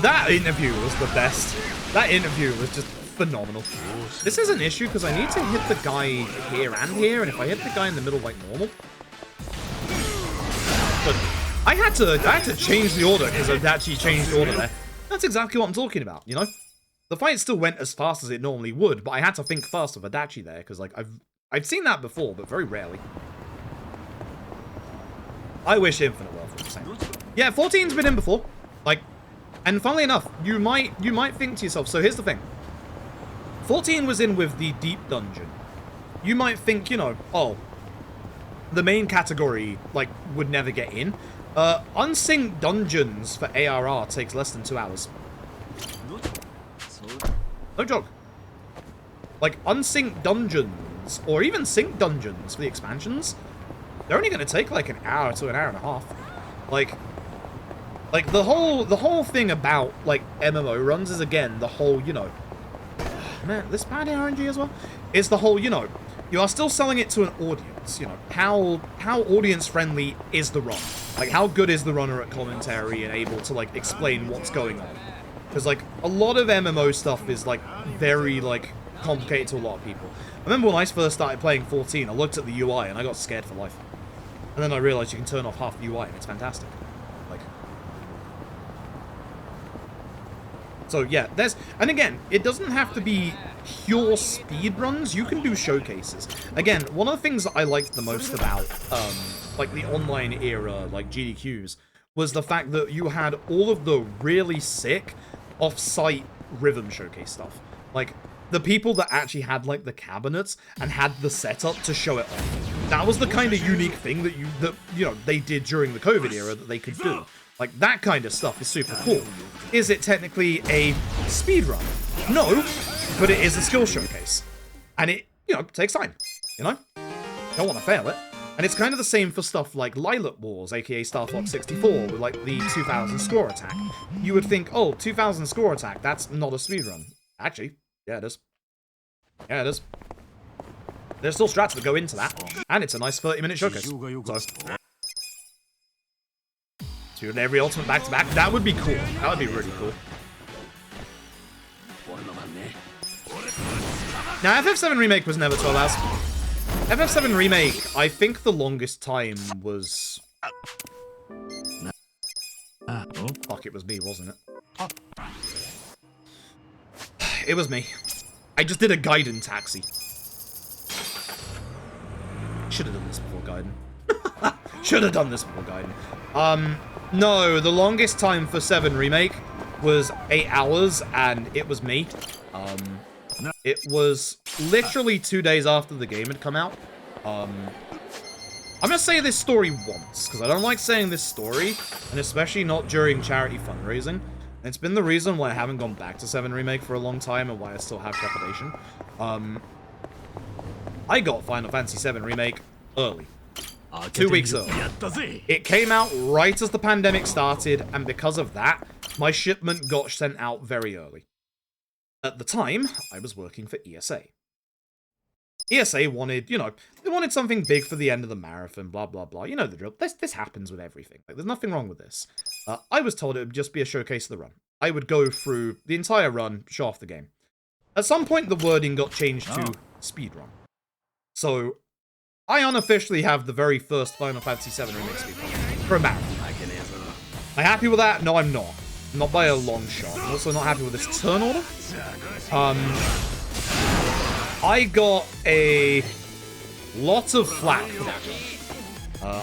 That interview was the best. That interview was just phenomenal. This is an issue because I need to hit the guy here and here, and if I hit the guy in the middle like normal... But I had to change the order because I'd actually changed the order there. That's exactly what I'm talking about, you know? The fight still went as fast as it normally would, but I had to think fast of Adachi there, because like I've seen that before, but very rarely. I wish Infinite Wealth was the same. Yeah, 14's been in before. Like, and funnily enough, you might think to yourself, so here's the thing. 14 was in with the Deep Dungeon. You might think, you know, oh, the main category, like, would never get in. Unsynced Dungeons for ARR takes less than 2 hours. No joke. Like, unsynced dungeons, or even synced dungeons for the expansions, they're only going to take like an hour to an hour and a half. Like the whole thing about like MMO runs is, again, the whole, you know, man, this bad RNG as well, is the whole, you know, you are still selling it to an audience, you know, how audience friendly is the run? Like, how good is the runner at commentary and able to like explain what's going on? Because, like, a lot of MMO stuff is, like, very, like, complicated to a lot of people. I remember when I first started playing 14, I looked at the UI and I got scared for life. And then I realized you can turn off half the UI and it's fantastic. Like... So, yeah, there's... And again, it doesn't have to be pure speedruns. You can do showcases. Again, one of the things that I liked the most about, like, the online era, like, GDQs, was the fact that you had all of the really sick off-site rhythm showcase stuff. Like, the people that actually had, like, the cabinets and had the setup to show it off. That was the kind of unique thing that, you know, they did during the COVID era that they could do. Like, that kind of stuff is super cool. Is it technically a speedrun? No, but it is a skill showcase. And it, you know, takes time, you know? Don't want to fail it. And it's kind of the same for stuff like Lilac Wars, aka Star Fox 64, with like the 2000 score attack. You would think, oh, 2000 score attack, that's not a speedrun. Actually, yeah, it is. Yeah, it is. There's still strats that go into that, and it's a nice 30-minute showcase. So, doing every ultimate back-to-back, that would be cool. That would be really cool. Now, FF7 Remake was never 12 hours. FF7 Remake, I think the longest time was... Fuck, it was me, wasn't it? It was me. I just did a Gaiden taxi. Should have done this before Gaiden. Should have done this before Gaiden. No, the longest time for 7 Remake was 8 hours, and it was me. It was literally 2 days after the game had come out. I'm gonna say this story once, because I don't like saying this story, and especially not during charity fundraising. And it's been the reason why I haven't gone back to 7 Remake for a long time, and why I still have trepidation. I got Final Fantasy 7 Remake early. 2 weeks early. It came out right as the pandemic started, and because of that, my shipment got sent out very early. At the time, I was working for ESA. ESA wanted, you know, they wanted something big for the end of the marathon, blah, blah, blah. You know the drill. This happens with everything. Like, there's nothing wrong with this. I was told it would just be a showcase of the run. I would go through the entire run, show off the game. At some point, the wording got changed to speedrun. So, I unofficially have the very first Final Fantasy VII Remake speedrun for a marathon. Am I happy with that? No, I'm not. Not by a long shot. I'm also not happy with this turn order. I got a lot of flack for that run.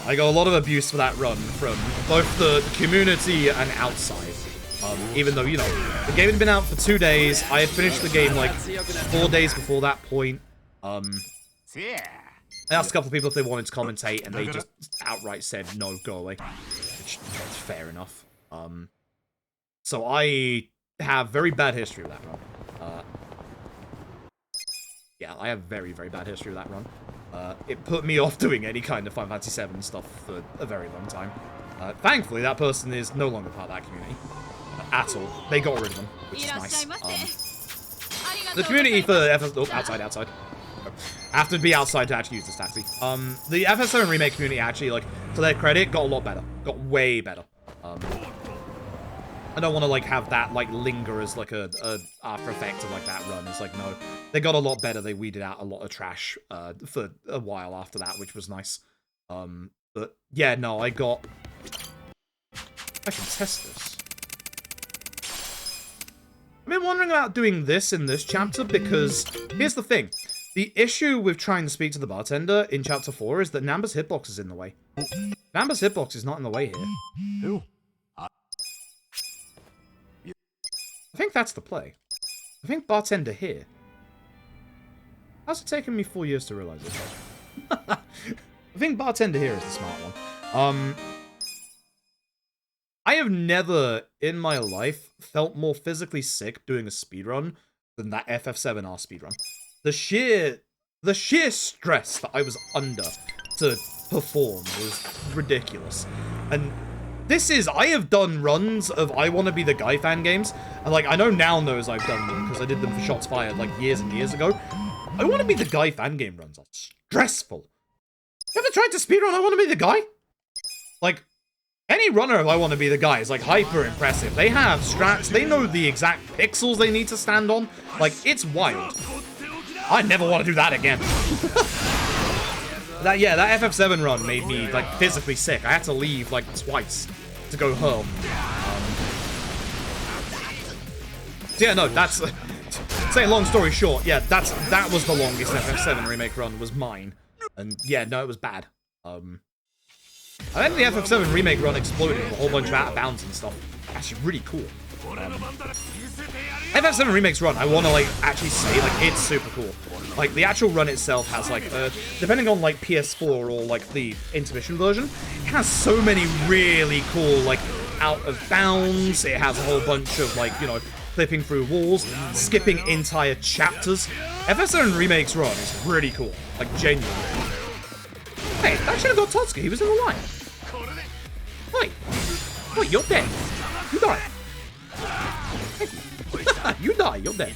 I got a lot of abuse for that run from both the community and outside. Even though, you know, the game had been out for 2 days. I had finished the game like 4 days before that point. I asked a couple of people if they wanted to commentate, and they just outright said, no, go away. Which is fair enough. So I have very bad history with that run. Yeah, I have very, very bad history with that run. It put me off doing any kind of Final Fantasy VII stuff for a very long time. Thankfully, that person is no longer part of that community. At all. They got rid of them, which is nice. The community for outside. I have to be outside to actually use this taxi. The FF7 Remake community actually, like, to their credit, got a lot better. Got way better. I don't want to, like, have that, like, linger as, like, a after effect of, like, that run. It's like, no. They got a lot better. They weeded out a lot of trash for a while after that, which was nice. But, yeah, no, I can test this. I've been wondering about doing this in this chapter because, here's the thing. The issue with trying to speak to the bartender in Chapter 4 is that Namba's hitbox is in the way. Namba's hitbox is not in the way here.
Who?
I think that's the play. I think bartender here. How's it taken me 4 years to realize it? I think bartender here is the smart one. I have never in my life felt more physically sick doing a speedrun than that FF7R speedrun. The sheer stress that I was under to perform was ridiculous. And this is, I have done runs of I Want to Be the Guy fan games, and like, I know Nal knows I've done them because I did them for Shots Fired like years and years ago. I Want to Be the Guy fan game runs are stressful. You ever tried to speedrun I Want to Be the Guy? Like, any runner of I Want to Be the Guy is like hyper impressive. They have strats, they know the exact pixels they need to stand on. Like, it's wild. I never want to do that again. That FF7 run made me, like, physically sick. I had to leave, like, twice to go home. So yeah, no, that's... say long story short, yeah, that was the longest FF7 remake run, was mine. And yeah, no, it was bad. I think the FF7 remake run exploded with a whole bunch of out of bounds and stuff. Actually, really cool. FF7 Remake's run, I want to, like, actually say, like, it's super cool. Like, the actual run itself has, like, depending on, like, PS4 or, like, the intermission version, it has so many really cool, like, out of bounds. It has a whole bunch of, like, you know, clipping through walls, skipping entire chapters. FF7 Remake's run is really cool. Like, genuinely. Hey, that should have got Totsuka. He was in the line. Wait. Wait, you're dead. You died. You die, you're dead.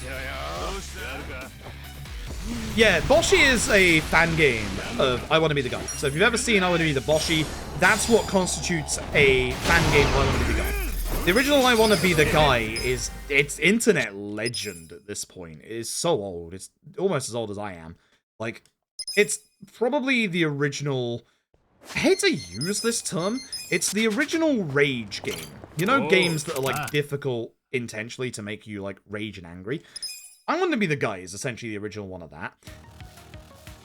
Yeah, Boshi is a fan game of I Want to Be the Guy. So if you've ever seen I Want to Be the Boshi, that's what constitutes a fan game of I Want to Be the Guy. The original I Want to Be the Guy is, it's internet legend at this point. It is so old. It's almost as old as I am. Like, it's probably the original... I hate to use this term. It's the original rage game. You know, games that are, like, difficult intentionally to make you, like, rage and angry. I Want to Be the Guy is essentially the original one of that.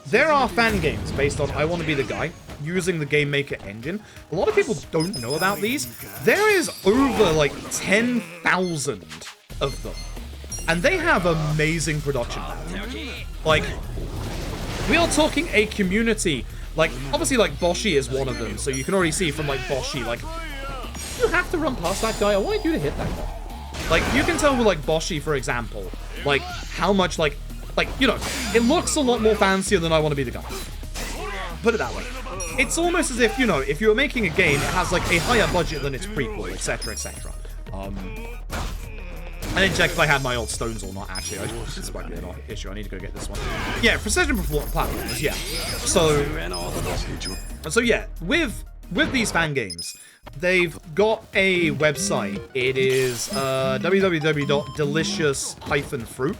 There are fan games based on I Want to Be the Guy using the Game Maker engine. A lot of people don't know about these. There is over, like, 10,000 of them. And they have amazing production value. Like, we are talking a community. Like, obviously, like, Boshi is one of them, so you can already see from, like, Boshi, like, you have to run past that guy. I wanted you to hit that guy. Like, you can tell with, like, Boshi, for example, like, how much, like, you know, it looks a lot more fancier than I Want to Be the Guy. Put it that way. It's almost as if, you know, if you were making a game, it has, like, a higher budget than its prequel, etc., etc. I didn't check if I had my old stones or not, actually. This might be an issue. I need to go get this one. Yeah, precision platformers, yeah. So yeah, with these fan games, they've got a website. It is www.delicious-fruit.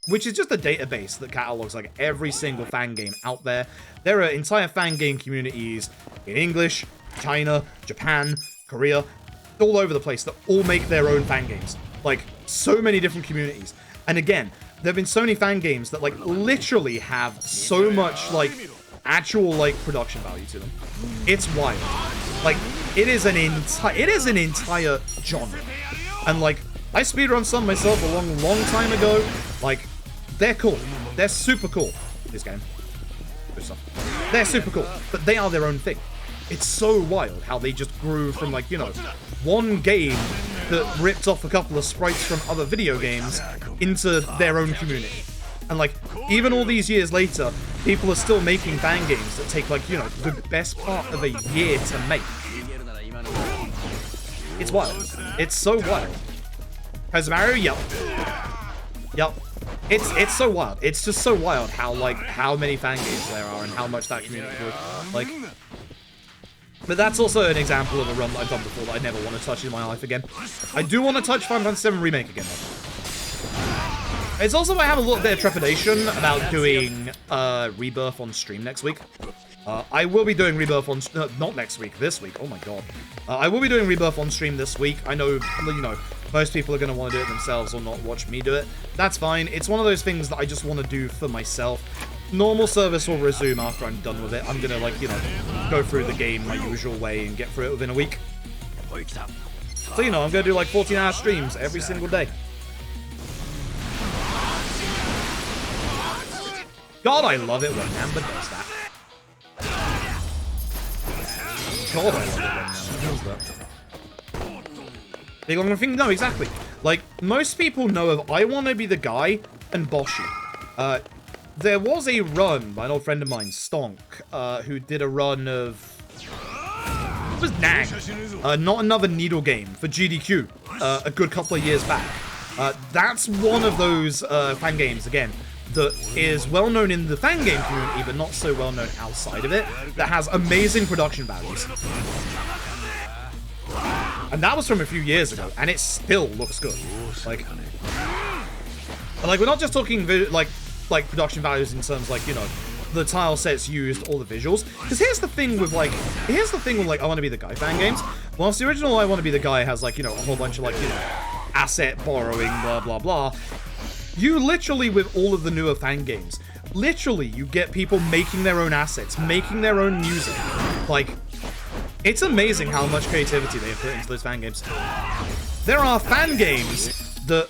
which is just a database that catalogs like every single fan game out there. There are entire fan game communities in English, China, Japan, Korea, all over the place that all make their own fan games. Like, so many different communities. And again, there have been so many fan games that like literally have so much like actual like production value to them. It's wild. Like, it is an entire genre. And like, I speedrun some myself a long time ago. Like, they're cool. They're super cool. This game. Good stuff. They're super cool, but they are their own thing. It's so wild how they just grew from like, you know, one game that ripped off a couple of sprites from other video games into their own community. And like, even all these years later, people are still making fan games that take like, you know, the best part of a year to make. It's wild. It's so wild. Mario, yep. Yep. It's so wild. It's just so wild how many fan games there are and how much that community grew. Like, but that's also an example of a run that I've done before that I never want to touch in my life again. I do want to touch Final Fantasy VII Remake again, though. It's also I have a little bit of trepidation about doing Rebirth on stream next week. I will be doing Rebirth on... not next week, this week. Oh my god. I will be doing Rebirth on stream this week. I know, you know, most people are going to want to do it themselves or not watch me do it. That's fine. It's one of those things that I just want to do for myself. Normal service will resume after I'm done with it. I'm going to, like, you know, go through the game my usual way and get through it within a week. So, you know, I'm going to do, like, 14-hour streams every single day. God, I love it when Amber does that. God, I love it when Amber does that. Big long thing? No, exactly. Like, most people know of I Want to Be the Guy and Boshi. There was a run by an old friend of mine, Stonk, who did a run of... It was Nang. Not Another Needle Game for GDQ a good couple of years back. That's one of those fan games, again, that is well known in the fan game community, but not so well known outside of it, that has amazing production values. And that was from a few years ago, and it still looks good. Like, we're not just talking like production values in terms like, you know, the tile sets used, all the visuals. Because here's the thing with like I Want to Be the Guy fan games. Whilst the original I Want to Be the Guy has like, you know, a whole bunch of like, you know, asset borrowing, blah blah blah. You literally, with all of the newer fan games, literally you get people making their own assets, making their own music. Like, it's amazing how much creativity they have put into those fan games. There are fan games that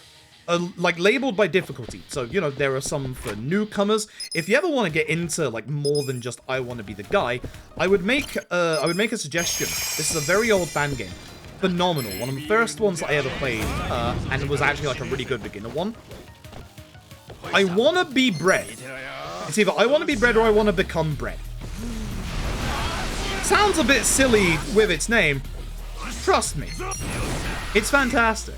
are like labeled by difficulty. So, you know, there are some for newcomers. If you ever want to get into like more than just I Want to Be the Guy, I would make a suggestion. This is a very old fan game. Phenomenal. One of the first ones I ever played, and it was actually like a really good beginner one. I Wanna Be Bread. It's either I Want to Be Bread or I Want to Become Bread. Sounds a bit silly with its name. Trust me. It's fantastic.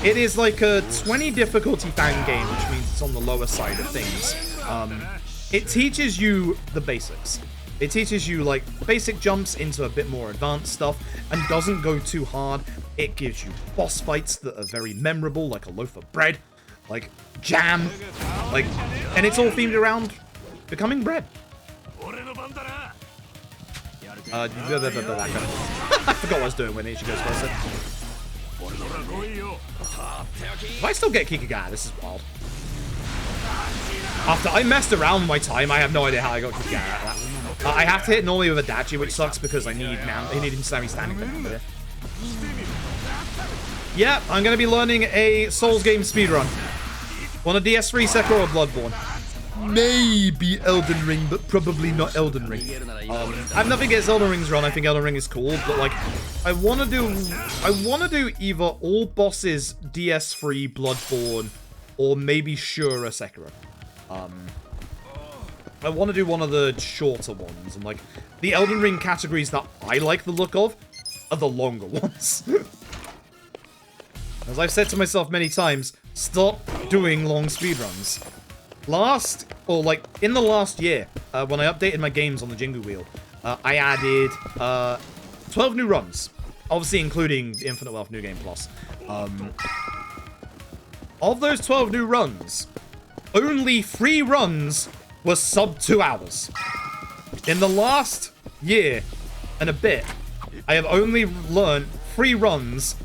It is like a 20 difficulty fan game, which means it's on the lower side of things. It teaches you the basics. It teaches you like basic jumps into a bit more advanced stuff and doesn't go too hard. It gives you boss fights that are very memorable, like a loaf of bread, like jam, like, and it's all themed around becoming bread. I forgot what I was doing when Ichi goes first. If I still get Kikigata, this is wild. After I messed around my time, I have no idea how I got Kikigata out of that. I have to hit normally with a Dachi, which sucks because I need him standing there. Yeah, I'm going to be learning a Souls game speedrun. On a DS3, Sekiro, or Bloodborne. Maybe Elden Ring, but probably not Elden Ring. I have nothing against Elden Ring's run. I think Elden Ring is cool, but like, I want to do either all bosses DS3 Bloodborne, or maybe Shura Sekiro. I want to do one of the shorter ones, and like, the Elden Ring categories that I like the look of are the longer ones. As I've said to myself many times, stop doing long speedruns. In the last year, when I updated my games on the Jingu Wheel, I added 12 new runs, obviously including the Infinite Wealth New Game Plus. Of those 12 new runs, only 3 runs were sub 2 hours. In the last year and a bit, I have only learned 3 runs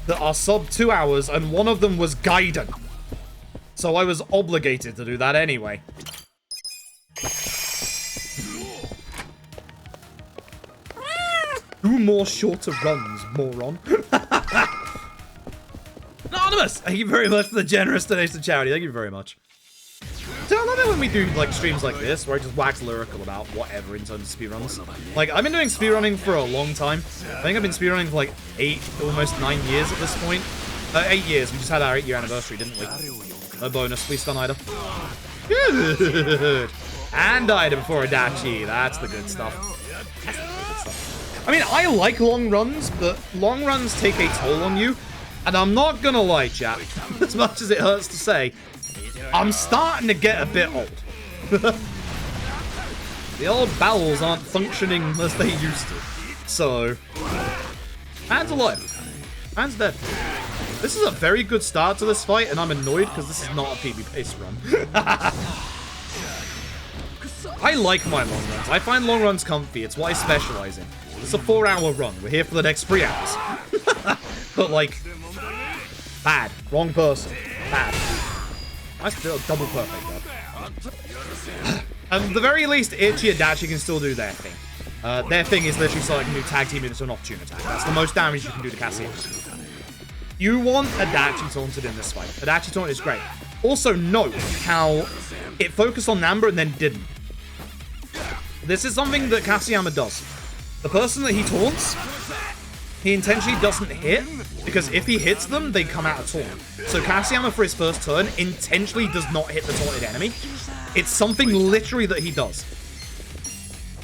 that are sub 2 hours, and one of them was Gaiden. So I was obligated to do that anyway. 2 more shorter runs, moron. Anonymous! Thank you very much for the generous donation to charity. Thank you very much. So I love it when we do like streams like this, where I just wax lyrical about whatever in terms of speedruns. Like, I've been doing speedrunning for a long time. I think I've been speedrunning for like 8, almost 9 years at this point. 8 years. We just had our 8-year anniversary, didn't we? No bonus. Please stun item. Good. And died before Adachi. That's the good stuff. That's the good stuff. I mean, I like long runs, but long runs take a toll on you. And I'm not gonna lie, chat. As much as it hurts to say, I'm starting to get a bit old. The old bowels aren't functioning as they used to. So, Man's alive. Man's dead. This is a very good start to this fight, and I'm annoyed because this is not a PB-based run. I like my long runs. I find long runs comfy. It's what I specialize in. It's a 4-hour run. We're here for the next 3 hours. But, like, bad. Wrong person. Bad. I still double perfect, though. At the very least, Ichi and Dachi can still do their thing. Their thing is literally starting a new tag team into an opportune attack. That's the most damage you can do to Cassian. You want Adachi taunted in this fight. Adachi taunt is great. Also, note how it focused on Namba and then didn't. This is something that Akiyama does. The person that he taunts, he intentionally doesn't hit, because if he hits them, they come out of taunt. So Akiyama, for his first turn, intentionally does not hit the taunted enemy. It's something literally that he does.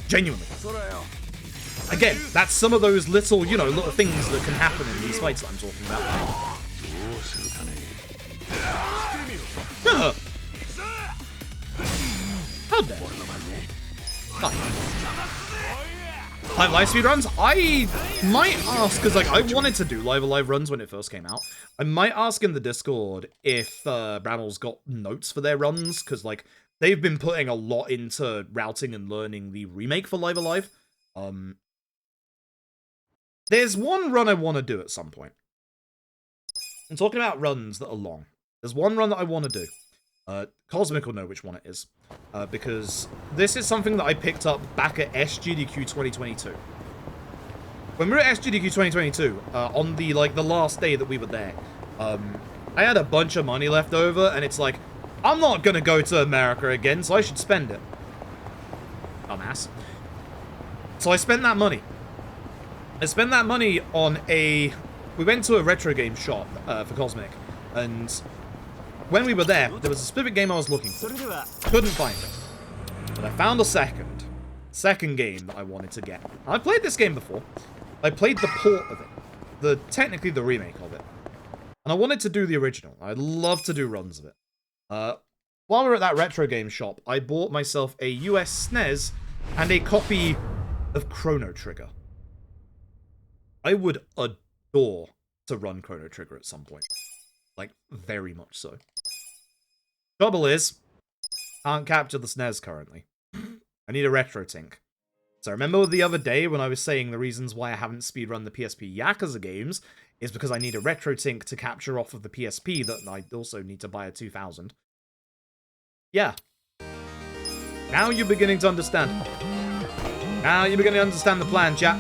Genuinely. Again, that's some of those little, you know, little things that can happen in these fights that I'm talking about. How dare. Like live speedruns, I might ask, because like I wanted to do live runs when it first came out. I might ask in the Discord if Brammel's got notes for their runs, because like they've been putting a lot into routing and learning the remake for Live Alive. There's one run I want to do at some point. I'm talking about runs that are long. There's one run that I want to do. Cosmic will know which one it is. Because this is something that I picked up back at SGDQ 2022. When we were at SGDQ 2022, on the last day that we were there, I had a bunch of money left over, and it's like, I'm not gonna go to America again, so I should spend it. Dumbass. So I spent that money. I spent that money on we went to a retro game shop for Cosmic, and when we were there was a specific game I was looking for. Couldn't find it. But I found a second game that I wanted to get. I've played this game before. I played the port of it. Technically the remake of it. And I wanted to do the original. I'd love to do runs of it. While we were at that retro game shop, I bought myself a US SNES and a copy of Chrono Trigger. I would adore to run Chrono Trigger at some point. Like, very much so. Trouble is, can't capture the SNES currently. I need a retro tink. So remember the other day when I was saying the reasons why I haven't speedrun the PSP Yakuza games is because I need a retro tink to capture off of the PSP that I also need to buy a 2000. Yeah. Now you're beginning to understand. Now you're beginning to understand the plan, chat.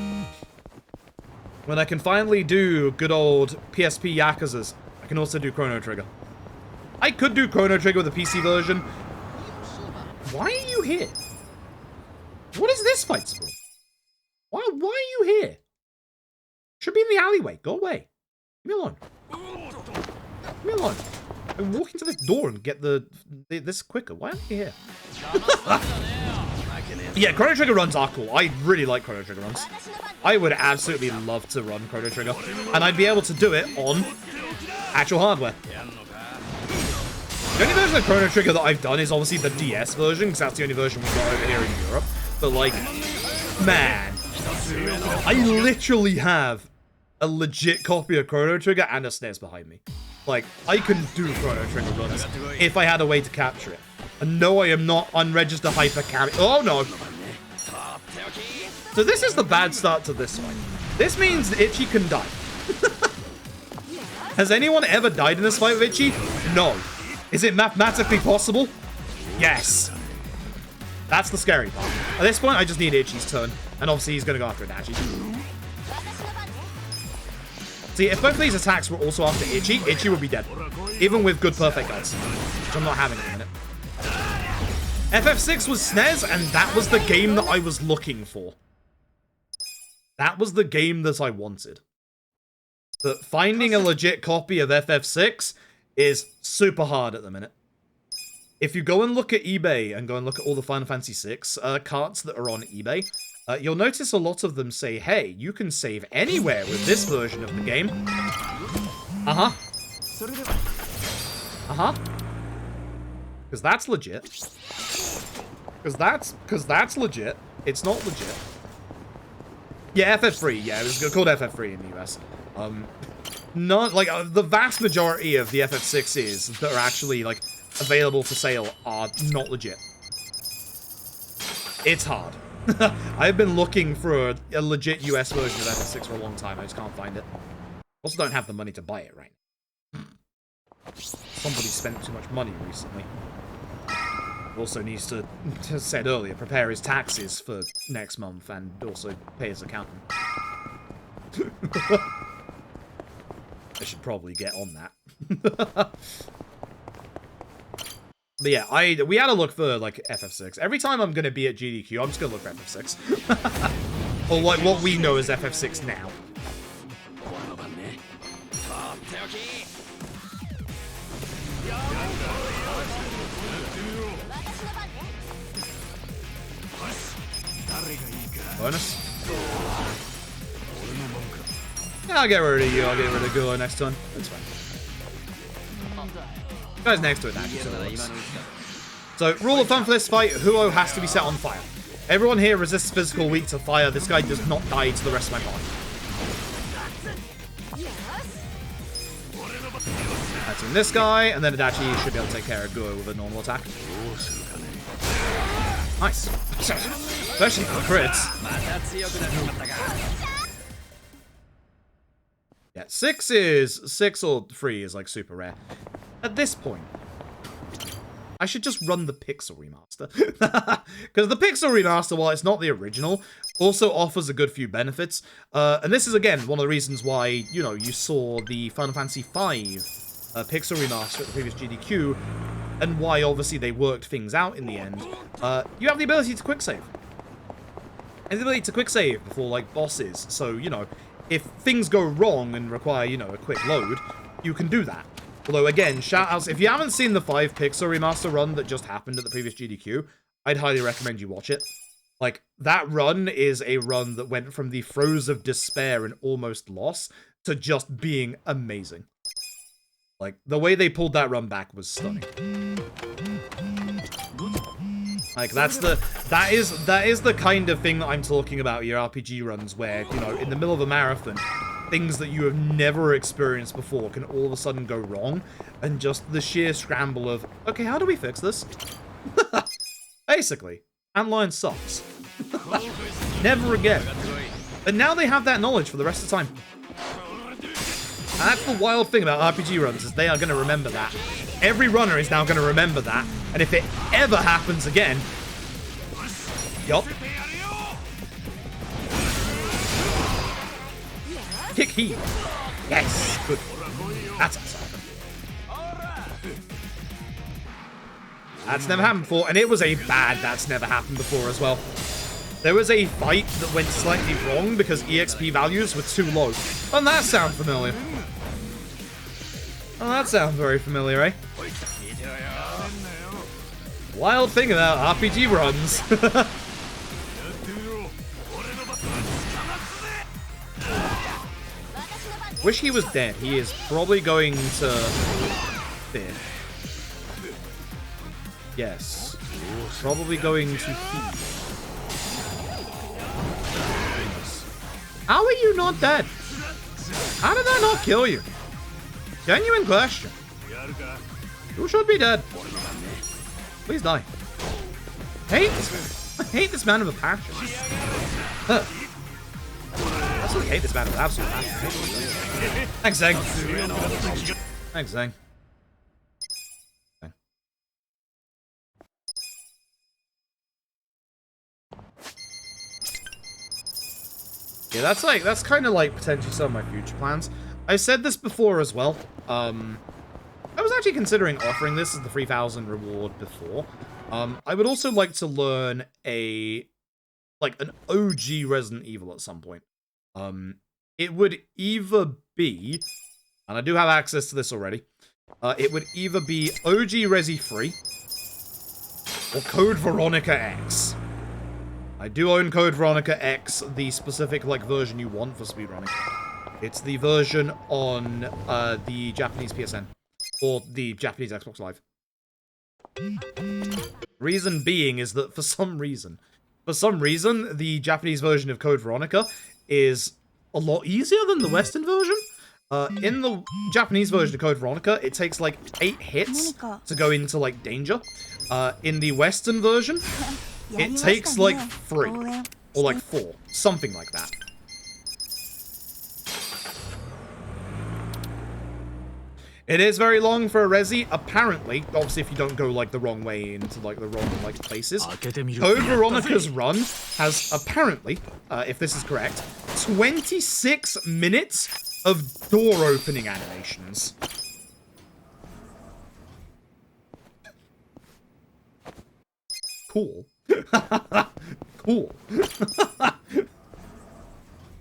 When I can finally do good old PSP Yakuzas, I can also do Chrono Trigger. I could do Chrono Trigger with a PC version. Why are you here? What is this fight for? Why are you here? Should be in the alleyway. Go away. Leave me alone. Leave me alone. I walk into this door and get this quicker. Why aren't you here? Yeah, Chrono Trigger runs are cool. I really like Chrono Trigger runs. I would absolutely love to run Chrono Trigger. And I'd be able to do it on actual hardware. The only version of Chrono Trigger that I've done is obviously the DS version, because that's the only version we've got over here in Europe. But like, man, I literally have a legit copy of Chrono Trigger and a SNES behind me. Like, I can do Chrono Trigger runs if I had a way to capture it. And no, I am not unregistered hyper carry. Oh no! So this is the bad start to this fight. This means Ichi can die. Has anyone ever died in this fight with Ichi? No. Is it mathematically possible? Yes. That's the scary part. At this point, I just need Ichi's turn. And obviously, he's going to go after Adachi. See, if both of these attacks were also after Ichi, Ichi would be dead. Even with good perfect guys. Which I'm not having in a minute. FF6 was SNES, and that was the game that I was looking for. That was the game that I wanted. But finding a legit copy of FF6 is super hard at the minute. If you go and look at eBay and go and look at all the Final Fantasy VI carts that are on eBay, you'll notice a lot of them say, hey, you can save anywhere with this version of the game. Uh-huh. Uh-huh. Because that's legit. Because that's legit. It's not legit. Yeah, FF3. Yeah, it was called FF3 in the US. Not like the vast majority of the FF6s that are actually like available for sale are not legit. It's hard. I've been looking for a legit US version of FF6 for a long time. I just can't find it. Also, don't have the money to buy it right now. Somebody spent too much money recently. Also needs to, as said earlier, prepare his taxes for next month and also pay his accountant. I should probably get on that. But yeah, we had to look for like FF6. Every time I'm gonna be at GDQ, I'm just gonna look for FF6. Or like what we know as FF6 now. Bonus. Yeah, I'll get rid of you. I'll get rid of Gulo next turn. That's fine. Guys next to it actually. So, rule of thumb for this fight, Huo has to be set on fire. Everyone here resists physical weak to fire. This guy does not die to the rest of my body. That's in this guy, and then Adachi should be able to take care of Guo with a normal attack. Nice. Especially for crits. Yeah, 6 or 3 is like super rare. At this point, I should just run the Pixel Remaster. Because the Pixel Remaster, while it's not the original, also offers a good few benefits. And this is, again, one of the reasons why, you know, you saw the Final Fantasy V Pixel Remaster at the previous GDQ, and why, obviously, they worked things out in the end. You have the ability to quick save. And the ability to quick save before, like, bosses. So, you know, if things go wrong and require, you know, a quick load, you can do that. Although, again, shoutouts, if you haven't seen the 5 Pixel Remaster run that just happened at the previous GDQ, I'd highly recommend you watch it. Like, that run is a run that went from the throes of despair and almost loss to just being amazing. Like, the way they pulled that run back was stunning. Like, that is the kind of thing that I'm talking about, your RPG runs, where, you know, in the middle of a marathon, things that you have never experienced before can all of a sudden go wrong, and just the sheer scramble of, okay, how do we fix this? Basically, Antlion sucks. Never again. And now they have that knowledge for the rest of the time. And that's the wild thing about RPG runs, is they are going to remember that. Every runner is now going to remember that, and if it ever happens again, yup. Kick heat. Yes, good. That's awesome. That's never happened before, and it was a bad that's never happened before as well. There was a fight that went slightly wrong because EXP values were too low. Doesn't that sound familiar? Oh, that sounds very familiar, eh? Wild thing about RPG runs. Wish he was dead. He is probably going to... Fear. Yes. Probably going to feed. How are you not dead? How did that not kill you? Genuine question. You should be dead. Please die. I hate this man with a passion. Huh. I absolutely hate this man with absolute passion. Thanks, Zeng. Thanks, Zeng. Yeah, that's kind of like potentially some of my future plans. I said this before as well. I was actually considering offering this as the 3,000 reward before. I would also like to learn an OG Resident Evil at some point. It would either be, and I do have access to this already, it would either be OG Resi 3 or Code Veronica X. I do own Code Veronica X, the specific version you want for speedrunning. It's the version on the Japanese PSN or the Japanese Xbox Live. Reason being is that for some reason, the Japanese version of Code Veronica is a lot easier than the Western version. In the Japanese version of Code Veronica, it takes 8 hits to go into danger. In the Western version, it takes 3 or 4, something like that. It is very long for a Resi, apparently. Obviously, if you don't go, the wrong way into, the wrong, places. Code Veronica's run has, apparently, if this is correct, 26 minutes of door opening animations. Cool. Cool.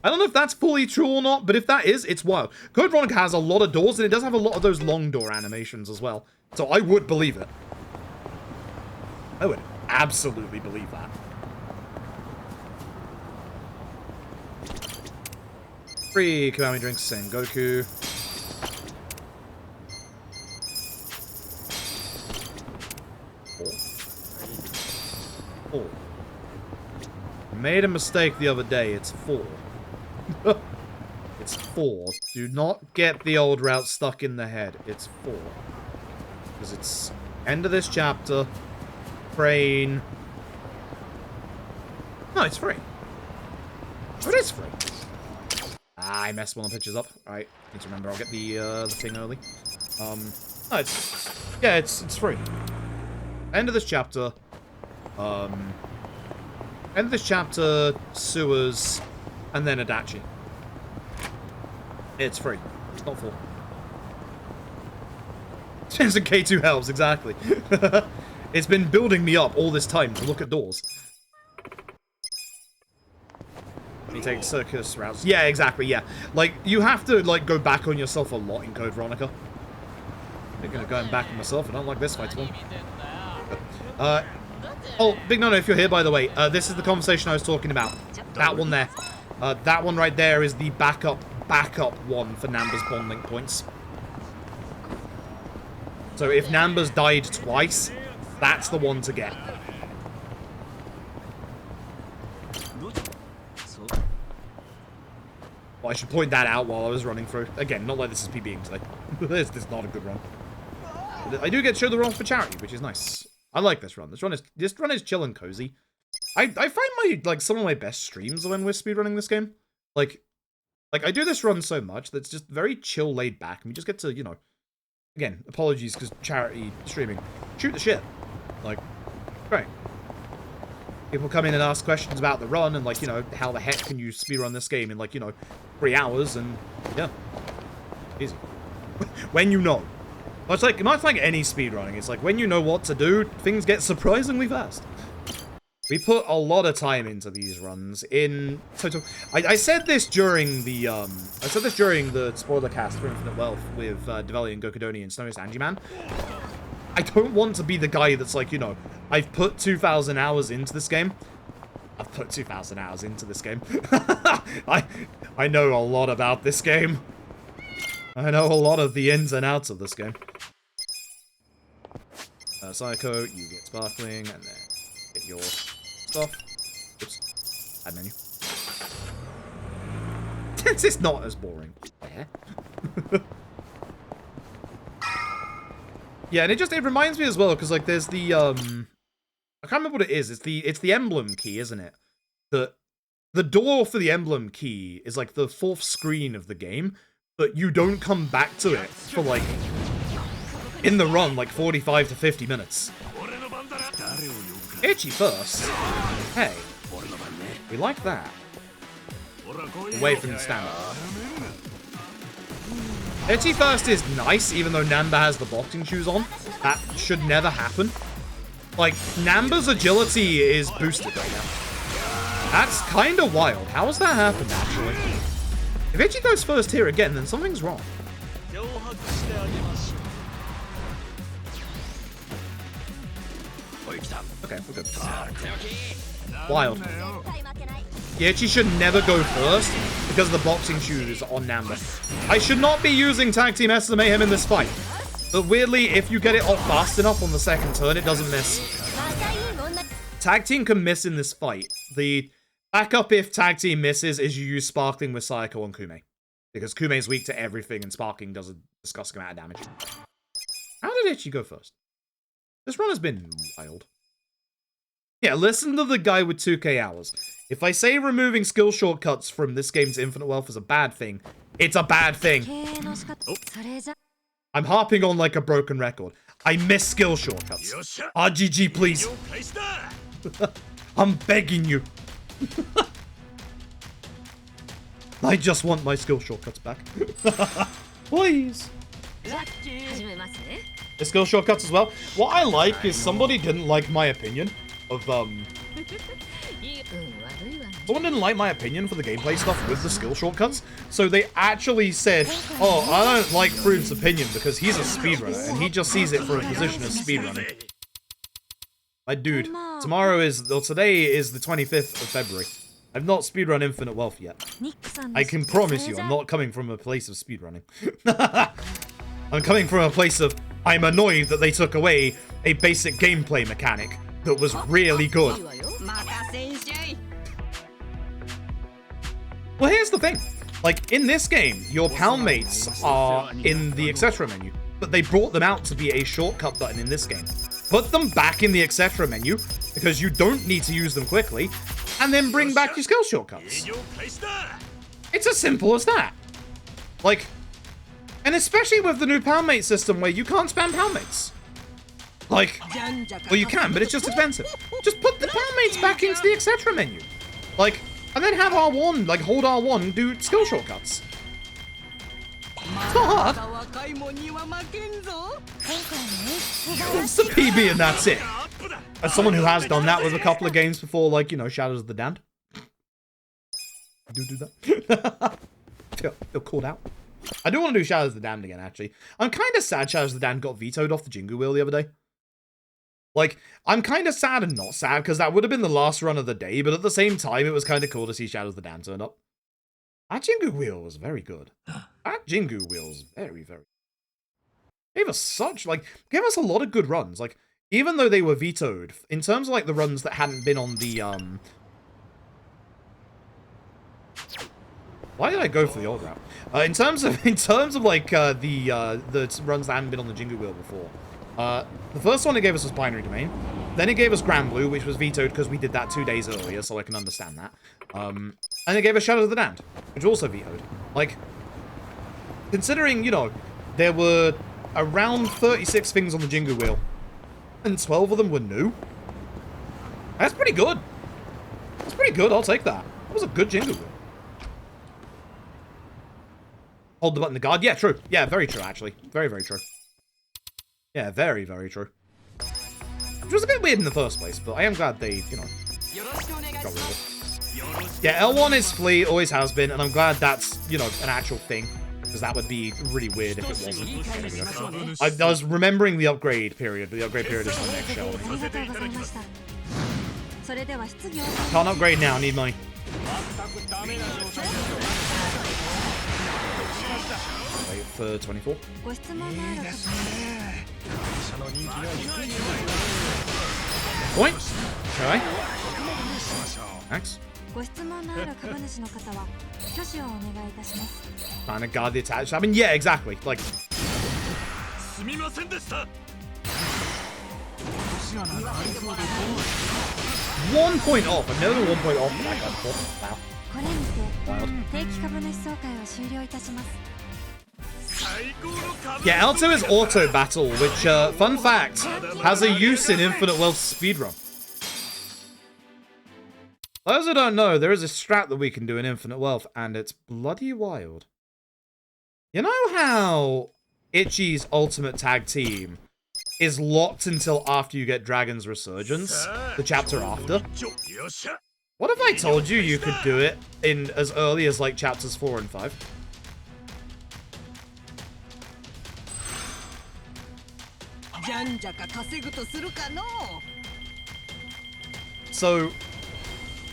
I don't know if that's fully true or not, but if that is, it's wild. Code Veronica has a lot of doors, and it does have a lot of those long door animations as well. So I would believe it. I would absolutely believe that. Free Kiwami drinks, Sengoku. Four. Made a mistake the other day. It's 4. It's 4. Do not get the old route stuck in the head. It's 4. Because it's end of this chapter. Train. No, it's free. Oh, it is free. I messed one of the pictures up. Alright, need to remember I'll get the thing early. No, it's free. End of this chapter. End of this chapter, sewers, and then Adachi. It's free. It's not full. Since K2 helps, exactly. It's been building me up all this time to look at doors. You take circus routes. Yeah, exactly, yeah. You have to, go back on yourself a lot in Code Veronica. Thinking of going back on myself. I don't like this fight one. Oh, Big Nono, if you're here, by the way, this is the conversation I was talking about. That one there. That one right there is the backup one for Namba's bond link points. So if Namba's died twice, that's the one to get. Well, I should point that out while I was running through. Again, not like this is PBing today. This is not a good run. I do get show the run for charity, which is nice. I like this run. This run is chill and cozy. I find some of my best streams when we're speedrunning this game. I do this run so much that it's just very chill, laid back, and we just get to, again, apologies because charity streaming. Shoot the shit. Great. People come in and ask questions about the run and how the heck can you speedrun this game in 3 hours and yeah. Easy. When you know. Much like any speedrunning, it's when you know what to do, things get surprisingly fast. We put a lot of time into these runs. In total, I said this during the spoiler cast for Infinite Wealth with Develi and Gokudoni and Snow's Angie-Man. I don't want to be the guy that's I've put 2,000 hours into this game. I've put 2,000 hours into this game. I know a lot about this game. I know a lot of the ins and outs of this game. Psycho, you get sparkling, and then get your stuff. Oops. Add menu. It's not as boring. Yeah, and it reminds me as well, because like there's the I can't remember what it is. It's the emblem key, isn't it? The door for the emblem key is like the 4th screen of the game, but you don't come back to it for like in the run like 45 to 50 minutes. Itchy first. Hey, we like that. Away from the stamina. Itchy first is nice, even though Namba has the boxing shoes on. That should never happen. Like, Namba's agility is boosted right now. That's kind of wild. How has that happened, actually? If Itchy goes first here again, then something's wrong. Okay, we're good. Wild. Yeah, Itchy should never go first because of the boxing shoes on Namba. I should not be using Tag Team Essence of Mayhem in this fight. But weirdly, if you get it off fast enough on the second turn, it doesn't miss. Tag Team can miss in this fight. The backup if Tag Team misses is you use Sparkling with Sayako and Kume. Because Kume is weak to everything and Sparkling does a disgusting amount of damage. How did Itchy go first? This run has been wild. Yeah, listen to the guy with 2k hours. If I say removing skill shortcuts from this game's Infinite Wealth is a bad thing, it's a bad thing. I'm harping on like a broken record. I miss skill shortcuts. RGG, please. I'm begging you. I just want my skill shortcuts back. Please. The skill shortcuts as well. What I like is somebody didn't like my opinion of someone didn't like my opinion for the gameplay stuff with the skill shortcuts, so they actually said, oh, I don't like Fruit's opinion because he's a speedrunner and he just sees it for a position as speedrunning. My dude, today is the 25th of February. I've not speedrun Infinite Wealth yet. I can promise you I'm not coming from a place of speedrunning. I'm coming from a place of, I'm annoyed that they took away a basic gameplay mechanic that was really good. Well, here's the thing. Like, in this game, your pound mates are in the etc. menu, but they brought them out to be a shortcut button in this game. Put them back in the etc. menu, because you don't need to use them quickly, and then bring back your skill shortcuts. It's as simple as that. Like, and especially with the new pound mate system where you can't spam pound mates. Like, well, you can, but it's just expensive. Just put the pound mates back into the etc. menu. Like, and then have R1, like, hold R1 and do skill shortcuts. It's not hard. It's the PB and that's it. As someone who has done that with a couple of games before, like, you know, Shadows of the Damned. Do that. Feel called out. I do want to do Shadows of the Damned again, actually. I'm kind of sad Shadows of the Damned got vetoed off the Jingu wheel the other day. Like, I'm kind of sad and not sad, because that would have been the last run of the day, but at the same time, it was kind of cool to see Shadows of the Damned turn up. That Jingu wheel was very good. That Jingu wheel was very, very... Gave us a lot of good runs. Like, even though they were vetoed, in terms of, like, the runs that hadn't been on the, Why did I go for the old route? In terms of like, the runs that hadn't been on the Jingu wheel before, the first one it gave us was Binary Domain. Then it gave us Grand Blue, which was vetoed because we did that 2 days earlier, so I can understand that. And it gave us Shadows of the Damned, which also vetoed. Like, considering, you know, there were around 36 things on the Jingu wheel, and 12 of them were new. That's pretty good. That's pretty good, I'll take that. That was a good Jingu wheel. Hold the button to guard. Yeah, true. Yeah, very true, actually. Very, very true. Yeah, very, very true. Which was a bit weird in the first place, but I am glad they, you know, got rid of it. Yeah, L1 is fleet, always has been, and I'm glad that's, you know, an actual thing. Because that would be really weird if it wasn't. I was remembering the upgrade period, but the upgrade period is the next show. Can't upgrade now, need money. Wait for 24. Point. Okay. Thanks. Trying to guard the attached. I mean, yeah, exactly. Like. 1 point off. I've never been 1 point off for that guy before. Wow.
これにて定期株主総会を終了いたします。
Yeah, Alto is auto battle, which, fun fact, has a use in Infinite Wealth Speedrun. Those who don't know, there is a strat that we can do in Infinite Wealth, and it's bloody wild. You know how Itchy's ultimate tag team is locked until after you get Dragon's Resurgence, the chapter after? What if I told you you could do it in as early as, like, chapters 4 and 5? So,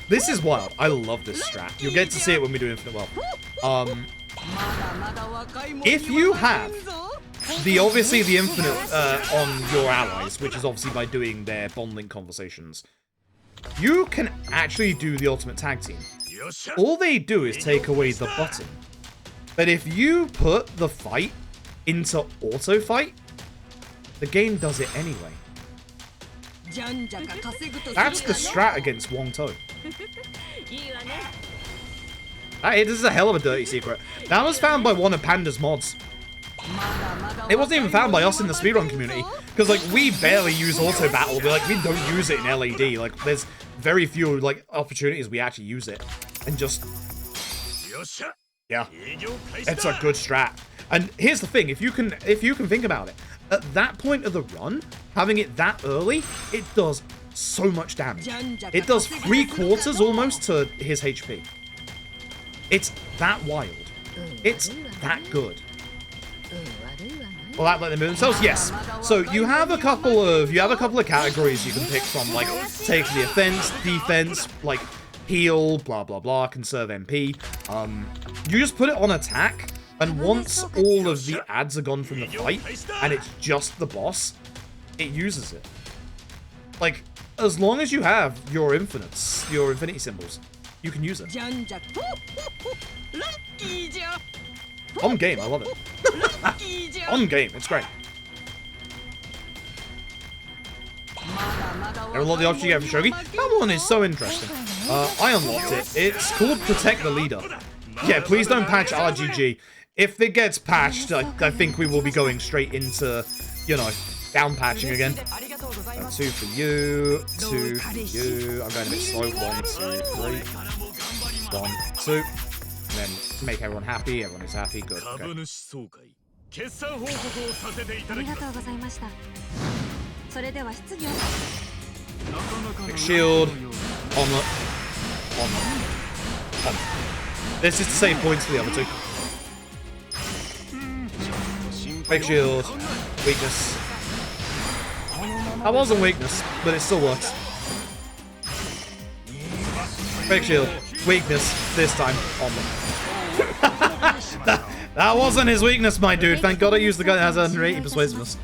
this is wild. I love this strat. You'll get to see it when we do Infinite Wealth. If you have obviously the Infinite on your allies, which is obviously by doing their bond link conversations, you can actually do the ultimate tag team. All they do is take away the button. But if you put the fight into auto fight, the game does it anyway. That's the strat against Wong To. This is a hell of a dirty secret. That was found by one of Panda's mods. It wasn't even found by us in the speedrun community. Because, like, we barely use auto battle. We don't use it in LAD. Like, there's very few, like, opportunities we actually use it. And just... yeah. It's a good strat. And here's the thing. If you can think about it. At that point of the run, having it that early, it does so much damage. It does 3/4 almost to his HP. It's that wild. It's that good. Will that let them move themselves? Yes. So you have a couple of categories you can pick from, like take the offense, defense, like heal, blah blah blah, conserve MP. You just put it on attack. And once all of the ads are gone from the fight, and it's just the boss, it uses it. Like, as long as you have your infinites, your infinity symbols, you can use it. On game, I love it. On game, it's great. There are a lot of the options you get for Shogi. That one is so interesting. I unlocked it. It's called Protect the Leader. Yeah, please don't patch RGG. If it gets patched, I think we will be going straight into, you know, down patching again. 2 for you, 2 for you. I'm going a bit slow. 1, 2, 3. 1, 2. And then make everyone happy. Everyone is happy. Good. Okay. Big shield. Omelet. Omelet. This is to save points for the other two. Big shield. Weakness. That wasn't weakness, but it still works. Big shield. Weakness. This time. Omelet. that wasn't his weakness, my dude. Thank God I used the guy that has 180 persuasiveness.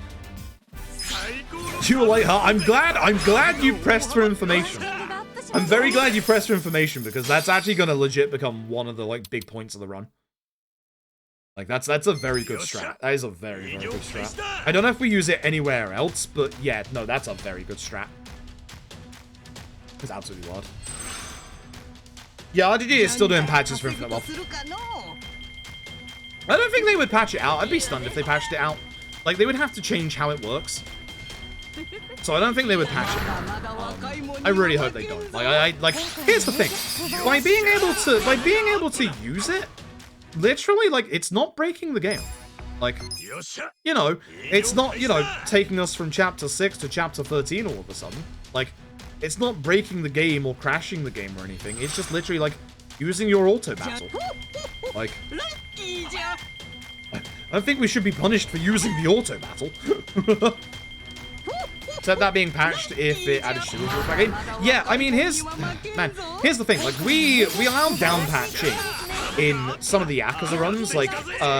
You were like, I'm glad you pressed for information. I'm very glad you pressed for information because that's actually going to legit become one of the like big points of the run. Like that's a very good strat. That is a very, very good strat. I don't know if we use it anywhere else, but yeah, no, that's a very good strat. It's absolutely wild. Yeah, RGG is still doing patches for Infinite Wealth. I don't think they would patch it out. I'd be stunned if they patched it out. Like, they would have to change how it works. So I don't think they would patch it. I really hope they don't. Like, here's the thing. By being able to use it, literally, like, it's not breaking the game. Like, you know, it's not, you know, taking us from chapter 6 to chapter 13 all of a sudden. Like, it's not breaking the game or crashing the game or anything. It's just literally, like, using your auto battle. Like, I don't think we should be punished for using the auto battle. Except that being patched if it added shield back in. Yeah, I mean, here's the thing. Like, we allow down patching in some of the Yakuza runs, like,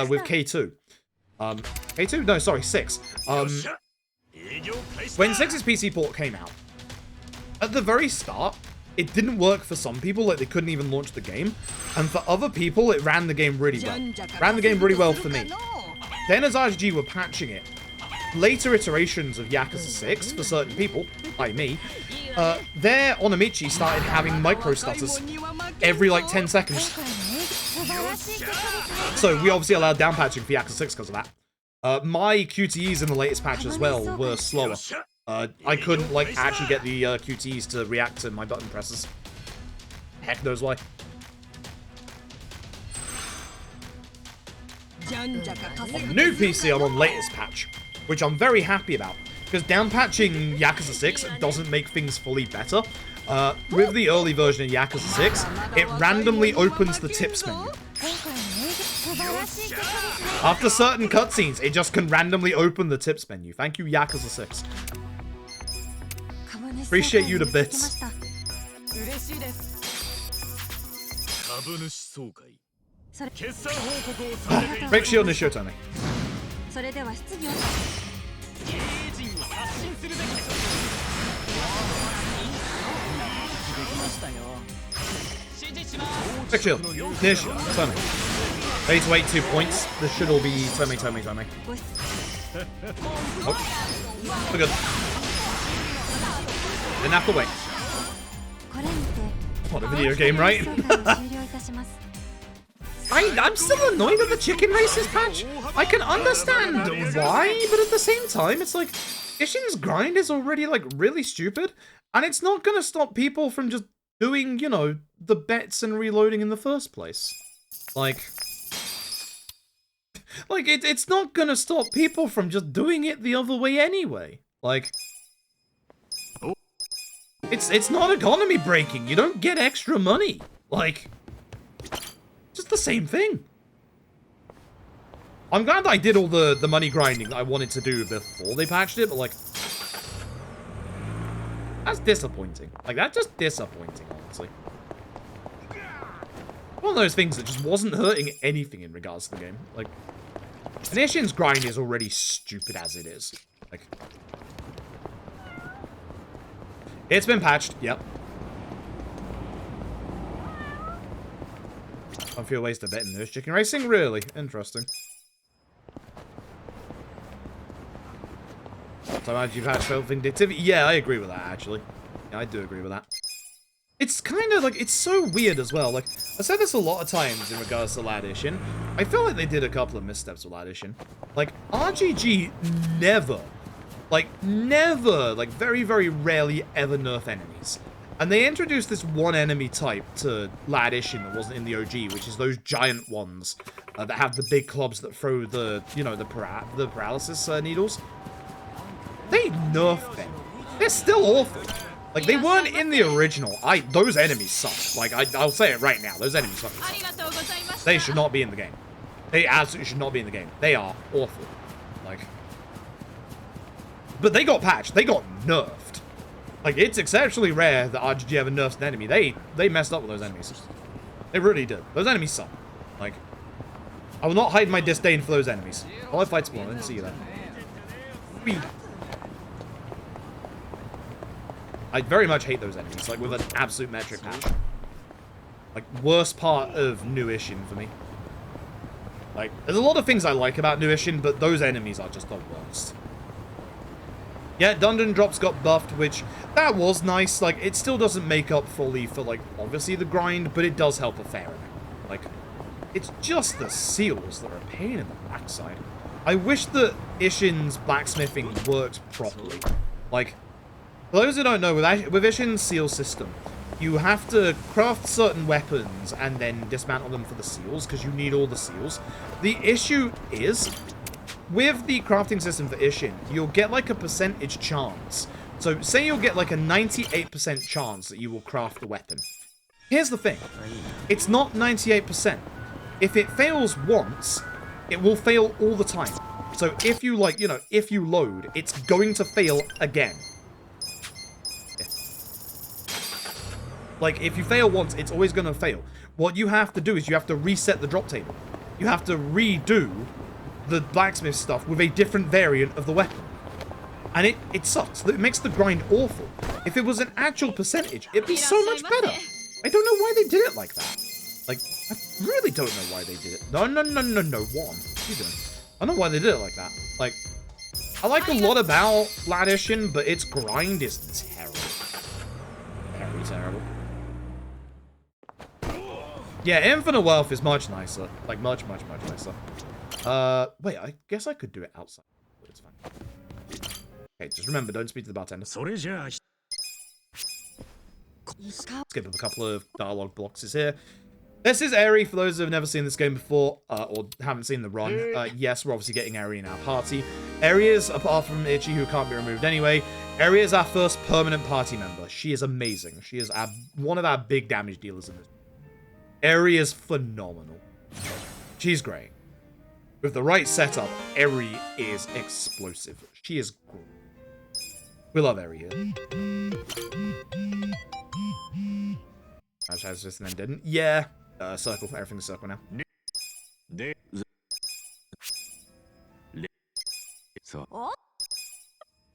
with K2. K2? No, sorry, 6. When 6's PC port came out, at the very start, it didn't work for some people, like, they couldn't even launch the game. And for other people, it ran the game really well. Ran the game really well for me. Then as RGG were patching it, later iterations of Yakuza 6, for certain people, by me, their Onamichi started having micro stutters every like 10 seconds. So we obviously allowed down patching for Yakuza 6 because of that. My QTEs in the latest patch as well were slower. I couldn't like actually get the QTEs to react to my button presses. Heck knows why. On the new PC, I'm on latest patch, which I'm very happy about, because down patching Yakuza 6 doesn't make things fully better. With the early version of Yakuza 6, it randomly opens the tips menu. After certain cutscenes, it just can randomly open the tips menu. Thank you, Yakuza 6. Appreciate you to bits. Break shield and Shotone. Break shield. Near shield. Tome. Ready to wait 2 points. This should all be Tome. Oh. We're good. Didn't have to wait. What a video game, right? I'm still annoyed at the chicken races patch. I can understand why, but at the same time, it's like, Ishin's grind is already, like, really stupid, and it's not gonna stop people from just doing, you know, the bets and reloading in the first place. It's not gonna stop people from just doing it the other way anyway. Like, it's not economy breaking. You don't get extra money. Like, just the same thing. I'm glad I did all the money grinding that I wanted to do before they patched it, but like, that's disappointing. Like, that's just disappointing, honestly. One of those things that just wasn't hurting anything in regards to the game. Like, and Ishin's grind is already stupid as it is. Like, it's been patched, yep. I feel wasted betting this chicken racing, really interesting. So how did you patch felt vindictive? Yeah, I agree with that actually. Yeah, I do agree with that. It's kind of like, it's so weird as well. Like, I said this a lot of times in regards to Lad Ishin. I feel like they did a couple of missteps with Lad Ishin. Like, RGG never, like very, very rarely ever nerf enemies. And they introduced this one enemy type to Lad Ishin that wasn't in the OG, which is those giant ones that have the big clubs that throw the, you know, the paralysis needles. They nerfed them. They're still awful. Like, they weren't in the original. Those enemies suck. Like, I'll say it right now. Those enemies suck. They should not be in the game. They absolutely should not be in the game. They are awful. Like, but they got patched. They got nerfed. Like, it's exceptionally rare that RGG ever nerfs an enemy. They messed up with those enemies. They really did. Those enemies suck. Like, I will not hide my disdain for those enemies. I'll have fights more. I didn't see you there. Whee. I very much hate those enemies, like, with an absolute metric patch. Like, worst part of New Ishin for me. Like, there's a lot of things I like about New Ishin, but those enemies are just the worst. Yeah, Dungeon Drops got buffed, which, that was nice. Like, it still doesn't make up fully for, like, obviously the grind, but it does help a fair amount. Like, it's just the seals that are a pain in the backside. I wish that Ishin's blacksmithing worked properly. Like, for those who don't know, with Ishin's seal system, you have to craft certain weapons and then dismantle them for the seals, because you need all the seals. The issue is, with the crafting system for Ishin, you'll get like a percentage chance. So, say you'll get like a 98% chance that you will craft a weapon. Here's the thing. It's not 98%. If it fails once, it will fail all the time. So, if you, like, you know, if you load, it's going to fail again. Like, if you fail once, it's always going to fail. What you have to do is you have to reset the drop table. You have to redo the blacksmith stuff with a different variant of the weapon. And it sucks. It makes the grind awful. If it was an actual percentage, it'd be so much better. I don't know why they did it like that. Like, I really don't know why they did it. No. What are you doing? I don't know why they did it like that. Like, I like a lot about Ladishin, but its grind is terrible. Very terrible. Yeah, Infinite Wealth is much nicer. Like, much, much, much nicer. Wait, I guess I could do it outside. But it's fine. Okay, just remember, don't speak to the bartender. Skip up a couple of dialogue blocks here. This is Eri, for those who have never seen this game before, or haven't seen the run. Yes, we're obviously getting Eri in our party. Eri is, apart from Ichi, who can't be removed anyway, Eri is our first permanent party member. She is amazing. She is one of our big damage dealers in this. Eri is phenomenal. She's great. With the right setup, Eri is explosive. She is great. We love Eri here. I chose this and then didn't. Yeah. Circle. Everything's circle now.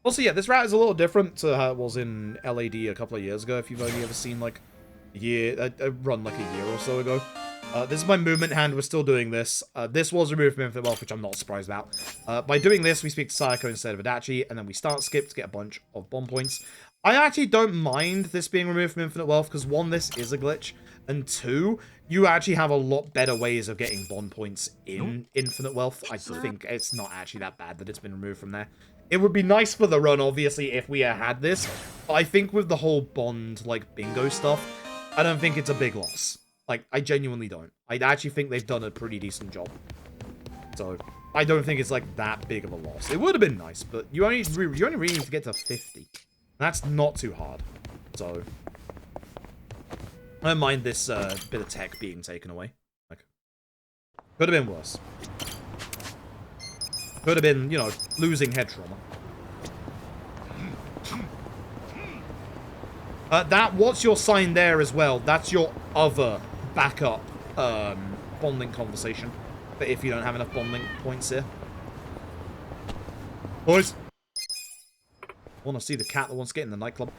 Also, yeah, this route is a little different to how it was in LAD a couple of years ago, if you've only ever seen, like, a run like a year or so ago. This is my movement hand. We're still doing this. This was removed from Infinite Wealth, which I'm not surprised about. By doing this, we speak to Sayako instead of Adachi, and then we start skip to get a bunch of bomb points. I actually don't mind this being removed from Infinite Wealth, because 1, this is a glitch, and 2, you actually have a lot better ways of getting bond points in Infinite Wealth. I think it's not actually that bad that it's been removed from there. It would be nice for the run, obviously, if we had this, but I think with the whole bond, like, bingo stuff, I don't think it's a big loss. Like, I genuinely don't. I actually think they've done a pretty decent job. So, I don't think it's, like, that big of a loss. It would have been nice, but you only really need to get to 50. That's not too hard. So, I don't mind this bit of tech being taken away. Like, could have been worse. Could have been, you know, losing head trauma. What's your sign there as well? That's your other backup bond link conversation. But if you don't have enough bond link points here. Boys! I want to see the cat that wants to get in the nightclub.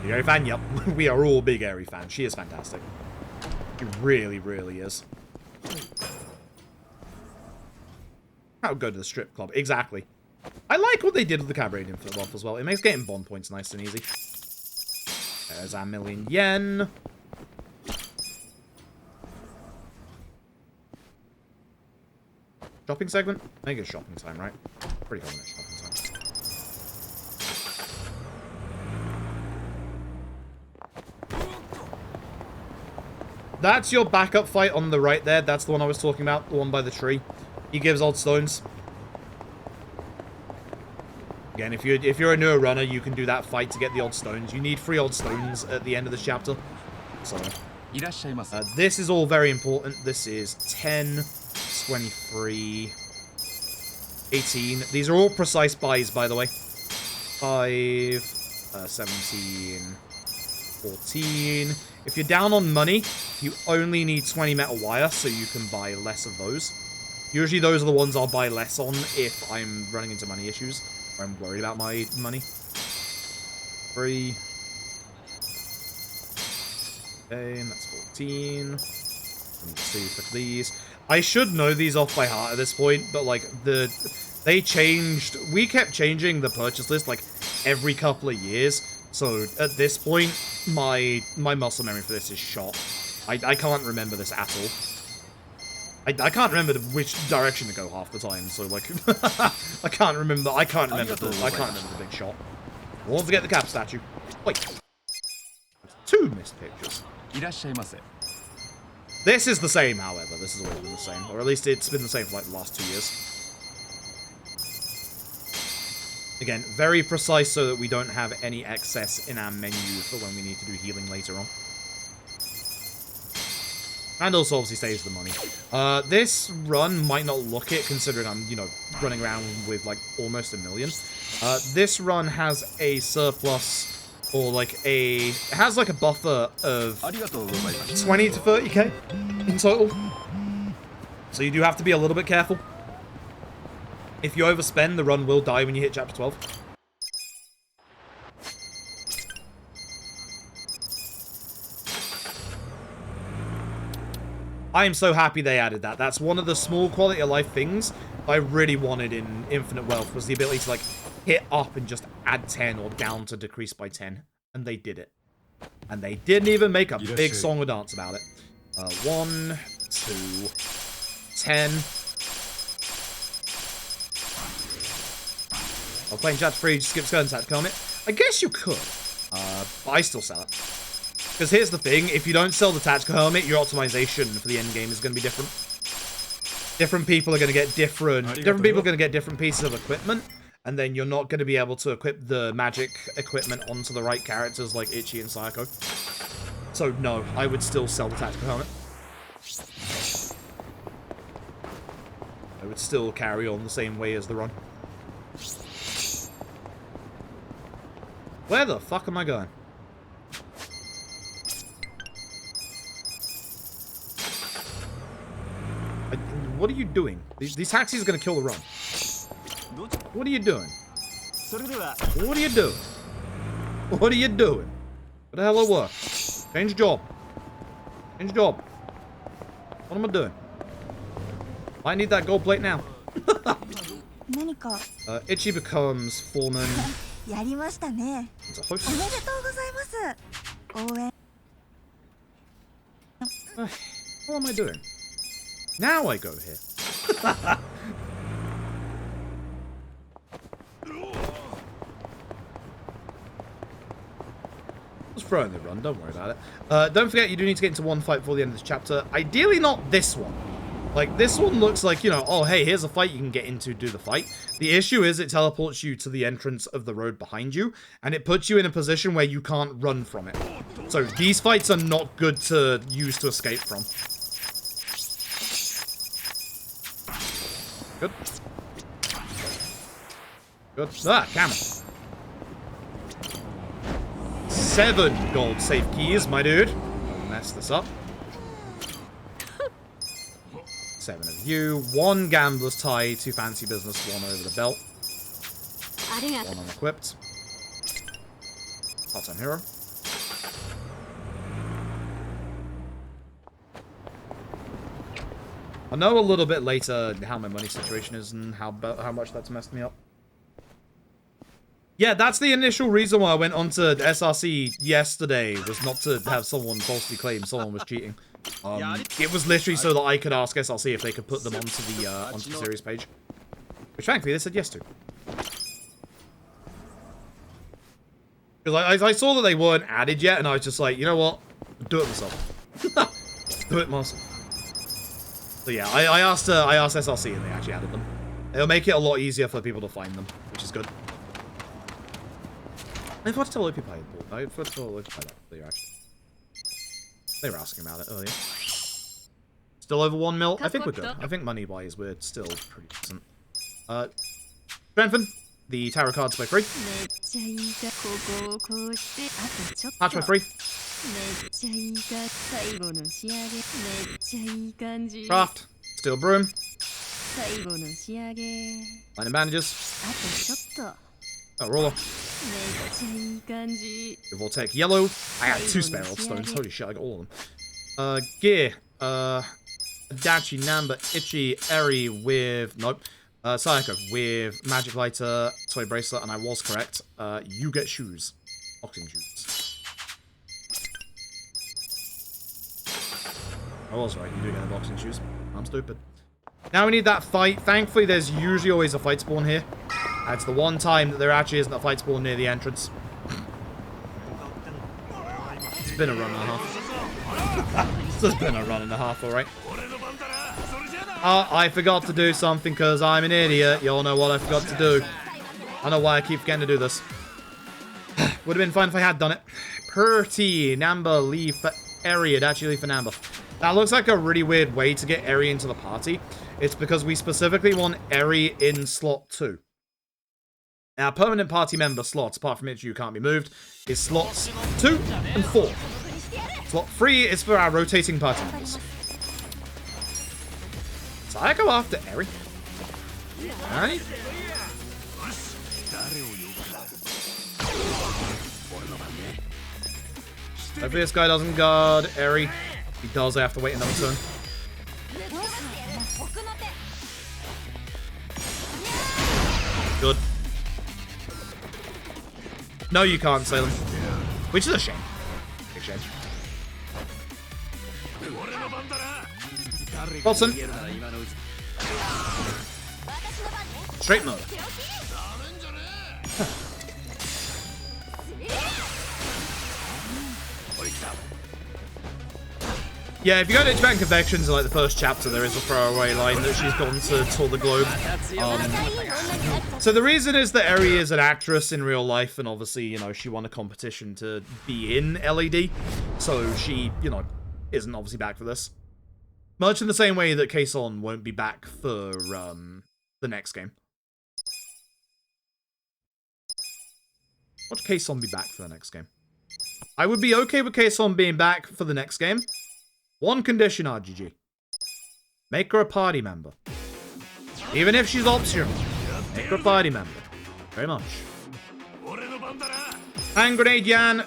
Big Eri fan? Yep. We are all big Eri fans. She is fantastic. She really, really is. I'll go to the strip club. Exactly. I like what they did with the Cabaret Infinite Wealth as well. It makes getting bond points nice and easy. There's our $1,000,000. Shopping segment? I think it's shopping time, right? Pretty common shopping time. That's your backup fight on the right there. That's the one I was talking about. The one by the tree. He gives odd stones. Again, if you're a newer runner, you can do that fight to get the odd stones. You need 3 odd stones at the end of the chapter. So, this is all very important. This is 10, 23, 18. These are all precise buys, by the way. 5, 17, 14. If you're down on money, you only need 20 metal wire, so you can buy less of those. Usually those are the ones I'll buy less on if I'm running into money issues, or I'm worried about my money. 3. Okay, and that's 14. 22 for these. I should know these off by heart at this point, but like we kept changing the purchase list like every couple of years. So at this point, my muscle memory for this is shot. I can't remember this at all. I can't remember which direction to go half the time. So like, I can't remember the big shot. I won't forget the cap statue. Wait, 2 missed pictures. This is the same, however. This has always been the same, or at least it's been the same for like the last 2 years. Again, very precise so that we don't have any excess in our menu for when we need to do healing later on. And also obviously saves the money. This run might not look it, considering I'm, you know, running around with like almost $1 million. This run has a surplus, or like it has like a buffer of 20 to 30k in total. So you do have to be a little bit careful. If you overspend, the run will die when you hit chapter 12. I am so happy they added that. That's one of the small quality of life things I really wanted in Infinite Wealth, was the ability to, like, hit up and just add 10 or down to decrease by 10. And they did it. And they didn't even make a big song or dance about it. 1, 2, 10. While playing chat free, skip skirt and tactical helmet. I guess you could. But I still sell it. Because here's the thing, if you don't sell the tactical helmet, your optimization for the end game is going to be different. Different people are going to get different pieces of equipment, and then you're not going to be able to equip the magic equipment onto the right characters like Ichi and Sayako. So no, I would still sell the tactical helmet. I would still carry on the same way as the run. Where the fuck am I going? What are you doing? These taxis are going to kill the run. What are you doing? What are you doing? What are you doing? What the hell will work? Change job. Change job. What am I doing? I need that gold plate now. Ichi becomes foreman. It's a host. What am I doing? Now I go here. Just throw in the run, don't worry about it. Don't forget, you do need to get into one fight before the end of this chapter. Ideally not this one. Like, this one looks like, you know, oh, hey, here's a fight you can get into, do the fight. The issue is it teleports you to the entrance of the road behind you, and it puts you in a position where you can't run from it. So these fights are not good to use to escape from. Good. Good. Ah, camera. 7 gold safe keys, my dude. Don't mess this up. 7 of you. 1 gambler's tie, 2 fancy business, 1 over the belt. 1 unequipped. Part-time hero. I'll know a little bit later how my money situation is and how much that's messed me up. Yeah, that's the initial reason why I went onto SRC yesterday, was not to have someone falsely claim someone was cheating. It was literally so that I could ask SRC if they could put them onto the series page. Which thankfully they said yes to. Because I saw that they weren't added yet, and I was just like, you know what? Do it myself. Do it myself. So yeah, I asked SRC and they actually added them. It'll make it a lot easier for people to find them, which is good. I forgot to tell people I forgot to tell that earlier, actually. They were asking about it earlier. Still over 1 mil? I think we're good. I think money-wise, we're still pretty decent. Strengthen. The tarot cards by free. Patch by free. Craft. Steel broom. Lightning bandages. Oh, roller. Voltaic yellow. I got 2 spare old stones. Holy shit, I got all of them. Gear. Adachi, Namba, Ichi, Eri with... Nope. Sayako with magic lighter, toy bracelet, and I was correct. You get shoes. Boxing shoes. I was right, you do get the boxing shoes. I'm stupid. Now we need that fight. Thankfully, there's usually always a fight spawn here. It's the one time that there actually isn't a fight spawn near the entrance. It's been a run and a half. It's been a run and a half, alright. I forgot to do something because I'm an idiot. Y'all know what I forgot to do. I know why I keep forgetting to do this. Would have been fine if I had done it. Pretty. Namba, leave for Eri. It'd actually leave for Namba. That looks like a really weird way to get Eri into the party. It's because we specifically want Eri in slot 2. Our permanent party member slots, apart from it, you can't be moved, is slots 2 and 4. Slot 3 is for our rotating party members. So I go after Eri. Alright. Hopefully this guy doesn't guard Eri. If he does, I have to wait another turn. Good. No, you can't, Salem. Which is a shame. Big shame. Wilson. Straight mode. Yeah, if you go to Japan Confections in like the first chapter, there is a throwaway line that she's gone to tour the globe. So the reason is that Eri is an actress in real life, and obviously, you know, she won a competition to be in LED, so she, you know, isn't obviously back for this. Much in the same way that Kason won't be back for the next game. Watch Kason be back for the next game. I would be okay with Kason being back for the next game. One condition, RGG. Make her a party member. Even if she's optional. Make her a party member. Very much. Hand grenade Yan.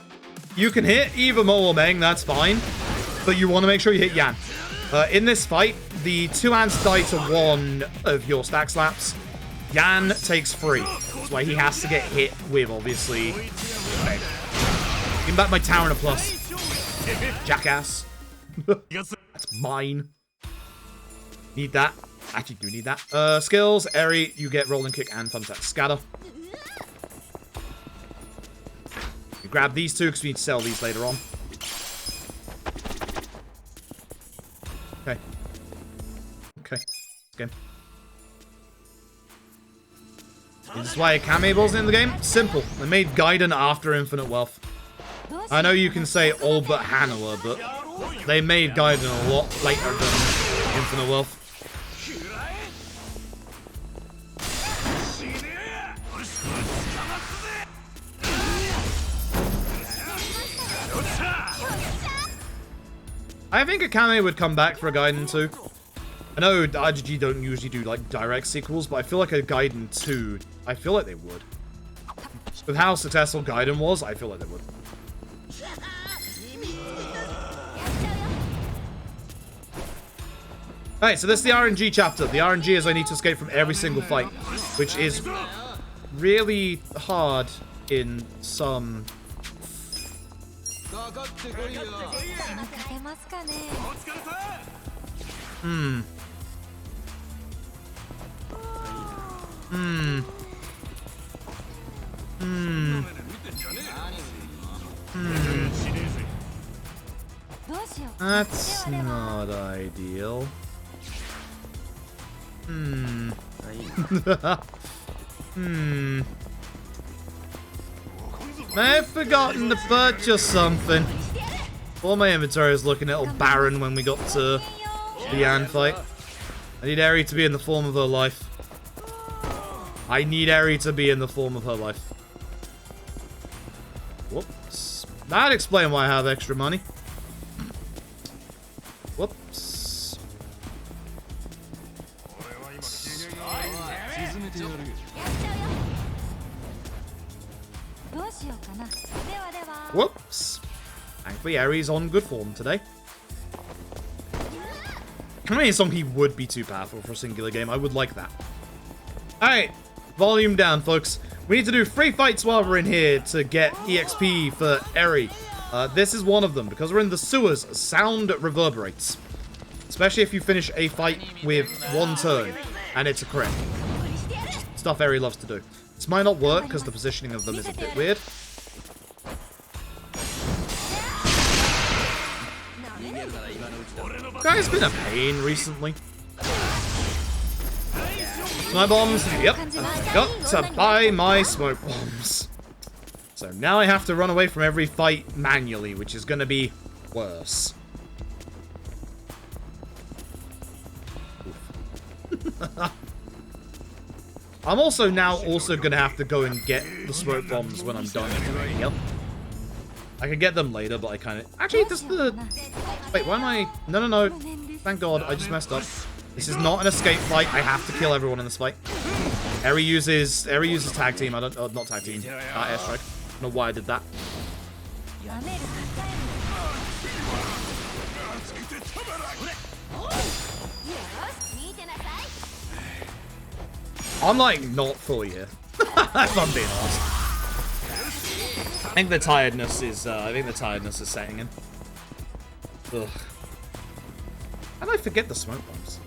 You can hit either Mo or Meng, that's fine. But you want to make sure you hit Yan. In this fight, the 2 hands die to 1 of your stack slaps. Yan takes 3. That's why he has to get hit with, obviously. Okay. Give him back my tower and a plus. Jackass. That's mine. Need that. Actually, do need that. Skills, Eri, you get rolling kick and thumbtack scatter. You grab these 2 because we need to sell these later on. Okay. Okay. This game. This is why Akiyama wasn't in the game. Simple. They made Gaiden after Infinite Wealth. I know you can say all but Hanawa, but they made Gaiden a lot later than Infinite Wealth. I think Akiyama would come back for a Gaiden 2. I know RGG don't usually do like direct sequels, but I feel like a Gaiden 2, I feel like they would. With how successful Gaiden was, I feel like they would. Alright, so this is the RNG chapter. The RNG is I need to escape from every single fight, which is really hard in some... That's not ideal. I've forgotten to purchase something. All my inventory is looking a little barren when we got to the Yan fight. I need Eri to be in the form of her life. I need Eri to be in the form of her life. Whoops. That'd explain why I have extra money. Whoops. Whoops. Thankfully, Eri's on good form today. I mean, Somia would be too powerful for a singular game. I would like that. Alright. Volume down, folks. We need to do 3 fights while we're in here to get EXP for Eri. This is one of them. Because we're in the sewers, sound reverberates. Especially if you finish a fight with 1 turn. And it's a crit. Stuff Eri loves to do. This might not work because the positioning of them is a bit weird. Guy's been a pain recently. Smoke bombs. Yep. I've got to buy my smoke bombs. So now I have to run away from every fight manually, which is going to be worse. I'm also now going to have to go and get the smoke bombs when I'm done anyway. Yep. I can get them later, but I kind of... Actually, this is the... Wait, why am I... No. Thank God, I just messed up. This is not an escape fight. I have to kill everyone in this fight. Eri uses tag team. I don't... not tag team. Airstrike. I don't know why I did that. I'm like not fully here. If I'm being honest. I think the tiredness is setting in. Ugh. And I forget the smoke bombs.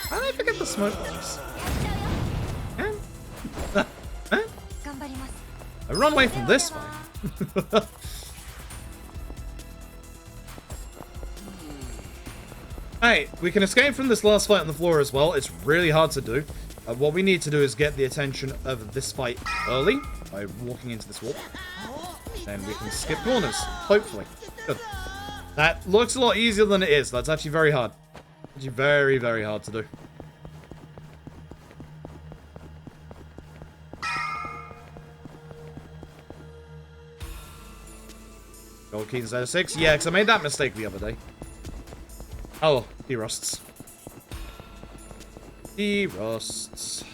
How did I forget the smoke bombs? I run away from this fight. Hey, we can escape from this last fight on the floor as well. It's really hard to do. What we need to do is get the attention of this fight early by walking into this wall. Then we can skip corners, hopefully. Good. That looks a lot easier than it is. That's actually very hard. Actually very, very hard to do. Gold key instead of 6? Yeah, because I made that mistake the other day. Oh, derusts. Derusts.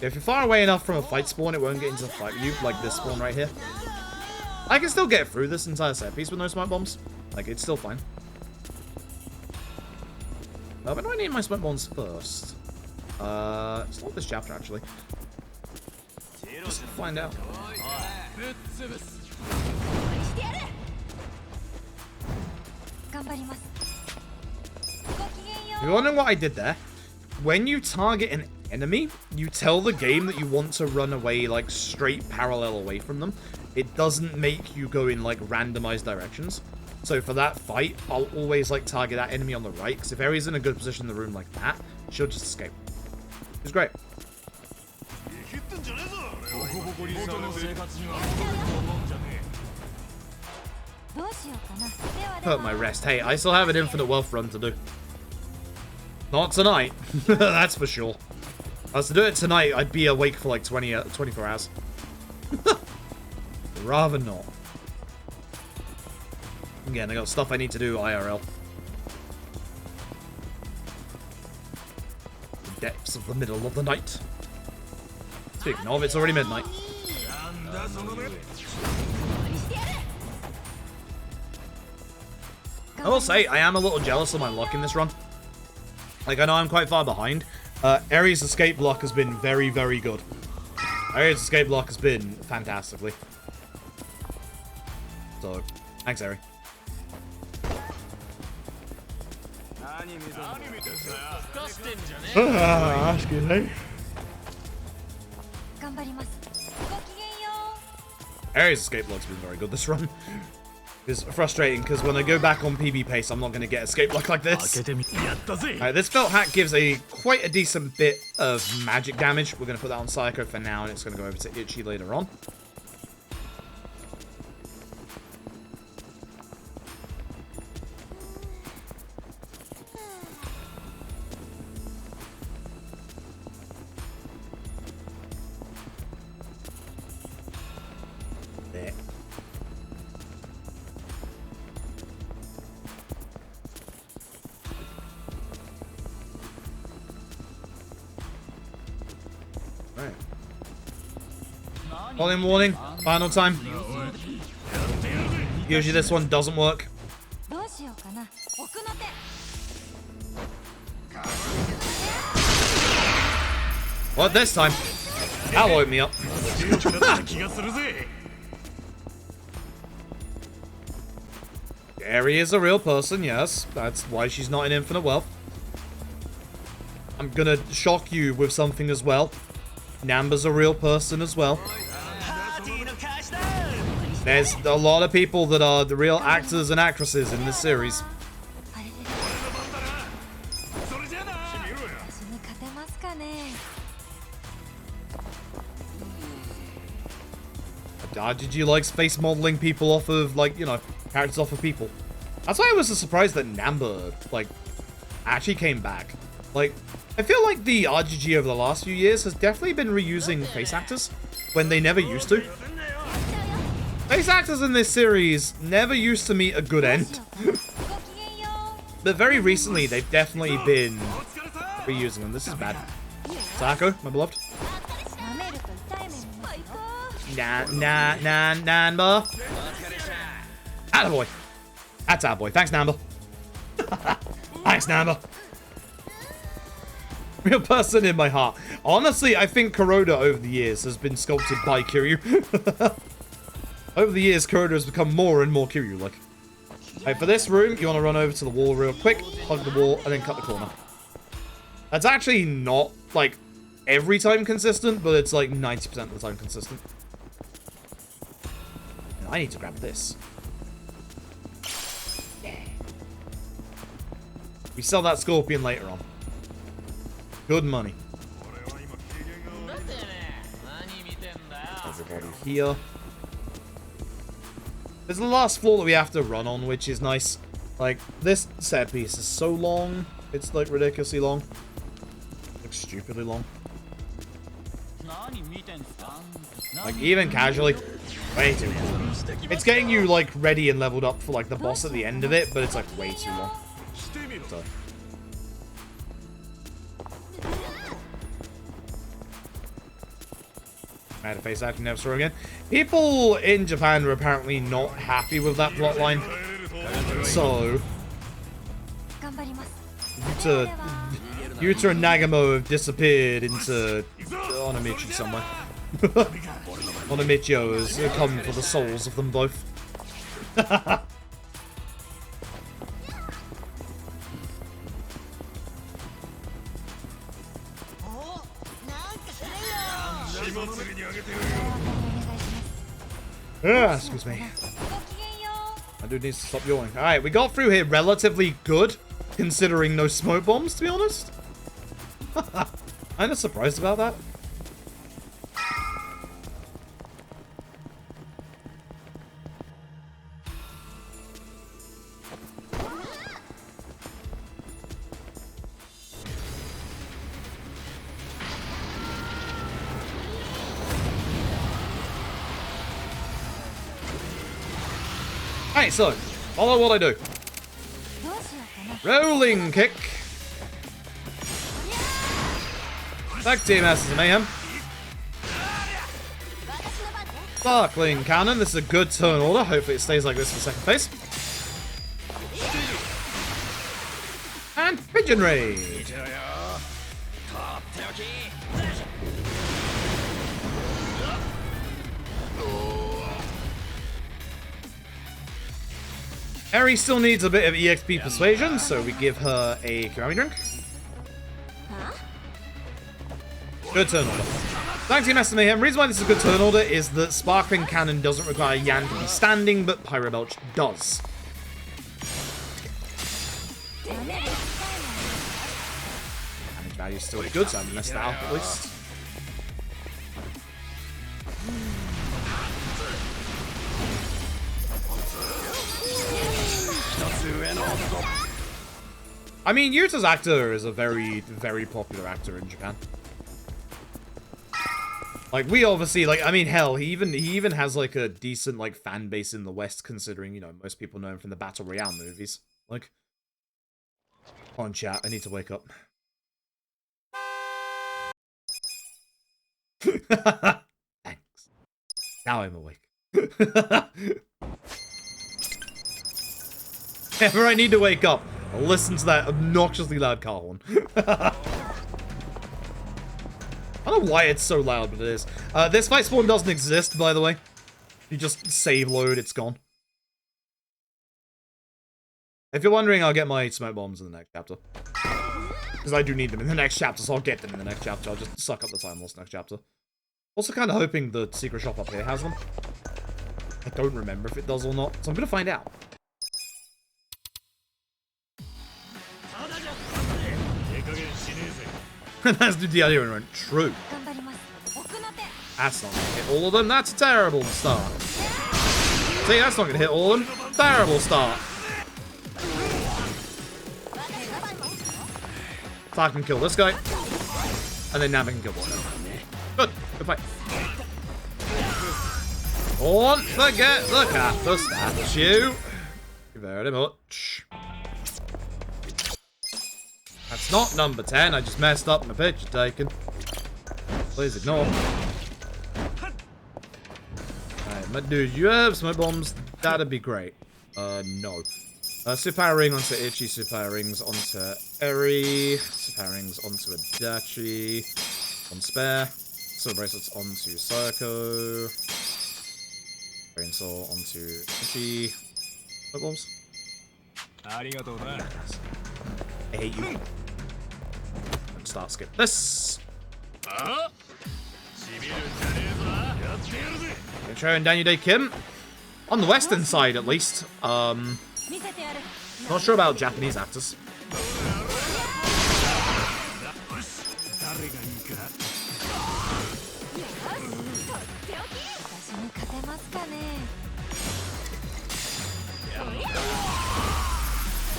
If you're far away enough from a fight spawn, it won't get into the fight with you, like this spawn right here. I can still get through this entire set piece with no smoke bombs. Like, it's still fine. But do I need my smoke bombs first? It's not this chapter, actually. Let's find out. If you're wondering what I did there, when you target an enemy, you tell the game that you want to run away, like, straight parallel away from them. It doesn't make you go in, like, randomized directions. So for that fight, I'll always, like, target that enemy on the right, because if Aries is in a good position in the room like that, she'll just escape. It's great. Hurt my rest. Hey, I still have an infinite wealth run to do. Not tonight. That's for sure. If I was to do it tonight, I'd be awake for like 24 hours. Rather not. Again, I got stuff I need to do IRL. The depths of the middle of the night. Speaking of, it's already midnight. I will say, I am a little jealous of my luck in this run. Like, I know I'm quite far behind. Ares' escape block has been very, very good. Ares' escape block has been fantastically. So, thanks, Ares. Excuse me. Ares' escape block's been very good this run. It's frustrating because when I go back on PB pace, I'm not going to get escape block like this. Alright, this felt hack gives quite a decent bit of magic damage. We're going to put that on Psycho for now, and it's going to go over to Itchy later on. There. Right. Volume warning. Final time. Usually this one doesn't work. What this time? That'll woke me up. Ari is a real person, yes. That's why she's not in infinite wealth. I'm gonna shock you with something as well. Namba's a real person as well. There's a lot of people that are the real actors and actresses in this series. Did you like space modeling people off of, like, you know, characters off of people? That's why I was surprised that Namba, like, actually came back. Like, I feel like the RGG over the last few years has definitely been reusing face actors when they never used to. Face actors in this series never used to meet a good end. But very recently, they've definitely been reusing them. This is bad. Sako, my beloved. Namba. Attaboy. That's our boy. Thanks, Namba. Thanks, Namba. Real person in my heart. Honestly, I think Kuroda over the years has been sculpted by Kiryu. Over the years, Kuroda has become more and more Kiryu-like. Right, for this room, you want to run over to the wall real quick, hug the wall, and then cut the corner. That's actually not, like, every time consistent, but it's like 90% of the time consistent. And I need to grab this. Yeah. We sell that scorpion later on. Good money. Everybody here. This is the last floor that we have to run on, which is nice. Like, this set piece is so long. It's, like, ridiculously long. Like, stupidly long. Like, even casually. Way too long. It's getting you, like, ready and leveled up for, like, the boss at the end of it, but it's, like, way too long. So. I had to face acting never saw again. People in Japan are apparently not happy with that plotline. So, Yuta and Nagamo have disappeared into Onamichi somewhere. Onamichio has come for the souls of them both. Excuse me. My dude needs to stop yawning. Alright, we got through here relatively good, considering no smoke bombs, to be honest. I'm not surprised about that. Alright, so, follow what I do. Rolling kick. Back team Masters of Mayhem. Sparkling cannon. This is a good turn order. Hopefully it stays like this for second phase. And Pigeon Rage. Eri still needs a bit of EXP persuasion, so we give her a Kirami drink. Good turn order. Thank you, Master Mayhem. The reason why this is a good turn order is that Sparkling Cannon doesn't require Yan to be standing, but Pyro Belch does. Damage value is still good, so I haven't messed that up at least. I mean, Yuta's actor is a very, very popular actor in Japan. Like, we obviously, like, I mean, hell, he even has, like, a decent, like, fan base in the West, considering, you know, most people know him from the Battle Royale movies. Like, come on, chat, I need to wake up. Thanks. Now I'm awake. Whenever I need to wake up, I'll listen to that obnoxiously loud car horn. I don't know why it's so loud, but it is. This fight spawn doesn't exist, by the way. You just save load, it's gone. If you're wondering, I'll get my smoke bombs in the next chapter. Because I do need them in the next chapter, so I'll get them in the next chapter. I'll just suck up the time lost next chapter. Also kind of hoping the secret shop up here has them. I don't remember if it does or not, so I'm going to find out. That's the idea and went true. That's not gonna hit all of them. That's a terrible start. See, that's not gonna hit all of them. Terrible start. So I can kill this guy. And then Nami can kill one. Good. Good fight. Don't forget the cactus statue. Thank you very much. That's not number 10. I just messed up my picture taken. Please ignore. Alright, but dude, you have smoke bombs? That'd be great. No. Super ring onto Ichi, super rings onto Eri, super rings onto Adachi, on spare, super bracelets onto Sayako, brain soul onto Ichi, bombs. I hate you. And start skip this. Showing Daniel Day Kim. On the western side, at least. Not sure about Japanese actors.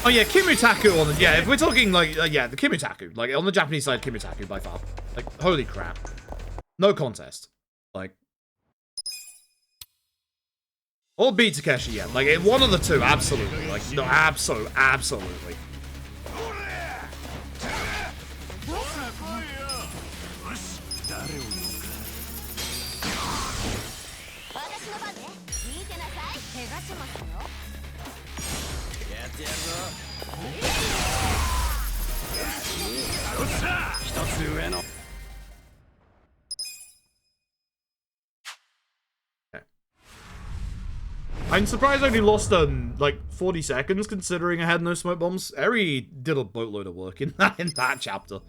Oh yeah, Kimutaku on the... Yeah, if we're talking like... yeah, the Kimutaku. Like, on the Japanese side, Kimutaku by far. Like, holy crap. No contest. Like... Or beat Takeshi, yeah. Like, one of the two, absolutely. Like, no, absolutely. I'm surprised I only lost, like, 40 seconds, considering I had no smoke bombs. Eri did a boatload of work in that chapter.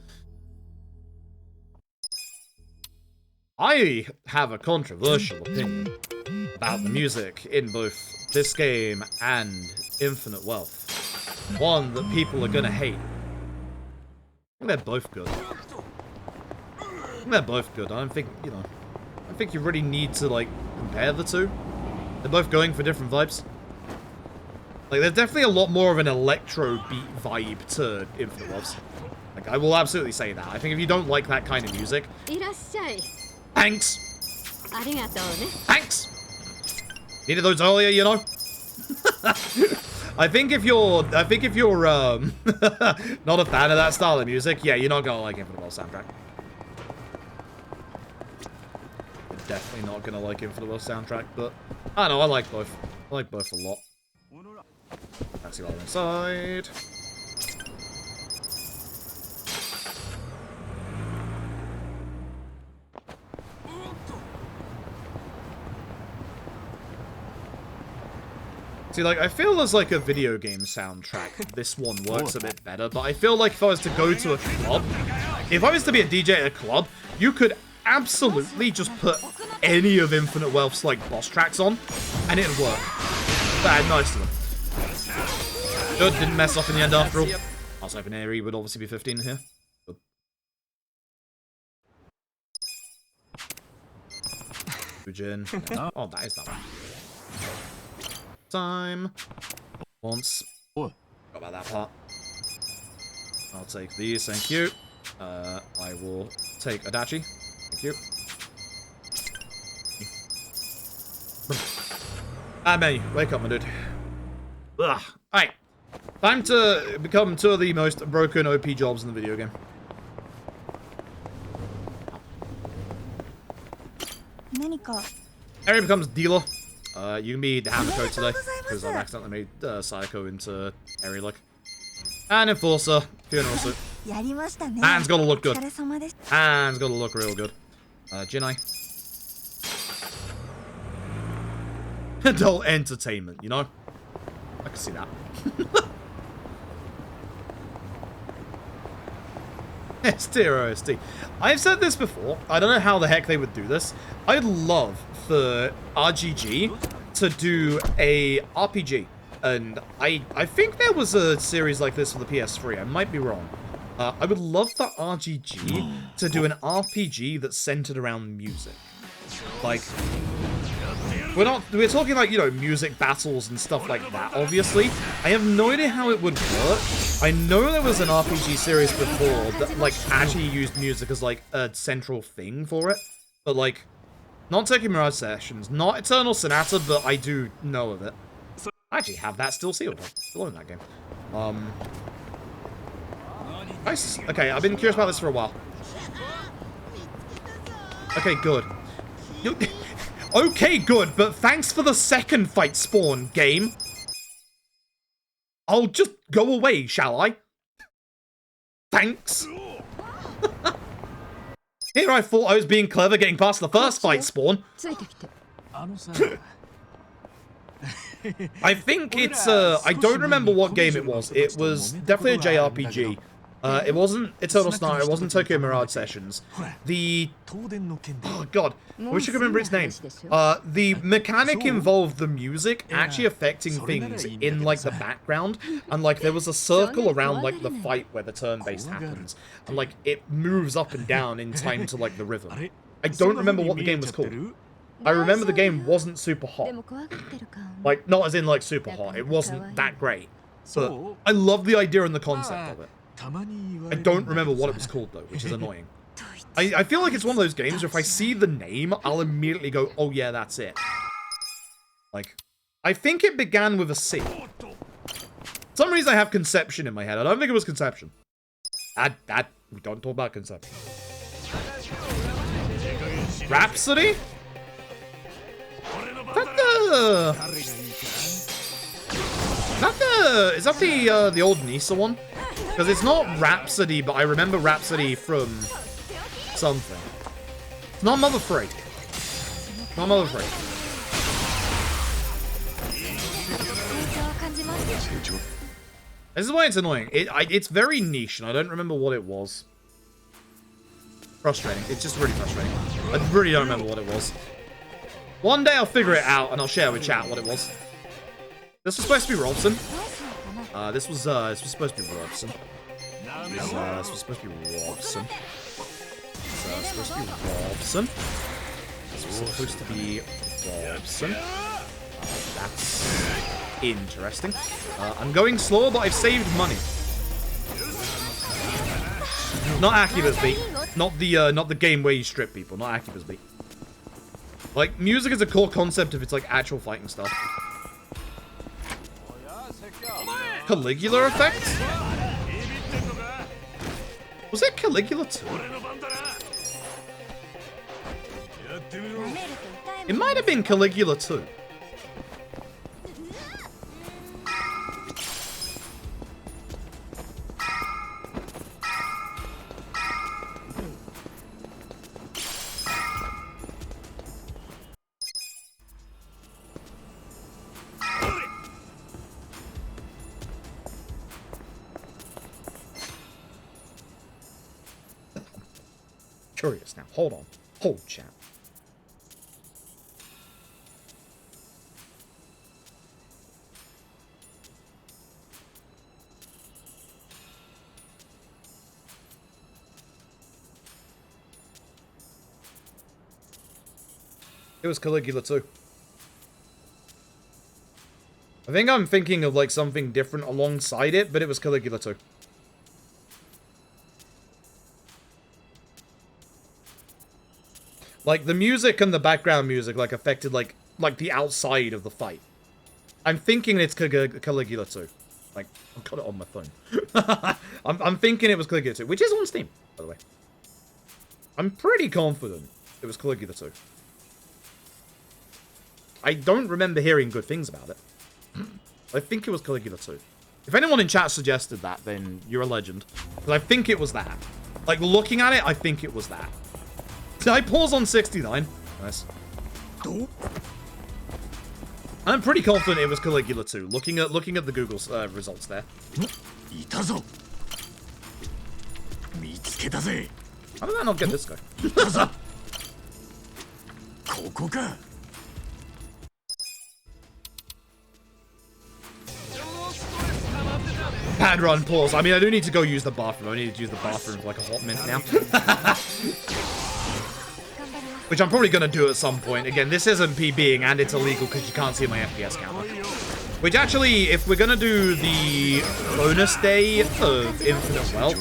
I have a controversial opinion about the music in both this game and Infinite Wealth. One that people are gonna hate. I think they're both good. They're both good. I don't think, you know, I don't think you really need to, like, compare the two. They're both going for different vibes. Like, there's definitely a lot more of an electro beat vibe to Infinite Wealth. Like, I will absolutely say that. I think if you don't like that kind of music... Thanks! Thanks! Needed those earlier, you know? I think if you're not a fan of that style of music, yeah, you're not gonna like Infinite Wealth soundtrack. You're definitely not gonna like Infinite Wealth soundtrack, but I don't know, I like both. I like both a lot. Let's see what inside. See, like, I feel as like a video game soundtrack, this one works a bit better, but I feel like if I was to go to a club, if I was to be a DJ at a club, you could absolutely just put any of Infinite Wealth's, like, boss tracks on, and it'd work. Bad, nice to them. Good, didn't mess up in the end after all. I was hoping Eri would obviously be 15 here. Good. Fujin. Oh, that is that one. Time. Once. Forgot about that part. I'll take these, thank you. I will take Adachi. Thank you. Ah, man, wake up, my dude. Ugh. Alright. Time to become two of the most broken OP jobs in the video game. Eri becomes dealer. You can be the Hamako today, because I've accidentally made Sayako into Eri-like. And Enforcer, funeral suit. Hand's gotta look good. Hand's gotta look real good. Jinai. Adult entertainment, you know? I can see that. ST. I've said this before. I don't know how the heck they would do this. I'd love for RGG to do a RPG. And I think there was a series like this for the PS3. I might be wrong. I would love for RGG to do an RPG that's centered around music. Like, we're talking like, you know, music battles and stuff like that, obviously. I have no idea how it would work. I know there was an RPG series before that, like, actually used music as, like, a central thing for it. But, like, not Tokyo Mirage Sessions, not Eternal Sonata, but I do know of it. I actually have that still sealed. I'm still in that game. Nice. Okay, I've been curious about this for a while. Okay, good. Okay, good, but thanks for the second fight spawn, game. I'll just go away, shall I? Thanks. Here I thought I was being clever getting past the first fight spawn. I think it's, I don't remember what game it was. It was definitely a JRPG. It wasn't Eternal Star, it wasn't Tokyo Mirage Sessions. Oh god, I wish I could remember its name. The mechanic involved the music actually affecting things in, like, the background. And, like, there was a circle around, like, the fight where the turn-based happens. And, like, it moves up and down in time to, like, the rhythm. I don't remember what the game was called. I remember the game wasn't super hot. Like, not as in, like, super hot. It wasn't that great. But I love the idea and the concept of it. I don't remember what it was called, though, which is annoying. I feel like it's one of those games where if I see the name, I'll immediately go, oh yeah, that's it. Like, I think it began with a C. For some reason I have Conception in my head. I don't think it was Conception. We don't talk about Conception. Rhapsody? Is that the old Nisa one? Because it's not Rhapsody, but I remember Rhapsody from something. It's not Mother Freight. Not Mother Freight. This is why it's annoying. It's very niche, and I don't remember what it was. Frustrating. It's just really frustrating. I really don't remember what it was. One day I'll figure it out, and I'll share with chat what it was. This was supposed to be Robson. This was supposed to be Robson. This was supposed to be Robson. This was supposed to be Robson. This was supposed to be Robson. That's interesting. I'm going slower, but I've saved money. Not Akiba's beat. Not the game where you strip people. Not Akiba's beat. Like, music is a core concept if it's like actual fighting stuff. Caligula effect? Was it Caligula 2? It might have been Caligula 2. Curious now. Hold on. Hold, chat. It was Caligula 2. I think I'm thinking of like something different alongside it, but it was Caligula 2. Like, the music and the background music, like, affected, like the outside of the fight. I'm thinking it's Caligula 2. Like, I've got it on my phone. I'm thinking it was Caligula 2, which is on Steam, by the way. I'm pretty confident it was Caligula 2. I don't remember hearing good things about it. I think it was Caligula 2. If anyone in chat suggested that, then you're a legend. Because I think it was that. Like, looking at it, I think it was that. Did I pause on 69? Nice. I'm pretty confident it was Caligula 2. Looking at the Google results there. How did I not get this guy? Bad run, pause. I mean, I do need to go use the bathroom. I need to use the bathroom for like a hot minute now. Which I'm probably going to do at some point. Again, this isn't PBing and it's illegal because you can't see my FPS counter. Which actually, if we're going to do the bonus day of Infinite Wealth,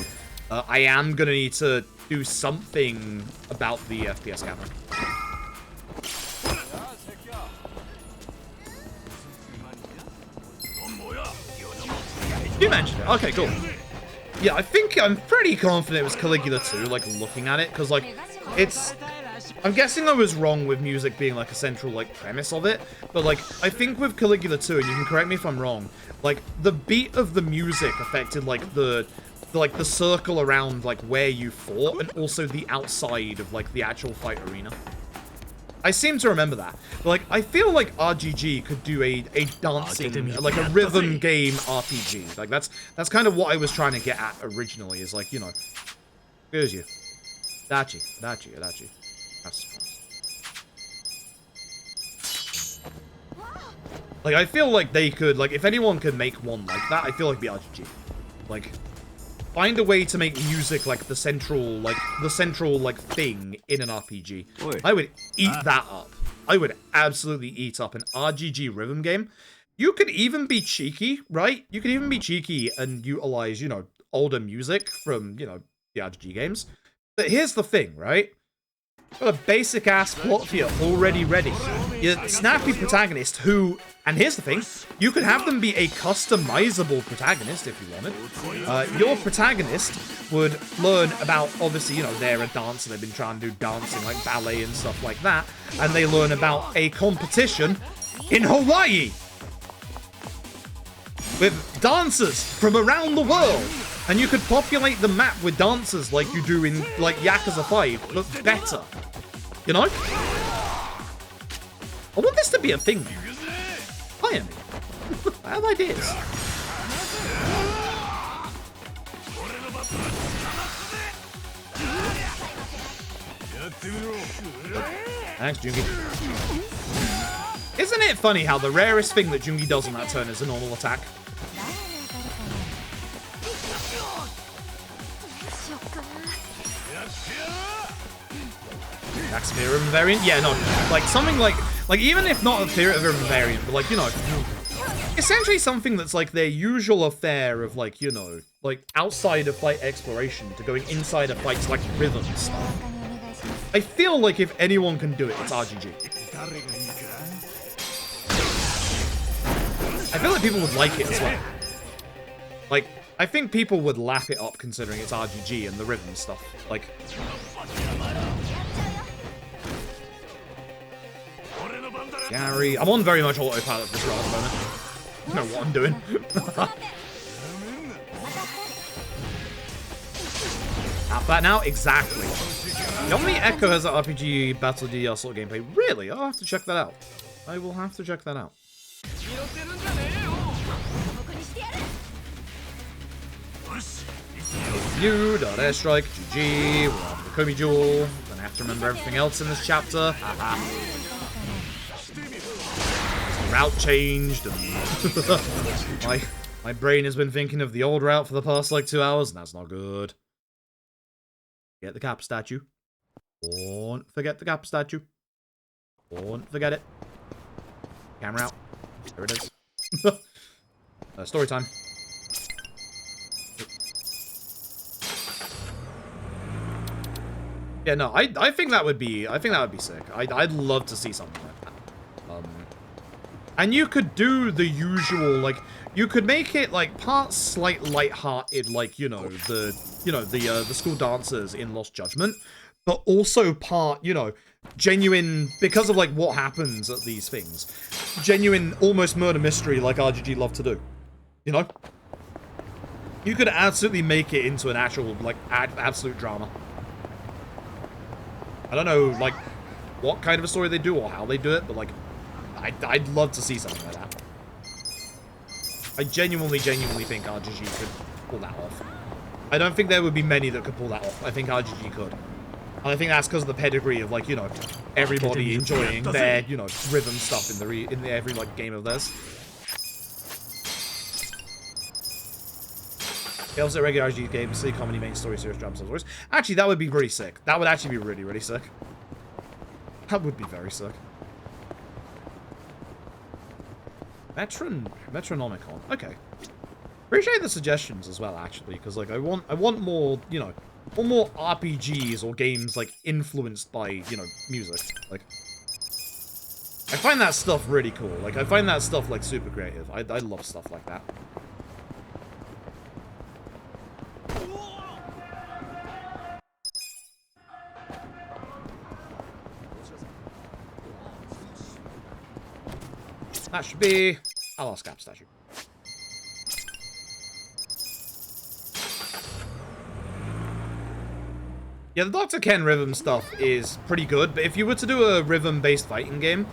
I am going to need to do something about the FPS counter. You mentioned it. Okay, cool. Yeah, I'm pretty confident it was Caligula 2, like, looking at it, because, like, it's... I'm guessing I was wrong with music being like a central like premise of it, but like I think with Caligula 2, and you can correct me if I'm wrong, like the beat of the music affected like the circle around like where you fought and also the outside of like the actual fight arena. I seem to remember that. But, like I feel like RGG could do a dancing like a rhythm game RPG. Like that's kind of what I was trying to get at originally, is like, you know, here's you. Adachi. Like, I feel like they could, like, if anyone could make one like that, I feel like it'd be RGG. Like, find a way to make music, like, the central thing in an RPG.
Oi.
I would eat that up. I would absolutely eat up an RGG rhythm game. You could even be cheeky, right? You could even be cheeky and utilize, you know, older music from, you know, the RGG games. But here's the thing, right? Got a basic-ass plot here already ready. Your snappy protagonist who, and here's the thing, you could have them be a customizable protagonist if you wanted. Your protagonist would learn about, obviously, you know, they're a dancer, they've been trying to do dancing, like ballet and stuff like that, and they learn about a competition in Hawaii with dancers from around the world. And you could populate the map with dancers like you do in, like, Yakuza 5, but better. You know? I want this to be a thing. Hire me. I have ideas. Thanks, Jungi. Isn't it funny how the rarest thing that Jungi does on that turn is a normal attack? That's Fear of variant? Yeah, no. Like, something like even if not a Fear of variant, but like, you know, essentially something that's like their usual affair of like, you know, like outside of fight exploration to going inside of fights like rhythm stuff. I feel like if anyone can do it, it's RGG. I feel like people would like it as well. Like, I think people would lap it up considering it's RGG and the rhythm stuff. Like, Gary, I'm on very much autopilot for this role at the moment. I don't know what I'm doing. Have that now? Exactly. The Omni Echo has an RPG Battle DDR sort of gameplay. Really? I'll have to check that out. I will have to check that out. Airstrike, GG, we're off the Komi Jewel. Gonna have to remember everything else in this chapter. Route changed, and my brain has been thinking of the old route for the past like 2 hours, and that's not good. Get the Kappa statue. Don't forget the Kappa statue. Don't forget it. Camera out. There it is. Story time. Yeah, no, I think that would be sick. I'd love to see something like that. And you could do the usual, like, you could make it like part slight light-hearted, like, you know, the school dancers in Lost Judgment, but also part, you know, genuine, because of like what happens at these things, genuine almost murder mystery like RGG love to do. You know? You could absolutely make it into an actual, like, absolute drama. I don't know, like, what kind of a story they do or how they do it, but, like, I'd love to see something like that. I genuinely think RGG could pull that off. I don't think there would be many that could pull that off. I think RGG could. And I think that's because of the pedigree of, like, you know, everybody enjoying their, you know, rhythm stuff in the every, like, game of theirs. They also regular RGG games, see comedy, main story, serious drama, stories. Actually, that would be pretty sick. That would actually be really, really sick. That would be very sick. Metronomicon. Okay. Appreciate the suggestions as well, actually, because like I want more, you know, more RPGs or games like influenced by, you know, music. Like, I find that stuff really cool. Like, I find that stuff like super creative. I love stuff like that. That should be our last cap statue. Yeah, the Dr. Ken rhythm stuff is pretty good, but if you were to do a rhythm-based fighting game,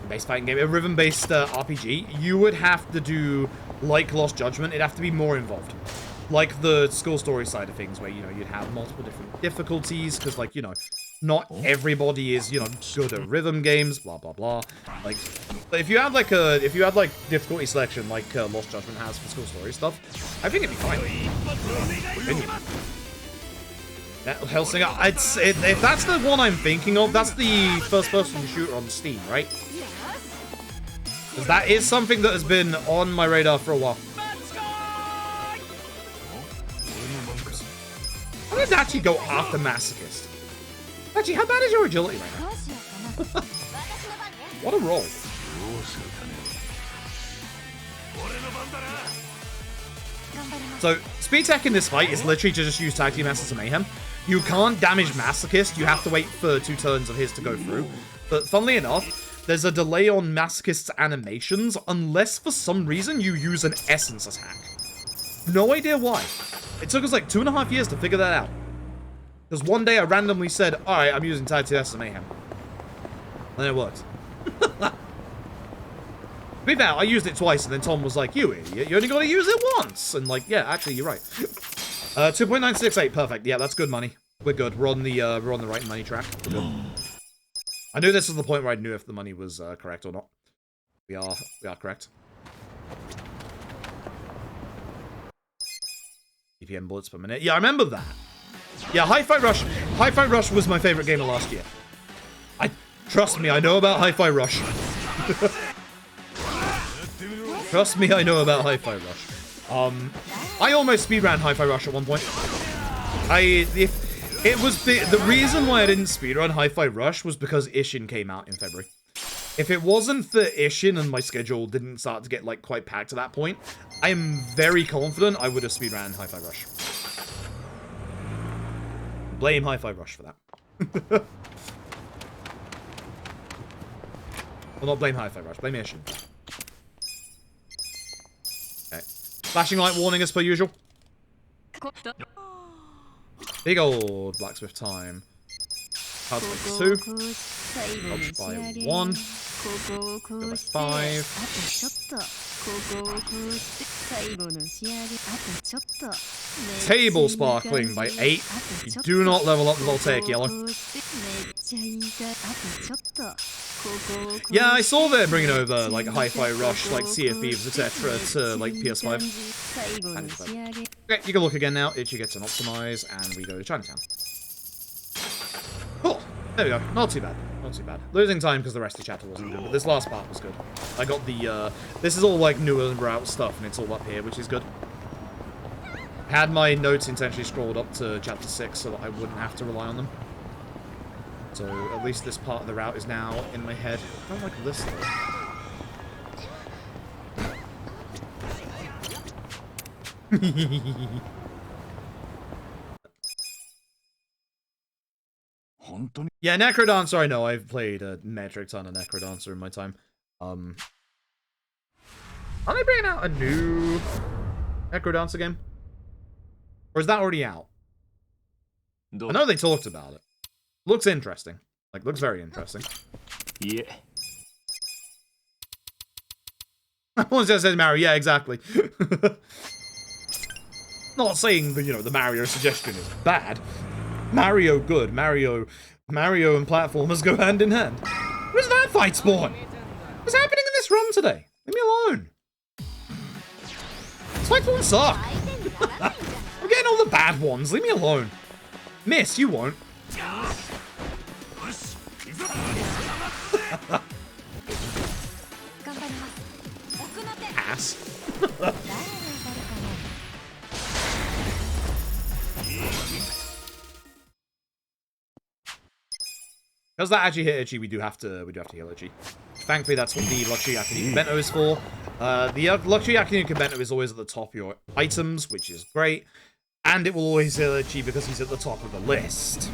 a rhythm-based RPG, you would have to do, like Lost Judgment, it'd have to be more involved. Like the school story side of things, where, you know, you'd have multiple different difficulties, because, like, you know, not everybody is, you know, good at rhythm games, blah, blah, blah. Like, but if you had, like, difficulty selection, like Lost Judgment has for school story stuff, I think it'd be fine. Hellsinger, if that's the one I'm thinking of, that's the first-person shooter on Steam, right? Because that is something that has been on my radar for a while. How did Dachi go after Masochist? Dachi, how bad is your agility right now? What a roll. So, speed tech in this fight is literally to just use Tag Team Essence of Mayhem. You can't damage Masochist, you have to wait for 2 turns of his to go through. But funnily enough, there's a delay on Masochist's animations unless for some reason you use an Essence attack. No idea why. It took us like 2.5 years to figure that out. Because one day I randomly said, alright, I'm using Tag Team Essence of Mayhem. And it worked. To be fair, I used it twice, and then Tom was like, you idiot, you only got to use it once. And like, yeah, actually, you're right. 2.968, perfect. Yeah, that's good money. We're good. We're on the right money track. We're good. I knew this was the point where I knew if the money was correct or not. We are correct. EPM bullets per minute. Yeah, I remember that. Yeah, Hi-Fi Rush. Hi-Fi Rush was my favorite game of last year. Trust me, I know about Hi-Fi Rush. Trust me, I know about Hi-Fi Rush. I almost speedran Hi-Fi Rush at one point. The reason why I didn't speedrun Hi-Fi Rush was because Ishin came out in February. If it wasn't for Ishin and my schedule didn't start to get like quite packed at that point, I am very confident I would have speedran Hi-Fi Rush. Blame Hi-Fi Rush for that. Well, not blame Hi-Fi Rush, blame Ishin. Flashing light warning as per usual. Big old blacksmith time. Cards by 2. Dodge by 1. Go by 5. Table sparkling by 8. You do not level up the voltaic yellow. Yeah, I saw they're bringing over like Hi-Fi Rush, like Sea of Thieves, etc. to like PS5. Okay, you can look again now. Itchy gets an optimize, and we go to Chinatown. Cool. There we go. Not too bad. Not too bad. Losing time because the rest of the chapter wasn't good, but this last part was good. I got the, this is all like newer route stuff, and it's all up here, which is good. I had my notes intentionally scrolled up to chapter 6 so that I wouldn't have to rely on them. So at least this part of the route is now in my head. I don't like this though. Yeah, Necrodancer, I know. I've played a metric ton of Necrodancer in my time. Are they bringing out a new Necrodancer game? Or is that already out? I know they talked about it. Looks interesting. Like, looks very interesting.
Yeah.
Once I said Mario, yeah, exactly. Not saying that, you know, the Mario suggestion is bad. Mario good. Mario and platformers go hand in hand. Where's that fight spawn? What's happening in this run today? Leave me alone. This fight spawn suck. I'm getting all the bad ones. Leave me alone. Miss, you won't. Ass. Because that actually hit Ichi, we do have to heal Ichi. Thankfully, that's what the Luxury Yakini Bento is for. The Luxury Yakini Bento is always at the top of your items, which is great. And it will always heal Ichi because he's at the top of the list.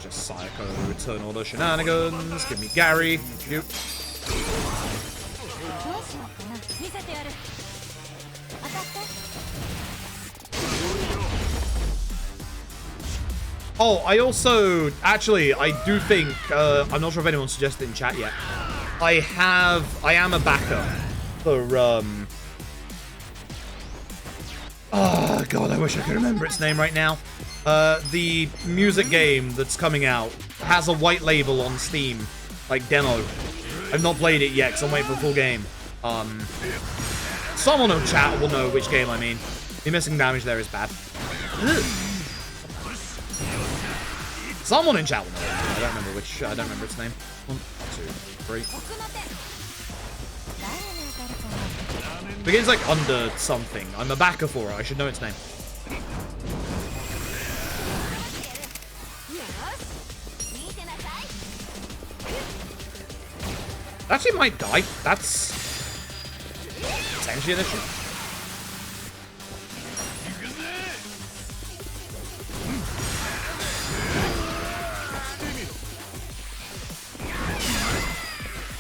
Just Psycho, turn order shenanigans. Give me Gary. You. Oh, I also, actually, I do think, I'm not sure if anyone suggested it in chat yet. I am a backer for, oh god, I wish I could remember its name right now. The music game that's coming out has a white label on Steam, like demo. I've not played it yet because I'm waiting for a full game. Someone in chat will know which game I mean. The missing damage there is bad. Ugh. Someone in chat will know. I don't remember which. I don't remember its name. 1, 2, 3. Begins like under something. I'm a backer for it. I should know its name. Actually, might die. That's potentially an issue.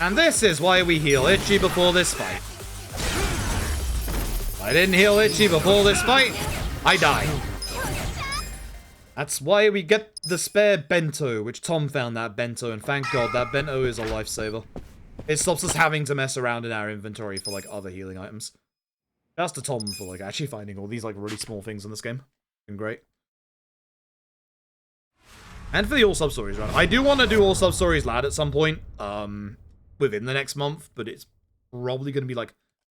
And this is why we heal Itchy before this fight. If I didn't heal Itchy before this fight, I die. That's why we get the spare bento, which Tom found that bento, and thank God that bento is a lifesaver. It stops us having to mess around in our inventory for, like, other healing items. Shouts to Tom for, like, actually finding all these, like, really small things in this game. Been great. And for the all sub-stories run. I do want to do all sub-stories lad at some point. Within the next month, but it's probably going to be, like,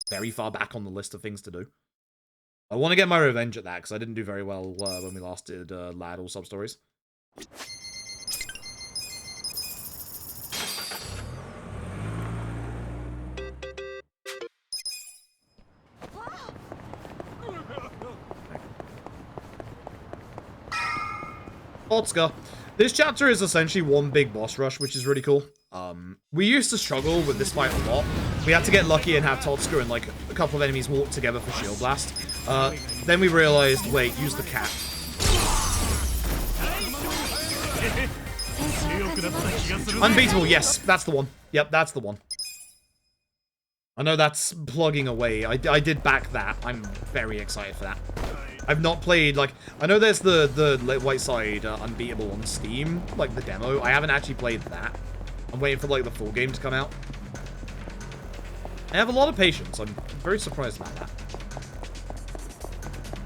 very far back on the list of things to do. I want to get my revenge at that, because I didn't do very well when we last did lad all sub-stories. Otska. This chapter is essentially one big boss rush, which is really cool. We used to struggle with this fight a lot. We had to get lucky and have Totska and like a couple of enemies walk together for Shield Blast. Then we realized, wait, use the cat. Unbeatable, yes, that's the one. Yep, that's the one. I know that's plugging away. I did back that. I'm very excited for that. I've not played, like, I know there's the White Side Unbeatable on Steam, like the demo. I haven't actually played that. I'm waiting for, like, the full game to come out. I have a lot of patience. I'm very surprised about that.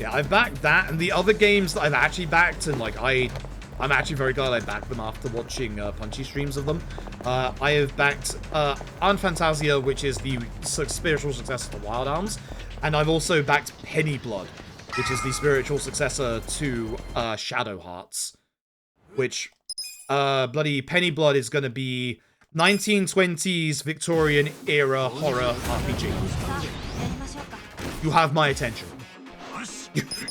Yeah, I've backed that, and the other games that I've actually backed, and, like, I'm actually very glad I backed them after watching Punchy streams of them. I have backed Arn Fantasia, which is the spiritual successor to Wild Arms, and I've also backed Penny Blood, which is the spiritual successor to Shadow Hearts, which bloody Penny Blood is going to be 1920s Victorian era horror RPG. You have my attention.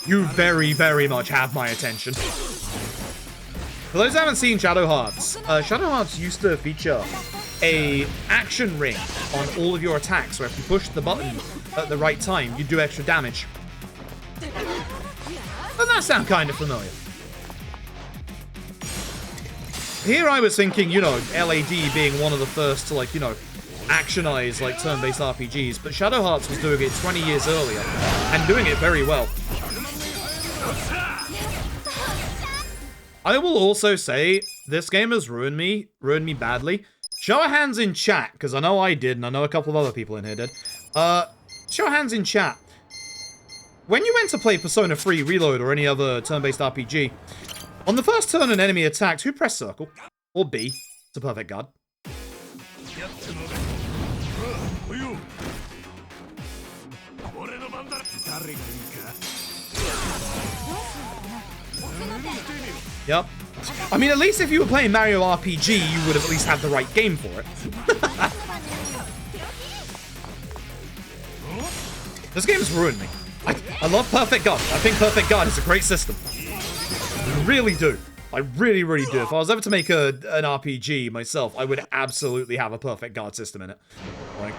You very, very much have my attention. For those who haven't seen Shadow Hearts, Shadow Hearts used to feature a action ring on all of your attacks, where if you push the button at the right time, you do extra damage. Doesn't that sound kind of familiar? Here I was thinking, you know, LAD being one of the first to, like, you know, actionize, like, turn-based RPGs, but Shadow Hearts was doing it 20 years earlier, and doing it very well. I will also say, this game has ruined me badly. Show of hands in chat, because I know I did, and I know a couple of other people in here did. Show of hands in chat. When you went to play Persona 3 Reload or any other turn-based RPG, on the first turn an enemy attacks, who pressed circle? Or B? It's a perfect guard. Yep. I mean, at least if you were playing Mario RPG, you would have at least had the right game for it. This game has ruined me. I love Perfect Guard. I think Perfect Guard is a great system. I really do. I really, really do. If I was ever to make an RPG myself, I would absolutely have a Perfect Guard system in it. Like,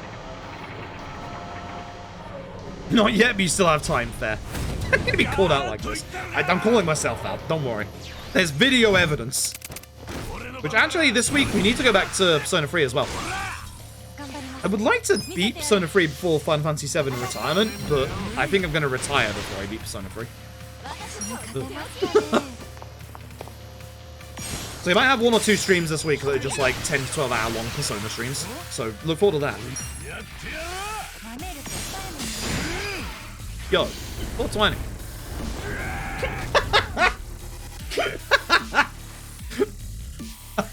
not yet, but you still have time, fair. I'm gonna be called out like this. I'm calling myself out, don't worry. There's video evidence. Which actually, this week, we need to go back to Persona 3 as well. I would like to beat Persona 3 before Final Fantasy 7 retirement, but I think I'm going to retire before I beat Persona 3. So you might have 1 or 2 streams this week that are just like 10 to 12 hour long Persona streams. So look forward to that. Yo, 420.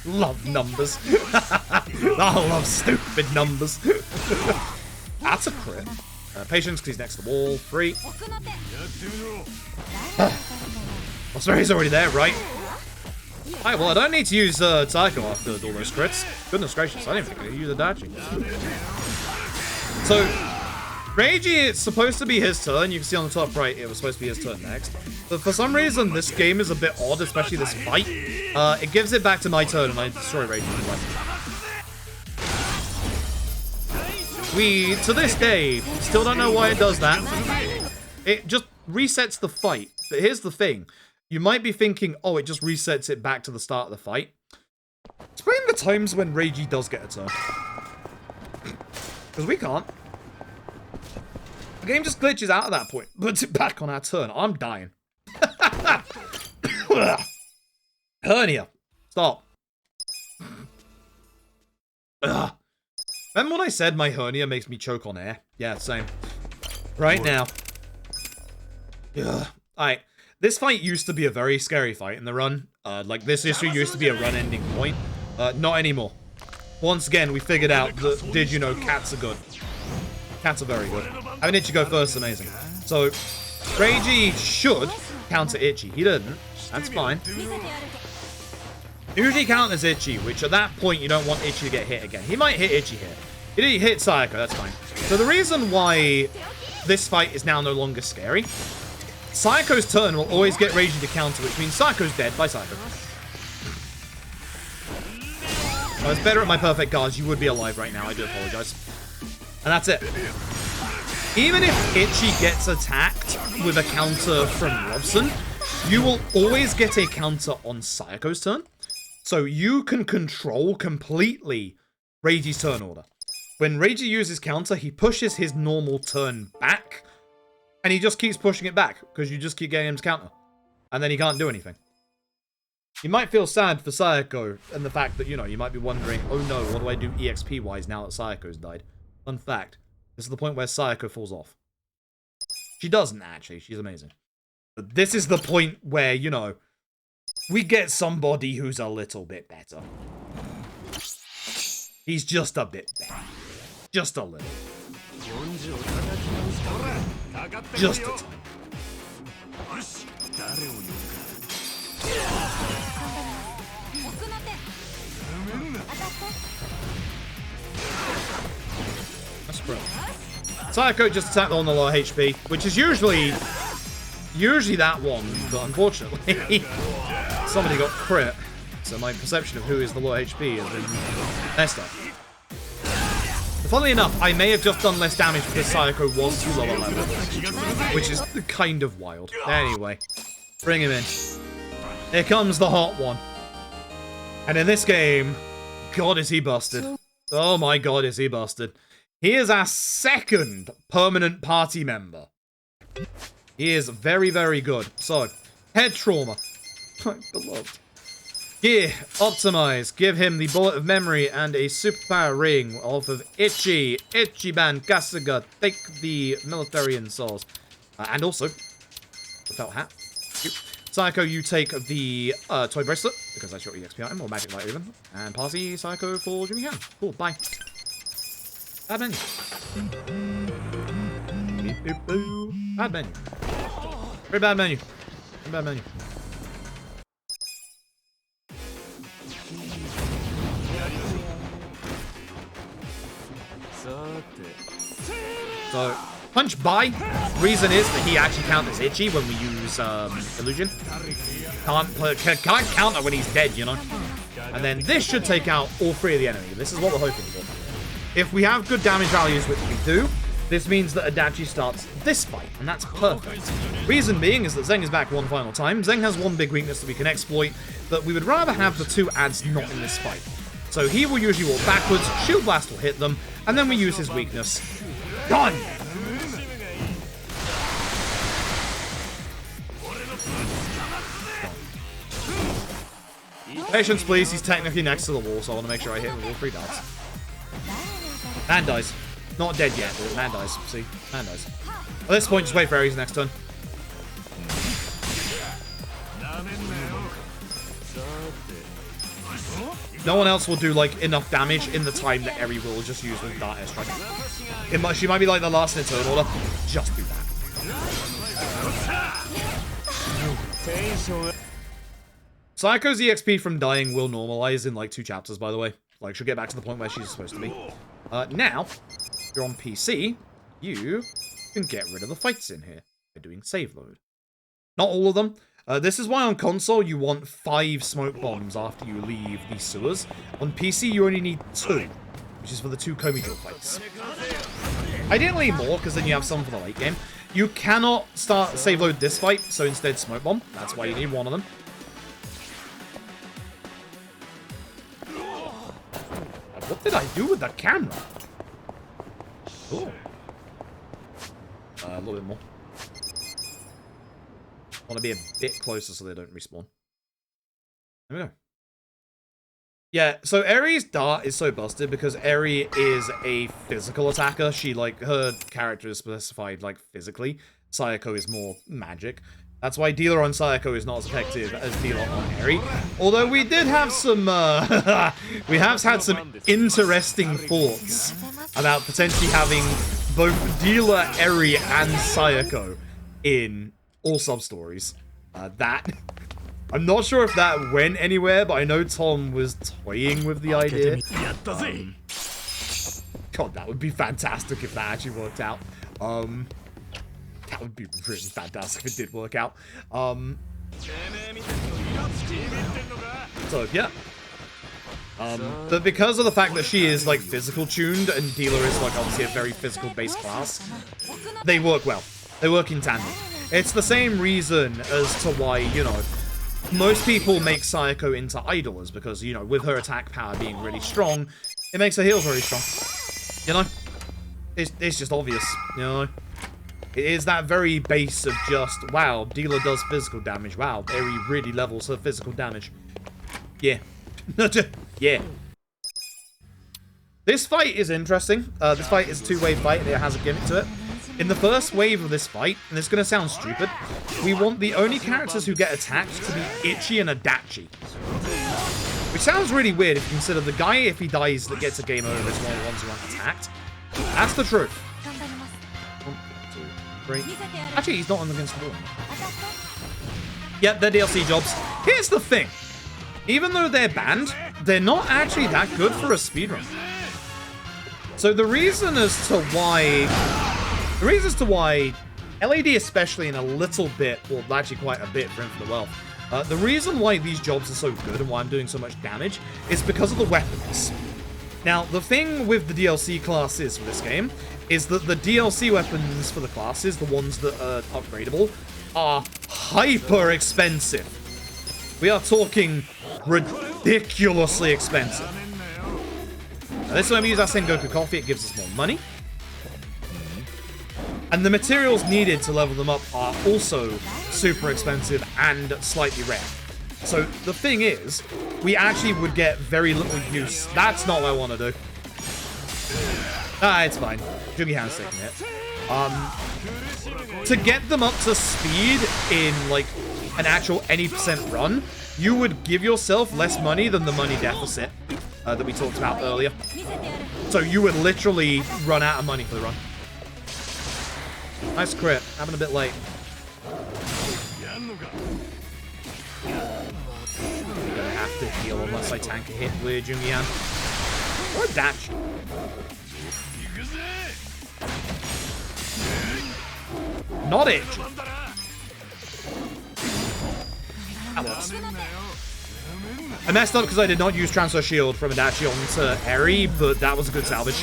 Love numbers. I love stupid numbers. That's a crit. Patience, because he's next to the wall. 3. Osprey's already there, right? Alright, well, I don't need to use Taiko after all those crits. Goodness gracious, I didn't think I could use a Dachi. So, Reiji, it's supposed to be his turn. You can see on the top right, it was supposed to be his turn next. But for some reason, this game is a bit odd, especially this fight. It gives it back to my turn, and I destroy Reiji. We, to this day, still don't know why it does that. It just resets the fight. But here's the thing. You might be thinking, oh, it just resets it back to the start of the fight. Explain the times when Reiji does get a turn. Because we can't. The game just glitches out at that point. Puts it back on our turn. I'm dying. Hernia. Stop. Remember when I said my hernia makes me choke on air? Yeah, same. Right now. Alright. This fight used to be a very scary fight in the run. Like, this issue used to be a run-ending point. Not anymore. Once again, we figured out that, did you know, cats are good. Cats are very good. Having Itchy go first is amazing. So, Reiji should counter Itchy. He didn't. That's fine. Usually counters Itchy, which at that point, you don't want Itchy to get hit again. He might hit Itchy here. He didn't hit Sayako, that's fine. So the reason why this fight is now no longer scary, Sayako's turn will always get Reiji to counter, which means Sayako's dead by Sayako. I was better at my perfect guards. You would be alive right now. I do apologize. And that's it. Even if Itchy gets attacked with a counter from Robson, you will always get a counter on Sayako's turn. So you can control completely Reiji's turn order. When Reiji uses counter, he pushes his normal turn back. And he just keeps pushing it back, because you just keep getting him to counter. And then he can't do anything. You might feel sad for Sayako, and the fact that, you know, you might be wondering, oh no, what do I do EXP-wise now that Sayako's died? Fun fact, this is the point where Sayako falls off. She doesn't, actually. She's amazing. But this is the point where, you know, we get somebody who's a little bit better. He's just a bit better. Just a little. Just a time. That's brilliant. Sayako just attacked on the low HP, which is usually that one, but unfortunately, somebody got crit. So my perception of who is the low HP has been messed up. Funnily enough, I may have just done less damage because Sayako was too low a level, which is kind of wild. Anyway, bring him in. Here comes the hot one. And in this game, God is he busted. Oh my God, is he busted. He is our second permanent party member. He is very, very good. So, head trauma. My beloved. Gear, optimize, give him the bullet of memory and a superpower ring off of Itchy. Ichiban Kasuga, take the military souls. And also, the felt hat. Sayako, you take the toy bracelet, because that's your EXP item, or magic light even. And party Sayako for Jimmy Han. Cool, bye. Bad menu. Bad menu. Very bad menu. Very bad menu. So, punch by. Reason is that he actually counters Itchy when we use illusion. Can't counter when he's dead, you know. And then this should take out all 3 of the enemy. This is what we're hoping for. If we have good damage values, which we do, this means that Adachi starts this fight, and that's perfect. Reason being is that Zeng is back one final time. Zeng has one big weakness that we can exploit, but we would rather have the two ads not in this fight. So he will usually walk backwards, Shield Blast will hit them, and then we use his weakness. Done! Patience, please. He's technically next to the wall, so I want to make sure I hit him with all 3 darts. Man dies. Not dead yet, but man dies. See? Man dies. At this point, just wait for Ares next turn. No one else will do, like, enough damage in the time that Eri will just use with Dart Airstrike. She might be, like, the last in turn order. Just do that. Sayako's EXP from dying will normalize in, like, 2 chapters, by the way. Like, she'll get back to the point where she's supposed to be. Now, if you're on PC, you can get rid of the fights in here by doing save load. Not all of them. This is why on console you want 5 smoke bombs after you leave the sewers. On PC you only need 2, which is for the 2 Komi drill fights. Ideally more, because then you have some for the late game. You cannot start save load this fight, so instead smoke bomb. That's why you need 1 of them. What did I do with the camera? Oh. A little bit more. Want to be a bit closer so they don't respawn. There we go. Yeah, so Eri's dart is so busted because Eri is a physical attacker. She, like, her character is specified, like, physically. Sayako is more magic. That's why Dealer on Sayako is not as effective as Dealer on Eri. Although we did have some, we have had some interesting thoughts about potentially having both Dealer, Eri, and Sayako in all sub-stories. I'm not sure if that went anywhere, but I know Tom was toying with the idea. God, that would be fantastic if that actually worked out. That would be really fantastic if it did work out. So, yeah. But because of the fact that she is, like, physical tuned, and Dealer is, like, obviously a very physical based class, they work well. They work in tandem. It's the same reason as to why, you know, most people make Sayako into idlers, because, you know, with her attack power being really strong, it makes her heals very strong. You know? It's just obvious, you know? It is that very base of just, wow, Dealer does physical damage. Wow, Eri really levels her physical damage. Yeah. Yeah. This fight is interesting. This fight is a 2-wave fight, and it has a gimmick to it. In the first wave of this fight, and it's going to sound stupid, we want the only characters who get attacked to be Ichi and Adachi. Which sounds really weird if you consider the guy, if he dies, that gets a game over is one of the ones who aren't attacked. That's the truth. 1, 2, 3. Actually, he's not on against the wall. Yep, they're DLC jobs. Here's the thing. Even though they're banned, they're not actually that good for a speedrun. So the reason as to why... LED especially, in a little bit, or actually quite a bit for Infinite Wealth, the reason why these jobs are so good and why I'm doing so much damage is because of the weapons. Now, the thing with the DLC classes for this game is that the DLC weapons for the classes, the ones that are upgradable, are hyper expensive. We are talking ridiculously expensive. Now, this time we use our Sengoku Coffee, it gives us more money. And the materials needed to level them up are also super expensive and slightly rare. So the thing is, we actually would get very little use. That's not what I want to do. It's fine. Jugi Hand's taking it. To get them up to speed in, like, an actual any percent run, you would give yourself less money than the money deficit that we talked about earlier. So you would literally run out of money for the run. Nice crit. Happened a bit late. I'm gonna have to heal unless I tank a hit with Jungian. Or a dash. Not it. That works. I messed up because I did not use Transfer Shield from Adachi onto Eri, but that was a good salvage.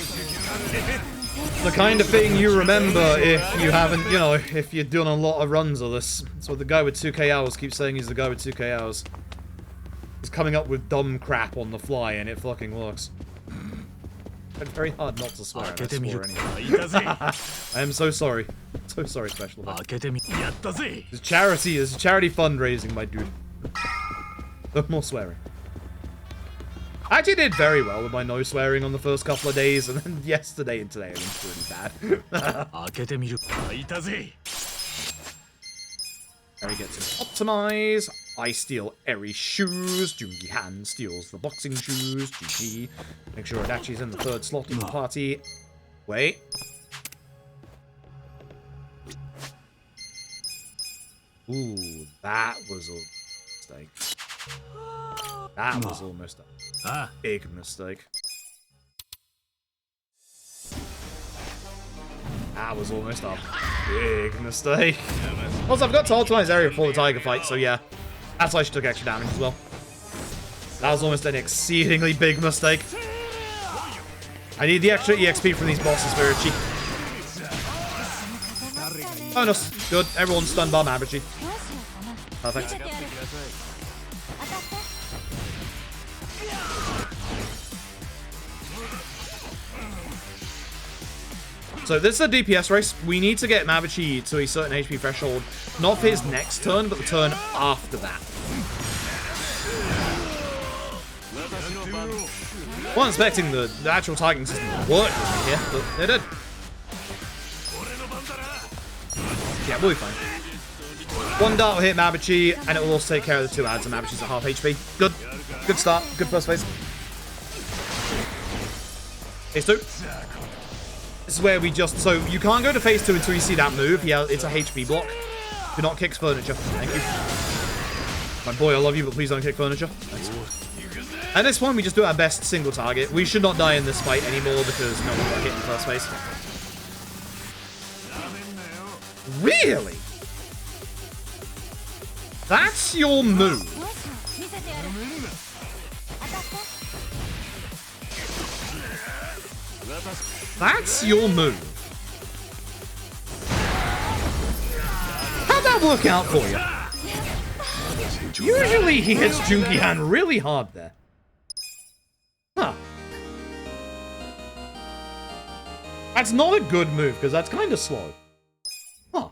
the kind of thing you remember if you haven't, you know, if you're doing a lot of runs of this. That's what the guy with 2k hours keeps saying. He's the guy with 2k hours. He's coming up with dumb crap on the fly, and it fucking works. It's very hard not to swear. And I swore anyway. I am so sorry. So sorry, Special Effect. It's charity fundraising, my dude. No more swearing. I actually did very well with my no swearing on the first couple of days, and then yesterday and today it was really bad. Eri gets an optimize. I steal Eri's shoes. Jungi Han steals the boxing shoes. GG. Make sure Adachi's in the third slot in the party. Wait. Ooh, that was a mistake. That was almost a big mistake. That was almost a big mistake. Also, I've got to optimize area before the tiger fight, so yeah. That's why she took extra damage as well. That was almost an exceedingly big mistake. I need the extra EXP from these bosses for Ichi. Bonus. Good. Everyone's stunned by Mabuchi. Perfect. So this is a DPS race. We need to get Mabuchi to a certain HP threshold, not for his next turn, but the turn after that. I wasn't expecting the actual targeting system to work here, but they did. Yeah, we'll be fine. One dart will hit Mabuchi, and it will also take care of the two adds, and Mabuchi's at half HP. Good. Good start. Good first phase. Phase 2. This is where we just... So, you can't go to phase 2 until you see that move. Yeah, it's a HP block. Do not kick furniture. Thank you. My boy, I love you, but please don't kick furniture. Thanks. At this point, we just do our best single target. We should not die in this fight anymore because no one got hit in the first phase. Really? That's your move? That's your move. How'd that work out for you? Usually he hits Jungi Han really hard there. Huh. That's not a good move, because that's kind of slow. Huh.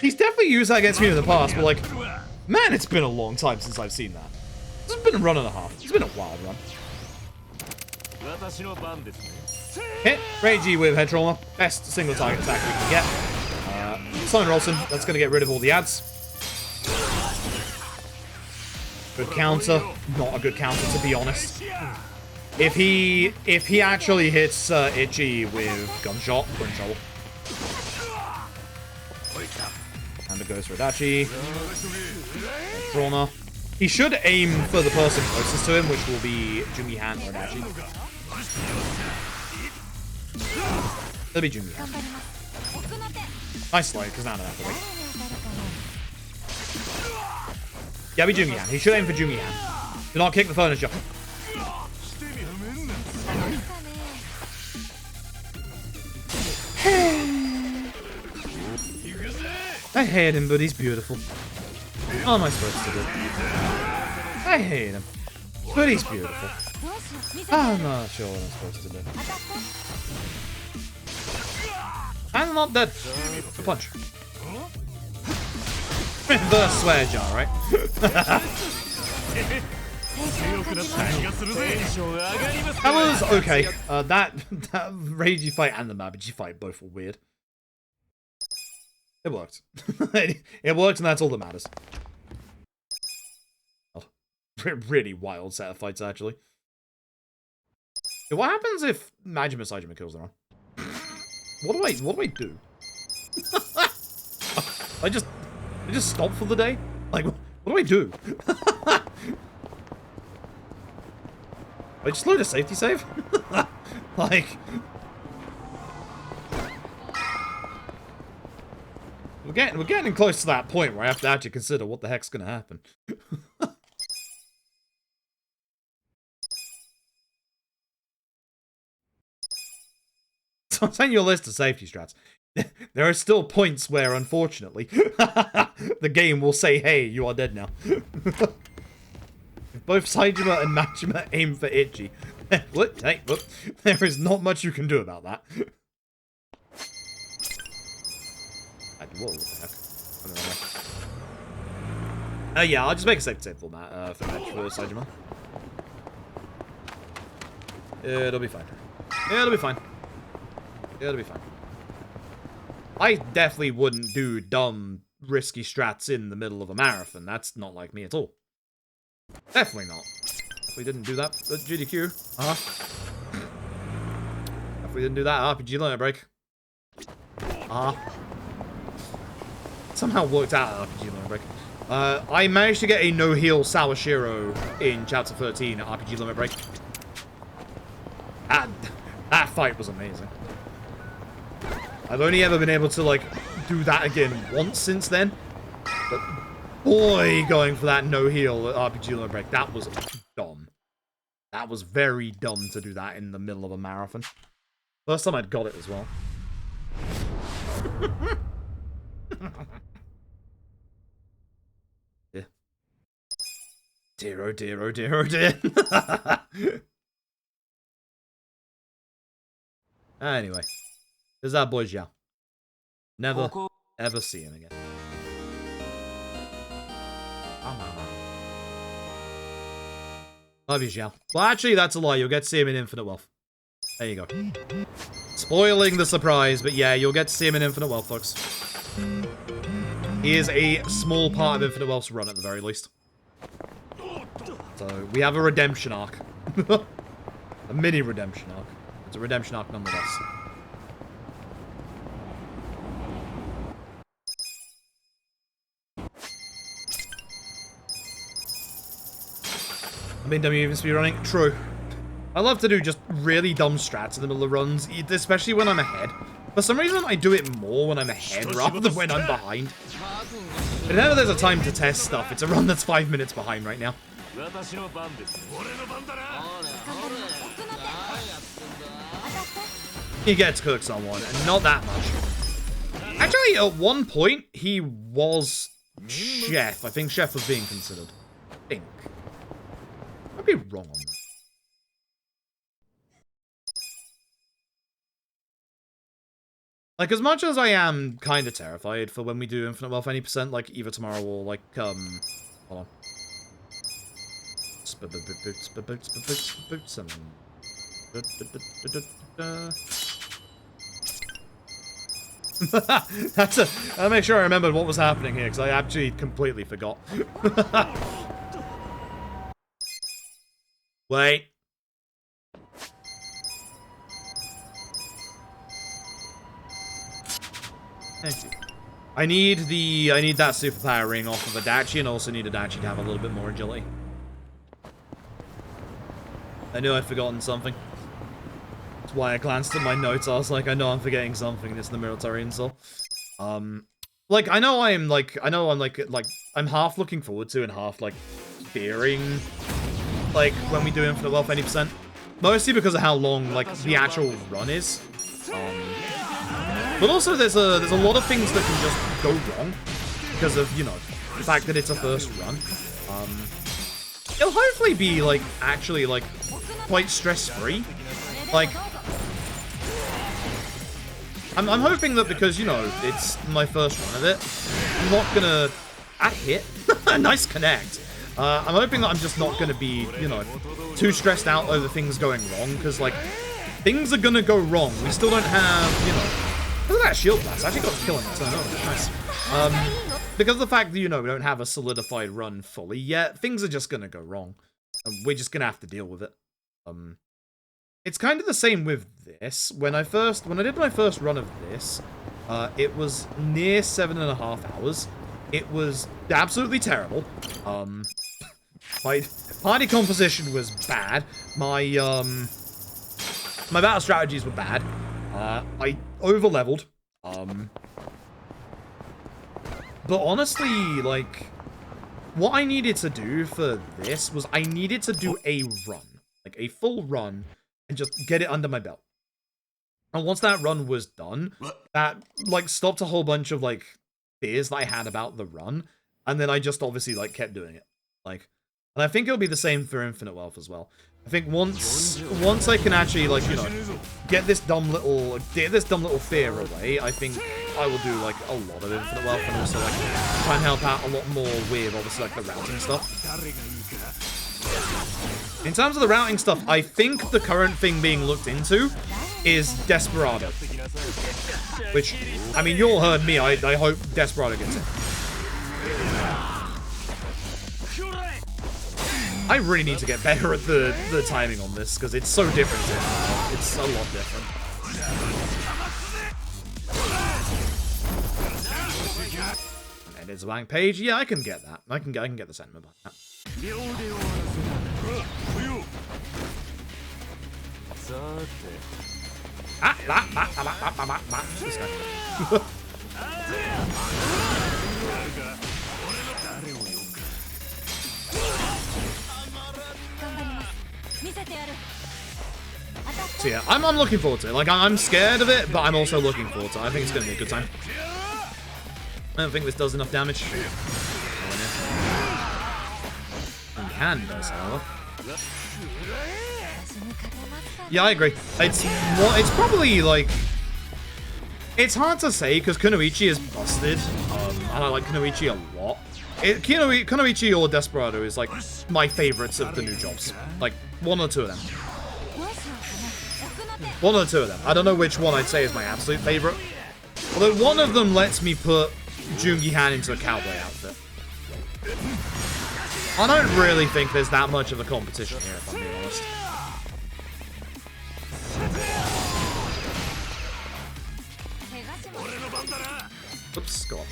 He's definitely used that against me in the past, but like, man, it's been a long time since I've seen that. This has been a run and a half. It's been a wild run. Hit Reiji with head trauma. Best single target attack we can get. Summon Rolson. That's going to get rid of all the adds. Good counter. Not a good counter, to be honest. If he actually hits Ichi with gunshot, we're in trouble. And it goes for Adachi. Trauma. He should aim for the person closest to him, which will be Jungi Han or Adachi. That'll be Jungi Han. Nice slide, because now I don't have to wait. Yeah, be Jungi Han. He should aim for Jungi Han. Do not kick the furniture. I hate him, but he's beautiful. What am I supposed to do? I hate him, but he's beautiful. I'm not sure what I'm supposed to do. I'm not dead. A punch. Reverse swear jar, right? That was okay. That Reiji fight and the Mabuchi fight both were weird. It worked. It worked, and that's all that matters. Really wild set of fights, actually. What happens if Majima Saijima kills them? What do I do? I just stop for the day? Like, what do I do? I just load a safety save? Like... We're getting close to that point where I have to actually consider what the heck's gonna happen. I'll send you a list of safety strats. There are still points where, unfortunately, the game will say, hey, you are dead now. If both Saejima and Majima aim for Ichi, look, there is not much you can do about that. Whoa, what the heck? Yeah, I'll just make a save format for match for Saejima. It'll be fine. It'll be fine. It'll be fine. I definitely wouldn't do dumb, risky strats in the middle of a marathon. That's not like me at all. Definitely not. If we didn't do that at GDQ. If we didn't do that RPG limit break. Somehow worked out at RPG limit break. I managed to get a no-heal Sawashiro in Chapter 13 at RPG limit break. That fight was amazing. I've only ever been able to, like, do that again once since then. But, boy, going for that no-heal at RPG limit break, that was dumb. That was very dumb to do that in the middle of a marathon. First time I'd got it as well. Yeah. Dear, oh dear, oh dear, oh dear. Anyway. There's that boy Xiao. Never, ever see him again. Love you, Xiao. Well, actually, that's a lie. You'll get to see him in Infinite Wealth. There you go. Spoiling the surprise, but yeah, you'll get to see him in Infinite Wealth, folks. He is a small part of Infinite Wealth's run, at the very least. So, we have a redemption arc. A mini redemption arc. It's a redemption arc nonetheless. I mean, dumb even speedrunning. True. I love to do just really dumb strats in the middle of runs, especially when I'm ahead. For some reason, I do it more when I'm ahead rather than when I'm behind. But whenever there's a time to test stuff, it's a run that's 5 minutes behind right now. He gets cooked someone, and not that much. Actually, at one point, he was Chef. I think Chef was being considered. I think. I'd be wrong on that. Like, as much as I am kind of terrified for when we do Infinite Wealth any percent, like, either tomorrow or, like, hold on. I'll make sure I remembered what was happening here, because I actually completely forgot. Wait. Thank you. I need that superpower ring off of Adachi, and also need Adachi to have a little bit more agility. I knew I'd forgotten something. That's why I glanced at my notes. I was like, I know I'm forgetting something. It's the military insult. Like, I'm half looking forward to and half, like, fearing, like, when we do Infinite Wealth 80%. Mostly because of how long, like, the actual run is. But also, there's a lot of things that can just go wrong because of, you know, the fact that it's a first run. It'll hopefully be, like, actually, like, quite stress-free. Like, I'm hoping that because, you know, it's my first run of it, I'm not gonna... hit. Nice connect. I'm hoping that I'm just not gonna be, you know, too stressed out over things going wrong, because, like, things are gonna go wrong. We still don't have, you know... Look at that shield blast. I actually got to kill him. So, no, nice. Because of the fact that, you know, we don't have a solidified run fully yet, things are just gonna go wrong. And we're just gonna have to deal with it. It's kind of the same with this. When I did my first run of this, it was near 7.5 hours. It was absolutely terrible. My party composition was bad. My battle strategies were bad. I over-leveled. But honestly, like, what I needed to do for this was I needed to do a run. Like, a full run, and just get it under my belt. And once that run was done, that, like, stopped a whole bunch of, like, fears that I had about the run. And then I just obviously, like, kept doing it. Like, and I think it'll be the same for Infinite Wealth as well. I think once I can actually, like, you know, get this dumb little fear away, I think I will do, like, a lot of Infinite Wealth and also, like, try and help out a lot more with, obviously, like, the routing stuff. In terms of the routing stuff, I think the current thing being looked into is Desperado. Which, I mean, you all heard me, I hope Desperado gets it. I really need to get better at the timing on this, because it's so different. It's a lot different. And it's a blank page. Yeah, I can get that. I can get the sentiment behind that. This guy. So yeah, I'm looking forward to it. Like, I'm scared of it, but I'm also looking forward to it. I think it's going to be a good time. I don't think this does enough damage. And hand does, however. Yeah, I agree. It's probably, like... It's hard to say, because Kunoichi is busted, and I like Kunoichi a lot. Kunoichi or Desperado is, like, my favorites of the new jobs. Like, one or two of them. One or two of them. I don't know which one I'd say is my absolute favorite. Although one of them lets me put Jungi Han into a cowboy outfit. I don't really think there's that much of a competition here, if I'm being honest. Oops, go on.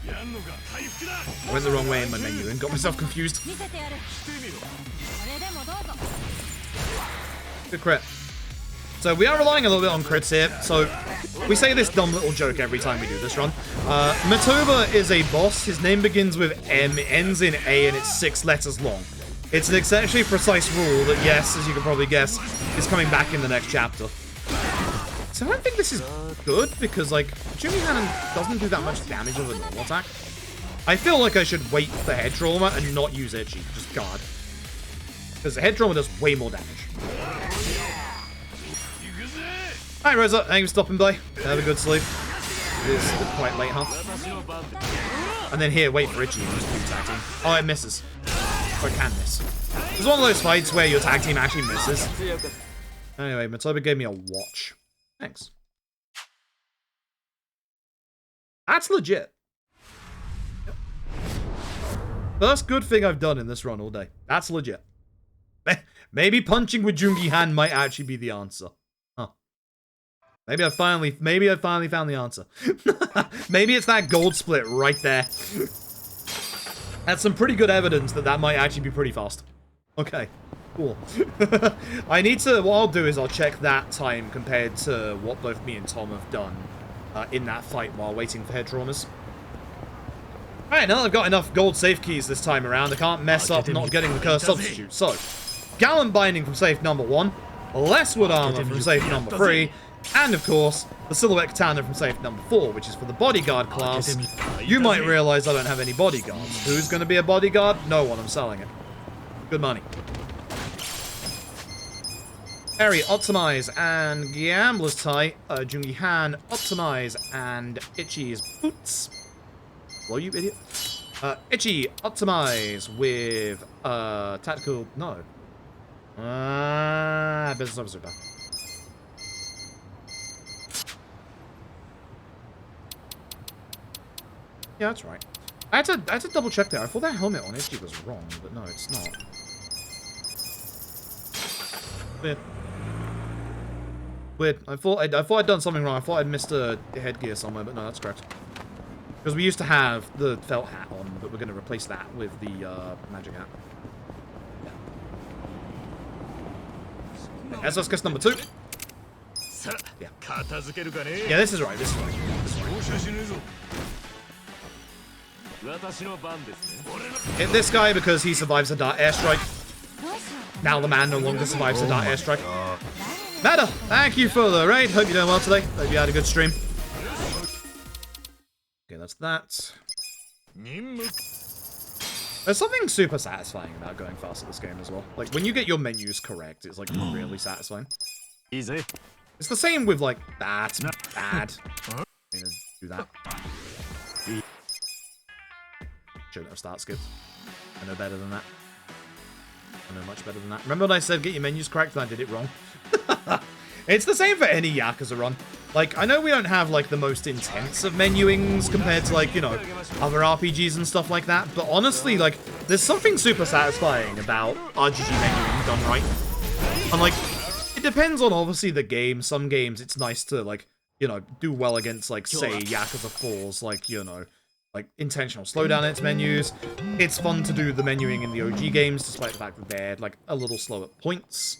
I went the wrong way in my menu and got myself confused. Good crit. So we are relying a little bit on crits here. So we say this dumb little joke every time we do this run. Matoba is a boss. His name begins with M, ends in A, and it's 6 letters long. It's an exceptionally precise rule that, yes, as you can probably guess, is coming back in the next chapter. So I don't think this is good, because, like, Jungi Han doesn't do that much damage with a normal attack. I feel like I should wait for head trauma and not use Ichi, just guard. Because head trauma does way more damage. Hi, Rosa. Thanks for stopping by. Have a good sleep. It is quite late, huh? And then here, wait for Ichi and just do tag team. Oh, it misses. Or it can miss. It's one of those fights where your tag team actually misses. Anyway, Matoba gave me a watch. Thanks. That's legit. Yep. First good thing I've done in this run all day. That's legit. Maybe punching with Jungi Han might actually be the answer. Huh. Maybe I finally found the answer. Maybe it's that gold split right there. That's some pretty good evidence that that might actually be pretty fast. Okay. Cool. I need to, what I'll do is I'll check that time compared to what both me and Tom have done in that fight while waiting for head traumas. Alright, now I've got enough gold safe keys this time around, I can't mess up not getting the cursed substitute. So, Gallant Binding from safe number 1, Lesswood Armor from safe number 3, and of course, the Silhouette Katana from safe number 4, which is for the bodyguard class. You might realize I don't have any bodyguards. Who's going to be a bodyguard? No one, I'm selling it. Good money. Perry, optimize, and Gambler's Tie, Jungi Han, optimize, and Ichi's boots. Hello, you idiot. Ichi, optimize with, tactical, no. Business officer back. Yeah, that's right. I had to double check that. I thought that helmet on Ichi was wrong, but no, it's not. Weird. Weird. I thought I'd done something wrong. I thought I'd missed a headgear somewhere, but no, that's correct. Because we used to have the felt hat on, but we're going to replace that with the magic hat. Yeah. SS kiss number 2. Yeah. Yeah, this is right. This is right. Hit this guy because he survives a dart airstrike. Now the man no longer survives a dart airstrike. Meta, thank you for the raid. Hope you're doing well today. Hope you had a good stream. Okay, that's that. There's something super satisfying about going fast at this game as well. Like, when you get your menus correct, it's, like, really satisfying.
Easy.
It's the same with, like, that's bad. I'm gonna do that. Shouldn't have start skipped. I know better than that. I know much better than that. Remember when I said get your menus correct and I did it wrong? It's the same for any Yakuza run. Like, I know we don't have, like, the most intense of menuings compared to, like, you know, other RPGs and stuff like that, but honestly, like, there's something super satisfying about RGG menuing done right. And, like, it depends on, obviously, the game. Some games, it's nice to, like, you know, do well against, like, say, Yakuza 4's, like, you know, like, intentional slowdown in its menus. It's fun to do the menuing in the OG games, despite the fact that they're, like, a little slow at points.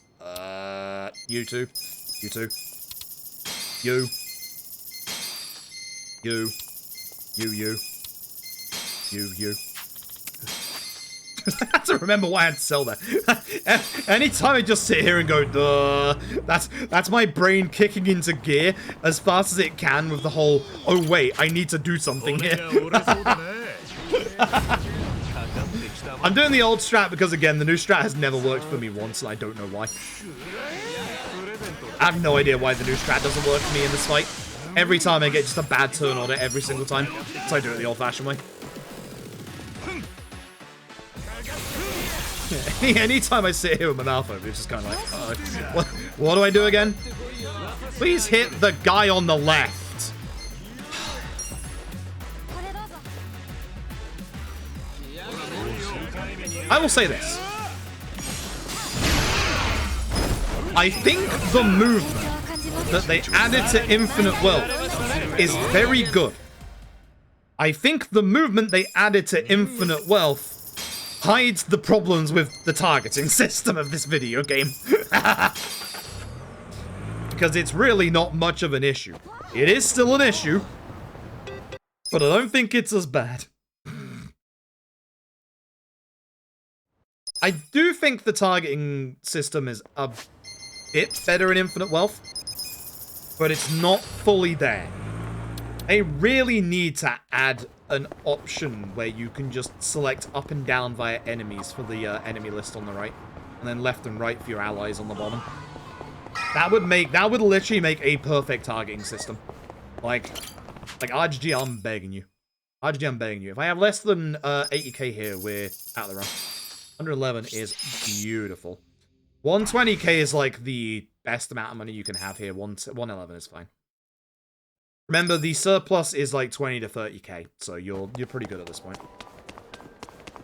You two. You two. You. You. You, you. You, you. I have to remember why I had to sell that. Anytime I just sit here and go, duh, that's my brain kicking into gear as fast as it can with the whole, oh wait, I need to do something here. I'm doing the old strat because, again, the new strat has never worked for me once, and I don't know why. I have no idea why the new strat doesn't work for me in this fight. Every time I get just a bad turn on it, every single time. So I do it the old-fashioned way. Anytime I sit here with my mouth open, it's just kind of like, what do I do again? Please hit the guy on the left. I will say this. I think the movement that they added to Infinite Wealth is very good. I think the movement they added to Infinite Wealth hides the problems with the targeting system of this video game. Because it's really not much of an issue. It is still an issue, but I don't think it's as bad. I do think the targeting system is a bit better in Infinite Wealth, but it's not fully there. They really need to add an option where you can just select up and down via enemies for the enemy list on the right, and then left and right for your allies on the bottom. That would literally make a perfect targeting system. Like RGG, I'm begging you. RGG, I'm begging you. If I have less than 80k here, we're out of the run. 111 is beautiful. 120k is like the best amount of money you can have here. 111 is fine. Remember, the surplus is like 20 to 30k, so you're pretty good at this point.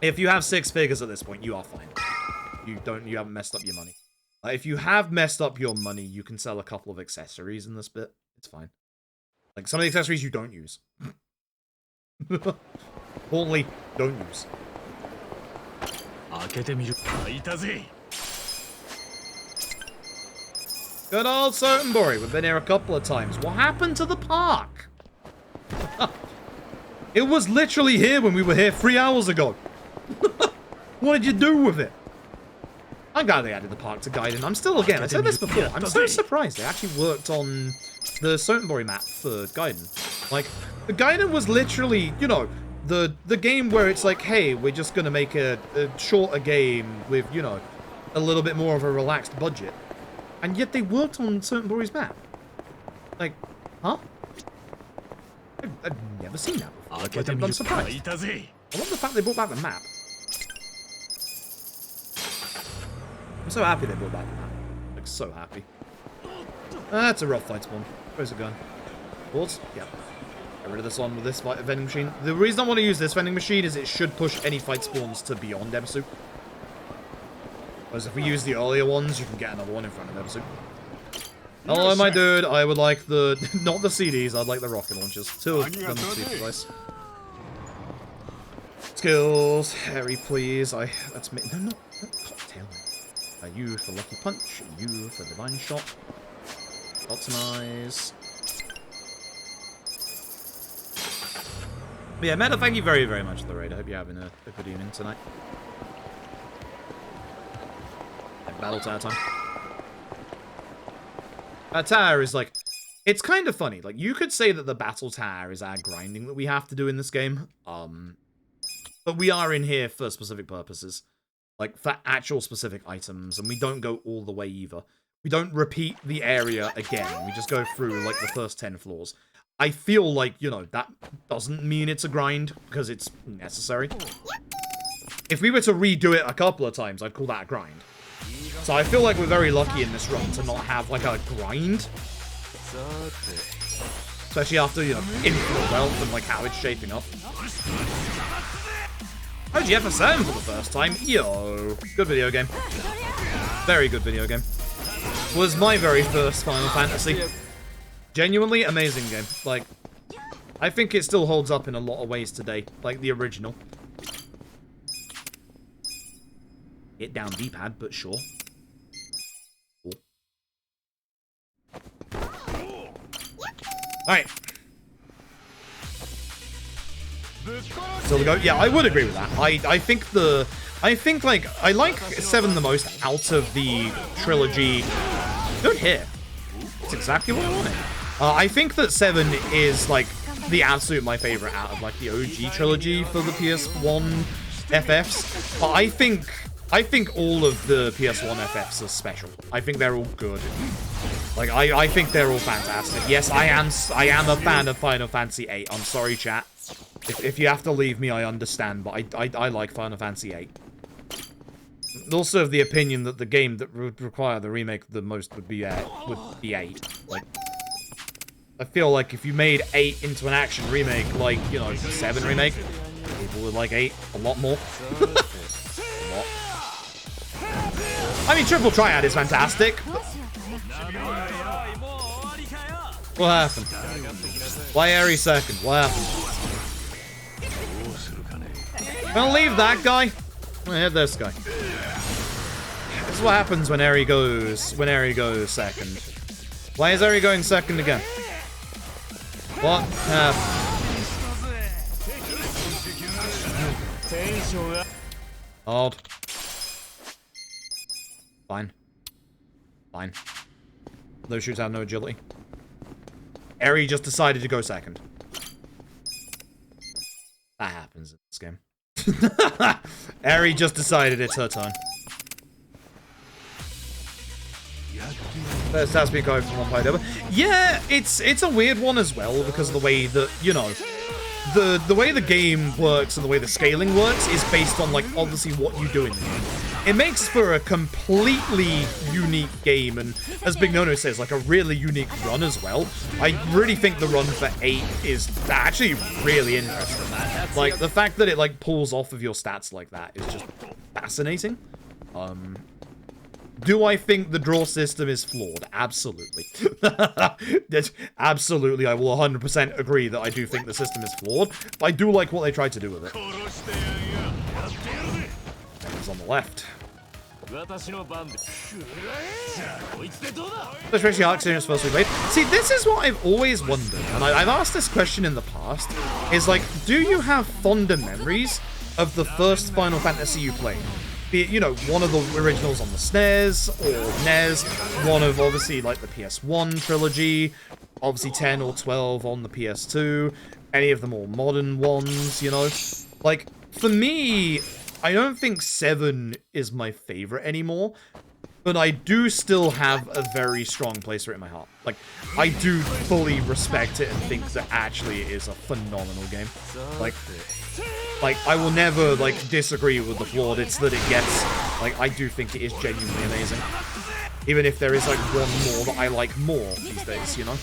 If you have 6 figures at this point, you are fine. You haven't messed up your money. If you have messed up your money, you can sell a couple of accessories in this bit. It's fine. Like, some of the accessories you don't use. Importantly, don't use. Good old Sotenbori. We've been here a couple of times. What happened to the park? It was literally here when we were here 3 hours ago. What did you do with it? I'm glad they added the park to Gaiden. I'm still, again, I said this before, I'm so surprised they actually worked on the Sotenbori map for Gaiden. Like, the Gaiden was literally, you know, the game where it's like, hey, we're just going to make a shorter game with, you know, a little bit more of a relaxed budget. And yet they worked on Sotenbori's map. Like, huh? I've never seen that before. I'm surprised. I love the fact they brought back the map. I'm so happy they brought back the map. Like, so happy. That's a rough fight spawn. Where's the gun? Boards? Yeah. Get rid of this one with this vending machine. The reason I want to use this vending machine is it should push any fight spawns to beyond Ebisu. Whereas if we use the earlier ones, you can get another one in front of Ebisu. Hello, my dude. I would like the... not the CDs, I'd like the rocket launchers. 2 of them, 2 device. Skills. Harry, please. That's me. No, cocktail. You for Lucky Punch. You for Divine Shot. Optimize. But yeah, Meta, thank you very, very much for the raid. I hope you're having a good evening tonight. Battle tower time. That tower is like, it's kind of funny. Like, you could say that the battle tower is our grinding that we have to do in this game. But we are in here for specific purposes. Like, for actual specific items, and we don't go all the way either. We don't repeat the area again. We just go through, like, the first 10 floors. I feel like, you know, that doesn't mean it's a grind, because it's necessary. If we were to redo it a couple of times, I'd call that a grind. So I feel like we're very lucky in this run to not have, like, a grind. Especially after, you know, infinite wealth and, like, how it's shaping up. OGFSM for the first time. Yo. Good video game. Very good video game. Was my very first Final Fantasy. Genuinely amazing game. Like, I think it still holds up in a lot of ways today. Like the original. Hit down D-pad, but sure. Alright. So we go. Yeah, I would agree with that. I think like I like 7 the most out of the trilogy. Good hit. It's exactly what I wanted. I think that 7 is like the absolute my favorite out of like the OG trilogy for the PS1 FFs. But I think all of the PS1 FFs are special. I think they're all good. Like I think they're all fantastic. Yes, I am a fan of Final Fantasy VIII. I'm sorry, chat. If you have to leave me, I understand, but I like Final Fantasy VIII. Also of the opinion that the game that would require the remake the most would be 8. Like, I feel like if you made 8 into an action remake, like, you know, 7 remake, people would like 8 a lot more. A lot. I mean, Triple Triad is fantastic. What happened? Why Eri second? What happened? I'll leave that guy. I'm gonna hit this guy. This is what happens when Eri goes second. Why is Eri going second again? What happened? Hold. Fine. Fine. Those shoots have no agility. Eri just decided to go second. That happens in this game. Eri just decided it's her turn. First has been going from one point over. Yeah, it's a weird one as well because of the way that, you know, the way the game works and the way the scaling works is based on, like, obviously what you do in the game. It makes for a completely unique game, and as Big Nono says, like a really unique run as well. I really think the run for 8 is actually really interesting. Like, the fact that it, like, pulls off of your stats like that is just fascinating. Do I think the draw system is flawed? Absolutely. Absolutely, I will 100% agree that I do think the system is flawed, but I do like what they tried to do with it. It's on the left. Especially Arc Series first we played. See, this is what I've always wondered, and I've asked this question in the past, is like, do you have fonder memories of the first Final Fantasy you played? Be it, you know, one of the originals on the SNES or NES, one of obviously like the PS1 trilogy, obviously 10 or 12 on the PS2, any of the more modern ones, you know? Like, for me, I don't think 7 is my favorite anymore, but I do still have a very strong place for it in my heart. Like, I do fully respect it and think that actually it is a phenomenal game. Like, I will never, like, disagree with the flaw. It's that it gets, like, I do think it is genuinely amazing. Even if there is, like, one more that I like more these days, you know?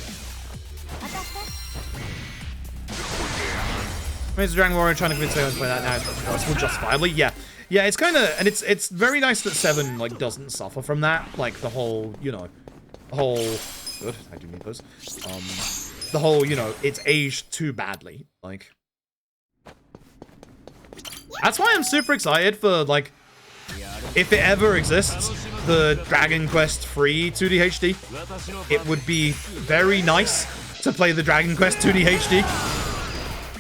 Mr. Dragon Warrior trying to convince me to play that now. It's more justifiably, yeah. Yeah, it's kind of, and it's very nice that 7, like, doesn't suffer from that. Like, the whole, you know, good, I do need those. The whole, you know, it's aged too badly. Like, that's why I'm super excited for, like, if it ever exists, the Dragon Quest 3 2D HD. It would be very nice to play the Dragon Quest 2D HD.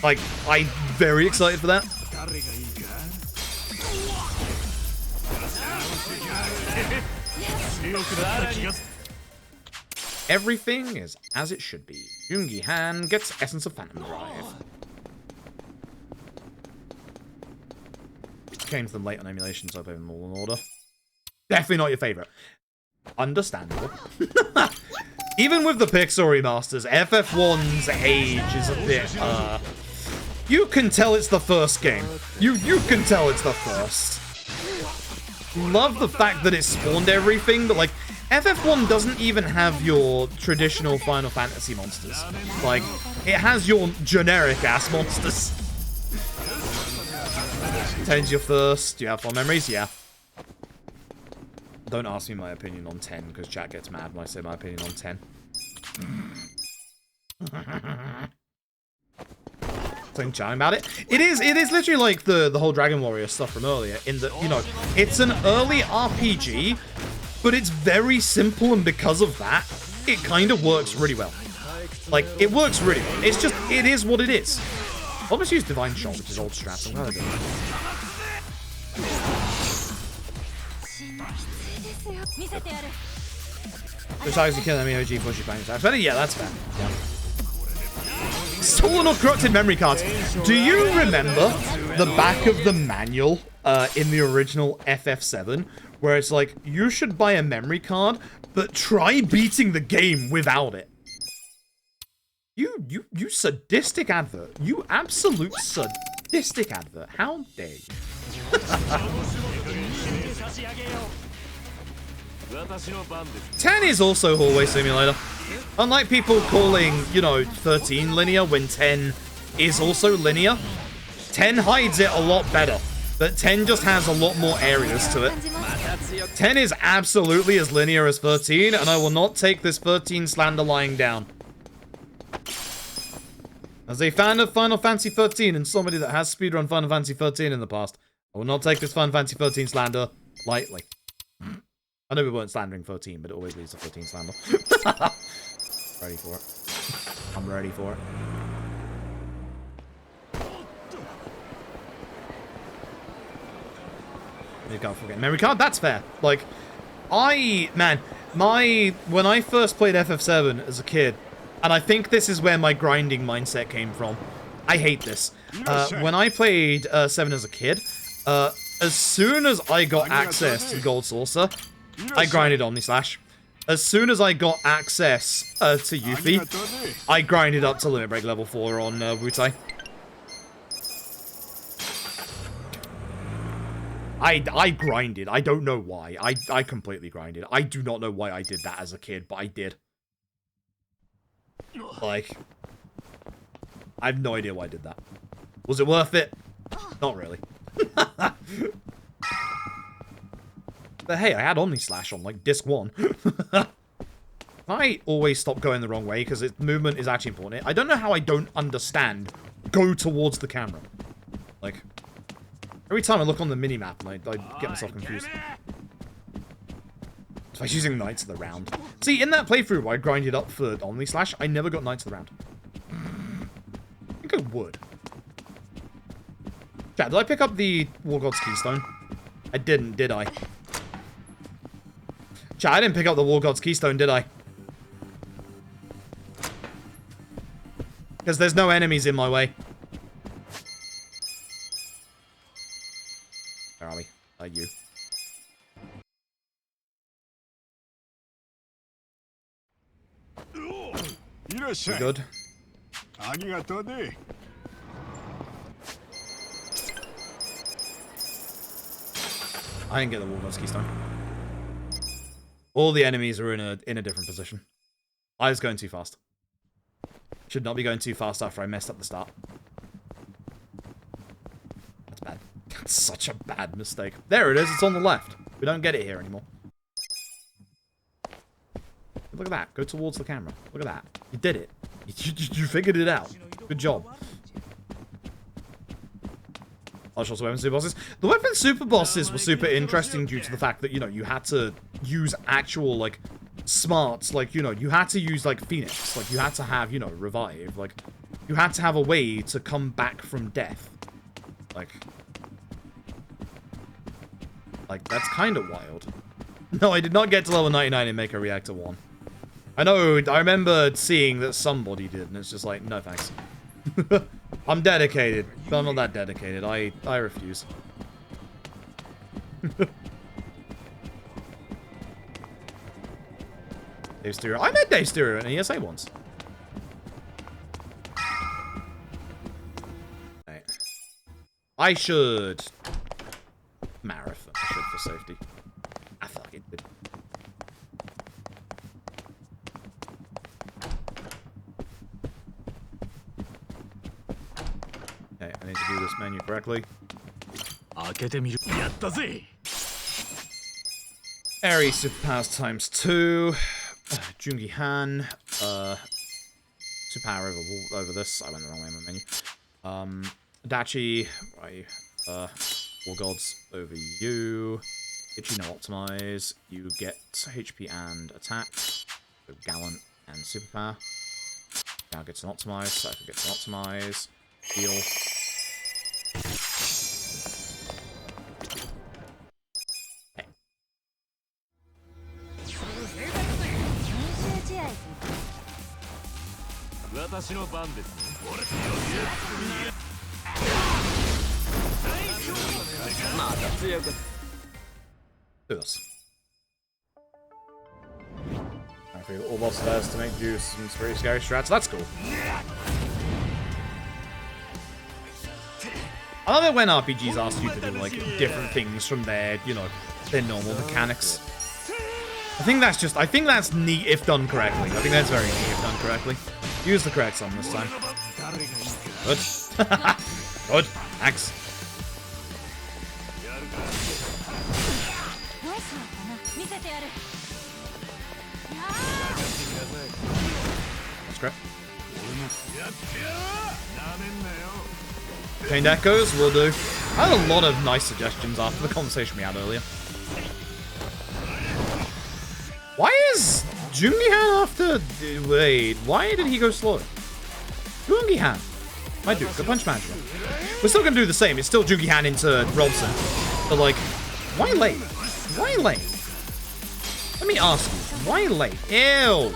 Like, I'm very excited for that. everything is as it should be. Jungi Han gets Essence of Phantom Drive. Change them late on emulation, so I play them all in order. Definitely not your favorite. Understandable. Even with the Pixel remasters, FF1's age is a bit, you can tell it's the first game. You can tell it's the first. Love the fact that it spawned everything, but, like, FF1 doesn't even have your traditional Final Fantasy monsters. Like, it has your generic-ass monsters. 10's your first. Do you have fond memories? Yeah. Don't ask me my opinion on 10, because chat gets mad when I say my opinion on 10. Something chatting about it. It is literally like the whole Dragon Warrior stuff from earlier, in that, you know, it's an early RPG, but it's very simple, and because of that, it kind of works really well. Like, it works really well. It's just, it is what it is. I'll just use Divine Shot, which is old strats. I'm glad I did that. Which I usually kill them OG for she bangs out. Yeah, that's fair. Yeah. Stolen or corrupted memory cards. Do you remember the back of the manual in the original FF7, where it's like, you should buy a memory card, but try beating the game without it? You sadistic advert. You absolute sadistic advert. How dare you? 10 is also Hallway Simulator. Unlike people calling, you know, 13 linear when 10 is also linear, 10 hides it a lot better. But 10 just has a lot more areas to it. 10 is absolutely as linear as 13, and I will not take this 13 slander lying down. As a fan of Final Fantasy 13 and somebody that has speedrun Final Fantasy 13 in the past, I will not take this Final Fantasy 13 slander lightly. I know we weren't slandering 13, but it always leads to 13 slander. Ready for it. I'm ready for it. You can't forget memory card. That's fair. Like, when I first played FF7 as a kid, and I think this is where my grinding mindset came from. I hate this. When I played 7 as a kid, as soon as I got access to Gold Saucer, I grinded Omnislash. As soon as I got access to Yuffie, I grinded up to Limit Break level 4 on Wutai. I grinded. I don't know why. I completely grinded. I do not know why I did that as a kid, but I did. Like, I have no idea why I did that. Was it worth it? Not really. But hey, I had Omnislash on, like, disc 1. I always stop going the wrong way, because movement is actually important. I don't know how I don't understand go towards the camera. Like, every time I look on the minimap, I get myself confused. So I was using Knights of the Round. See, in that playthrough where I grinded up for Omnislash, I never got Knights of the Round. I think I would. Chat, did I pick up the War God's Keystone? I didn't, did I? Chat, I didn't pick up the War God's Keystone, did I? Because there's no enemies in my way. Where are we? You. We good? I didn't get the War God's Keystone. All the enemies are in a different position. I was going too fast. Should not be going too fast after I messed up the start. That's bad. That's such a bad mistake. There it is. It's on the left. We don't get it here anymore. Look at that. Go towards the camera. Look at that. You did it. You figured it out. Good job. Also, weapon super bosses. The weapon super bosses were super interesting due to the fact that, you know, you had to use actual, like, smarts. Like, you know, you had to use, like, Phoenix. Like, you had to have, you know, revive. Like, you had to have a way to come back from death. Like, that's kind of wild. No, I did not get to level 99 in Mecha Reactor 1. I know, I remember seeing that somebody did, and it's just like, no thanks. I'm dedicated, but I'm not that dedicated. I refuse. Dave Stereo. I met Dave Stereo in an ESA once. Right. I should marathon. I should for safety. I fucking did. Okay, I need to do this menu correctly. Aries Superpowers times 2. Jungi Han. Superpower over this. I went the wrong way in my menu. Adachi. Right. War Gods over you. Ichi no Optimize. You get HP and attack. So Gallant and Superpower. Now gets an Optimize. Cypher gets an Optimize. Heal. Okay. Do this. I feel all bosses there to make you some pretty scary strats. That's cool. I love it when RPGs ask you to do like different things from their, you know, their normal mechanics. I think that's neat if done correctly. I think that's very neat if done correctly. Use the correct summon this time. Good. Good. Thanks. That's great. Chained Echoes will do. I had a lot of nice suggestions after the conversation we had earlier. Why is Jungi-han after... Wait, why did he go slow? Jungi-han. My dude, the punch manager. We're still going to do the same. It's still Jungi-han into Robson. But like, why late? Why late? Let me ask you, why late? Ew.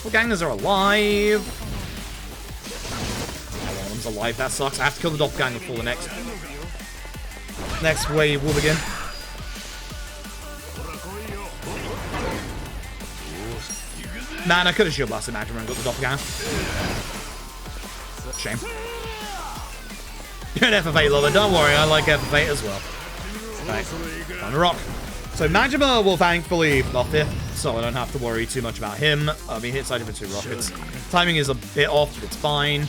Well, gangers are alive. One of them's alive, that sucks. I have to kill the doppelganger before the next wave will begin. Man, I could have shield blasted Magma and got the doppelganger. Shame. You're an FF8 lover, don't worry, I like FF8 as well. Right, time to rock. So Majima will thankfully buff it, so I don't have to worry too much about him. He hits side for 2 rockets. Timing is a bit off, but it's fine.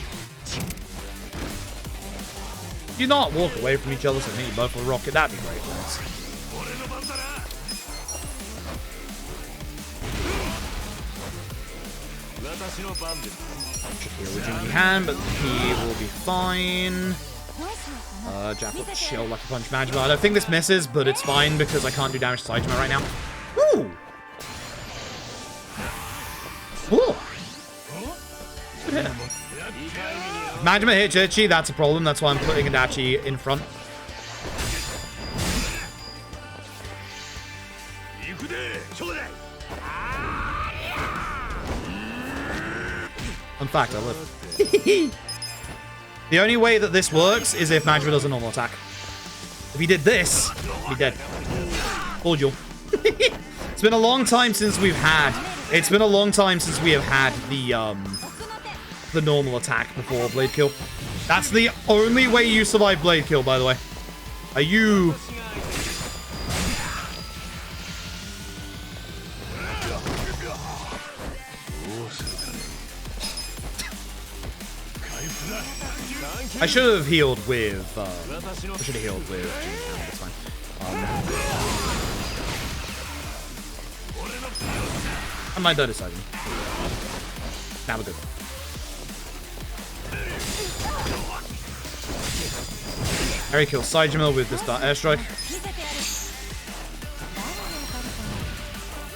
Do not walk away from each other, so I think you both will rocket. That'd be great. Thanks. Should heal with Jungi Han, but he will be fine. Jack will chill like a punch Majima. I don't think this misses, but it's fine because I can't do damage to Saitama right now. Ooh! Ooh! Good hit. If Majima hits Ichi, that's a problem. That's why I'm putting Adachi in front. In fact, I live. The only way that this works is if Majima does a normal attack. If he did this, he'd be dead. Told you. It's been a long time since we've had... It's been a long time since we have had the normal attack before Blade Kill. That's the only way you survive Blade Kill, by the way. Are you... I should have healed with, I should have healed with Jungi-han, that's fine. I might die deciding. Now we're good. Harry kills Saitama with this airstrike.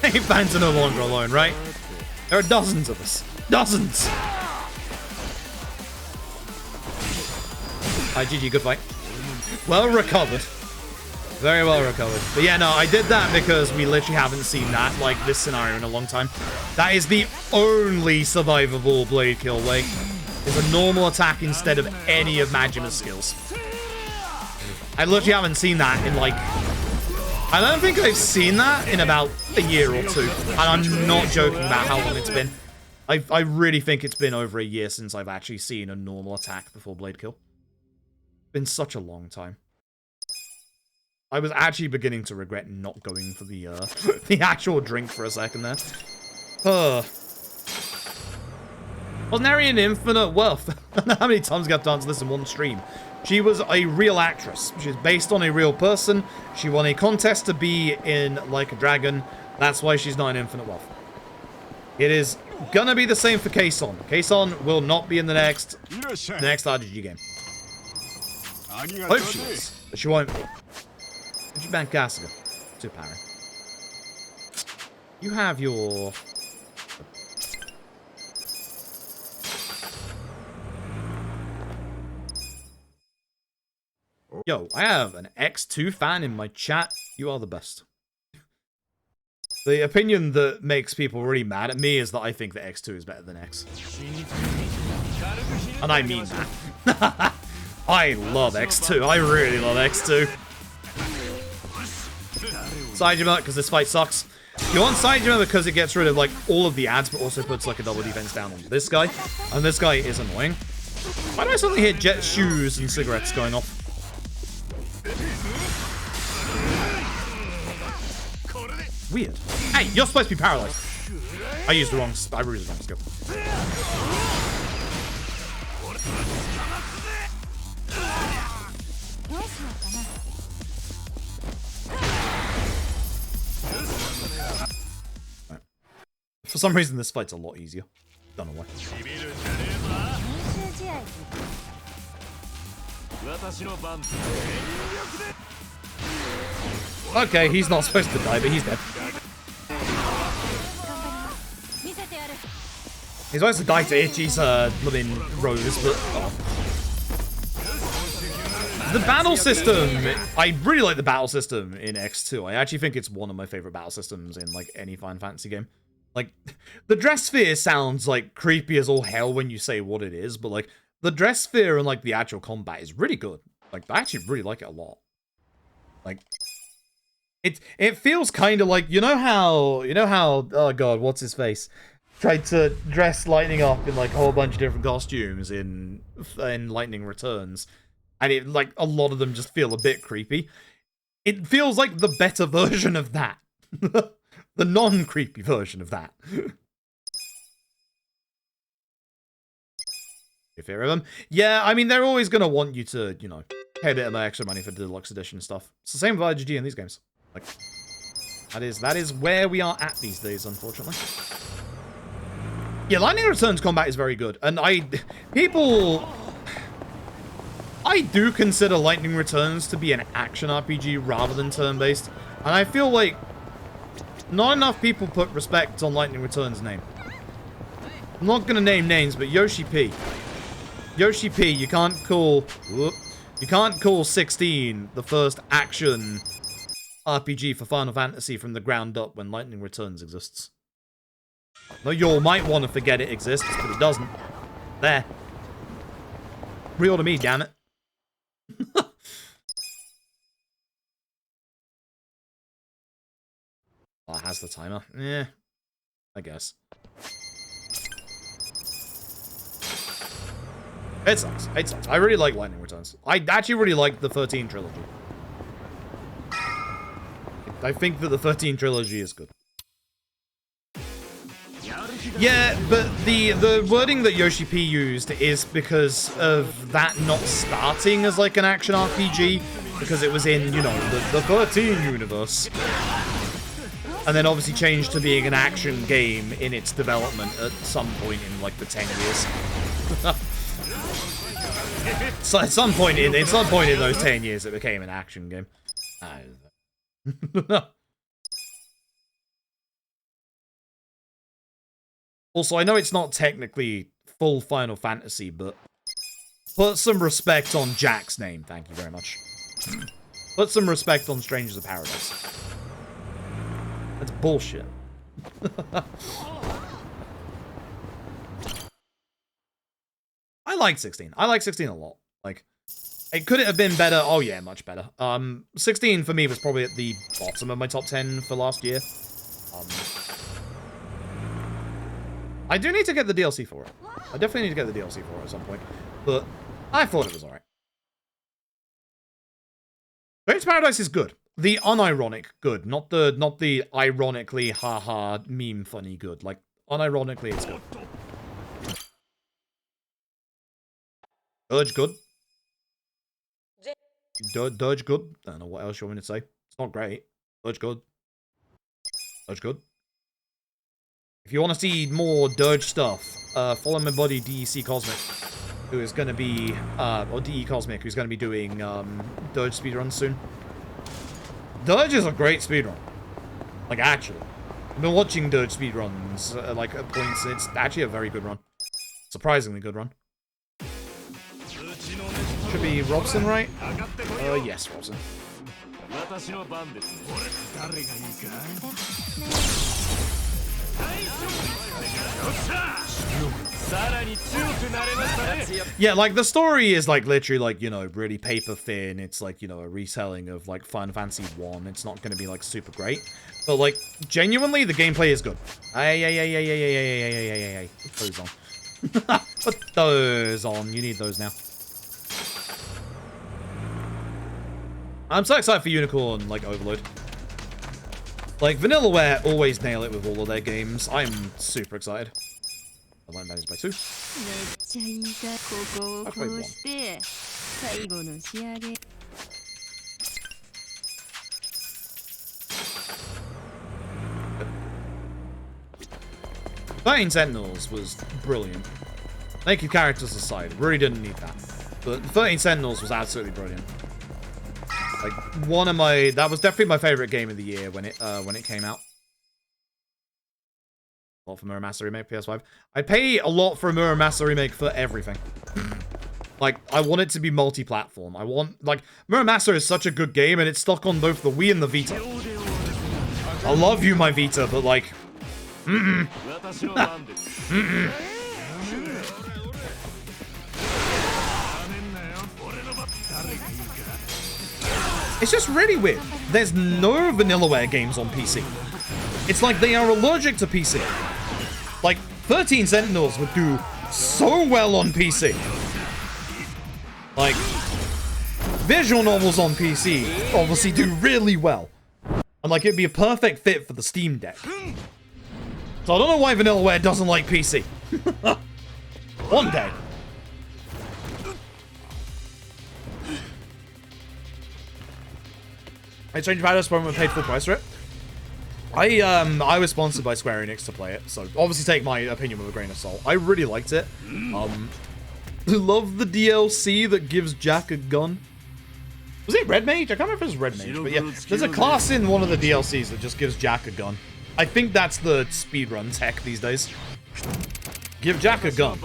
Hey, fans are no longer alone, right? There are dozens of us. Dozens! Hi, GG, good fight. Well recovered. Very well recovered. But yeah, no, I did that because we literally haven't seen that, like, this scenario in a long time. That is the only survivable blade kill way. Is a normal attack instead of any of Majima's skills. I literally haven't seen that in, like... I don't think I've seen that in about a year or two. And I'm not joking about how long it's been. I really think it's been over a year since I've actually seen a normal attack before blade kill. Been such a long time. I was actually beginning to regret not going for the the actual drink for a second there. Wasn't Harry in Infinite Wealth? I don't know how many times I got to answer this in one stream. She was a real actress. She's based on a real person. She won a contest to be in Like a Dragon. That's why she's not in Infinite Wealth. It is gonna be the same for Kason. Kason will not be in the next RGG game. Hope she is, but she won't be. Did you ban Gassiga? Too powering. You have your... Yo, I have an X2 fan in my chat. You are the best. The opinion that makes people really mad at me is that I think that X2 is better than X. And I mean that. I love X2. I really love X2. Saejima, because this fight sucks. You want Saejima because it gets rid of, like, all of the ads, but also puts, like, a double defense down on this guy. And this guy is annoying. Why do I suddenly hear Jet's shoes and cigarettes going off? Weird. Hey, you're supposed to be paralyzed. I used the wrong skill. For some reason, this fight's a lot easier. Don't know why. Okay, he's not supposed to die, but he's dead. He's supposed to die to Ichi's living rose, but... Oh. The battle system... I really like the battle system in X2. I actually think it's one of my favorite battle systems in, like, any Final Fantasy game. Like, the dress sphere sounds, like, creepy as all hell when you say what it is, but, like, the dress sphere and, like, the actual combat is really good. Like, I actually really like it a lot. Like, it feels kind of like, you know how, oh god, what's his face? Tried to dress Lightning up in, like, a whole bunch of different costumes in Lightning Returns. And it, like, a lot of them just feel a bit creepy. It feels like the better version of that. The non-creepy version of that. You fear of them? Yeah, I mean, they're always going to want you to, you know, pay a bit of extra money for deluxe edition stuff. It's the same with RGG in these games. Like, that is where we are at these days, unfortunately. Yeah, Lightning Returns combat is very good. And I do consider Lightning Returns to be an action RPG rather than turn-based. And I feel like not enough people put respect on Lightning Returns' name. I'm not going to name names, but Yoshi P. Yoshi P, you can't call 16 the first action RPG for Final Fantasy from the ground up when Lightning Returns exists. No, you all might want to forget it exists, but it doesn't. There. Real to me, damn it. Oh, it has the timer. Yeah, I guess. It sucks. It sucks. I really like Lightning Returns. I actually really like the 13 trilogy. I think that the 13 trilogy is good. Yeah, but the wording that Yoshi P used is because of that not starting as like an action RPG, because it was in, you know, the 13 universe. And then obviously changed to being an action game in its development at some point in like the 10 years. So at some point in those 10 years it became an action game. Also, I know it's not technically full Final Fantasy, but put some respect on Jack's name, thank you very much. Put some respect on Strangers of Paradise. That's bullshit. I like 16. I like 16 a lot. Like, it could it have been better? Oh yeah, much better. 16 for me was probably at the bottom of my top 10 for last year. I do need to get the DLC for it. I definitely need to get the DLC for it at some point. But I thought it was alright. Strange Paradise is good. The unironic good, not the ironically haha meme funny good. Like, unironically it's good. Dirge good. Dirge good. I don't know what else you want me to say. It's not great. Dirge good. Dirge good. If you want to see more Dirge stuff, follow my buddy DEC Cosmic, who is going to be, or DE Cosmic, who's going to be doing Dirge speedruns soon. Dirge is a great speedrun. Like, actually. I've been watching Dirge speedruns, like, at points, and it's actually a very good run. Surprisingly good run. Should be Robson, right? Yes, Robson. Yeah, like, the story is, like, literally, like, you know, really paper thin. It's, like, you know, a retelling of, like, Final Fantasy 1. It's not going to be, like, super great. But, like, genuinely, the gameplay is good. Hey. Put those on. Put those on. You need those now. I'm so excited for Unicorn, like, Overload. Like, Vanillaware always nail it with all of their games. I'm super excited. I line managed by 2. I've played 1. 13 Sentinels was brilliant. Naked characters aside, really didn't need that. But 13 Sentinels was absolutely brilliant. Like, one of my... That was definitely my favorite game of the year when it came out. A lot for Muramasa Remake, PS5. I pay a lot for a Muramasa Remake for everything. Like, I want it to be multi-platform. I want... Like, Muramasa is such a good game, and it's stuck on both the Wii and the Vita. I love you, my Vita, but, like... It's just really weird. There's no Vanillaware games on PC. It's like they are allergic to PC. Like, 13 Sentinels would do so well on PC. Like, visual novels on PC obviously do really well. And, like, it'd be a perfect fit for the Steam Deck. So I don't know why Vanillaware doesn't like PC. One day. I changed Paradise Program and paid full price for it. I was sponsored by Square Enix to play it, so obviously take my opinion with a grain of salt. I really liked it. Love the DLC that gives Jack a gun. Was it Red Mage? I can't remember if it was Red Mage, but yeah. There's a class in one of the DLCs that just gives Jack a gun. I think that's the speedrun tech these days. Give Jack a gun.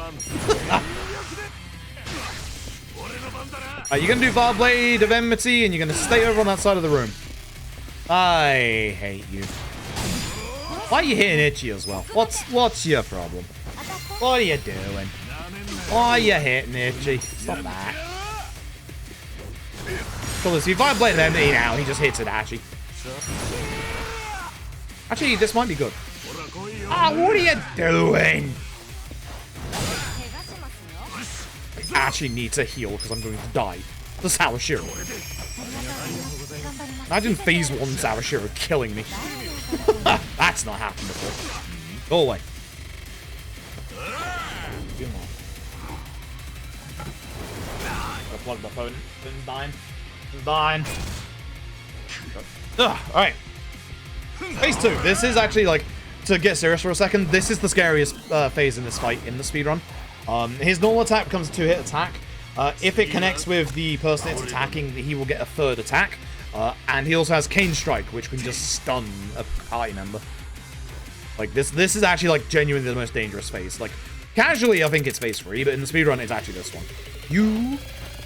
You're gonna do Varblade of Enmity, and you're gonna stay over on that side of the room. I hate you. Why are you hitting Itchy as well? What's your problem? What are you doing? Why are you hitting Itchy? Stop that. Cool, so if Varblade of Enmity now, he just hits it, actually. Actually, this might be good. Ah, what are you doing? I actually need to heal because I'm going to die. The Sawashiro. Imagine phase 1 Sawashiro killing me. That's not happened before. Go away. I'll plug my phone. Phone's dying. It's dying. Alright. Phase 2. This is actually, like, to get serious for a second, this is the scariest phase in this fight in the speedrun. His normal attack becomes a 2-hit attack. If it connects with the person it's attacking, he will get a 3rd attack. And he also has Cane Strike, which can just stun a party member. Like, this is actually, like, genuinely the most dangerous phase. Like, casually, I think it's phase 3, but in the speedrun, it's actually this one. You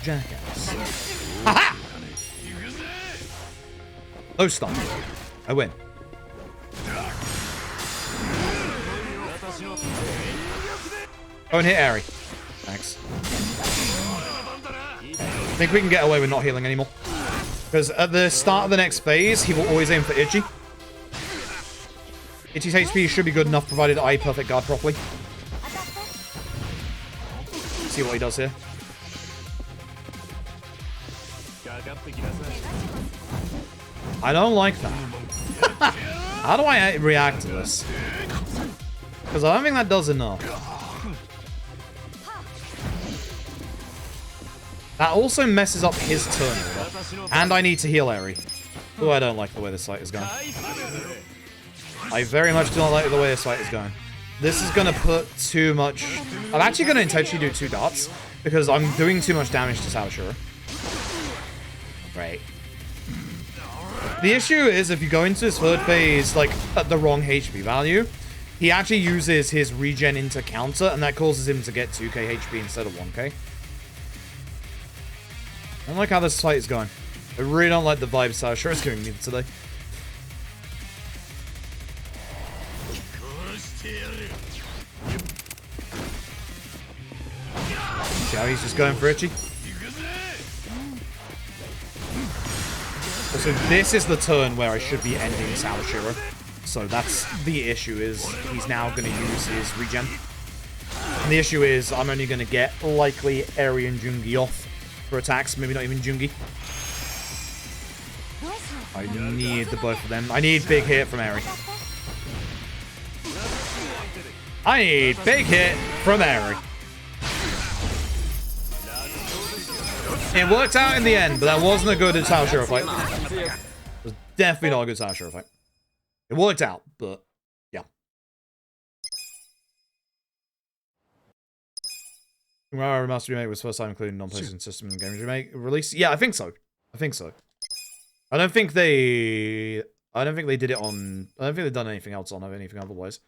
jackass. Haha! No stun. I win. Go and hit Airy. Thanks. I think we can get away with not healing anymore. Because at the start of the next phase, he will always aim for Itchy. Itchy's HP should be good enough provided I perfect guard properly. See what he does here. I don't like that. How do I react to this? Because I don't think that does enough. That also messes up his turn order. And I need to heal Airy. Oh, I don't like the way this fight is going. I very much do not like the way this fight is going. This is going to put too much... I'm actually going to intentionally do 2 darts. Because I'm doing too much damage to Sawashura. Right. The issue is if you go into his third phase, like, at the wrong HP value, he actually uses his regen into counter, and that causes him to get 2k HP instead of 1k. I don't like how this fight is going. I really don't like the vibes Sawashura's giving me today. See how he's just going for Itchy? Also, this is the turn where I should be ending Sawashura. So that's the issue, is he's now going to use his regen. And the issue is I'm only going to get likely Airy and Jungi off for attacks, maybe not even Jungi. I need the both of them. I need big hit from Airy. I need big hit from Airy. It worked out in the end, but that wasn't a good Sawashura fight. It was definitely not a good Sawashura fight. It worked out, but yeah. Tomorrow Remastered Remake was the first time including non-PlayStation system in the game remake release. Yeah, I think so. I think so. I don't think they did it on... I don't think they've done anything else on anything otherwise.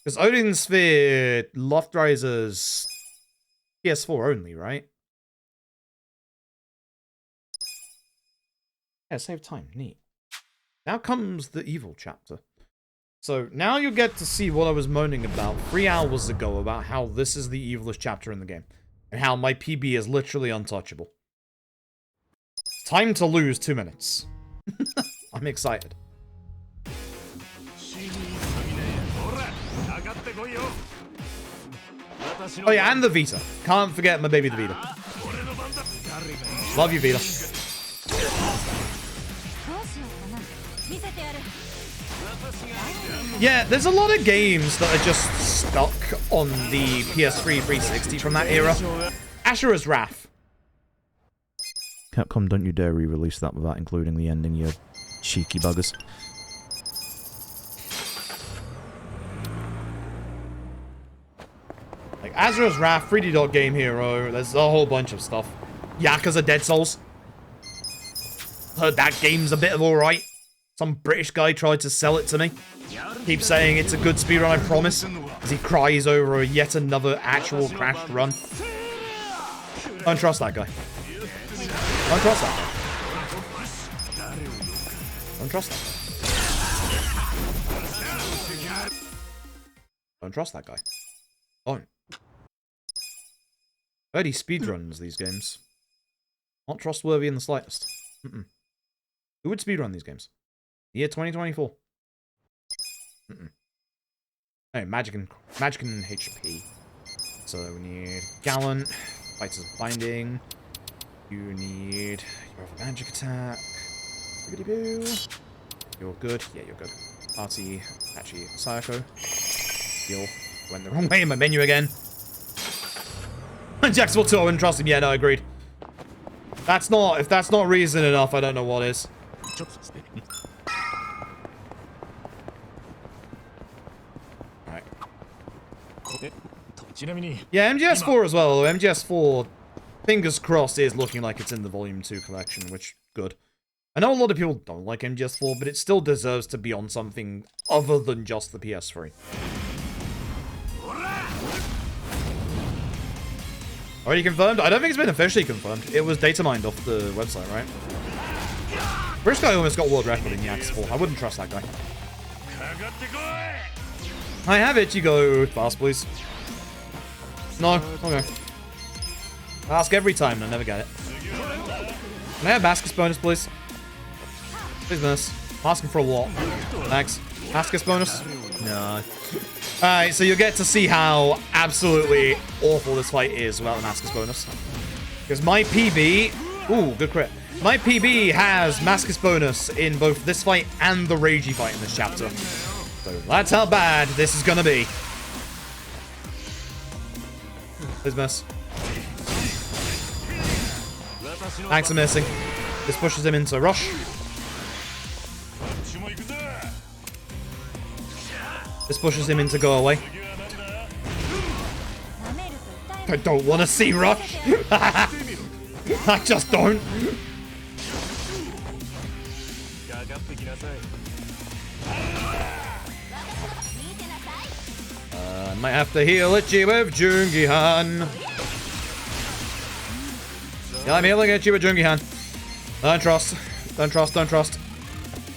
Because Odin Sphere, Loftriser's PS4 only, right? Yeah, save time. Neat. Now comes the evil chapter. So now you get to see what I was moaning about 3 hours ago about how this is the evilest chapter in the game. And how my PB is literally untouchable. Time to lose 2 minutes. I'm excited. Oh yeah, and the Vita. Can't forget my baby the Vita. Love you, Vita. Yeah, there's a lot of games that are just stuck on the PS3 360 from that era. Ashura's Wrath. Capcom, don't you dare re-release that without including the ending, you cheeky buggers. Like, Azura's Wrath, 3D Dot Game Hero, there's a whole bunch of stuff. Yakuza Dead Souls. Heard that game's a bit of alright. Some British guy tried to sell it to me. Keeps saying it's a good speedrun, I promise. As he cries over yet another actual crashed run. Don't trust that guy. Don't trust that guy. Don't trust that guy. Don't trust that guy. Don't. Heard he speedruns these games. Not trustworthy in the slightest. Mm-mm. Who would speedrun these games? Year 2024. Mm-mm. Hey, Magic and HP. So we need Gallant, Fighter's Binding. You need your other magic attack. Boo. You're good. Yeah, you're good. Party, actually, Sayako. Heal. Went the wrong way in my menu again. Jacksonville 2, I wouldn't trust him. Yeah, no, agreed. If that's not reason enough, I don't know what is. Alright. Yeah, MGS4 as well, although MGS4, fingers crossed, is looking like it's in the Volume 2 collection, which, good. I know a lot of people don't like MGS4, but it still deserves to be on something other than just the PS3. Already confirmed? I don't think it's been officially confirmed. It was data mined off the website, right? First guy almost got world record in Yakuza 4. I wouldn't trust that guy. I have Ichigo. Fast, please. No? Okay. I ask every time and I never get it. Can I have Mascus bonus, please? Please, miss. I'm asking for a lot. Thanks. Mascus bonus? No. Alright, so you'll get to see how absolutely awful this fight is without the Mascus bonus. Because my PB... Ooh, good crit. My PB has Mascus bonus in both this fight and the Reiji fight in this chapter. So that's how bad this is gonna be. Please miss. Thanks for missing. This pushes him into rush. This pushes him into go away. I don't want to see rush. I just don't. Might have to heal Ichi with Jungi-han. Yeah, I'm healing Ichi with Jungi-han. Don't trust. Don't trust, don't trust.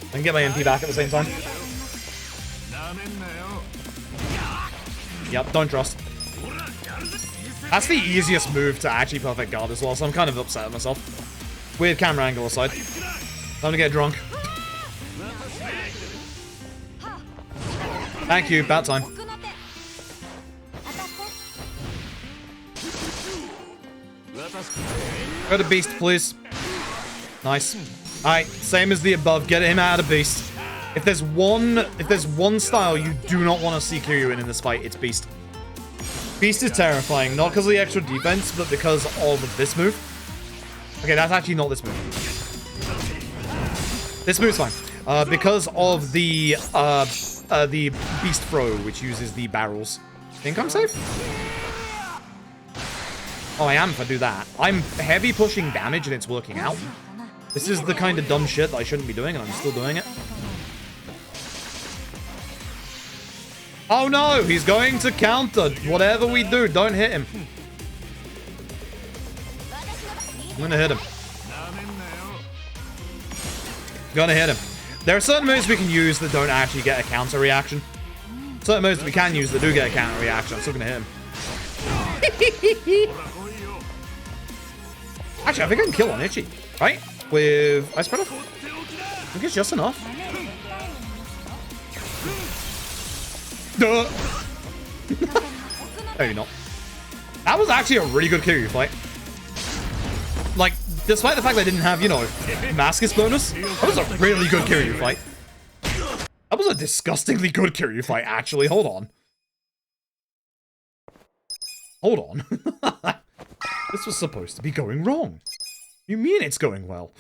I can get my MP back at the same time. Yep, don't trust. That's the easiest move to actually perfect guard as well, so I'm kind of upset at myself. Weird camera angle aside. Time to get drunk. Thank you, about time. Go to beast, please. Nice. Alright, same as the above. Get him out of beast. If there's one style you do not want to see Kiryu in this fight, it's beast. Beast is terrifying, not because of the extra defense, but because of this move. Okay, that's actually not this move. This move's fine. Because of the beast throw, which uses the barrels. Think I'm safe? Oh, I am if I do that. I'm heavy pushing damage and it's working out. This is the kind of dumb shit that I shouldn't be doing and I'm still doing it. Oh no, he's going to counter. Whatever we do, don't hit him. I'm gonna hit him. Gonna hit him. There are certain moves we can use that don't actually get a counter reaction. Certain moves that we can use that do get a counter reaction. I'm still gonna hit him. Actually, I think I can kill on Ichi, right? With Ice Spreader? I think it's just enough. Duh. Maybe not. That was actually a really good Kiryu fight. Like, despite the fact that I didn't have, you know, Mascus bonus, that was a really good Kiryu fight. That was a disgustingly good Kiryu fight, actually. Hold on. Hold on. This was supposed to be going wrong. You mean it's going well?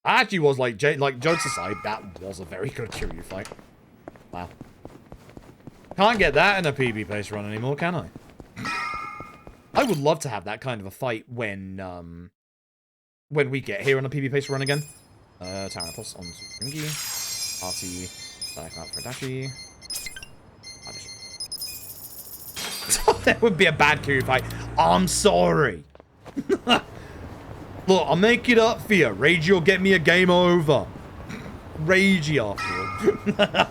Actually was, like, jokes aside, that was a very good Kiryu fight. Wow. Can't get that in a PB pace run anymore, can I? I would love to have that kind of a fight when we get here on a PB pace run again. Tower plus on to Ringi. Party. Back out for Dashi. That would be a bad Kiryu fight. I'm sorry. Look, I'll make it up for you. Reiji will get me a game over. Reiji after all.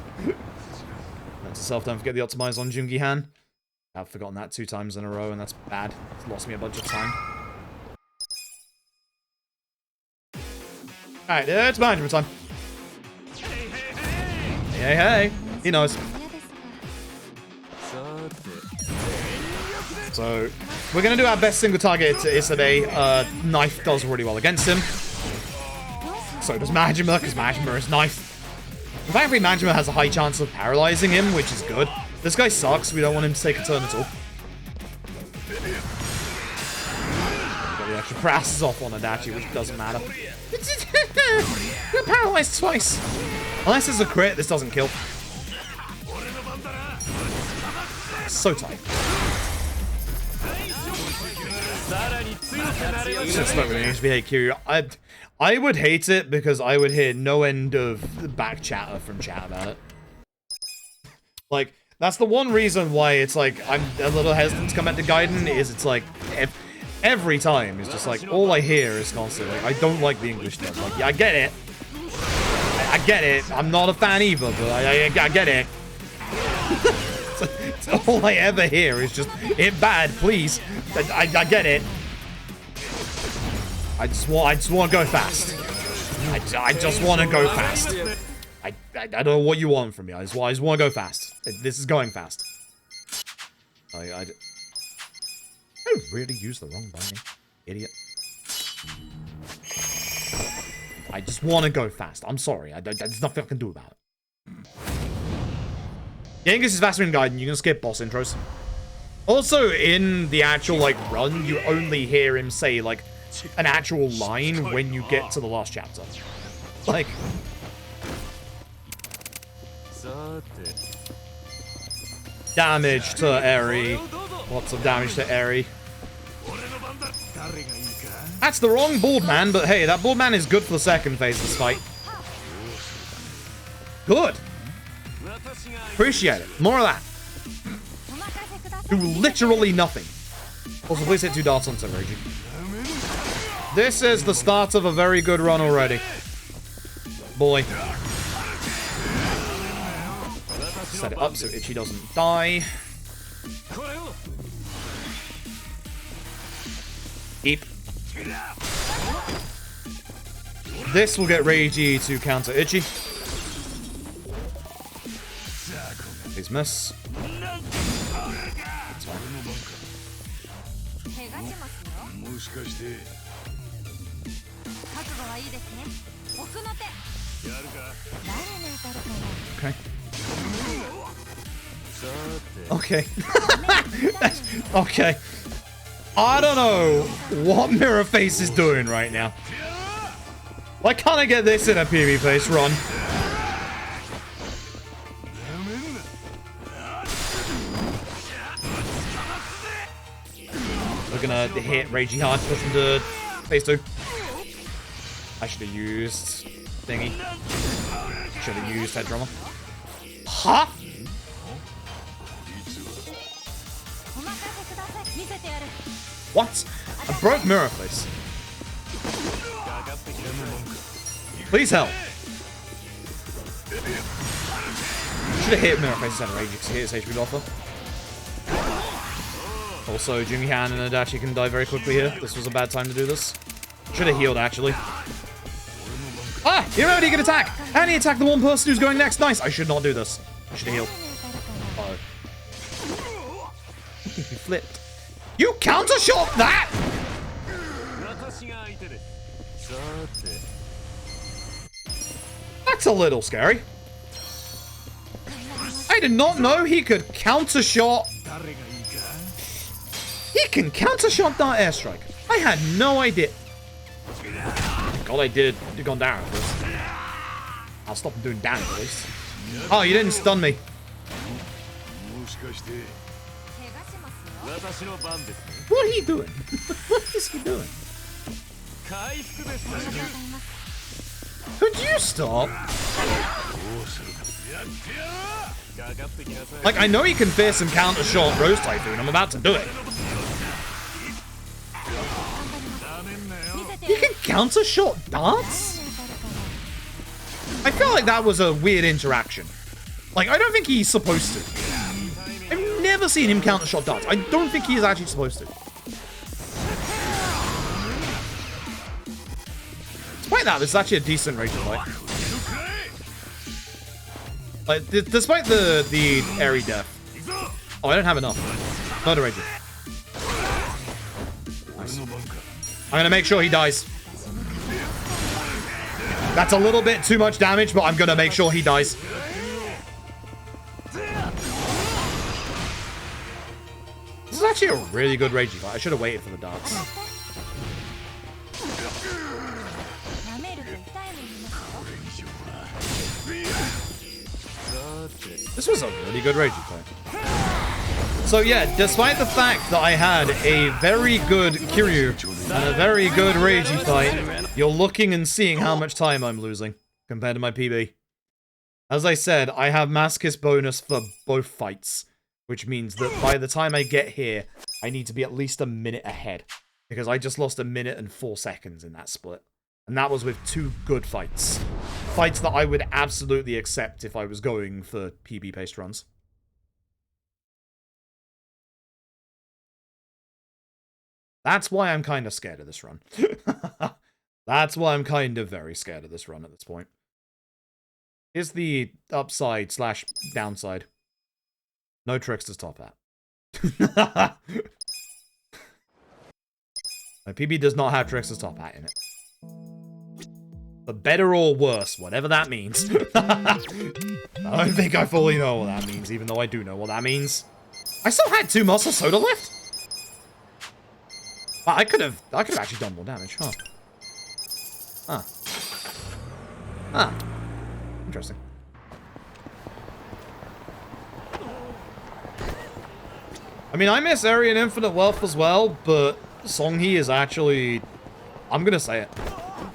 Note to self, don't forget the optimize on Jungi-han. I've forgotten that 2 times in a row, and that's bad. It's lost me a bunch of time. Alright, it's management time. Hey, hey. He knows. So, we're going to do our best single target to Isobe. Knife does really well against him. So does Majima, because Majima is Knife. In fact, Majima has a high chance of paralyzing him, which is good. This guy sucks. We don't want him to take a turn at all. Got the extra passes off on Adachi, which doesn't matter. You're paralyzed twice. Unless it's a crit, this doesn't kill. So tight. It's not really HB hate Kiryu. I would hate it because I would hear no end of back chatter from chat about it. Like, that's the one reason why it's like I'm a little hesitant to come back to Gaiden, is it's like every time is just like, all I hear is constantly, like, I don't like the English dub. Like, yeah, I get it. I get it. I'm not a fan either, but I get it. It's all I ever hear is just, hit bad, please. I get it. I just want to go fast. I just want to go fast. I don't know what you want from me. I just want to go fast. This is going fast. I really used the wrong binding. Idiot. I just want to go fast. I'm sorry. There's nothing I can do about it. Genghis is faster in Gaiden. You can skip boss intros. Also, in the actual, like, run, you only hear him say, like, an actual line when you get to the last chapter. Like... damage to Eri. Lots of damage to Eri. That's the wrong bald man, but hey, that bald man is good for the second phase of this fight. Good. Appreciate it. More of that. Do literally nothing. Also, please hit 2 darts on Reiji. This is the start of a very good run already. Boy. Set it up so Ichi doesn't die. Keep. This will get Reiji to counter Ichi. Please miss. That's fine. Okay. Okay. Okay. I don't know what Mirror Face is doing right now. Why can't I get this in a PB Face run? We're gonna hit Reiji hard, push him to phase 2. I should have used thingy. Should have used head drummer. Huh? What? I broke Mirror Face. Please help. Should have hit Mirror Face instead of Reiji because he hit his HP buffer. Also, Jimmy Han and Adachi can die very quickly here. This was a bad time to do this. Should have healed, actually. Ah! He remembered he could attack! And he attacked the one person who's going next. Nice! I should not do this. I should have healed. Uh-oh. He flipped. You counter-shot that?! That's a little scary. I did not know he could counter-shot... He can counter-shot that airstrike. I had no idea. God, I did gone down first. I'll stop doing damage at least. Oh, you didn't stun me. What are you doing? What is he doing? Could you stop? Like, I know he can fear some counter shot Rose Typhoon. I'm about to do it. He can counter shot darts? I feel like that was a weird interaction. Like, I don't think he's supposed to. I've never seen him counter shot darts. I don't think he is actually supposed to. Despite that, this is actually a decent Raging fight. Like, despite the airy death. Oh, I don't have enough. Murder Raging. Nice. I'm gonna make sure he dies. That's a little bit too much damage, but I'm gonna make sure he dies. This is actually a really good Raging fight. I should have waited for the darts. This was a really good Raging fight. So yeah, despite the fact that I had a very good Kiryu and a very good Reiji fight, you're looking and seeing how much time I'm losing compared to my PB. As I said, I have Masochist bonus for both fights, which means that by the time I get here, I need to be at least a minute ahead Because I just lost 1 minute and 4 seconds in that split. And that was with 2 good fights. Fights that I would absolutely accept if I was going for PB-paced runs. That's why I'm kind of scared of this run. That's why I'm kind of very scared of this run at this point. Here's the upside slash downside. No tricks to top at. My PB does not have tricks to top hat in it. But better or worse, whatever that means. I don't think I fully know what that means, even though I do know what that means. I still had 2 Monster Soda left. I could have actually done more damage, huh? Interesting. I mean, I miss Aryan Infinite Wealth as well, but Songhee is actually... I'm gonna say it.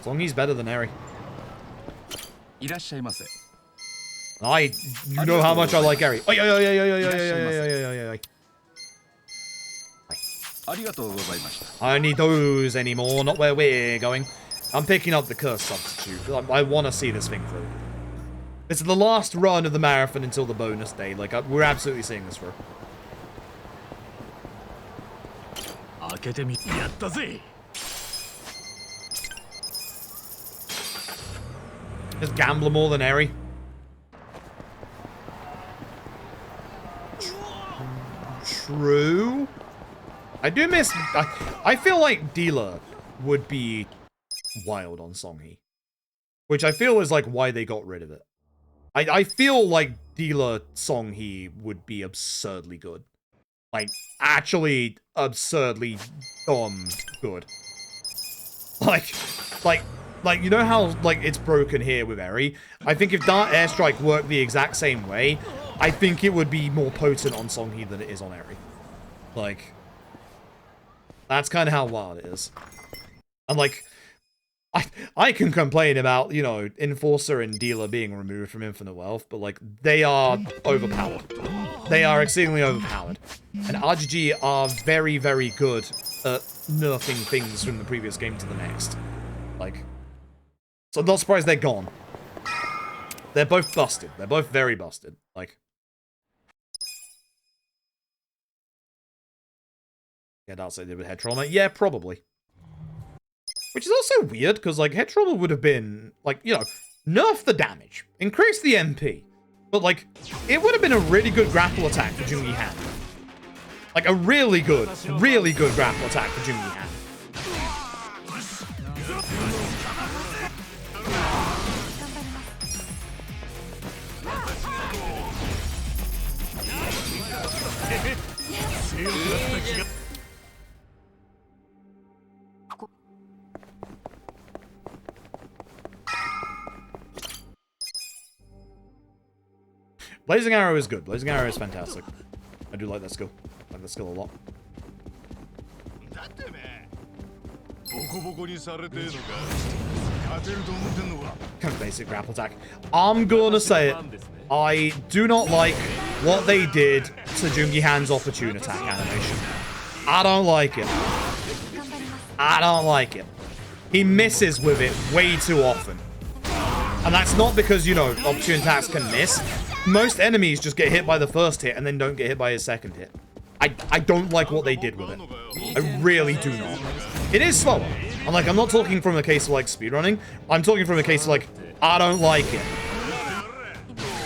Songhee's better than Eri. You know how much I like Eri. I don't need those anymore, not where we're going. I'm picking up the curse substitute. I want to see this thing through. It's the last run of the marathon until the bonus day. Like, we're absolutely seeing this through. Is Gambler more than Eri? True. I do miss... I feel like Dealer would be wild on Songhee. Which I feel is like why they got rid of it. I feel like Dealer Songhee would be absurdly good. Like, actually absurdly dumb good. Like, you know how, like, it's broken here with Eri? I think if Dart Airstrike worked the exact same way, I think it would be more potent on Songhee than it is on Eri. Like, that's kind of how wild it is. And, like, I can complain about, you know, Enforcer and Dealer being removed from Infinite Wealth, but, like, they are overpowered. They are exceedingly overpowered. And RGG are very, very good at nerfing things from the previous game to the next. Like, so I'm not surprised they're gone. They're both busted. They're both very busted. Like, yeah, that's what they did with Head Trauma. Yeah, probably. Which is also weird, because, like, Head Trauma would have been, like, you know, nerf the damage, increase the MP. But, like, it would have been a really good grapple attack for Jungi Han. Like, a really good grapple attack for Jungi Han. Blazing Arrow is good. Blazing Arrow is fantastic. I do like that skill. I like that skill a lot. Kind of basic grapple attack. I'm gonna say it. I do not like what they did to Jungi Han's opportune attack animation. I don't like it. I don't like it. He misses with it way too often. And that's not because, you know, opportune attacks can miss. Most enemies just get hit by the first hit and then don't get hit by his second hit. I don't like what they did with it. I really do not. It is slower. And, like, I'm not talking from a case of, like, speedrunning. I'm talking from a case of, like, I don't like it.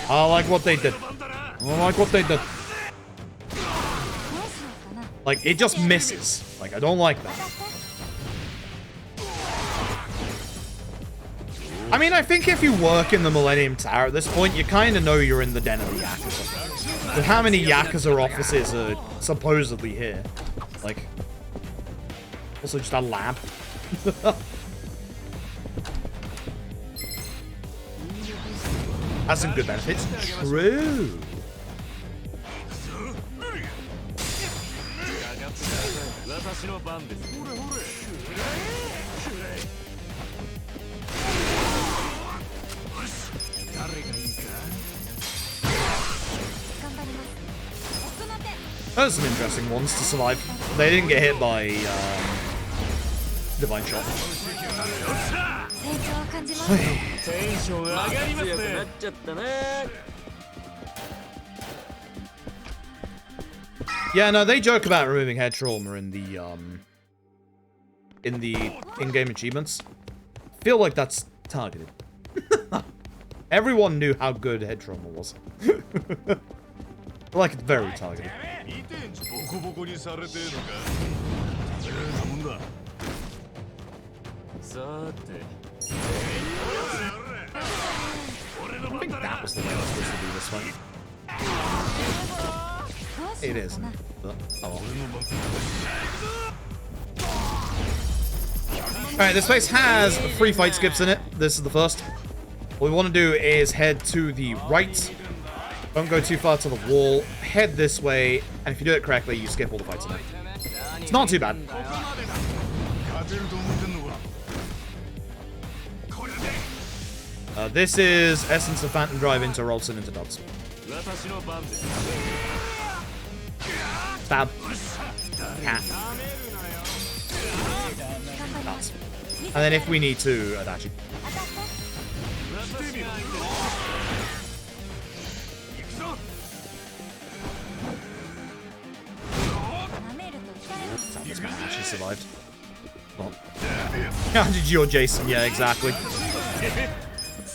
I don't like what they did. I don't like what they did. Like, it just misses. Like, I don't like that. I mean, I think if you work in the Millennium Tower at this point, you kind of know you're in the den of the Yakuza. But how many Yakuza offices are supposedly here? Like, also just a lab. Has some good benefits. True. Those are some interesting ones to survive. They didn't get hit by Divine shot. Yeah, no, they joke about removing head trauma in the in-game achievements. I feel like that's targeted. Everyone knew how good head trauma was. Like, it's very targeted. I think that was the way I was supposed to do this fight. It isn't, but oh well. Alright, this place has 3 fight skips in it. This is the first. What we want to do is head to the right. Don't go too far to the wall. Head this way, and if you do it correctly, you skip all the fights in it. It's not too bad. This is Essence of Phantom Drive into Rolson into Dots. Stab. Cat. Dots. And then if we need to, Adachi. This man actually survived. Well, how did you or Jason? Yeah, exactly.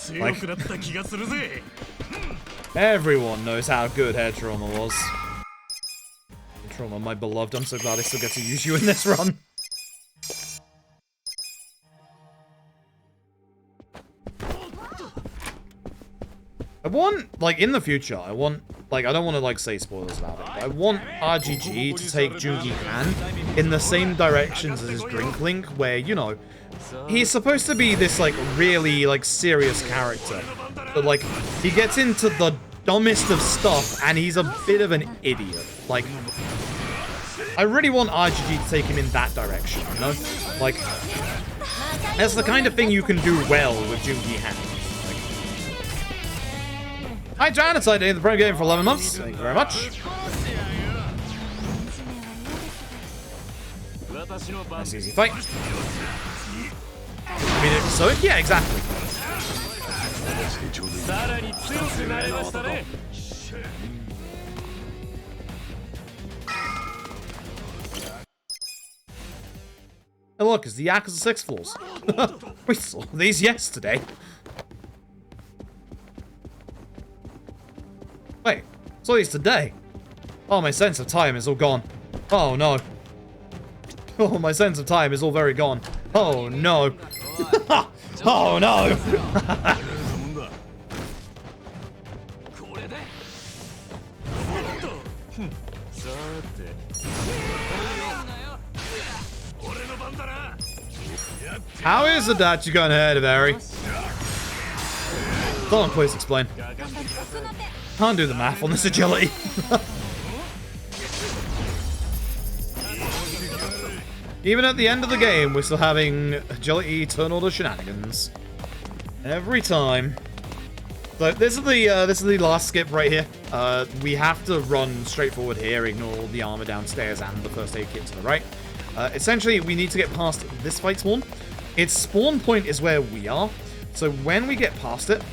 Like, everyone knows how good Head Trauma was. Head Trauma, my beloved. I'm so glad I still get to use you in this run. I want, like, in the future, I want, like, I don't want to, like, say spoilers about it, but I want RGG to take Jungi Han in the same directions as his Drink Link, where, you know, he's supposed to be this, like, really, like, serious character. But, like, he gets into the dumbest of stuff, and he's a bit of an idiot. Like, I really want RGG to take him in that direction, you know? Like, that's the kind of thing you can do well with Jungi Han. Hi, John. It's the pro game for 11 months. Thank you very much. Nice easy fight. I mean, so yeah, exactly. Oh, look, it's the Yakuza 6 floors. We saw these yesterday. Wait, saw these today. Oh, my sense of time is all gone. Oh, no. Oh, my sense of time is all very gone. Oh, no. Oh, no. How is it that you got ahead of Harry? Someone please explain. Can't do the math on this agility. Even at the end of the game, we're still having agility turn all the shenanigans. Every time. So this is the last skip right here. We have to run straight forward here, ignore the armor downstairs and the first aid kit to the right. Essentially, we need to get past this fight spawn. Its spawn point is where we are. So when we get past it,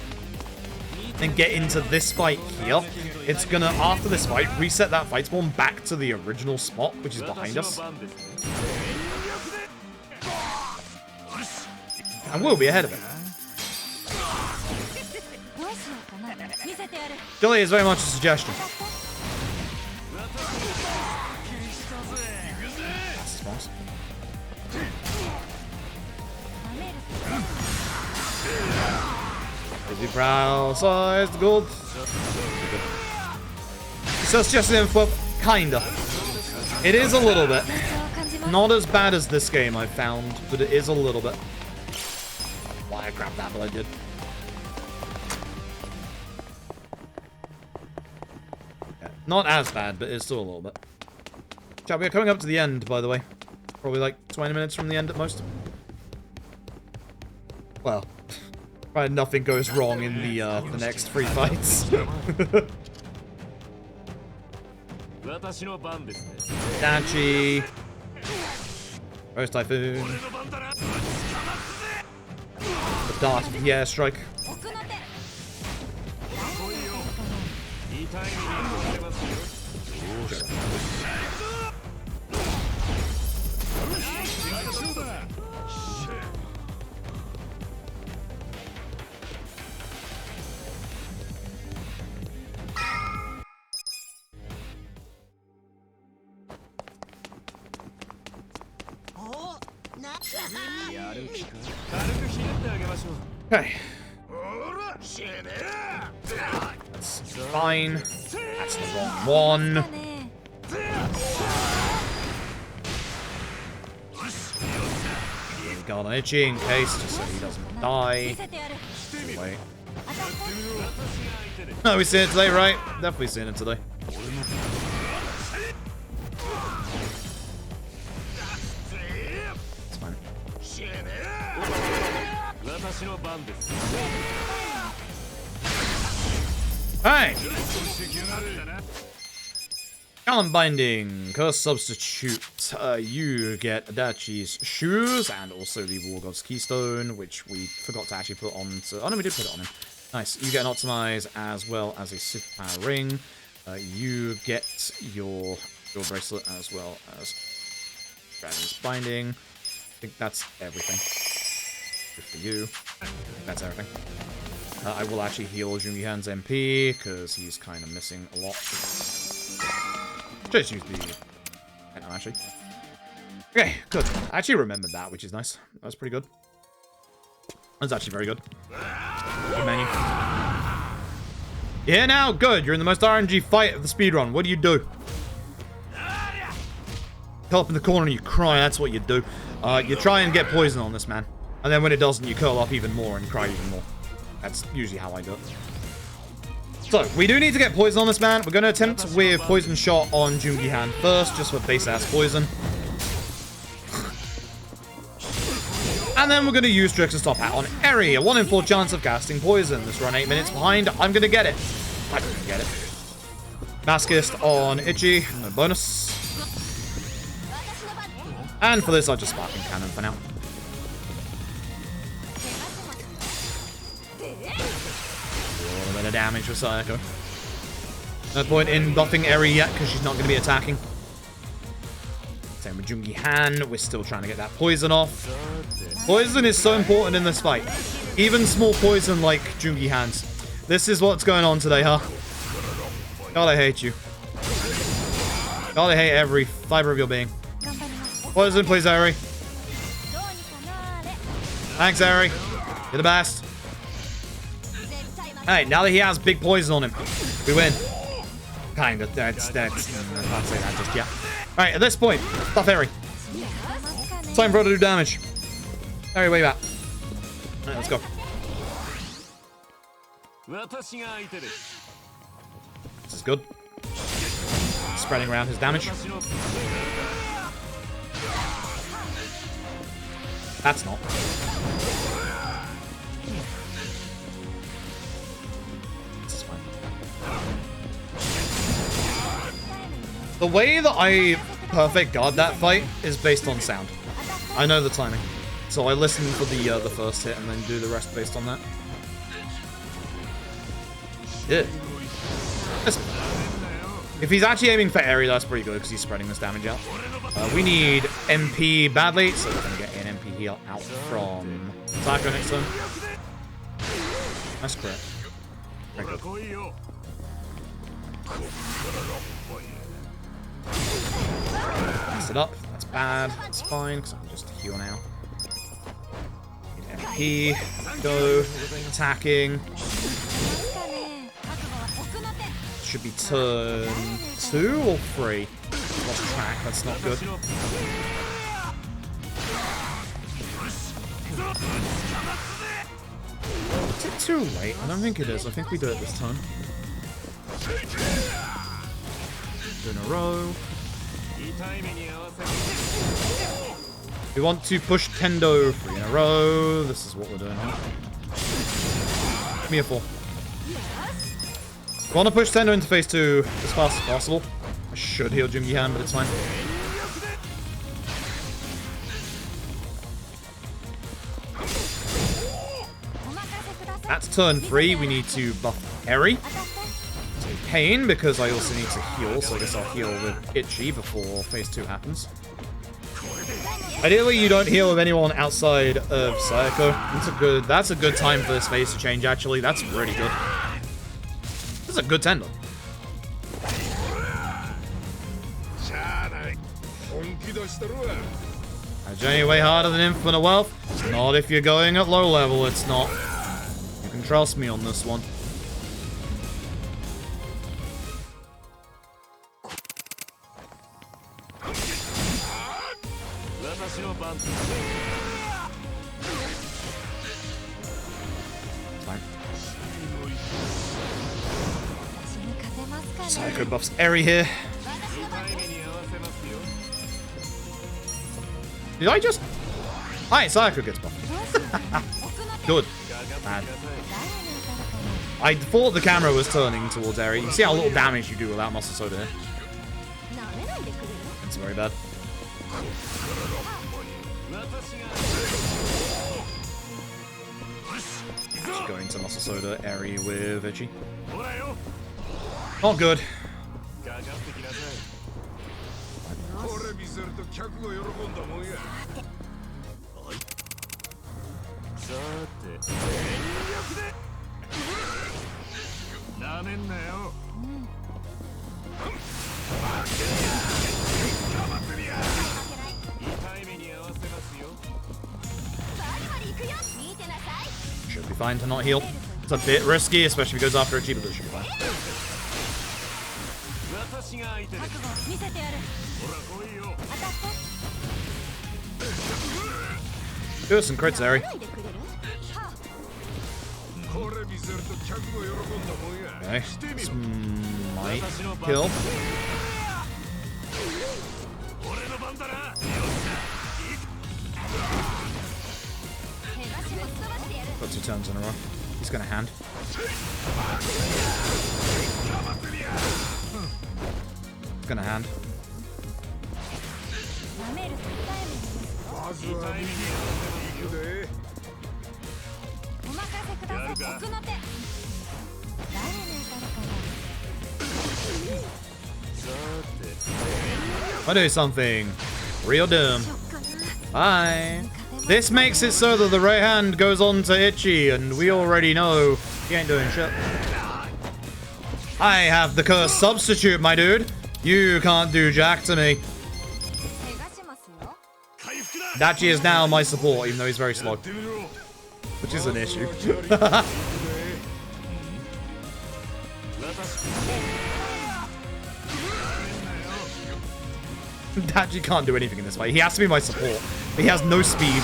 and get into this fight here, it's gonna, after this fight, reset that fight spawn back to the original spot, which is behind us. And we'll be ahead of it. Delay is very much a suggestion. That's Busy brow-sized gold. So it's just an info, kinda. It is a little bit. Not as bad as this game, I found, but it is a little bit. Why I grabbed that, but I did. Yeah, not as bad, but it's still a little bit. Chat, we are coming up to the end, by the way. Probably like 20 minutes from the end at most. Well, right, nothing goes wrong in the next 3 fights. Dachi. Rose Typhoon. The dart of the airstrike. Okay. That's fine. That's the wrong one. Got on Itchy in case, just so he doesn't die. Wait. No, we've seen it today, right? Definitely seen it today. It's fine. Hey! Talent Binding, Curse Substitute. You get Adachi's shoes and also the War God's Keystone, which we forgot to actually put on. Oh no, we did put it on him. Nice. You get an Optimize as well as a Superpower Ring. You get your bracelet as well as Dragon's Binding. I think that's everything. Good for you. That's everything. I will actually heal Jungi-han's MP, because he's kind of missing a lot. Just use the... No, actually. Okay, good. I actually remembered that, which is nice. That was pretty good. That's actually very good. Good menu. Yeah, now? Good. You're in the most RNG fight of the speedrun. What do you do? Curl up in the corner and you cry. That's what you do. You try and get poison on this man. And then when it doesn't, you curl up even more and cry even more. That's usually how I do it. So, we do need to get poison on this man. We're going to attempt with Poison Shot on Jungi-han first, just for base-ass poison. And then we're going to use Drix's Top Hat on Eri. A 1 in 4 chance of casting poison. This run 8 minutes behind. I'm going to get it. I'm going to get it. Maskist on Itchy. No bonus. And for this, I'll just Sparking Cannon for now. A little bit of damage for Sayako. No point in buffing Eri yet, because she's not going to be attacking. Same with Jungi-han. We're still trying to get that poison off. Poison is so important in this fight. Even small poison like Jungi-han's. This is what's going on today, huh? God, I hate you. God, I hate every fiber of your being. Poison, please, Eri. Thanks, Eri. You're the best. Hey, now that he has big poison on him, we win. Kind of. That's. I can't say that just yet. Alright, at this point, buff Eri. Time for her to do damage. Eri, way back. Alright, let's go. This is good. Spreading around his damage. That's not. This is fine. The way that I perfect guard that fight is based on sound. I know the timing. So I listen for the first hit and then do the rest based on that. Yeah. If he's actually aiming for Eri, that's pretty good because he's spreading this damage out. We need MP badly, so we're going to get an MP heal out from Taco next turn. That's correct. Very good. Mess it up. That's bad. That's fine because I can just heal now. Need MP. Go. Attacking. Should be turn 2 or 3. Lost track, that's not good. Is it too late? I don't think it is. I think we do it this time. 2 in a row. We want to push Tendo 3 in a row. This is what we're doing here. Give me a 4. I want to push Tendo into phase 2 as fast as possible. I should heal Jungi-han, but it's fine. That's turn 3. We need to buff Eri. Pain, because I also need to heal, so I guess I'll heal with Itchy before phase 2 happens. Ideally, you don't heal with anyone outside of Sayako. That's a good time for this phase to change, actually. That's really good. This is a good tender. A journey way harder than Infinite Wealth? Not if you're going at low level, it's not. You can trust me on this one. Fine. Psycho buffs Eri here. Did I just... Hi, Psycho gets buffed. Good. Bad. I thought the camera was turning towards Eri. You see how little damage you do without Muscle Soda here? It's very bad. Just going to Muscle Soda, Eri with Itchy. Not good. Should be fine to not heal. It's a bit risky, especially if he goes after Itchy, but it should be fine. Do some crits, Eri. Okay. This might kill. Got 2 turns in a row. He's gonna hand. He's gonna hand. I'll do something real dumb. Bye. This makes it so that the right hand goes on to Itchy, and we already know he ain't doing shit. I have the cursed substitute, my dude. You can't do jack to me. Dachi is now my support, even though he's very slow. Which is an issue. Dachi can't do anything in this fight. He has to be my support. He has no speed.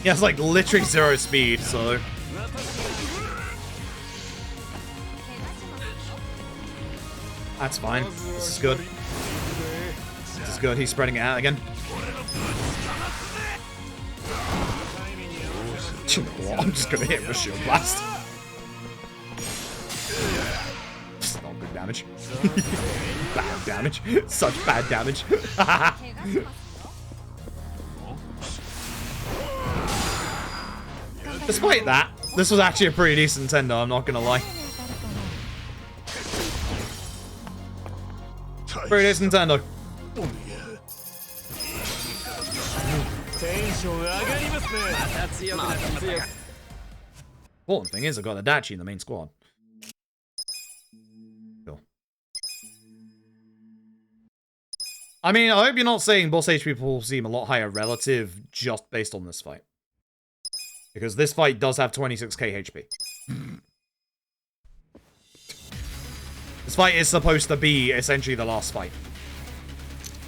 He has like literally 0 speed, so... That's fine. This is good. This is good. He's spreading it out again. You know what? I'm just gonna hit him with Shield Blast. It's not good damage. Bad damage. Such bad damage. Despite that, this was actually a pretty decent tender, I'm not gonna lie. Pretty decent tender. Important thing is I got a Dachi in the main squad. Cool. I mean, I hope you're not saying boss HP will seem a lot higher relative just based on this fight. Because this fight does have 26k HP. This fight is supposed to be essentially the last fight.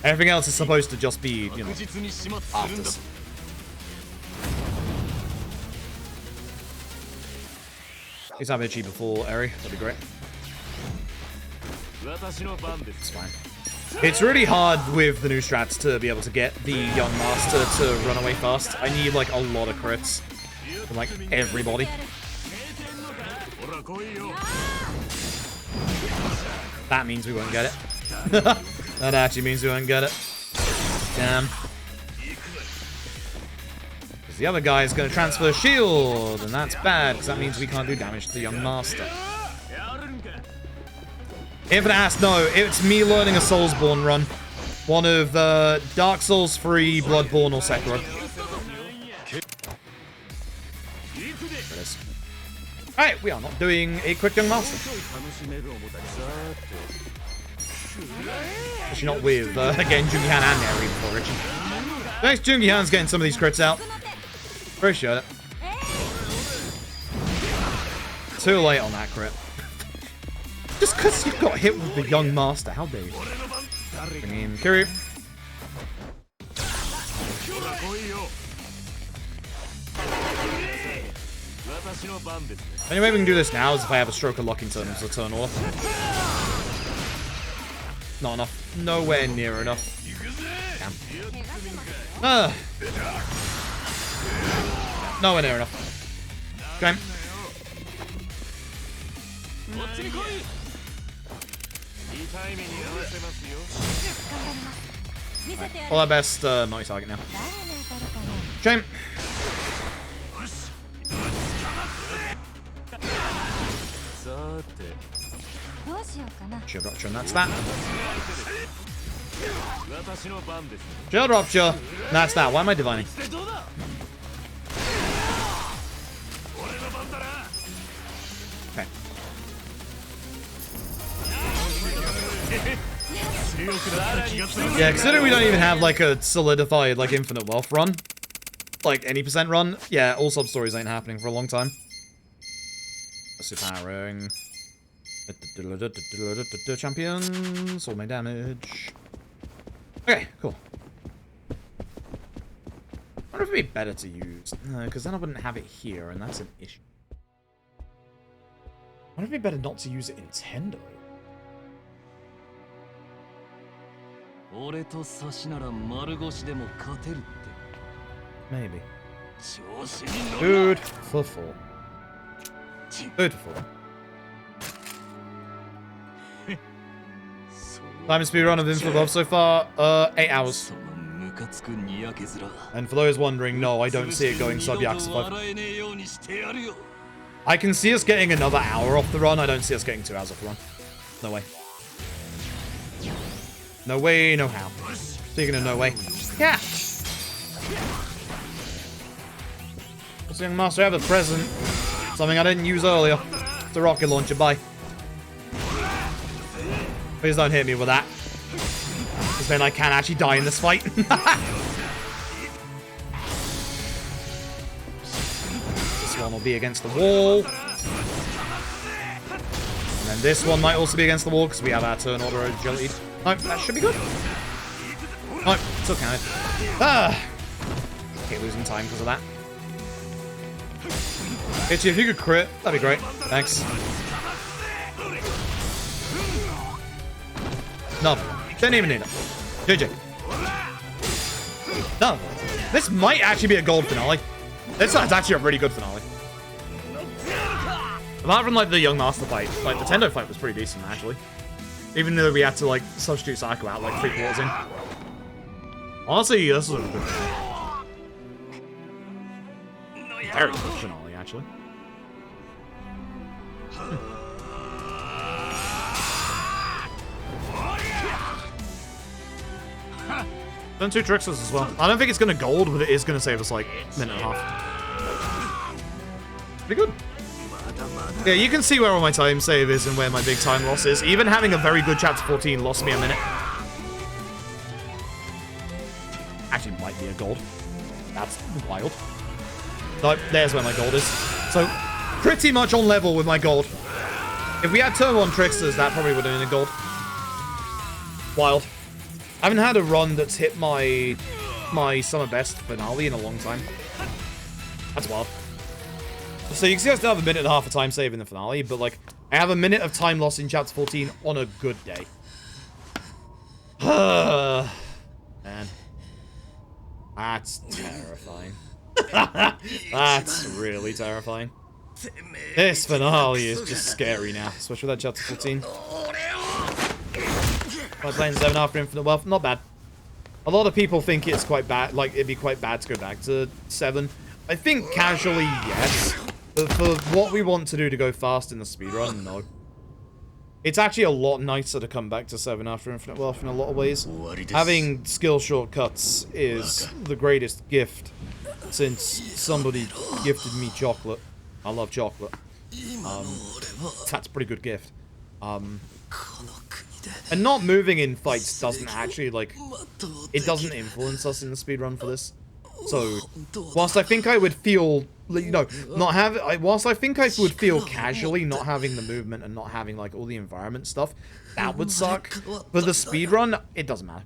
Everything else is supposed to just be, you know, afters. Please have Itchy before Eri, that'd be great. It's fine. It's really hard with the new strats to be able to get the young master to run away fast. I need like a lot of crits from like everybody. That means we won't get it. That actually means we won't get it. Damn. The other guy is going to transfer shield, and that's bad, because that means we can't do damage to the young master. Infinite Ass, no, it's me learning a Soulsborne run. One of Dark Souls 3, Bloodborne, or Sekiro. Alright, we are not doing a quick young master. Actually, not with, again, Jungi-Han and Neri before Richie. Thanks, Jungi-Han's getting some of these crits out. Appreciate it. Too late on that crit. Just because you got hit with the young master, how dare you? Bring in Kiryu. The only way we can do this now is if I have a stroke of luck in terms of turn order. Not enough. Nowhere near enough. Damn. Nowhere near enough. Okay. Well, our best multi-target now. Shame. Shield Rupture, and that's that. Shield Rupture, and that's that. Why am I divining? Okay. Yeah, considering we don't even have like a solidified like infinite wealth run, like any % run, yeah, all sub-stories ain't happening for a long time. Superpowering. Champions, all my damage. Okay, cool. I wonder if it'd be better to use, because then I wouldn't have it here, and that's an issue. I wonder if it'd be better not to use it in Tendo. Maybe. Food for 4. Food for 4. Time speedrun of Infinite Love so far, 8 hours. And for those wondering, no, I don't see it going sub Yakuza 5. I can see us getting another hour off the run. I don't see us getting 2 hours off the run. No way. No way, no how. Speaking of no way. Yeah! What's young master have a present? Something I didn't use earlier. It's a rocket launcher, bye. Please don't hit me with that. Because then I can actually die in this fight. This one will be against the wall. And then this one might also be against the wall because we have our turn order agility. No, that should be good. No, still counted. Ah! Okay, losing time because of that. Itchy, if you could crit, that'd be great. Thanks. No, didn't even need it. GG. No, this might actually be a gold finale. This is actually a really good finale. Apart from like the young master fight, like the Tendo fight was pretty decent actually. Even though we had to like substitute Psycho out like 3/4 in. Honestly, this was a good finale. Very good finale actually. Done 2 tricksters as well. I don't think it's going to gold, but it is going to save us like a minute and a half. Pretty good. Yeah, you can see where all my time save is and where my big time loss is. Even having a very good chapter 14 lost me a minute. Actually, might be a gold. That's wild. No, there's where my gold is. So, pretty much on level with my gold. If we had turn 1 tricksters, that probably would have been a gold. Wild. I haven't had a run that's hit my summer best finale in a long time. That's wild. So you can see I still have a minute and a half of time save in the finale, but like, I have a minute of time loss in chapter 14 on a good day. Man. That's terrifying. That's really terrifying. This finale is just scary now, especially with that chapter 14. By playing 7 after Infinite Wealth, not bad. A lot of people think it's quite bad, like it'd be quite bad to go back to 7. I think casually, yes. But for what we want to do to go fast in the speedrun, no. It's actually a lot nicer to come back to 7 after Infinite Wealth in a lot of ways. Having skill shortcuts is the greatest gift since somebody gifted me chocolate. I love chocolate. That's a pretty good gift. And not moving in fights doesn't actually, like, it doesn't influence us in the speedrun for this. So, whilst I think I would feel, you know, whilst I think I would feel casually not having the movement and not having, like, all the environment stuff, that would suck. For the speedrun, it doesn't matter.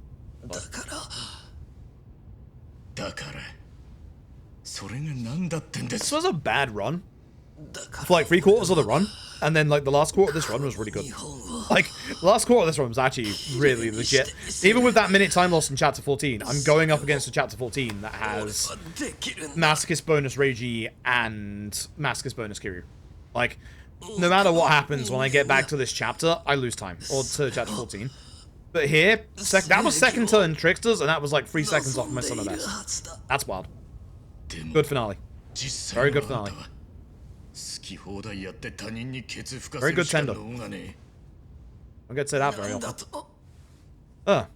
This was a bad run. For like 3/4 of the run, and then like the last quarter of this run was really good. Like, the last quarter of this run was actually really legit. Even with that minute time loss in Chapter 14, I'm going up against a Chapter 14 that has Masochist bonus Reiji and Masochist bonus Kiryu. Like, no matter what happens when I get back to this chapter, I lose time. Or to Chapter 14. But here, that was second turn Tricksters, and that was like 3 seconds off my summer best. That's wild. Good finale. Very good finale. Very good tender. I get to say that very often.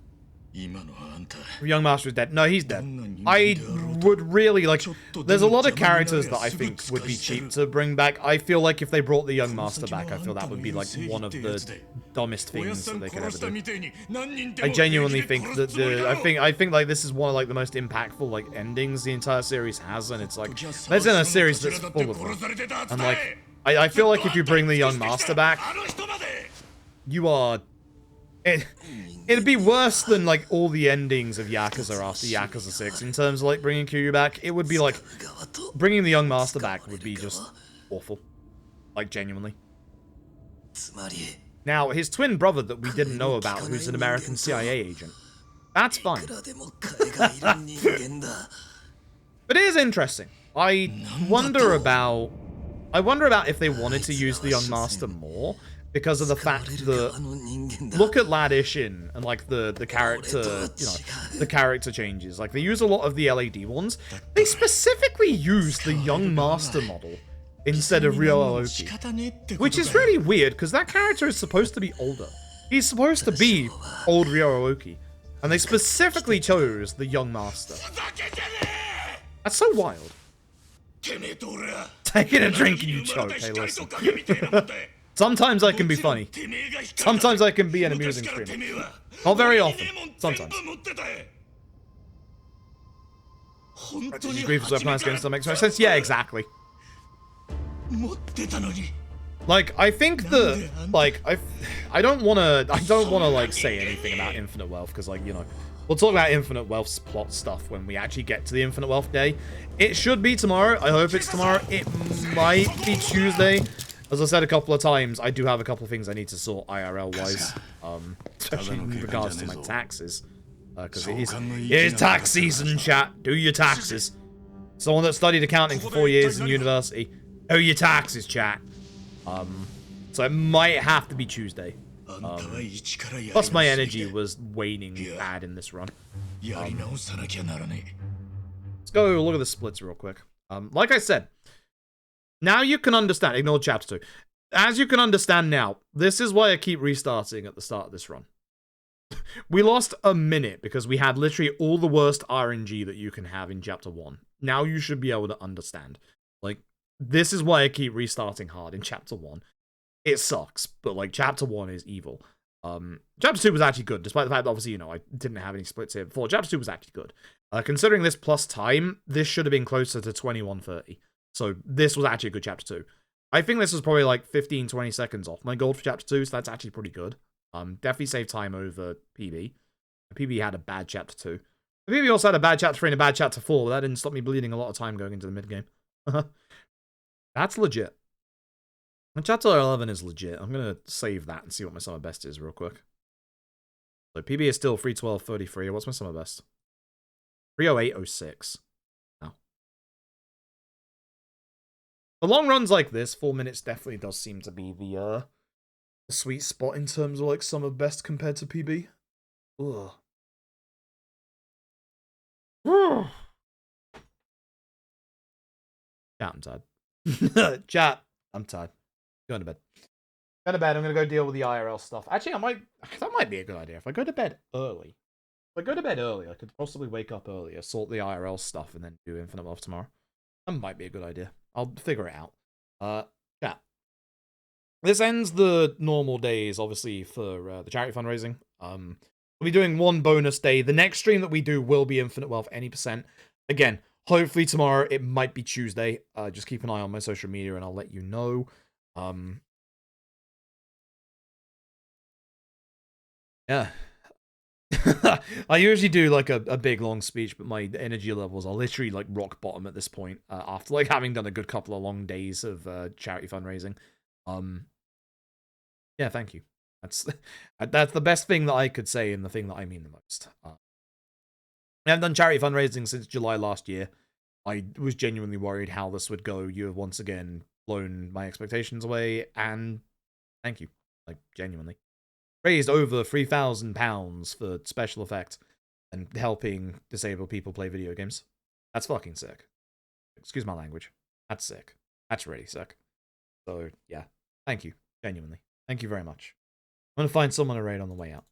Young Master is dead. No, he's dead. I would really, like, there's a lot of characters that I think would be cheap to bring back. I feel like if they brought the Young Master back, I feel that would be, like, one of the dumbest things that they could ever do. I genuinely think that I think, like, this is one of, like, the most impactful, like, endings the entire series has, and it's, like, that's in a series that's full of them. And, like, I feel like if you bring the Young Master back, you are... It'd be worse than, like, all the endings of Yakuza after Yakuza 6 in terms of, like, bringing Kiryu back. It would be, like, bringing the Young Master back would be just awful. Like, genuinely. Now, his twin brother that we didn't know about, who's an American CIA agent. That's fine. But it is interesting. I wonder about if they wanted to use the Young Master more. Because of the fact that, look at Lad Ishin and, like, the character, you know, the character changes. Like, they use a lot of the LAD ones. They specifically use the Young Master model instead of Ryo Aoki. Which is really weird, because that character is supposed to be older. He's supposed to be old Ryo Aoki. And they specifically chose the Young Master. That's so wild. Taking a drink and you choke, hey, listen. Sometimes I can be funny. Sometimes I can be an amusing streamer. Not very often. Sometimes. Did you grieve for weaponized games that makes no sense? Yeah, exactly. Like, I think that, like, I don't wanna like say anything about Infinite Wealth, because, like, you know, we'll talk about Infinite Wealth's plot stuff when we actually get to the Infinite Wealth day. It should be tomorrow. I hope it's tomorrow. It might be Tuesday. As I said a couple of times, I do have a couple of things I need to sort IRL-wise, especially in regards to my taxes, because it is tax season, chat. Do your taxes. Someone that studied accounting for 4 years in university, do your taxes, chat. So it might have to be Tuesday. Plus my energy was waning bad in this run. Let's go look at the splits real quick. Like I said, now you can understand. Ignore chapter 2. As you can understand now, this is why I keep restarting at the start of this run. We lost a minute because we had literally all the worst RNG that you can have in chapter 1. Now you should be able to understand. Like, this is why I keep restarting hard in chapter 1. It sucks, but, like, chapter 1 is evil. Chapter 2 was actually good, despite the fact that, obviously, you know, I didn't have any splits here before. Chapter 2 was actually good. Considering this plus time, this should have been closer to 21:30. So this was actually a good chapter 2. I think this was probably like 15-20 seconds off my gold for chapter 2, so that's actually pretty good. Definitely saved time over PB. PB had a bad chapter 2. PB also had a bad chapter 3 and a bad chapter 4, but that didn't stop me bleeding a lot of time going into the mid-game. That's legit. And chapter 11 is legit. I'm going to save that and see what my summer best is real quick. So PB is still 312.33. What's my summer best? 308.06. For long runs like this, 4 minutes definitely does seem to be the sweet spot in terms of, like, summer best compared to PB. Ugh. Chat, I'm tired. Chat, I'm tired. Going to bed. Go to bed. I'm gonna go deal with the IRL stuff. Actually, that might be a good idea. If I go to bed early, I could possibly wake up earlier, sort the IRL stuff, and then do Infinite Wealth tomorrow. That might be a good idea. I'll figure it out. Chat. This ends the normal days, obviously, for the charity fundraising. We'll be doing one bonus day. The next stream that we do will be Infinite Wealth, any percent. Again, hopefully tomorrow. It might be Tuesday. Just keep an eye on my social media, and I'll let you know. Yeah. I usually do like a big long speech, but my energy levels are literally like rock bottom at this point, after like having done a good couple of long days of charity fundraising. Yeah, thank you. That's the best thing that I could say, and the thing that I mean the most. I haven't done charity fundraising since July last year. I was genuinely worried how this would go. You have once again blown my expectations away, and thank you. Like, genuinely. Raised over £3,000 for special effects and helping disabled people play video games. That's fucking sick. Excuse my language. That's sick. That's really sick. So, yeah. Thank you. Genuinely. Thank you very much. I'm gonna find someone to raid on the way out.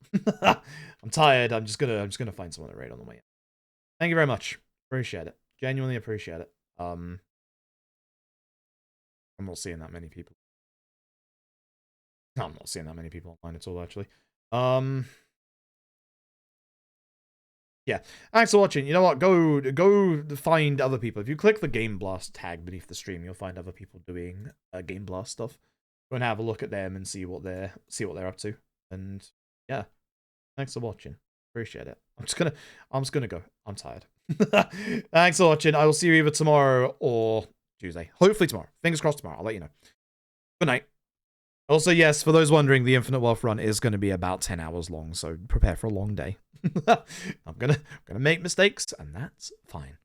I'm tired. I'm just gonna find someone to raid on the way out. Thank you very much. Appreciate it. Genuinely appreciate it. I'm not seeing that many people. I'm not seeing that many people online at all, actually. Yeah. Thanks for watching. You know what? Go find other people. If you click the Gameblast tag beneath the stream, you'll find other people doing Gameblast stuff. Go and have a look at them and see what they're up to. And yeah. Thanks for watching. Appreciate it. I'm just gonna go. I'm tired. Thanks for watching. I will see you either tomorrow or Tuesday. Hopefully tomorrow. Fingers crossed tomorrow. I'll let you know. Good night. Also, yes, for those wondering, the Infinite Wealth run is going to be about 10 hours long, so prepare for a long day. I'm gonna make mistakes, and that's fine.